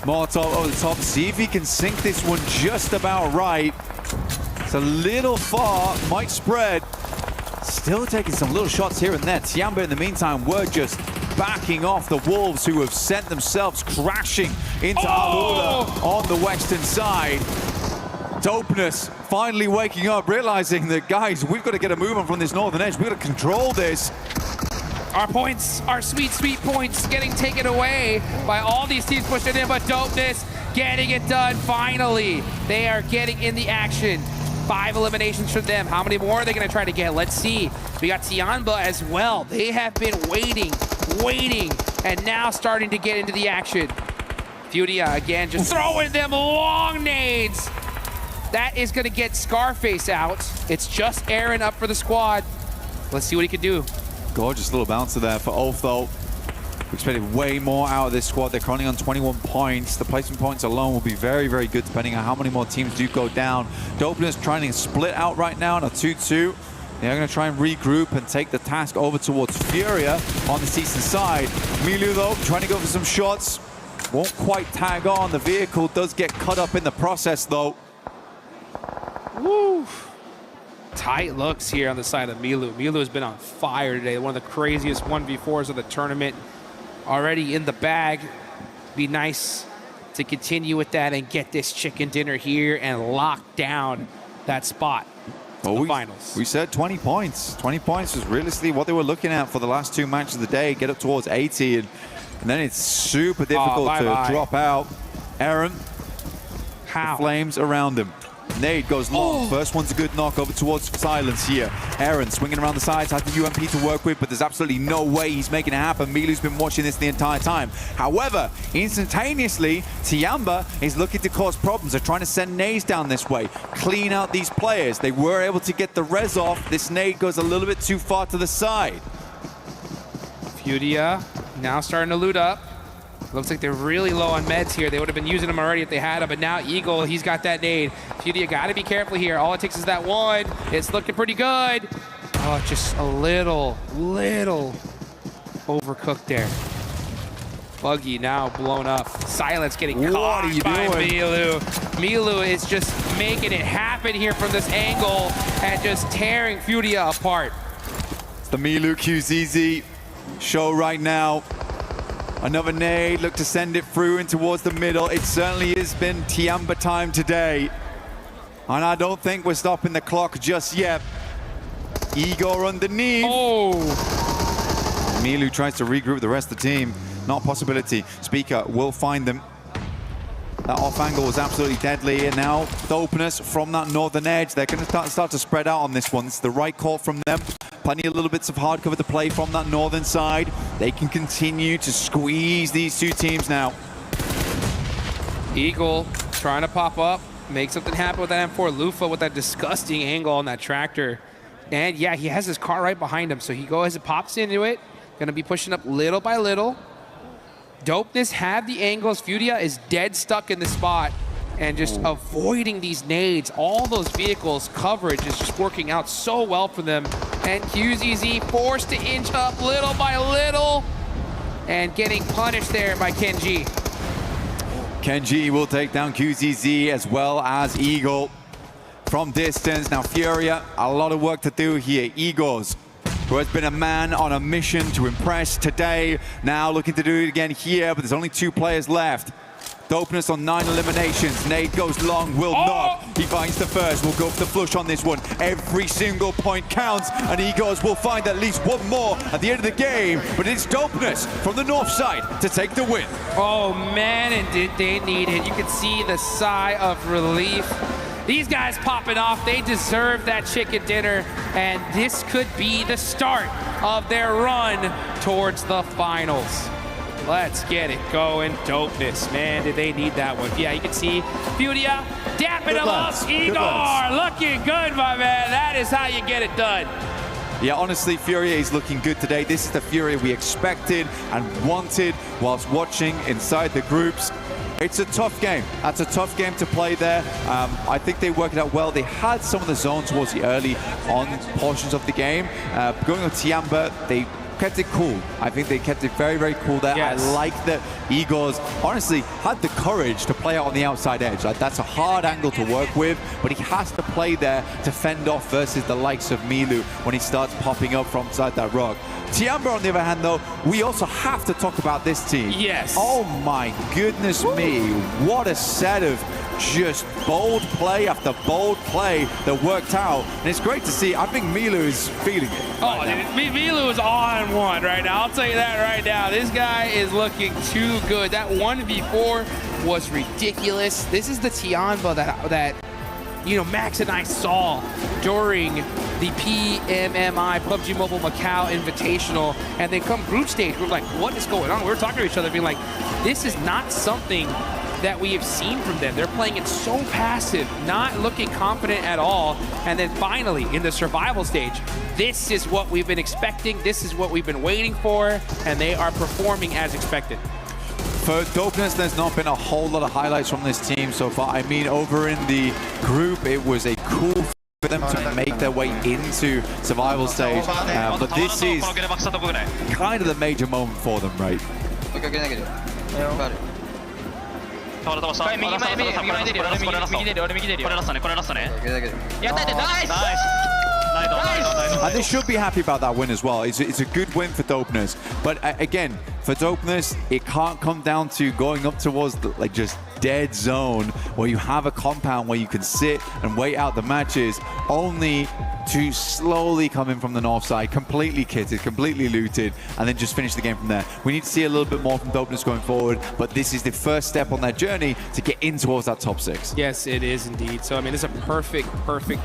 Molotov over the top. See if he can sink this one just about right. It's a little far, might spread. Still taking some little shots here and there. Tiamba, in the meantime, were just backing off the Wolves, who have sent themselves crashing into Alula on the western side. Dopeness finally waking up, realizing that, guys, we've got to get a move on from this northern edge. We've got to control this. Our points, our sweet, sweet points getting taken away by all these teams pushing in, but Dopeness getting it done finally. They are getting in the action. 5 eliminations for them. How many more are they going to try to get? Let's see. We got Tiamba as well. They have been waiting, and now starting to get into the action. Furia again, just throwing them long nades. That is going to get Scarface out. It's just Aaron up for the squad. Let's see what he can do. Gorgeous little bouncer there for Ulf, though. We expected way more out of this squad. They're currently on 21 points. The placement points alone will be very, very good depending on how many more teams do go down. Dopeness trying to split out right now in a 2-2. They're going to try and regroup and take the task over towards Furia on the eastern side. Milu, though, trying to go for some shots. Won't quite tag on. The vehicle does get cut up in the process, though. Woo! Tight looks here on the side of Milu. Milu has been on fire today. One of the craziest 1v4s of the tournament. Already in the bag. Be nice to continue with that and get this chicken dinner here and lock down that spot to the finals. We said 20 points. 20 points was realistically what they were looking at for the last 2 matches of the day. Get up towards 80, and then it's super difficult to drop out. Aaron, how? The flames around him. Nade goes long. First one's a good knock over towards Silence here. Aaron swinging around the sides, has the UMP to work with, but there's absolutely no way he's making it happen. Milu's been watching this the entire time. However, instantaneously, Tiamba is looking to cause problems. They're trying to send nades down this way, clean out these players. They were able to get the res off. This nade goes a little bit too far to the side. Furia now starting to loot up. Looks like they're really low on meds here. They would have been using them already if they had them, but now Eagle, he's got that nade. Furia got to be careful here. All it takes is that one. It's looking pretty good. Oh, just a little overcooked there. Buggy now blown up. Silence getting caught by Milu. Milu is just making it happen here from this angle and just tearing Furia apart. It's the Milu QZZ show right now. Another nade, look to send it through and towards the middle. It certainly has been Tiamba time today. And I don't think we're stopping the clock just yet. Igor underneath. Milu tries to regroup the rest of the team. Not a possibility. Speaker will find them. That off angle was absolutely deadly. And now Dopeness from that northern edge. They're going to start to spread out on this one. It's the right call from them. Plenty of little bits of hard cover to play from that northern side. They can continue to squeeze these two teams now. Eagle trying to pop up, make something happen with that M4. Lufa with that disgusting angle on that tractor. And yeah, he has his car right behind him, so he goes and pops into it. Gonna be pushing up little by little. Dopeness have the angles. Furia is dead stuck in the spot and just avoiding these nades. All those vehicles coverage is just working out so well for them. And QZZ forced to inch up little by little. and getting punished there by Kenji. Kenji will take down QZZ as well as Eagle from distance. Now Furia, a lot of work to do here. Eagles, who has been a man on a mission to impress today, now looking to do it again here, but there's only 2 players left. Dopeness on 9 eliminations. Nade goes long, will knock. He finds the first, will go for the flush on this one. Every single point counts, and Eagles will find at least 1 more at the end of the game, but it's Dopeness from the north side to take the win. Oh man, and did they need it. You can see the sigh of relief. These guys popping off, they deserve that chicken dinner, and this could be the start of their run towards the finals. Let's get it going. Dopeness, man, did they need that one. Yeah, you can see Furia dapping him up. Igor looking good, my man. That is how you get it done. Yeah, honestly, Furia is looking good today. This is the Furia we expected and wanted whilst watching inside the groups. It's a tough game. That's a tough game to play there. I think they worked it out well. They had some of the zones towards the early on portions of the game. Going on Tiamba, they kept it cool. I think they kept it very, very cool there. Yes. I like that Igor's honestly had the courage to play out on the outside edge. Like, that's a hard angle to work with, but he has to play there to fend off versus the likes of Milu when he starts popping up from inside that rock. Tiamba, on the other hand, though, we also have to talk about this team. Yes. Oh my goodness me, what a set of just bold play after bold play that worked out. And it's great to see. I think Milu is feeling it. Oh, Milu is on one right now. I'll tell you that right now. This guy is looking too good. That 1v4 was ridiculous. This is the Tiamba that you know, Max and I saw during the PMMI PUBG Mobile Macau Invitational, and they come group stage. We're like, what is going on? We were talking to each other, being like, this is not something that we have seen from them. They're playing it so passive, not looking confident at all. And then finally, in the survival stage, this is what we've been expecting. This is what we've been waiting for, and they are performing as expected. For Dopeness, there's not been a whole lot of highlights from this team so far. I mean, over in the group, it was a cool for them to make their way into survival stage. But this is kind of the major moment for them, right? And they should be happy about that win as well. It's a good win for Dopeness. But again, for Dopeness, it can't come down to going up towards the, like, just dead zone where you have a compound where you can sit and wait out the matches, only to slowly come in from the north side, completely kitted, completely looted, and then just finish the game from there. We need to see a little bit more from Dopeness going forward, but this is the first step on their journey to get in towards that top 6. Yes, it is indeed. So, I mean, it's a perfect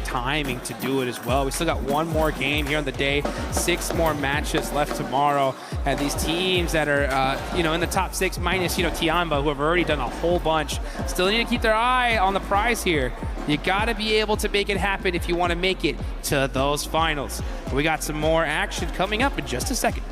timing to do it as well. We still got one more game here on the day, 6 more matches left tomorrow, and these teams that are, you know, in the top 6, minus, you know, Tiamba, who have already done a whole bunch, still need to keep their eye on the prize here. You got to be able to make it happen if you want to make it to those finals. We got some more action coming up in just a second.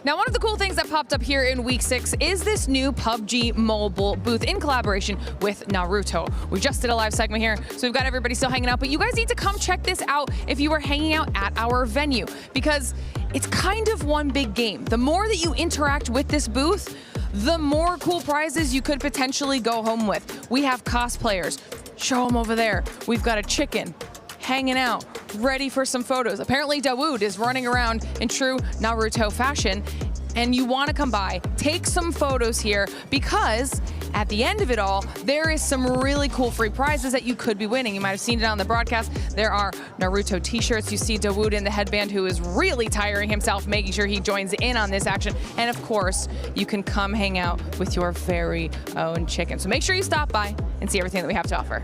Now, one of the cool things that popped up here in week 6 is this new PUBG Mobile booth in collaboration with Naruto. We just did a live segment here, so we've got everybody still hanging out, but you guys need to come check this out if you are hanging out at our venue, because it's kind of one big game. The more that you interact with this booth, the more cool prizes you could potentially go home with. We have cosplayers. Show them over there. We've got a chicken hanging out, ready for some photos. Apparently Dawood is running around in true Naruto fashion, and you want to come by, take some photos here, because at the end of it all, there is some really cool free prizes that you could be winning. You might have seen it on the broadcast. There are Naruto t-shirts. You see Dawood in the headband, who is really tiring himself, making sure he joins in on this action. And of course, you can come hang out with your very own chicken. So make sure you stop by and see everything that we have to offer.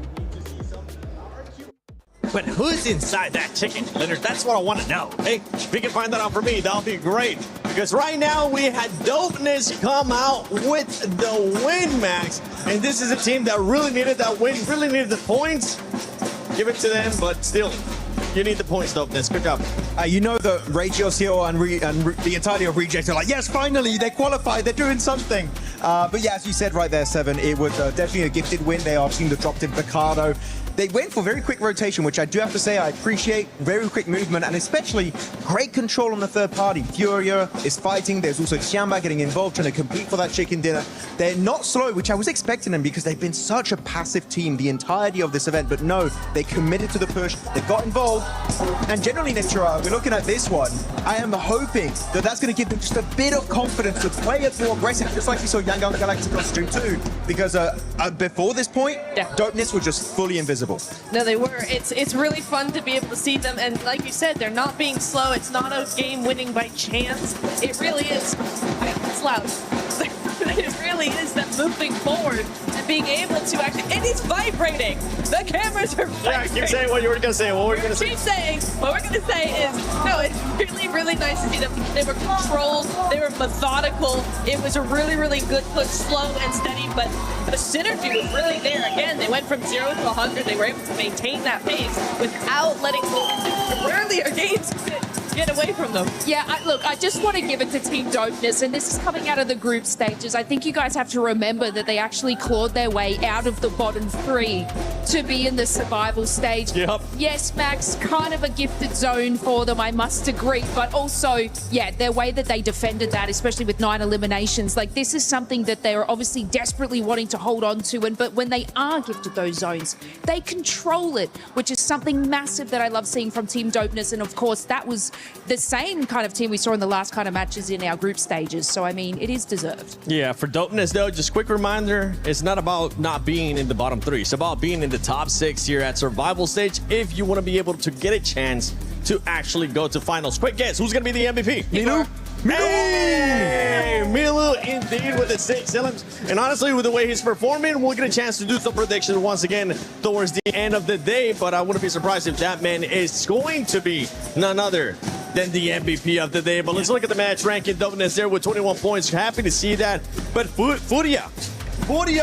But who's inside that chicken, Leonard? That's what I want to know. Hey, if you can find that out for me, that'll be great. Because right now we had Dopeness come out with the win, Max. And this is a team that really needed that win, really needed the points. Give it to them, but still, you need the points, Dopeness. Good job. You know that Rachel Seal and the entirety of Reject are like, yes, finally, they qualified, they're doing something. But yeah, as you said right there, Seven, it was definitely a gifted win. They are team that dropped in Picardo. They went for very quick rotation, which I do have to say I appreciate. Very quick movement, and especially great control on the third party. Furia is fighting. There's also Tiamba getting involved, trying to compete for that chicken dinner. They're not slow, which I was expecting them because they've been such a passive team the entirety of this event. But no, they committed to the push. They got involved. And generally, Nestora, we're looking at this one. I am hoping that that's going to give them just a bit of confidence to play it more aggressive, just like we saw Yangon Galacticos do too. Because before this point, Dopeness were just fully invisible. No, they were. It's really fun to be able to see them, and like you said, they're not being slow. It's not a game winning by chance. It really is. It's loud. It really is them moving forward and being able to actually, and it's vibrating. The cameras are vibrating. Yeah, keep saying what you were going to say. What were you going to say? Keep saying. What we're going to say is, no, it's really, really nice to see them. They were controlled. They were methodical. It was a really, really good push, slow and steady, but the synergy was really there. Again, they went from 0 to 100. They were able to maintain that pace without letting earlier games get away from them. Yeah, look, I just want to give it to Team Dopeness, and this is coming out of the group stages. I think you guys have to remember that they actually clawed their way out of the bottom 3 to be in the survival stage. Yep. Yes, Max, kind of a gifted zone for them, I must agree, but also, yeah, their way that they defended that, especially with 9 eliminations, like this is something that they're obviously desperately wanting to hold on to, but when they are gifted those zones, they control it, which is something massive that I love seeing from Team Dopeness, and of course, that was the same kind of team we saw in the last kind of matches in our group stages. So, I mean, it is deserved. Yeah, for Dopeness, though, just quick reminder, it's not about not being in the bottom 3. It's about being in the top 6 here at survival stage if you want to be able to get a chance to actually go to finals. Quick guess, who's going to be the MVP? Milu? Hey, Milu indeed with the 6 elims. And honestly, with the way he's performing, we'll get a chance to do some predictions once again towards the end of the day. But I wouldn't be surprised if that man is going to be none other than the MVP of the day. But let's look at the match ranking. Dopeness there with 21 points. Happy to see that. But Furia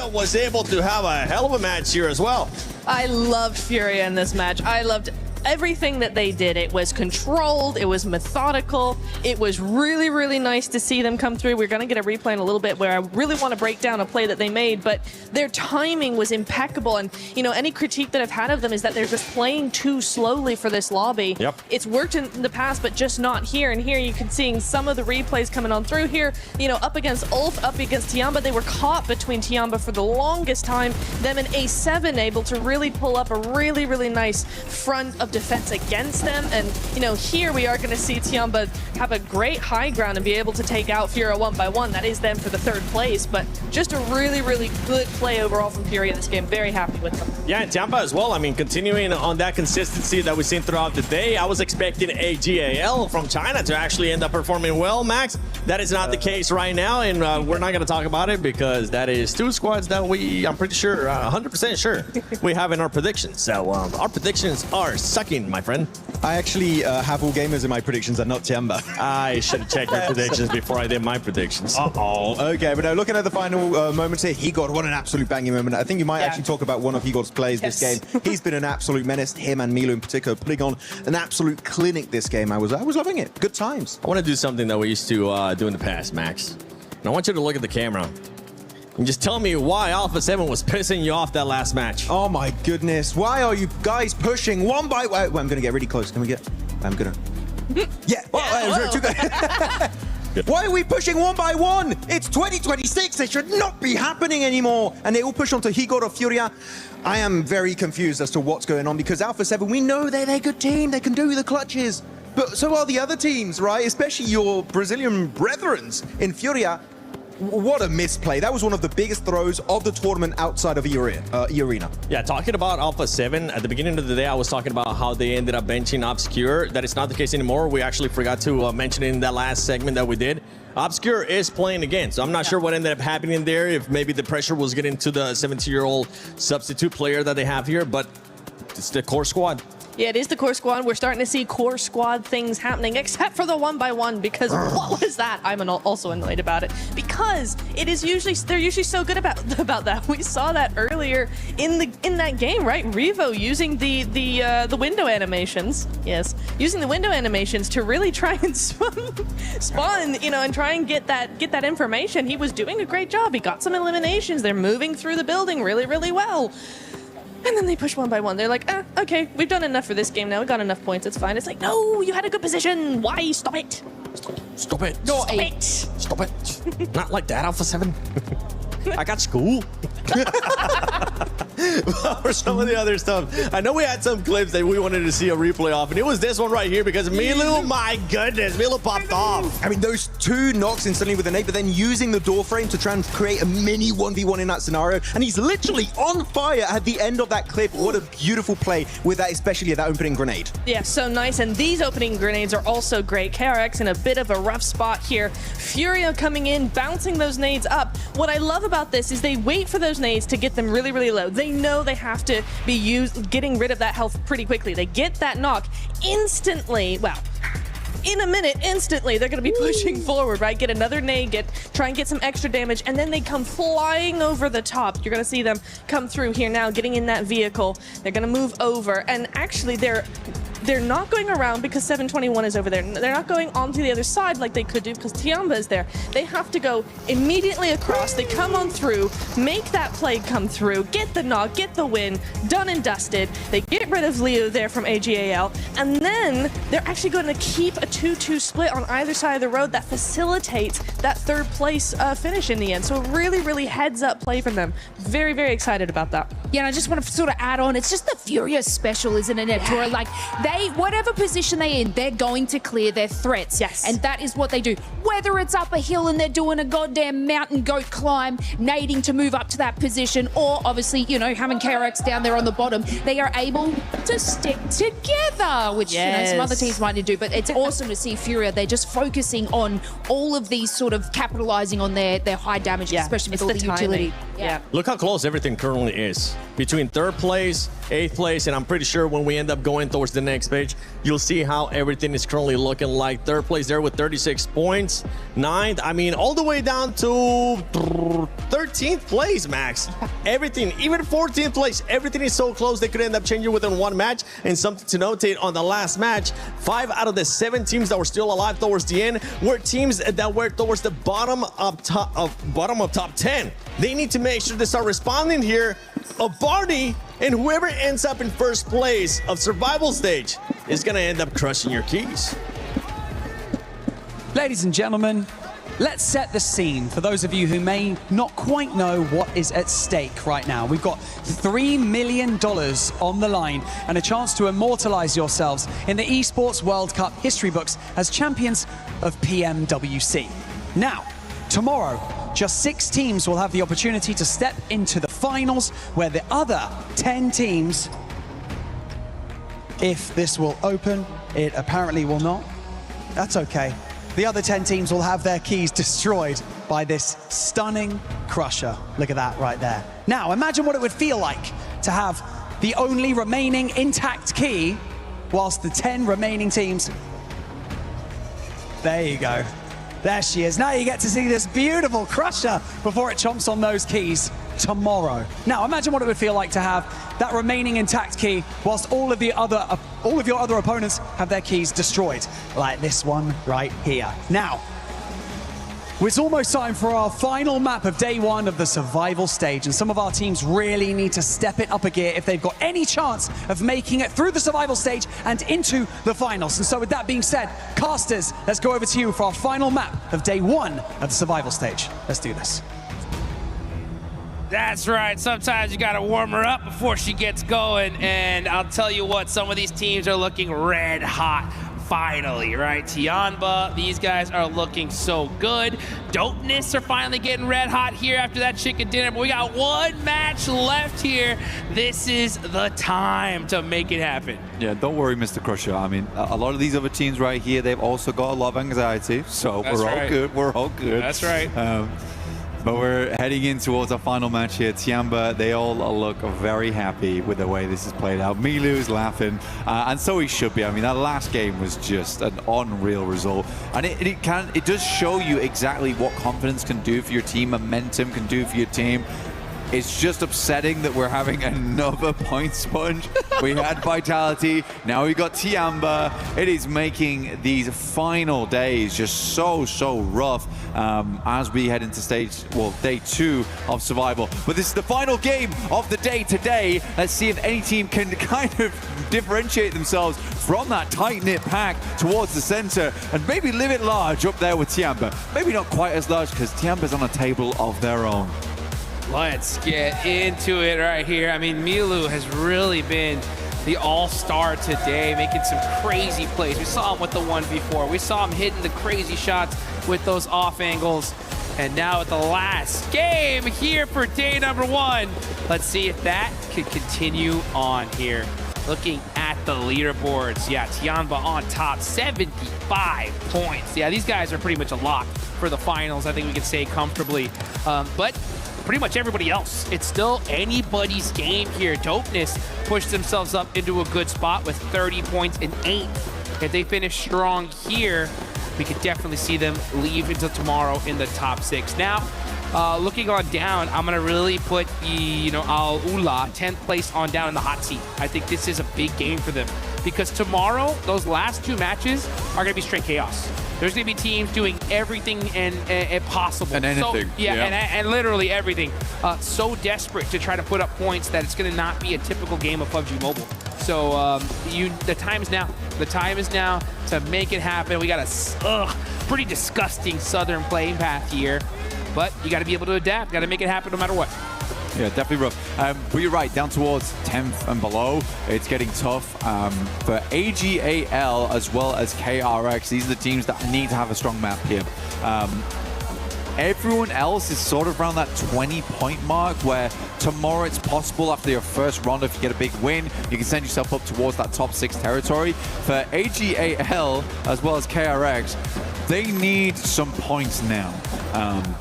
was able to have a hell of a match here as well. I loved Furia in this match. I loved everything that they did. It was controlled, it was methodical, it was really, really nice to see them come through. We're going to get a replay in a little bit where I really want to break down a play that they made, but their timing was impeccable. And, you know, any critique that I've had of them is that they're just playing too slowly for this lobby. Yep. It's worked in the past, but just not here. And here you can see some of the replays coming on through here, you know, up against Ulf, up against Tiamba. They were caught between Tiamba for the longest time. Them and A7 able to really pull up a really, really nice front of defense against them. And, you know, here we are going to see Tiamba have a great high ground and be able to take out Furia 1-by-1. That is them for the 3rd place, but just a really, really good play overall from Furia this game. Very happy with them. Yeah, and Tiamba as well. I mean, continuing on that consistency that we've seen throughout the day, I was expecting a GAL from China to actually end up performing well, Max. That is not the case right now, and we're not going to talk about it because that is 2 squads that I'm pretty sure, 100% sure, we have in our predictions. So our predictions are sucking, my friend. I actually have all gamers in my predictions and not Tiamba. I should have checked your predictions before I did my predictions. Okay, but now looking at the final moments here, Higor, what an absolute banging moment. I think you might actually talk about one of Higor's plays this game. He's been an absolute menace, him and Milu in particular, putting on an absolute clinic this game. I was loving it. Good times. I want to do something that we used to do in the past, Max. And I want you to look at the camera and just tell me why Alpha 7 was pissing you off that last match. Oh my goodness. Why are you guys pushing one by one? I'm going to get really close. Can we get... I'm going to... Yeah. Why are we pushing one by one? It's 2026. It should not be happening anymore. And they all push onto Higor or Furia. I am very confused as to what's going on because Alpha 7, we know they're a good team. They can do the clutches. But so are the other teams, right? Especially your Brazilian brethrens in Furia. what a misplay. That was one of the biggest throws of the tournament outside of arena. Yeah, talking about Alpha 7, at the beginning of the day, I was talking about how they ended up benching Obscure. That is not the case anymore. We actually forgot to mention it in that last segment that we did. Obscure is playing again, so I'm not sure what ended up happening there, if maybe the pressure was getting to the 17-year-old substitute player that they have here, but it's the core squad. Yeah, it is the core squad. We're starting to see core squad things happening, except for the 1x1, because what was that? I'm also annoyed about it, because they're usually so good about that. We saw that earlier in that game, right? Revo using the window animations. Yes, using the window animations to really try and spawn, and try and get that information. He was doing a great job. He got some eliminations. They're moving through the building really, really well. And then they push 1x1. They're like, okay, we've done enough for this game now. We got enough points. It's fine. It's like, no, you had a good position. Why? Stop it. Stop it. Stop it. Stop it. Not like that, Alpha 7. I got school. For some of the other stuff, I know we had some clips that we wanted to see a replay of, and it was this one right here because Milu, my goodness, Milu popped off. I mean, those two knocks instantly with an 8, but then using the door frame to try and create a mini 1v1 in that scenario, and he's literally on fire at the end of that clip. What a beautiful play with that, especially that opening grenade. Yeah, so nice, and these opening grenades are also great. KRX in a bit of a rough spot here. Furia coming in, bouncing those nades up. What I love about this is they wait for those nades to get them really, really low. They know they have to be getting rid of that health pretty quickly. They get that knock instantly. Well, in a minute, instantly, they're going to be pushing forward, right? Get another nade, try and get some extra damage, and then they come flying over the top. You're going to see them come through here now, getting in that vehicle. They're going to move over, and actually, they're not going around because 721 is over there. They're not going onto the other side like they could do because Tiamba is there. They have to go immediately across. They come on through, make that play come through, get the knock, get the win, done and dusted. They get rid of Leo there from AGAL, and then they're actually going to keep a 2-2 split on either side of the road that facilitates that third place finish in the end. So a really, really heads up play from them. Very, very excited about that. Yeah, and I just want to sort of add on, it's just the Furia special, isn't it, Tora? Like, whatever position they're in, they're going to clear their threats. Yes. And that is what they do. Whether it's up a hill and they're doing a goddamn mountain goat climb, nading to move up to that position, or obviously, having KRX down there on the bottom, they are able to stick together, which, some other teams might do. But it's awesome to see Furia. They're just focusing on all of these sort of capitalizing on their high damage, especially with all the utility. Yeah. Look how close everything currently is. Between 3rd place, 8th place, and I'm pretty sure when we end up going towards the next page, you'll see how everything is currently looking like. 3rd place there with 36 points. 9th, I mean, all the way down to 13th place, Max. Everything, even 14th place, everything is so close they could end up changing within one match. And something to notate on the last match, 5 out of the 7 teams that were still alive towards the end were teams that were towards the bottom of top 10. They need to make sure they start responding here. A party, and whoever ends up in 1st place of survival stage is going to end up crushing your keys. Ladies and gentlemen, let's set the scene for those of you who may not quite know what is at stake right now. We've got $3 million on the line and a chance to immortalize yourselves in the ESPORTS World Cup history books as champions of PMWC. Now, tomorrow, just 6 teams will have the opportunity to step into the finals, where the other 10 teams, if this will open, it apparently will not. That's okay. The other 10 teams will have their keys destroyed by this stunning crusher. Look at that right there. Now, imagine what it would feel like to have the only remaining intact key whilst the 10 remaining teams... There you go. There she is. Now you get to see this beautiful crusher before it chomps on those keys tomorrow. Now imagine what it would feel like to have that remaining intact key whilst all of your other opponents have their keys destroyed, like this one right here. Now, it's almost time for our final map of day 1 of the survival stage, and some of our teams really need to step it up a gear if they've got any chance of making it through the survival stage and into the finals. And so with that being said, casters, let's go over to you for our final map of day 1 of the survival stage. Let's do this. That's right. Sometimes you got to warm her up before she gets going. And I'll tell you what, some of these teams are looking red hot. finally, right? Tianba, these guys are looking so good. Dopeness are finally getting red hot here after that chicken dinner, but we got one match left here. This is the time to make it happen. Yeah, don't worry, Mr. Crusher. I mean, a lot of these other teams right here, they've also got a lot of anxiety, so That's we're right. all good. We're all good. That's right. But we're heading in towards our final match here. Tianba, they all look very happy with the way this is played out. Milu's laughing, and so he should be. I mean, that last game was just an unreal result. And it does show you exactly what confidence can do for your team, momentum can do for your team. It's just upsetting that we're having another point sponge. We had Vitality, now we got Tianba. It is making these final days just so rough as we head into day 2 of survival. But this is the final game of the day today. Let's see if any team can kind of differentiate themselves from that tight-knit pack towards the center and maybe live it large up there with Tianba. Maybe not quite as large because Tianba's on a table of their own. Let's get into it right here. I mean, Milu has really been the all-star today, making some crazy plays. We saw him with the 1v4. We saw him hitting the crazy shots with those off angles. And now at the last game here for day number 1. Let's see if that could continue on here. Looking at the leaderboards, yeah, Tianba on top, 75 points. Yeah, these guys are pretty much a lock for the finals. I think we can say comfortably. But pretty much everybody else, it's still anybody's game here. Dopeness pushed themselves up into a good spot with 30 points in 8th. If they finish strong here, we could definitely see them leave until tomorrow in the top 6. Now, looking on down, I'm gonna really put the, Al Ula 10th place on down in the hot seat. I think this is a big game for them because tomorrow, those last 2 matches are gonna be straight chaos. There's going to be teams doing everything and possible. And anything. So, and literally everything. So desperate to try to put up points that it's going to not be a typical game of PUBG Mobile. So the time is now. The time is now to make it happen. We got a pretty disgusting southern playing path here. But you got to be able to adapt. Got to make it happen no matter what. Yeah, definitely rough. But you're right, down towards 10th and below, it's getting tough. For AGAL as well as KRX, these are the teams that need to have a strong map here. Everyone else is sort of around that 20-point mark where tomorrow it's possible after your first round, if you get a big win, you can send yourself up towards that top 6 territory. For AGAL as well as KRX, they need some points now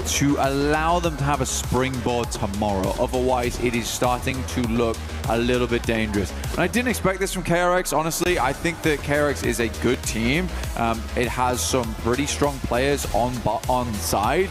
to allow them to have a springboard tomorrow. Otherwise, it is starting to look a little bit dangerous. And I didn't expect this from KRX, honestly. I think that KRX is a good team. It has some pretty strong players on side.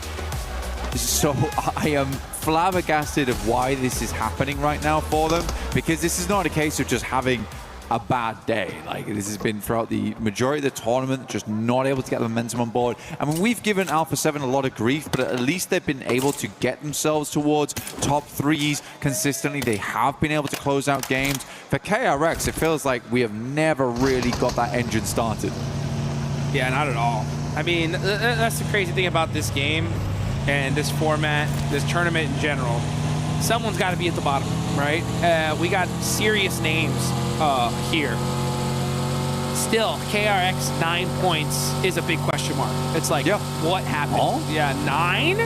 So I am flabbergasted of why this is happening right now for them, because this is not a case of just having a bad day. Like, this has been throughout the majority of the tournament, just not able to get the momentum on board. I mean, we've given Alpha 7 a lot of grief, but at least they've been able to get themselves towards top 3s consistently. They have been able to close out games. For KRX, it feels like we have never really got that engine started. Yeah, not at all. I mean, that's the crazy thing about this game and this format, this tournament in general. Someone's got to be at the bottom, right? We got serious names here. Still, KRX 9 points is a big question mark. It's like, what happened? Oh? Yeah, 9?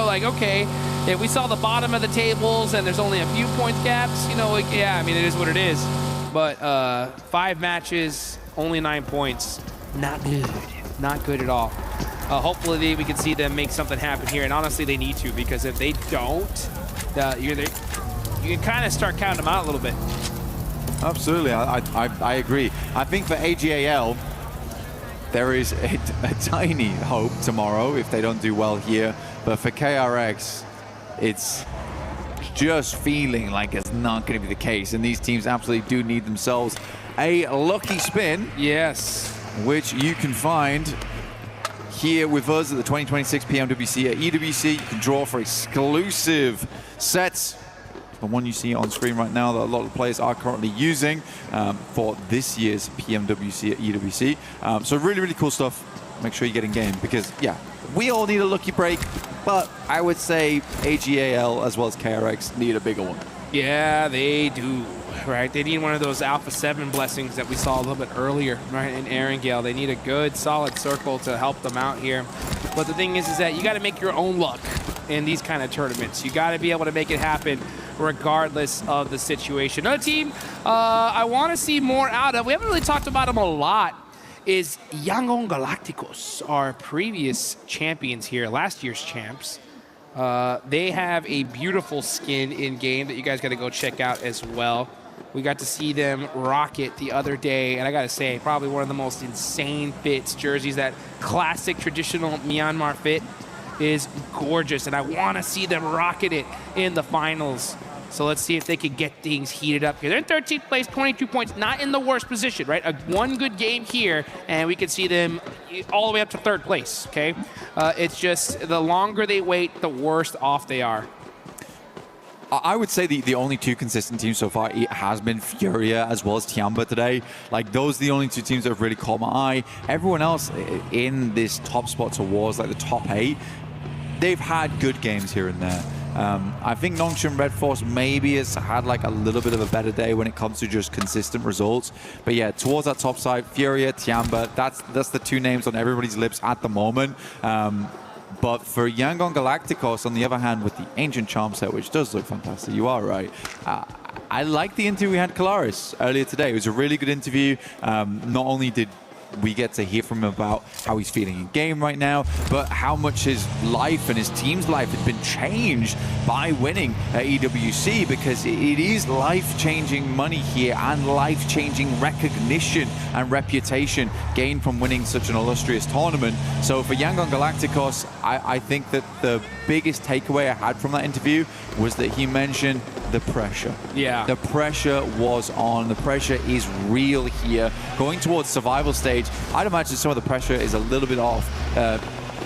Like, okay, if we saw the bottom of the tables and there's only a few points gaps, yeah, I mean, it is what it is. But 5 matches, only 9 points. Not good. Not good at all. Hopefully we can see them make something happen here, and honestly, they need to, because if they don't, you can kind of start counting them out a little bit. Absolutely, I agree. I think for AGAL, there is a tiny hope tomorrow if they don't do well here. But for KRX, it's just feeling like it's not going to be the case. And these teams absolutely do need themselves a lucky spin. Yes. Which you can find here with us at the 2026 PMWC at EWC. You can draw for exclusive sets. The one you see on screen right now that a lot of players are currently using for this year's PMWC at EWC. So really, really cool stuff. Make sure you get in game because, yeah, we all need a lucky break, but I would say AGAL as well as KRX need a bigger one. Yeah, they do. right? They need one of those Alpha 7 blessings that we saw a little bit earlier, right, in Aaron Gale. They need a good, solid circle to help them out here. But the thing is that you got to make your own luck in these kind of tournaments. You got to be able to make it happen regardless of the situation. Another team I want to see more out of, we haven't really talked about them a lot, is Yangon Galacticos, our previous champions here, last year's champs. They have a beautiful skin in-game that you guys got to go check out as well. We got to see them rock it the other day, and I got to say, probably one of the most insane fits, jerseys. That classic traditional Myanmar fit is gorgeous, and I want to see them rocking it in the finals. So let's see if they can get things heated up here. They're in 13th place, 22 points, not in the worst position, right? One good game here, and we can see them all the way up to 3rd place, okay? It's just the longer they wait, the worse off they are. I would say the only 2 consistent teams so far has been Furia as well as Tiamba today. Like, those are the only 2 teams that have really caught my eye. Everyone else in this top spots awards, like the top 8, they've had good games here and there. I think Nongshim Red Force maybe has had like a little bit of a better day when it comes to just consistent results. But yeah, towards that top side, Furia, Tiamba, that's the 2 names on everybody's lips at the moment. But for Yangon Galacticos, on the other hand, with the Ancient Charm set, which does look fantastic, you are right. I like the interview we had Kalaris earlier today. It was a really good interview. Not only did we get to hear from him about how he's feeling in game right now, but how much his life and his team's life has been changed by winning at EWC, because it is life-changing money here and life-changing recognition and reputation gained from winning such an illustrious tournament. So for Yangon Galacticos, I think that the biggest takeaway I had from that interview was that he mentioned the pressure. Yeah. The pressure was on. The pressure is real here. Going towards survival stage, I'd imagine some of the pressure is a little bit off.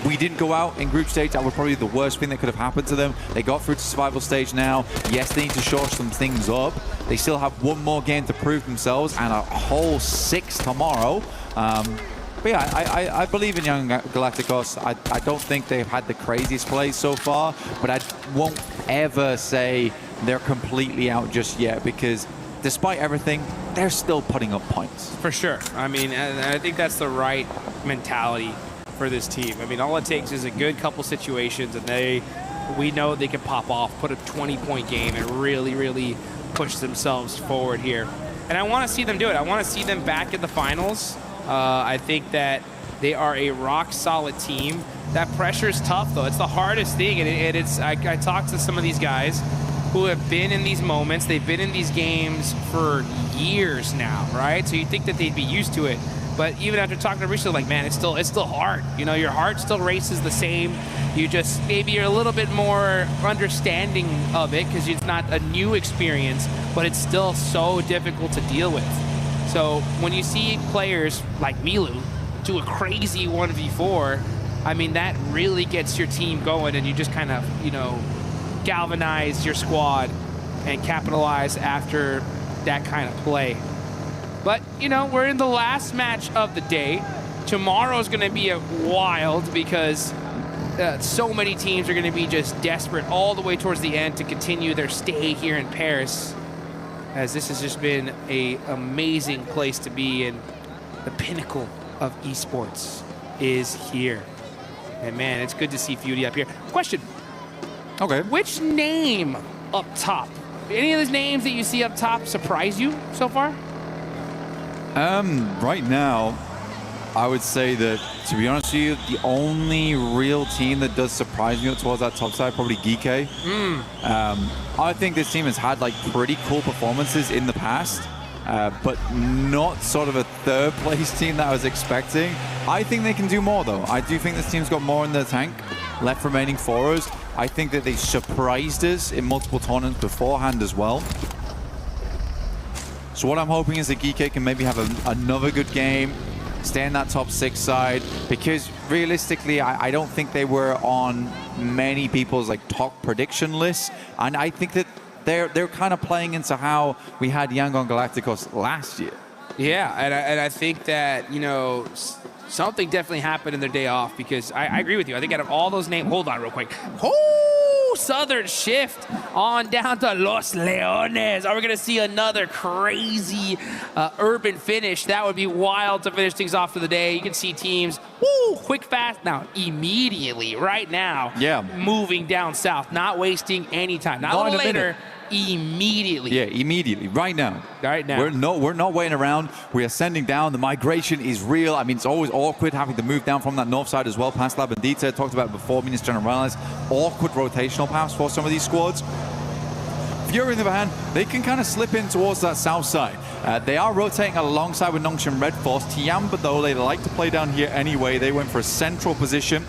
We didn't go out in group stage. That was probably the worst thing that could have happened to them. They got through to survival stage now. Yes, they need to shore some things up. They still have 1 more game to prove themselves and a whole 6 tomorrow. But yeah, I believe in Young Galacticos. I don't think they've had the craziest plays so far, but I won't ever say they're completely out just yet, because despite everything, they're still putting up points. For sure. I mean, and I think that's the right mentality for this team. I mean, all it takes is a good couple situations, and we know they can pop off, put a 20-point game, and really, really push themselves forward here. And I want to see them do it. I want to see them back in the finals. I think that they are a rock-solid team. That pressure is tough, though. It's the hardest thing, and I talked to some of these guys who have been in these moments. They've been in these games for years now, right? So you think that they'd be used to it. But even after talking to Risha, like, man, it's still hard. You know, your heart still races the same. You just, maybe you're a little bit more understanding of it because it's not a new experience, but it's still so difficult to deal with. So when you see players like Milu do a crazy 1v4, I mean, that really gets your team going, and you just kind of, you know, galvanize your squad and capitalize after that kind of play. But, you know, we're in the last match of the day. Tomorrow's going to be wild because so many teams are going to be just desperate all the way towards the end to continue their stay here in Paris, as this has just been an amazing place to be, and the pinnacle of esports is here. And man, it's good to see Fury up here. Question. Okay. Which name up top? Any of those names that you see up top surprise you so far? Right now, I would say that, to be honest with you, the only real team that does surprise me towards that top side, probably GK. I think this team has had like pretty cool performances in the past, but not sort of a 3rd place team that I was expecting. I think they can do more, though. I do think this team's got more in the tank left remaining for us. I think that they surprised us in multiple tournaments beforehand as well. So what I'm hoping is that GK can maybe have another good game, stay in that top 6 side, because realistically, I don't think they were on many people's like top prediction lists, and I think that they're kind of playing into how we had Yangon Galacticos last year. Yeah, and I think that, you know, something definitely happened in their day off, because I agree with you. I think out of all those names, hold on real quick. Oh, southern shift on down to Los Leones. Are we going to see another crazy urban finish? That would be wild to finish things off for the day. You can see teams, woo, quick, fast, now, immediately, right now, moving down south, not wasting any time. Not a little later. Immediately. Yeah, immediately, right now. Right now. We're not waiting around. We are sending down. The migration is real. I mean, it's always awkward having to move down from that north side as well, past La Bandita. Talked about it before, Minas Generales. Awkward rotational paths for some of these squads. Fury, on the other hand, they can kind of slip in towards that south side. They are rotating alongside with Nongshan Red Force. Tiamba, though, they like to play down here anyway. They went for a central position.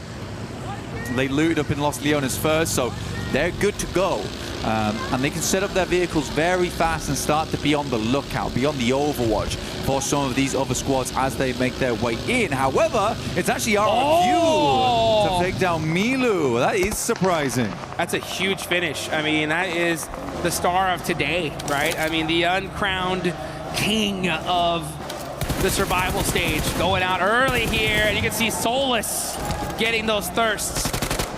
They looted up in Los Leones first, so they're good to go. And they can set up their vehicles very fast and start to be on the lookout, be on the overwatch for some of these other squads as they make their way in. However, it's actually RRQ to take down Milu. That is surprising. That's a huge finish. I mean, that is the star of today, right? I mean, the uncrowned king of the survival stage going out early here, and you can see Solus getting those thirsts.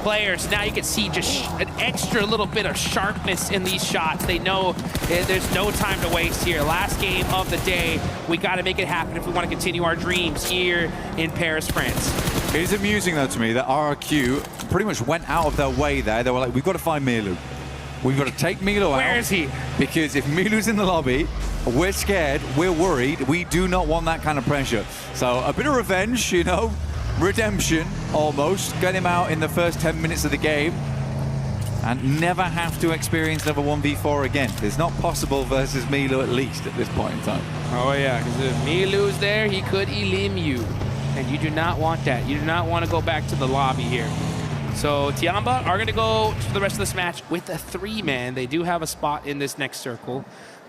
Players, now you can see just an extra little bit of sharpness in these shots. They know there's no time to waste here. Last game of the day, we got to make it happen if we want to continue our dreams here in Paris, France. It is amusing, though, to me that RRQ pretty much went out of their way there. They were like, we've got to find Milu. We've got to take Milu out. Where is he? Because if Milu's in the lobby, we're scared, we're worried. We do not want that kind of pressure. So a bit of revenge, you know. Redemption, almost. Get him out in the first 10 minutes of the game and never have to experience another 1v4 again. It's not possible versus Milu, at least at this point in time. Oh yeah, because if Milu's there, he could elim you. And you do not want that. You do not want to go back to the lobby here. So Tiamba are going to go to the rest of this match with a 3-man. They do have a spot in this next circle.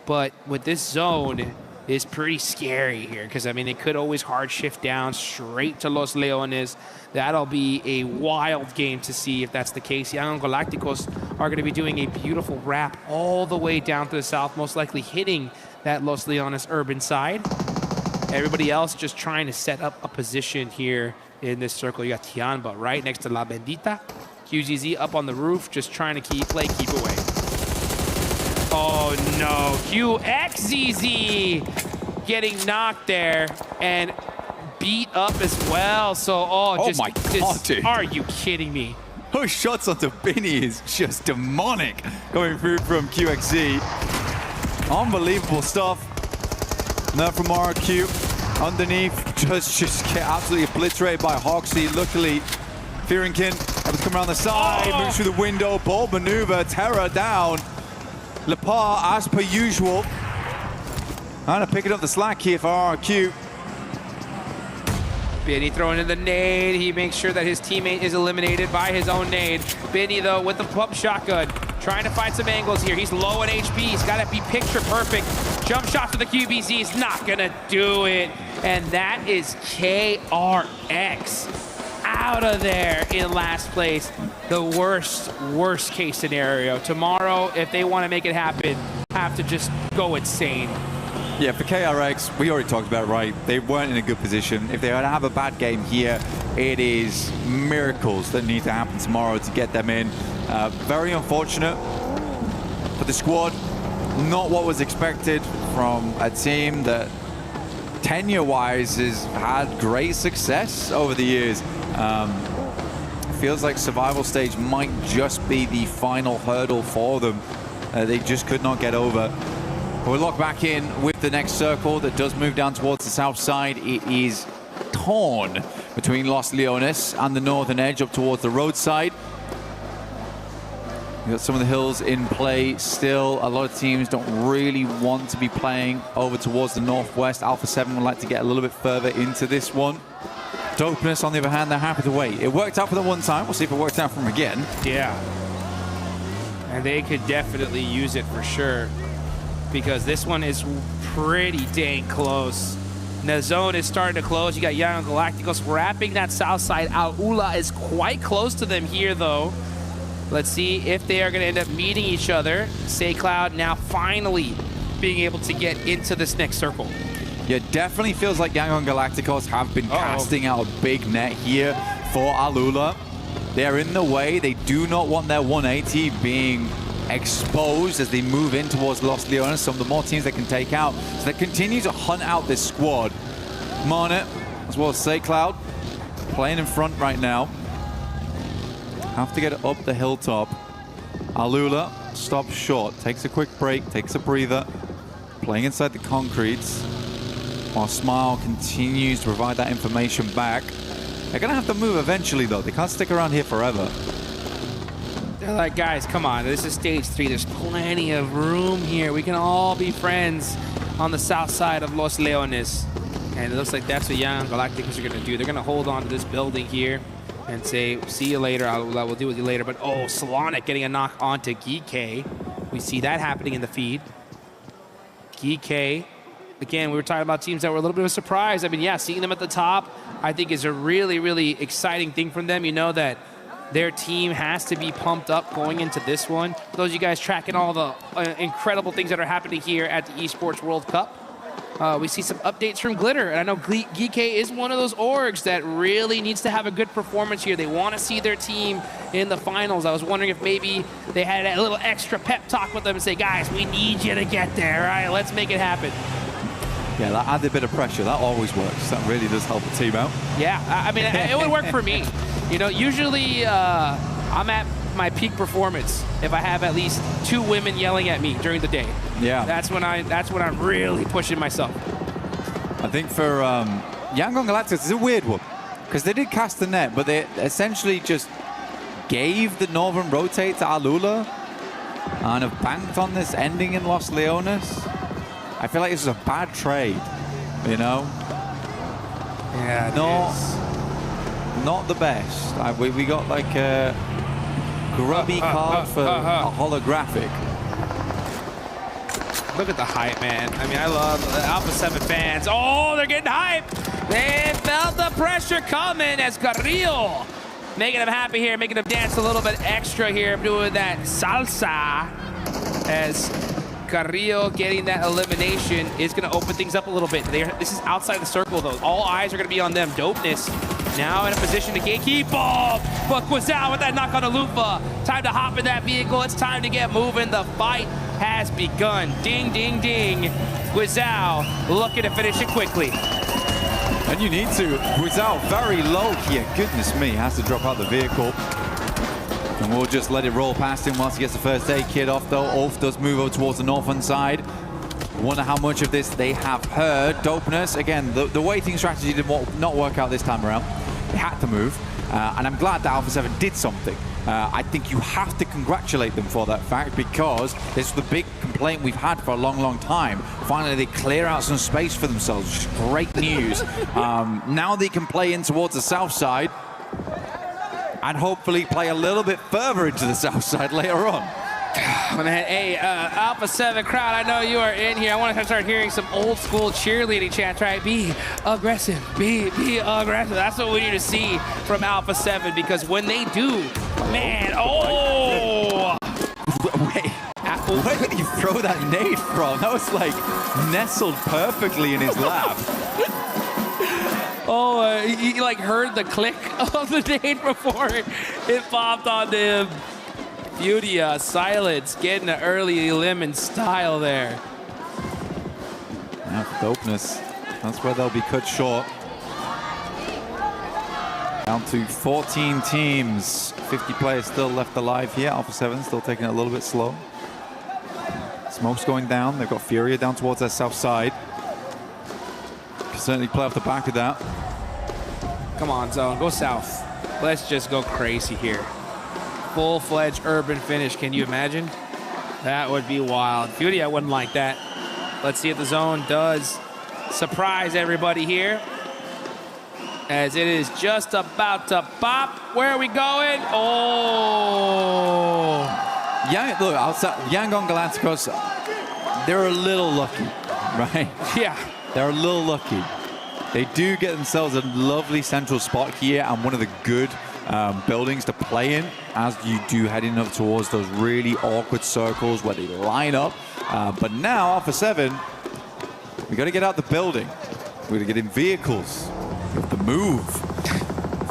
But with this zone, is pretty scary here because, I mean, it could always hard shift down straight to Los Leones. That'll be a wild game to see if that's the case. Young Galacticos are going to be doing a beautiful wrap all the way down to the south, most likely hitting that Los Leones urban side. Everybody else just trying to set up a position here in this circle. You got Tiamba right next to La Bendita. QGZ up on the roof, just trying to keep away. Oh no, QXZZ getting knocked there and beat up as well. So, my God, dude. Are you kidding me? Those shots onto Binny is just demonic going through from QXZ. Unbelievable stuff. Now from RQ, underneath, just get absolutely obliterated by Hoxie. Luckily, Fearinkin able to come around the side, moves through the window, ball maneuver, Terra down. Lepar, as per usual, kind of picking up the slack here for RRQ. Benny throwing in the nade. He makes sure that his teammate is eliminated by his own nade. Benny, though, with the pump shotgun, trying to find some angles here. He's low in HP. He's got to be picture perfect. Jump shot to the QBZ is not going to do it. And that is KRX out of there in last place. The worst case scenario. Tomorrow, if they want to make it happen, have to just go insane. Yeah, for KRX, we already talked about it, right? They weren't in a good position. If they were to have a bad game here, it is miracles that need to happen tomorrow to get them in. Very unfortunate for the squad. Not what was expected from a team that tenure-wise has had great success over the years. Feels like survival stage might just be the final hurdle for them. They just could not get over. We'll lock back in with the next circle that does move down towards the south side. It is torn between Los Leones and the northern edge up towards the roadside. We've got some of the hills in play still. A lot of teams don't really want to be playing over towards the northwest. Alpha 7 would like to get a little bit further into this one. Dopeness, on the other hand, they're happy to wait. It worked out for them one time. We'll see if it works out for them again. Yeah. And they could definitely use it for sure, because this one is pretty dang close. And the zone is starting to close. You got Young Galacticos wrapping that south side. Al-Ula is quite close to them here, though. Let's see if they are going to end up meeting each other. SayCloud now finally being able to get into this next circle. Yeah, definitely feels like Yangon Galacticos have been casting out a big net here for Al-Ula. They're in the way. They do not want their 180 being exposed as they move in towards Los Leones. Some of the more teams they can take out. So they continue to hunt out this squad. Marnet, as well as SayCloud, playing in front right now. Have to get it up the hilltop. Alula stops short, takes a quick break, takes a breather, playing inside the concretes, while Smile continues to provide that information back. They're gonna have to move eventually though. They can't stick around here forever. They're like, guys, come on, this is stage 3. There's plenty of room here. We can all be friends on the south side of Los Leones. And it looks like that's what Young Galacticos are gonna do. They're gonna hold on to this building here and say, see you later, we'll deal with you later. But oh, Solonic getting a knock onto Geek. We see that happening in the feed. Geek, again, we were talking about teams that were a little bit of a surprise. I mean, yeah, seeing them at the top, I think is a really, really exciting thing from them. You know that their team has to be pumped up going into this one. For those of you guys tracking all the incredible things that are happening here at the Esports World Cup, we see some updates from Glitter. And I know Geek is one of those orgs that really needs to have a good performance here. They want to see their team in the finals. I was wondering if maybe they had a little extra pep talk with them and say, guys, we need you to get there. All right, let's make it happen. Yeah, that added a bit of pressure. That always works. That really does help the team out. Yeah, I mean, it would work for me. You know, usually I'm at my peak performance if I have at least 2 women yelling at me during the day. Yeah. That's when I'm really pushing myself. I think for Yangon Galacticos, it's a weird one. Because they did cast the net, but they essentially just gave the Northern Rotate to Alula and have banked on this ending in Los Leones. I feel like this is a bad trade, you know? Yeah, not the best. We got like a grubby card for a holographic. Look at the hype, man. I mean, I love the Alpha 7 fans. Oh, they're getting hype. They felt the pressure coming as Carrillo making them happy here, making them dance a little bit extra here, doing that salsa as Carrillo getting that elimination is going to open things up a little bit. This is outside the circle, though. All eyes are going to be on them. Dopeness now in a position to gatekeep. Oh, but Guizao with that knock on the Lufa. Time to hop in that vehicle. It's time to get moving. The fight has begun. Ding, ding, ding. Guizao looking to finish it quickly. And you need to. Guizao very low here. Goodness me, has to drop out the vehicle. And we'll just let it roll past him once he gets the first aid kit off, though. Ulf does move over towards the northern side. Wonder how much of this they have heard. Dopeness, again, the waiting strategy did not work out this time around. They had to move, and I'm glad that Alpha 7 did something. I think you have to congratulate them for that fact, because this is the big complaint we've had for a long, long time. Finally, they clear out some space for themselves. Great news. Now they can play in towards the south side, and hopefully play a little bit further into the south side later on. Man, hey, Alpha 7 crowd, I know you are in here. I want to start hearing some old school cheerleading chants, right? Be aggressive, be aggressive. That's what we need to see from Alpha 7, because when they do, man, oh! Wait, where did he throw that nade from? That was like nestled perfectly in his lap. Oh, he like heard the click of the nade before it popped on him. Furia, Silence, getting an early lemon style there. Yeah, for Dopeness, that's where they'll be cut short. Down to 14 teams, 50 players still left alive here. Alpha 7 still taking it a little bit slow. Smoke's going down. They've got Furia down towards their south side. Can certainly play off the back of that. Come on, Zone, go south. Let's just go crazy here. Full-fledged urban finish, can you imagine? That would be wild. Furia wouldn't like that. Let's see if the Zone does surprise everybody here, as it is just about to pop. Where are we going? Oh! Yeah, look, outside Yangon Galacticos, they're a little lucky, right? Yeah. They're a little lucky. They do get themselves a lovely central spot here and one of the good buildings to play in as you do heading up towards those really awkward circles where they line up. But now, Alpha 7, we got to get out the building. We're going to get in vehicles. We have to move.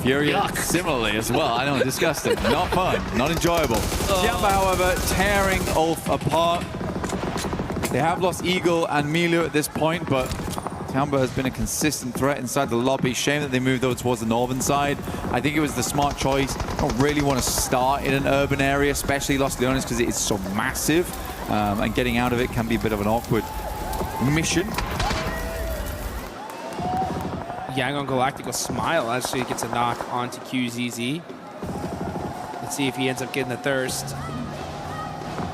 Fury similarly as well. I know, disgusting. Not fun, not enjoyable. Tiamba, however, tearing Ulf apart. They have lost Eagle and Milu at this point, but Tiamba has been a consistent threat inside the lobby. Shame that they moved over towards the northern side. I think it was the smart choice. I don't really want to start in an urban area, especially Los Leones, because it is so massive, and getting out of it can be a bit of an awkward mission. Yangon Galactic will smile as she gets a knock onto QZZ. Let's see if he ends up getting the thirst.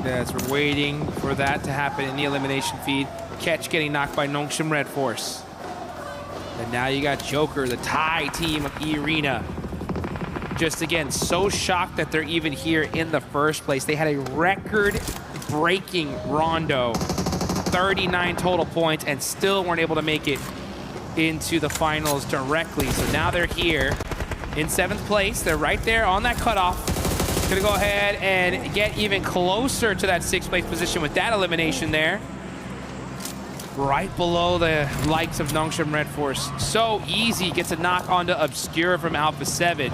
As we're waiting for that to happen in the elimination feed. Catch getting knocked by Nongshim Red Force. And now you got Joker, the Thai team of E-Arena. Just again, so shocked that they're even here in the first place. They had a record-breaking rondo, 39 total points, and still weren't able to make it into the finals directly. So now they're here in 7th place. They're right there on that cutoff. Gonna go ahead and get even closer to that 6th place position with that elimination there. Right below the likes of Nongshim Red Force. So easy, gets a knock onto Obscure from Alpha 7.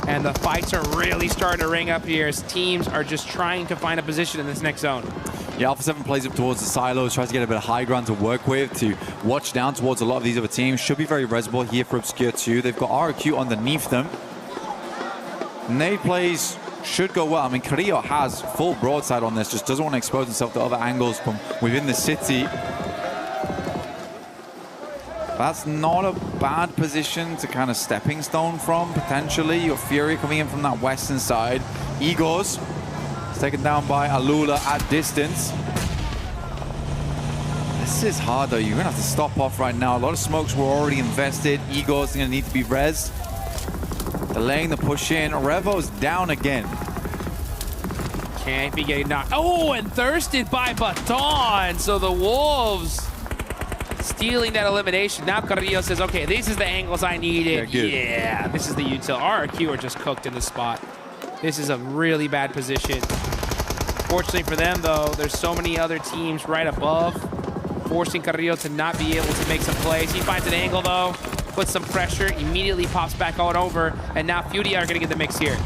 And the fights are really starting to ring up here as teams are just trying to find a position in this next zone. Yeah, Alpha 7 plays up towards the silos, tries to get a bit of high ground to work with, to watch down towards a lot of these other teams. Should be very resible here for Obscure too. They've got RQ underneath them. Nade plays should go well. I mean, Carrillo has full broadside on this, just doesn't want to expose himself to other angles from within the city. That's not a bad position to kind of stepping stone from, potentially. Your Fury coming in from that western side. Igor's taken down by Alula at distance. This is hard though. You're gonna have to stop off right now. A lot of smokes were already invested. Igor's gonna need to be rezzed. Delaying the push in. Revo's down again. Can't be getting knocked. Oh, and thirsted by Baton. So the Wolves stealing that elimination. Now Carrillo says, okay, this is the angles I needed. Yeah, this is the util. RRQ are just cooked in the spot. This is a really bad position. Fortunately for them, though, there's so many other teams right above, forcing Carrillo to not be able to make some plays. He finds an angle, though, puts some pressure, immediately pops back on over, and now Furia are going to get the mix here.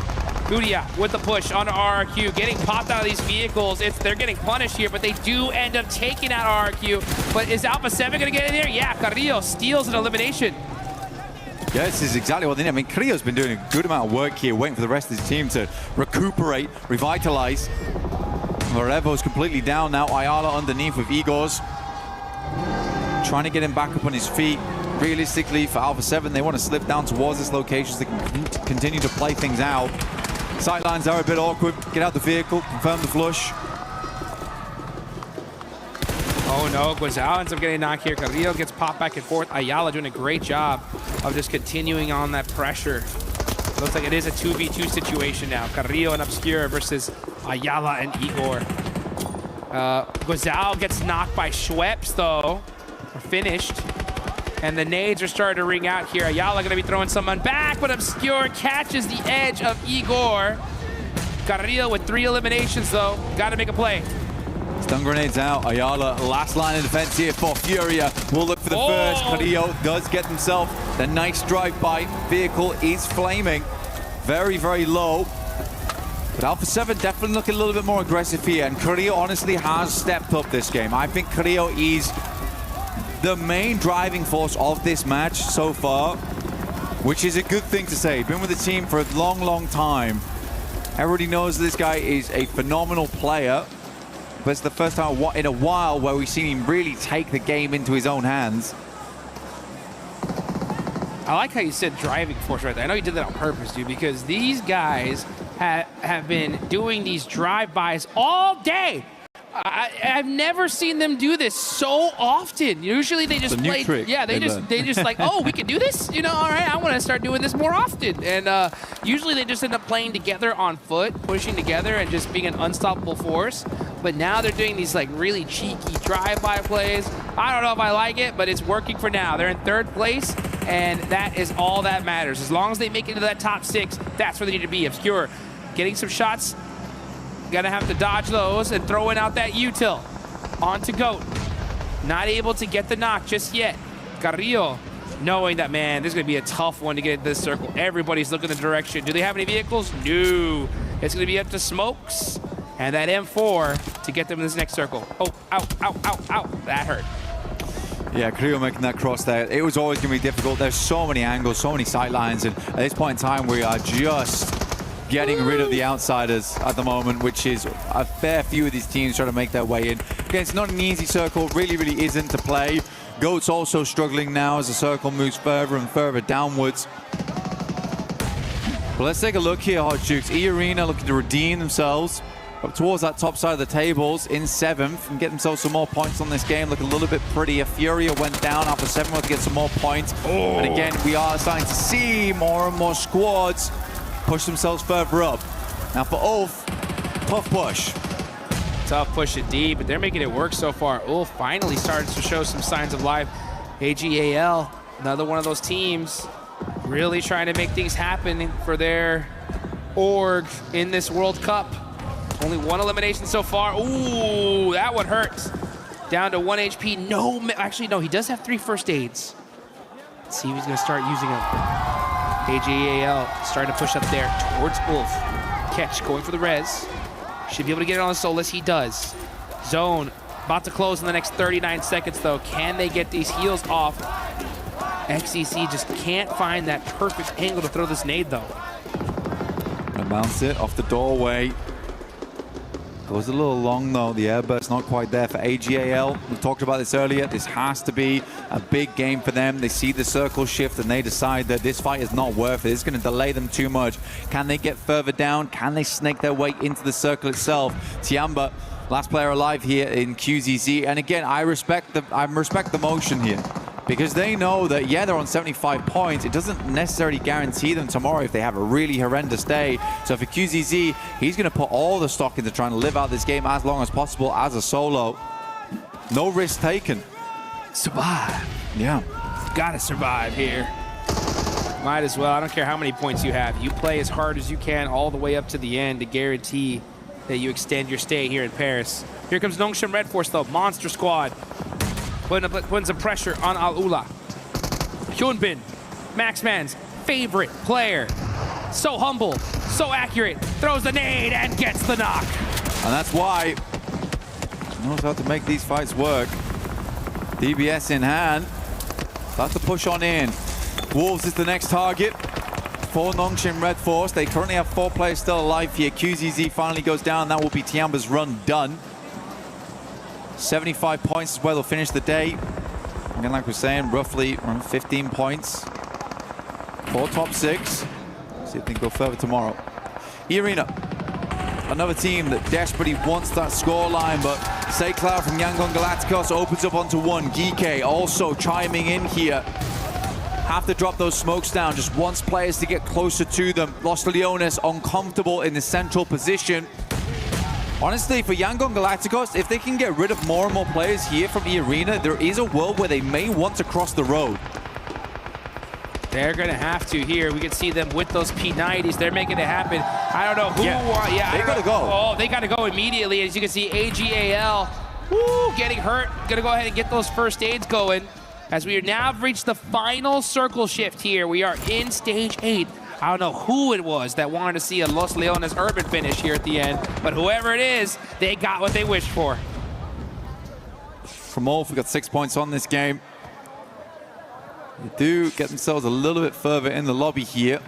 Furia with the push onto RRQ, getting popped out of these vehicles. They're getting punished here, but they do end up taking out RRQ. But is Alpha 7 going to get in there? Yeah, Carrillo steals an elimination. Yeah, this is exactly what they need. I mean, Carrillo's been doing a good amount of work here, waiting for the rest of his team to recuperate, revitalize. Lorevo's completely down now. Ayala underneath with Igor's. Trying to get him back up on his feet. Realistically, for Alpha 7, they want to slip down towards this location so they can continue to play things out. Sightlines are a bit awkward. Get out the vehicle, confirm the flush. Oh no, Guizao ends up getting knocked here. Carrillo gets popped back and forth. Ayala doing a great job of just continuing on that pressure. Looks like it is a 2v2 situation now. Carrillo and Obscure versus Ayala and Igor. Guizao gets knocked by Schweppes though. We're finished. And the nades are starting to ring out here. Ayala gonna be throwing someone back, but Obscure catches the edge of Igor. Carrillo with 3 eliminations though. Gotta make a play. Stun grenades out. Ayala, last line of defense here for Furia. Will look for the first. Carrillo does get himself the nice drive-by. Vehicle is flaming. Very, very low. But Alpha 7 definitely looking a little bit more aggressive here. And Carrillo honestly has stepped up this game. I think Carrillo is the main driving force of this match so far, which is a good thing to say. Been with the team for a long, long time. Everybody knows this guy is a phenomenal player. But it's the first time in a while where we've seen him really take the game into his own hands. I like how you said driving force right there. I know you did that on purpose, dude, because these guys have been doing these drive-bys all day. I've never seen them do this so often. Usually they just play. Yeah, they just like, oh, we can do this? You know, all right, I want to start doing this more often. And usually they just end up playing together on foot, pushing together and just being an unstoppable force. But now they're doing these like really cheeky drive-by plays. I don't know if I like it, but it's working for now. They're in 3rd place, and that is all that matters. As long as they make it into that top 6, that's where they need to be. Obscure getting some shots. Gonna have to dodge those and throwing out that util onto Goat. Not able to get the knock just yet. Carrillo knowing that, man, this is going to be a tough one to get into this circle. Everybody's looking the direction. Do they have any vehicles? No. It's going to be up to Smokes and that M4 to get them in this next circle. Oh, ow, ow, ow, ow. That hurt. Yeah, Creo making that cross there. It was always going to be difficult. There's so many angles, so many sight lines, and at this point in time, we are just getting rid of the outsiders at the moment, which is a fair few of these teams trying to make their way in. Again, it's not an easy circle, really isn't to play. Goat's also struggling now as the circle moves further and further downwards. But let's take a look here, Hot Jukes. E-Arena looking to redeem themselves up towards that top side of the tables in 7th and get themselves some more points on this game. Look a little bit prettier. Furia went down after 7th to get some more points. Oh. And again, we are starting to see more and more squads push themselves further up. Now for Ulf, tough push. Tough push indeed, but they're making it work so far. Ulf finally started to show some signs of life. AGAL, another one of those teams, really trying to make things happen for their org in this World Cup. Only one elimination so far. Ooh, that one hurts. Down to 1 HP. No, actually, no, he does have 3 first aids. Let's see if he's going to start using them. AGAL starting to push up there towards Ulf. Catch, going for the res. Should be able to get it on the Solus. He does. Zone about to close in the next 39 seconds, though. Can they get these heals off? XEC just can't find that perfect angle to throw this nade, though. And bounce it off the doorway. Goes a little long, though. The airburst's not quite there for AGAL. We talked about this earlier. This has to be a big game for them. They see the circle shift and they decide that this fight is not worth it. It's going to delay them too much. Can they get further down? Can they snake their way into the circle itself? Tiamba, last player alive here in QZZ. And again, I respect the motion here, because they know that, yeah, they're on 75 points. It doesn't necessarily guarantee them tomorrow if they have a really horrendous day. So for QZZ, he's going to put all the stock into trying to live out this game as long as possible as a solo. No risk taken. Survive. Yeah. Gotta survive here. Might as well. I don't care how many points you have. You play as hard as you can all the way up to the end to guarantee that you extend your stay here in Paris. Here comes Nongshim Red Force, though. Monster squad. Putting some pressure on Al-Ula. Hyunbin, Maxman's favorite player. So humble, so accurate. Throws the nade and gets the knock. And that's why he knows how to make these fights work. DBS in hand. That's the push on in. Wolves is the next target for Nongshim Red Force. They currently have 4 players still alive here. QZZ finally goes down. That will be Tiamba's run done. 75 points is where they'll finish the day. Again, like we're saying, roughly around 15 points for top 6. See if they can go further tomorrow. E-Arena, another team that desperately wants that scoreline, but Cloud from Yangon Galacticos opens up onto 1. Geeke also chiming in here. Have to drop those smokes down, just wants players to get closer to them. Los Leones uncomfortable in the central position. Honestly, for Yangon Galacticos, if they can get rid of more and more players here from E-Arena, there is a world where they may want to cross the road. They're going to have to here. We can see them with those P90s. They're making it happen. I don't know who. Yeah, they got to go. Oh, they got to go immediately. As you can see, AGAL getting hurt. Going to go ahead and get those first aids going. As we now have reached the final circle shift here. We are in stage 8. I don't know who it was that wanted to see a Los Leones urban finish here at the end, but whoever it is, they got what they wished for. From Ulf, we got 6 points on this game. They do get themselves a little bit further in the lobby here.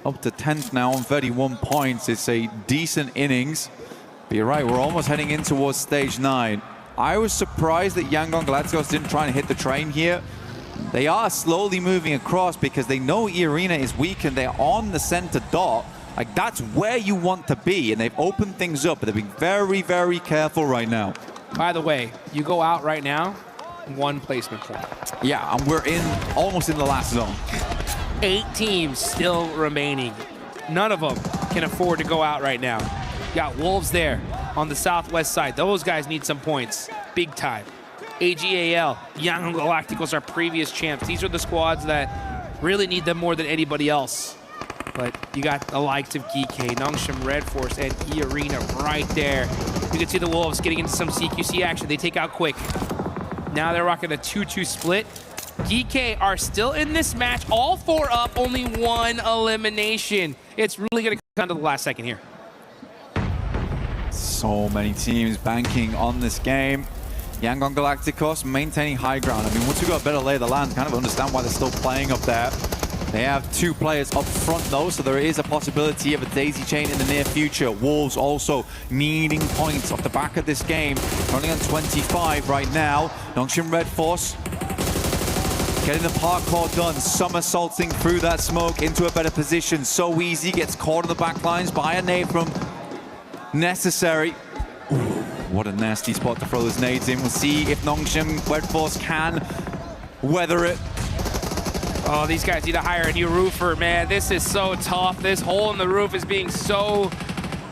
Up to 10th now on 31 points. It's a decent innings. But you're right, we're almost heading in towards stage 9. I was surprised that Yangon Galacticos didn't try and hit the train here. They are slowly moving across because they know E-Arena is weak and they're on the center dot. Like, that's where you want to be, and they've opened things up, but they're being very, very careful right now. By the way, you go out right now, 1 placement point. Yeah, and we're almost in the last zone. 8 teams still remaining. None of them can afford to go out right now. You got Wolves there on the southwest side. Those guys need some points, big time. AGAL, Yangon Galacticos, our previous champs. These are the squads that really need them more than anybody else. But you got the likes of Geeke, Nongshim Red Force, and E-Arena right there. You can see the Wolves getting into some CQC action. They take out quick. Now they're rocking a 2-2 split. DK are still in this match. All 4 up, only 1 elimination. It's really going to come down to the last second here. So many teams banking on this game. Yangon Galacticos maintaining high ground. I mean, once we got a better lay of the land, kind of understand why they're still playing up there. They have 2 players up front though, so there is a possibility of a daisy chain in the near future. Wolves also needing points off the back of this game. Running on 25 right now. Nongshim Red Force getting the parkour done, somersaulting through that smoke into a better position. So easy, gets caught on the back lines by a nade from Necessary. Ooh, what a nasty spot to throw those nades in. We'll see if Nongshim Red Force can weather it. Oh, these guys need to hire a new roofer, man. This is so tough. This hole in the roof is being so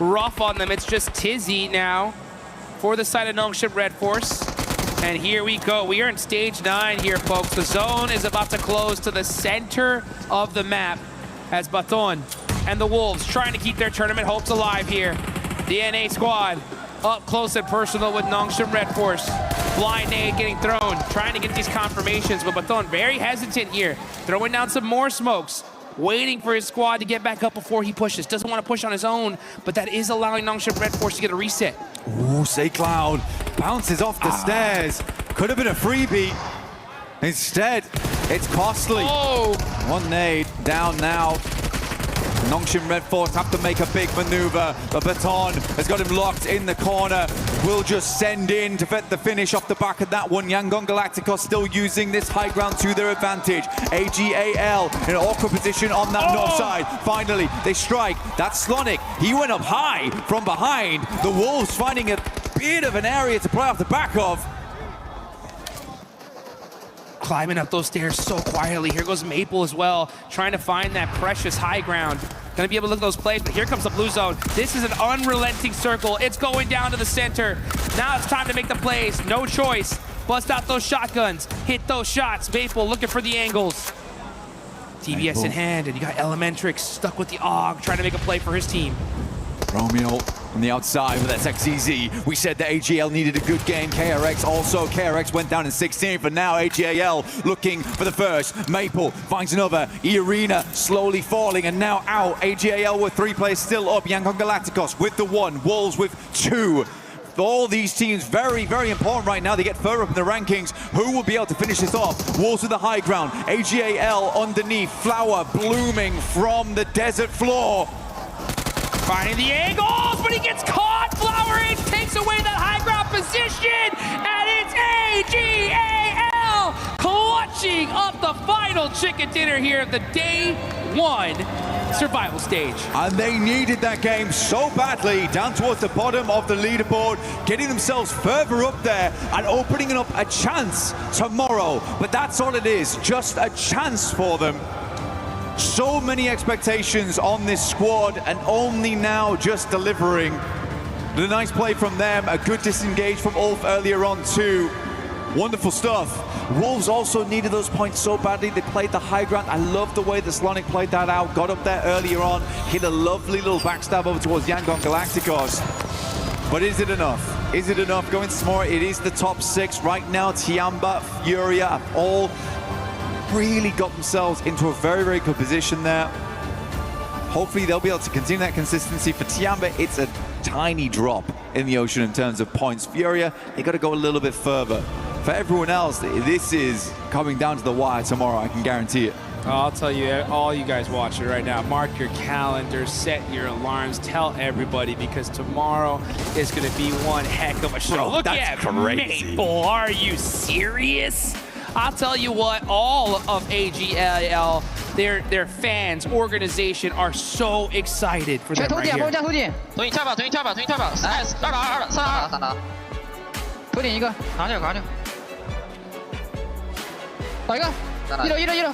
rough on them. It's just Tizzy now for the side of Nongshim Red Force. And here we go. We are in stage 9 here, folks. The zone is about to close to the center of the map as Baton and the Wolves trying to keep their tournament hopes alive here. The NA squad up close and personal with Nongshim Red Force. Blind nade getting thrown, trying to get these confirmations, but Baton very hesitant here, throwing down some more smokes, waiting for his squad to get back up before he pushes. Doesn't want to push on his own, but that is allowing Nongshim Red Force to get a reset. Ooh, Say Cloud bounces off the stairs. Could have been a freebie. Instead, it's costly. Oh. 1 nade down now. Nongshim Red Force have to make a big maneuver. The Baton has got him locked in the corner. Will just send in to get the finish off the back of that one. Yangon Galacticos still using this high ground to their advantage. AGAL in an awkward position on that north side. Finally, they strike. That's Slonic. He went up high from behind. The Wolves finding a bit of an area to play off the back of. Climbing up those stairs so quietly. Here goes Maple as well, trying to find that precious high ground. Gonna be able to look at those plays, but here comes the blue zone. This is an unrelenting circle. It's going down to the center. Now it's time to make the plays. No choice. Bust out those shotguns. Hit those shots. Maple looking for the angles. TBS in hand, and you got Elementrix stuck with the AUG, trying to make a play for his team. Romeo on the outside with that XEZ. We said that AGL needed a good game. KRX also. KRX went down in 16th, but now AGL looking for the first. Maple finds another. E-Arena slowly falling, and now out. AGL with 3 players still up. Yangon Galacticos with the 1. Wolves with 2. All these teams very, very important right now. They get further up in the rankings. Who will be able to finish this off? Wolves with the high ground. AGAL underneath. Flower blooming from the desert floor. Finding the angles, but he gets caught. Flower Age takes away that high ground position, and it's AGAL clutching up the final chicken dinner here at the day 1 survival stage. And they needed that game so badly, down towards the bottom of the leaderboard, getting themselves further up there and opening up a chance tomorrow. But that's all it is, just a chance for them. So many expectations on this squad, and only now just delivering. The nice play from them, a good disengage from Ulf earlier on too. Wonderful stuff. Wolves also needed those points so badly. They played the high ground. I love the way that Slonic played that out. Got up there earlier on, hit a lovely little backstab over towards Yangon Galacticos. But is it enough? Is it enough? Going small, it is the top 6 right now. Tiamba, Furia have all really got themselves into a very, very good position there. Hopefully they'll be able to continue that consistency. For Tiamba, it's a tiny drop in the ocean in terms of points. Furia, they got to go a little bit further. For everyone else, this is coming down to the wire tomorrow, I can guarantee it. I'll tell you, all you guys watching right now, mark your calendars, set your alarms, tell everybody, because tomorrow is going to be one heck of a show. Bro, Look that's at crazy. Maple, are you serious? I'll tell you what, all of AGL, their fans, organization are so excited for them right here. 投你跳吧，投你跳吧，投你跳吧，来，2打2打，3打2，投点一个，扛掉扛掉，打一个，1楼。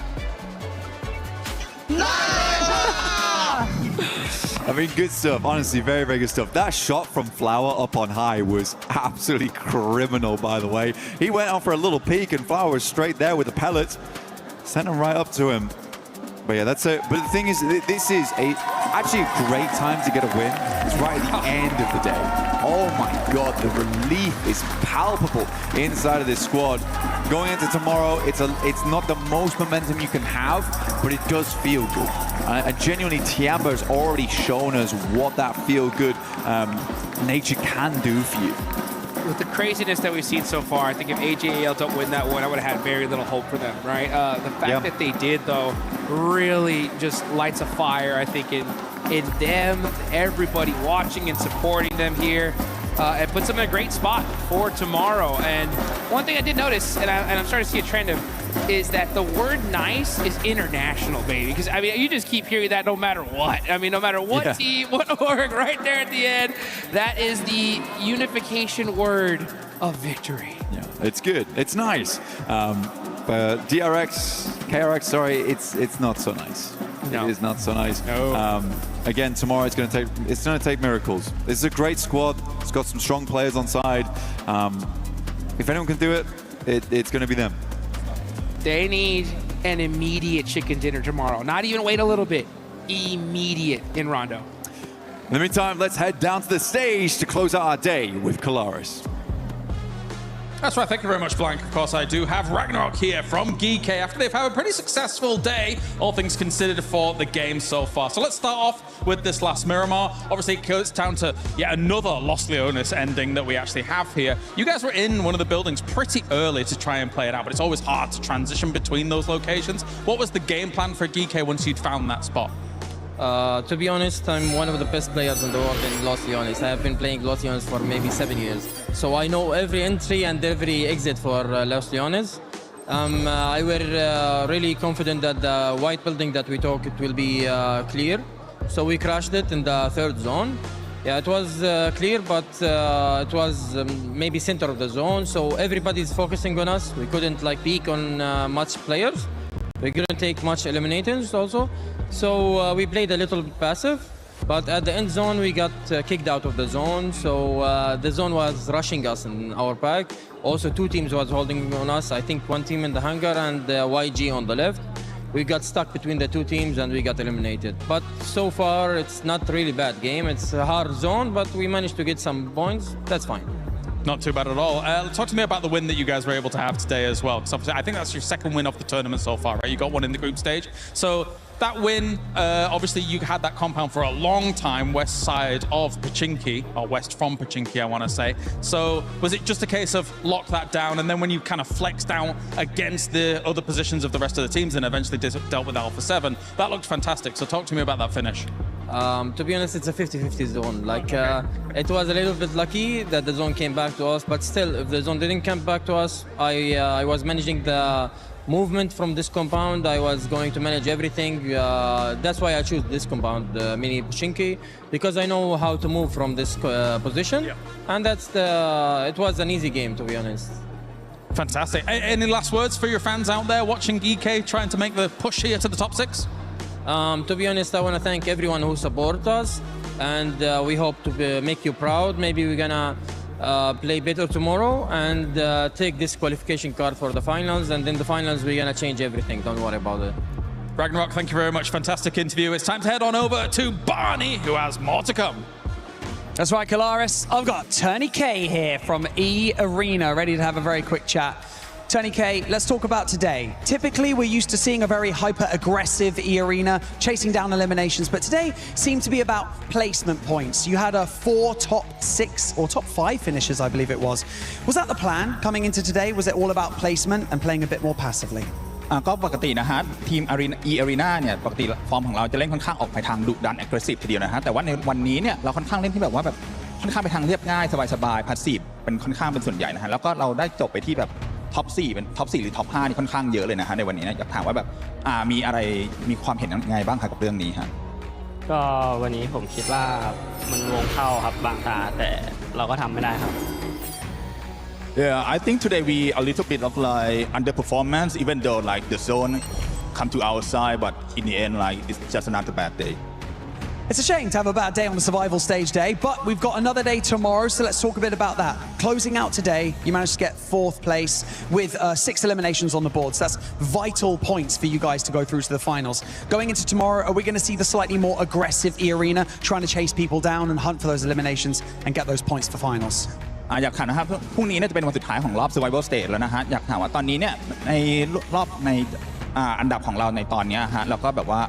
I mean, good stuff. Honestly, very, very good stuff. That shot from Flower up on high was absolutely criminal, by the way. He went on for a little peek, and Flower was straight there with the pellets. Sent him right up to him. But yeah, that's it. But the thing is, this is a actually a great time to get a win. It's right at the end of the day. Oh my God, the relief is palpable inside of this squad. Going into tomorrow, it's not the most momentum you can have, but it does feel good. And genuinely, Tiamba has already shown us what that feel-good nature can do for you. With the craziness that we've seen so far, I think if AJAL don't win that one, I would have had very little hope for them, right? The fact that they did, though, really just lights a fire, I think, in them, everybody watching and supporting them here. It puts them in a great spot for tomorrow. And one thing I did notice, and I'm starting to see a trend of, is that the word nice is international, baby. Because, I mean, you just keep hearing that no matter what. I mean, no matter what team, what org, right there at the end, that is the unification word of victory. Yeah, it's good. It's nice. But KRX, sorry, it's not so nice. No. It is not so nice. No. Again, tomorrow it's going to take miracles. This is a great squad. It's got some strong players on side. If anyone can do it, it's going to be them. They need an immediate chicken dinner tomorrow. Not even wait a little bit. Immediate in Rondo. In the meantime, let's head down to the stage to close out our day with Kalaris. That's right, thank you very much, Blank. Of course, I do have Ragnarok here from GK after they've had a pretty successful day, all things considered, for the game so far. So let's start off with this last Miramar. Obviously, it goes down to yet another Los Leones ending that we actually have here. You guys were in one of the buildings pretty early to try and play it out, but it's always hard to transition between those locations. What was the game plan for GK once you'd found that spot? To be honest, I'm one of the best players in the world in Los Leones. I have been playing Los Leones for maybe 7 years. So I know every entry and every exit for Los Leones. I were really confident that the white building that we took, it will be clear. So we crashed it in the third zone. Yeah, it was clear, but it was maybe center of the zone. So everybody's focusing on us. We couldn't peek on much players. We couldn't take much eliminations also. So we played a little bit passive, but at the end zone, we got kicked out of the zone. So the zone was rushing us in our pack. Also, 2 teams was holding on us. I think 1 team in the hangar and YG on the left. We got stuck between the 2 teams and we got eliminated. But so far, it's not really bad game. It's a hard zone, but we managed to get some points. That's fine. Not too bad at all. Talk to me about the win that you guys were able to have today as well. Because obviously, I think that's your second win of the tournament so far, right? You got one in the group stage. So that win, obviously you had that compound for a long time, west side of Pochinki, or west from Pochinki, I want to say. So was it just a case of lock that down, and then when you kind of flexed out against the other positions of the rest of the teams and eventually dealt with Alpha 7, that looked fantastic. So talk to me about that finish. To be honest, it's a 50-50 zone. It was a little bit lucky that the zone came back to us, but still, if the zone didn't come back to us, I was managing the movement from this compound. I was going to manage everything. That's why I choose this compound, mini Pochinki, because I know how to move from this position. Yeah. And it was an easy game, to be honest. Fantastic. Any last words for your fans out there watching EK trying to make the push here to the top 6? To be honest, I want to thank everyone who supports us, and we hope to make you proud. Maybe we're gonna play better tomorrow and take this qualification card for the finals, and in the finals we're gonna change everything. Don't worry about it. Ragnarok, thank you very much. Fantastic interview. It's time to head on over to Barney, who has more to come. That's right, Kalaris. I've got Tony K here from E Arena, ready to have a very quick chat. Tony K, let's talk about today. Typically, we're used to seeing a very hyper-aggressive E Arena, chasing down eliminations, but today seemed to be about placement points. You had 4 top 6 or top 5 finishes, I believe it was. Was that the plan coming into today? Was it all about placement and playing a bit more passively? ก็ปกตินะฮะทีม E Arena เนี่ยปกติฟอร์มของเราจะเล่นค่อนข้างออกไปทางดุดัน aggressive ทีเดียวนะฮะแต่ว่าในวันนี้เนี่ยเราค่อนข้างเล่นที่แบบว่าแบบค่อนข้างไปทางเรียบง่ายสบายๆ passive เป็นค่อนข้างเป็นส่วนใหญ่นะฮะแล้วก็เราได้จบไปที่แบบท็อป 4เป็นท็อป 4หรือท็อป 5นี่ค่อนข้างเยอะเลยนะฮะในวันนี้นะอยากถามว่าแบบมีอะไรมีความเห็นยังไงบ้างครับกับเรื่องนี้ฮะก็วันนี้ผมคิดว่ามันวงเข้าครับบางตาแต่เราก็ทำไม่ได้ครับ Yeah, I think today we a little bit of underperformance, even though the zone come to our side, but in the end it's just another bad day. It's a shame to have a bad day on the survival stage day, but we've got another day tomorrow, so let's talk a bit about that. Closing out today, you managed to get 4th place with 6 eliminations on the board, so that's vital points for you guys to go through to the finals. Going into tomorrow, are we going to see the slightly more aggressive E-Arena, trying to chase people down and hunt for those eliminations and get those points for finals? อยากถามนะครับพรุ่งนี้น่าจะเป็นวันสุดท้ายของรอบ Survival Stage แล้วนะฮะอยากถามว่าตอนนี้เนี่ยในรอบในอันดับของเราในตอนนี้ฮะเราก็แบบว่า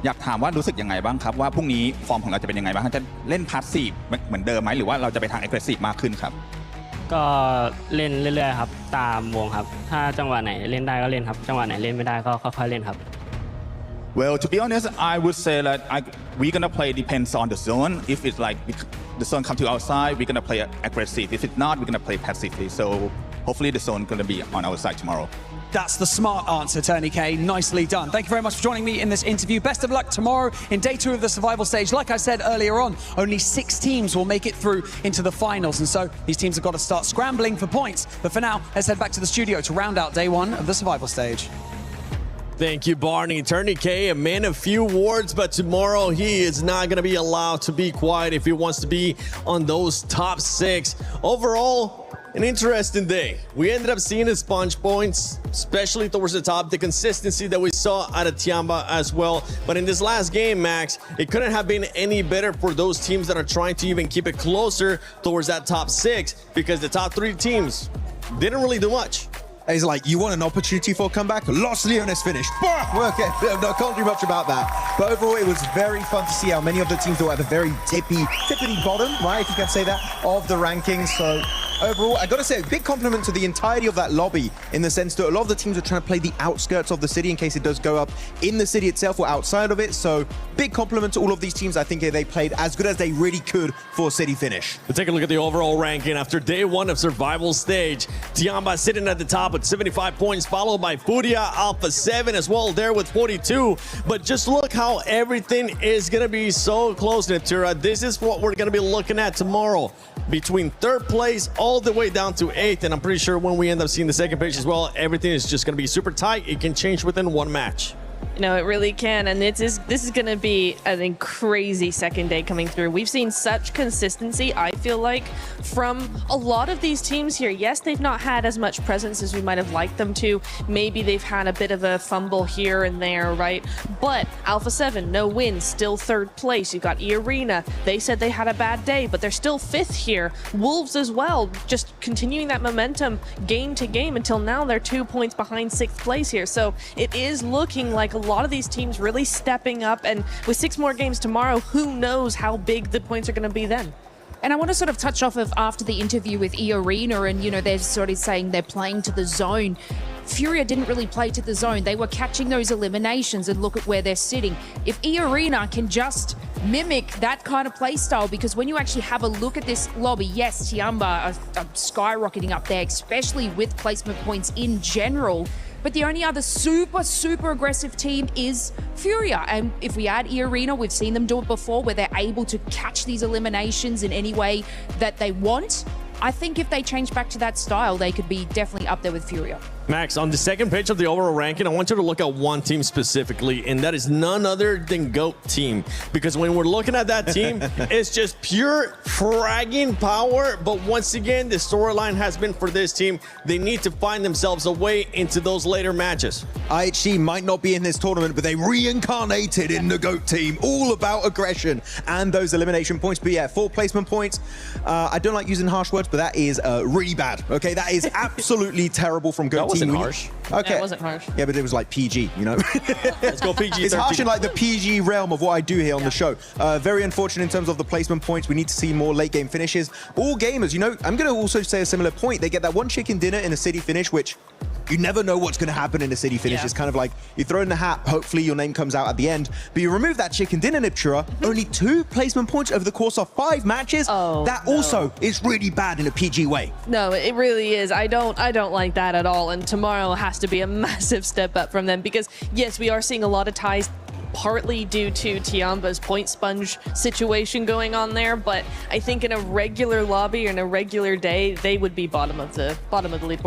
อยากถามว่ารู้สึกยังไงบ้างครับว่าพรุ่งนี้ฟอร์มของเราจะเป็นยังไงบ้างจะเล่นพาสซีฟเหมือนเดิมไหมหรือว่าเราจะไปทาง aggressive มากขึ้นครับก็เล่นเรื่อยๆครับตามวงครับถ้าจังหวะไหนเล่นได้ก็เล่นครับจังหวะไหนเล่นไม่ได้ก็ค่อยๆเล่นครับ Well, to be honest, I would say that we're gonna play depends on the zone. If it's like the zone come to our side, we're gonna play aggressive. If it's not, we're gonna play passively. So hopefully the zone gonna be on our side tomorrow. That's the smart answer, Tony K. Nicely done. Thank you very much for joining me in this interview. Best of luck tomorrow in day 2 of the survival stage. Like I said earlier on, only 6 teams will make it through into the finals. And so these teams have got to start scrambling for points. But for now, let's head back to the studio to round out day 1 of the survival stage. Thank you, Barney. Tony K, a man of few words, but tomorrow he is not going to be allowed to be quiet if he wants to be on those top 6. Overall, an interesting day. We ended up seeing his sponge points, especially towards the top, the consistency that we saw out of Tiamba as well. But in this last game, Max, it couldn't have been any better for those teams that are trying to even keep it closer towards that top 6, because the top 3 teams didn't really do much. It's like, you want an opportunity for a comeback? Los Leones finished. Okay, no, can't do much about that. But overall, it was very fun to see how many of the teams were at the very tippity bottom, right, if you can say that, of the rankings. So overall, I got to say, a big compliment to the entirety of that lobby, in the sense that a lot of the teams are trying to play the outskirts of the city in case it does go up in the city itself or outside of it. So big compliment to all of these teams. I think they played as good as they really could for a city finish. We'll take a look at the overall ranking after day 1 of survival stage. Tiamba sitting at the top with 75 points, followed by Furia Alpha 7 as well there with 42. But just look how everything is going to be so close, Natura. This is what we're going to be looking at tomorrow, between 3rd place all the way down to 8th. And I'm pretty sure when we end up seeing the 2nd page as well, everything is just going to be super tight. It can change within 1 match. You know, it really can, and this is going to be a crazy 2nd day coming through. We've seen such consistency, I feel like, from a lot of these teams here. Yes, they've not had as much presence as we might have liked them to. Maybe they've had a bit of a fumble here and there, right? But Alpha 7, no wins, still 3rd place. You've got E-Arena. They said they had a bad day, but they're still 5th here. Wolves as well, just continuing that momentum game to game until now. They're 2 points behind 6th place here. So it is looking like a lot of these teams really stepping up, and with 6 more games tomorrow, who knows how big the points are going to be then. And I want to sort of touch off of after the interview with E-Arena, and, you know, they're sort of saying they're playing to the zone. Furia didn't really play to the zone. They were catching those eliminations, and look at where they're sitting. If E-Arena can just mimic that kind of play style, because when you actually have a look at this lobby, yes, Tiamba are skyrocketing up there, especially with placement points in general. But the only other super aggressive team is Furia. And if we add E-Arena, we've seen them do it before, where they're able to catch these eliminations in any way that they want. I think if they change back to that style, they could be definitely up there with Furia. Max, on the 2nd page of the overall ranking, I want you to look at one team specifically, and that is none other than GOAT team. Because when we're looking at that team, it's just pure fragging power. But once again, the storyline has been for this team, they need to find themselves a way into those later matches. IHG might not be in this tournament, but they reincarnated in the GOAT team. All about aggression and those elimination points. But yeah, 4 placement points. I don't like using harsh words, but that is really bad. Okay, that is absolutely terrible from GOAT team. Wasn't harsh. Okay. Yeah, it wasn't harsh. Yeah, but it was like PG, you know? Let's go PG. It's harsh in like the PG realm of what I do here on the show. Very unfortunate in terms of the placement points. We need to see more late game finishes. All gamers, you know, I'm going to also say a similar point. They get that 1 chicken dinner in a city finish, which you never know what's going to happen in a city finish. It's kind of like you throw in the hat, hopefully your name comes out at the end. But you remove that chicken dinner, Niptura, only 2 placement points over the course of 5 matches. That also is really bad in a PG way. No, it really is. I don't like that at all. And tomorrow has to be a massive step up from them, because yes, we are seeing a lot of ties, partly due to Tiamba's point sponge situation going on there, but I think in a regular lobby or in a regular day, they would be bottom of the leaderboard.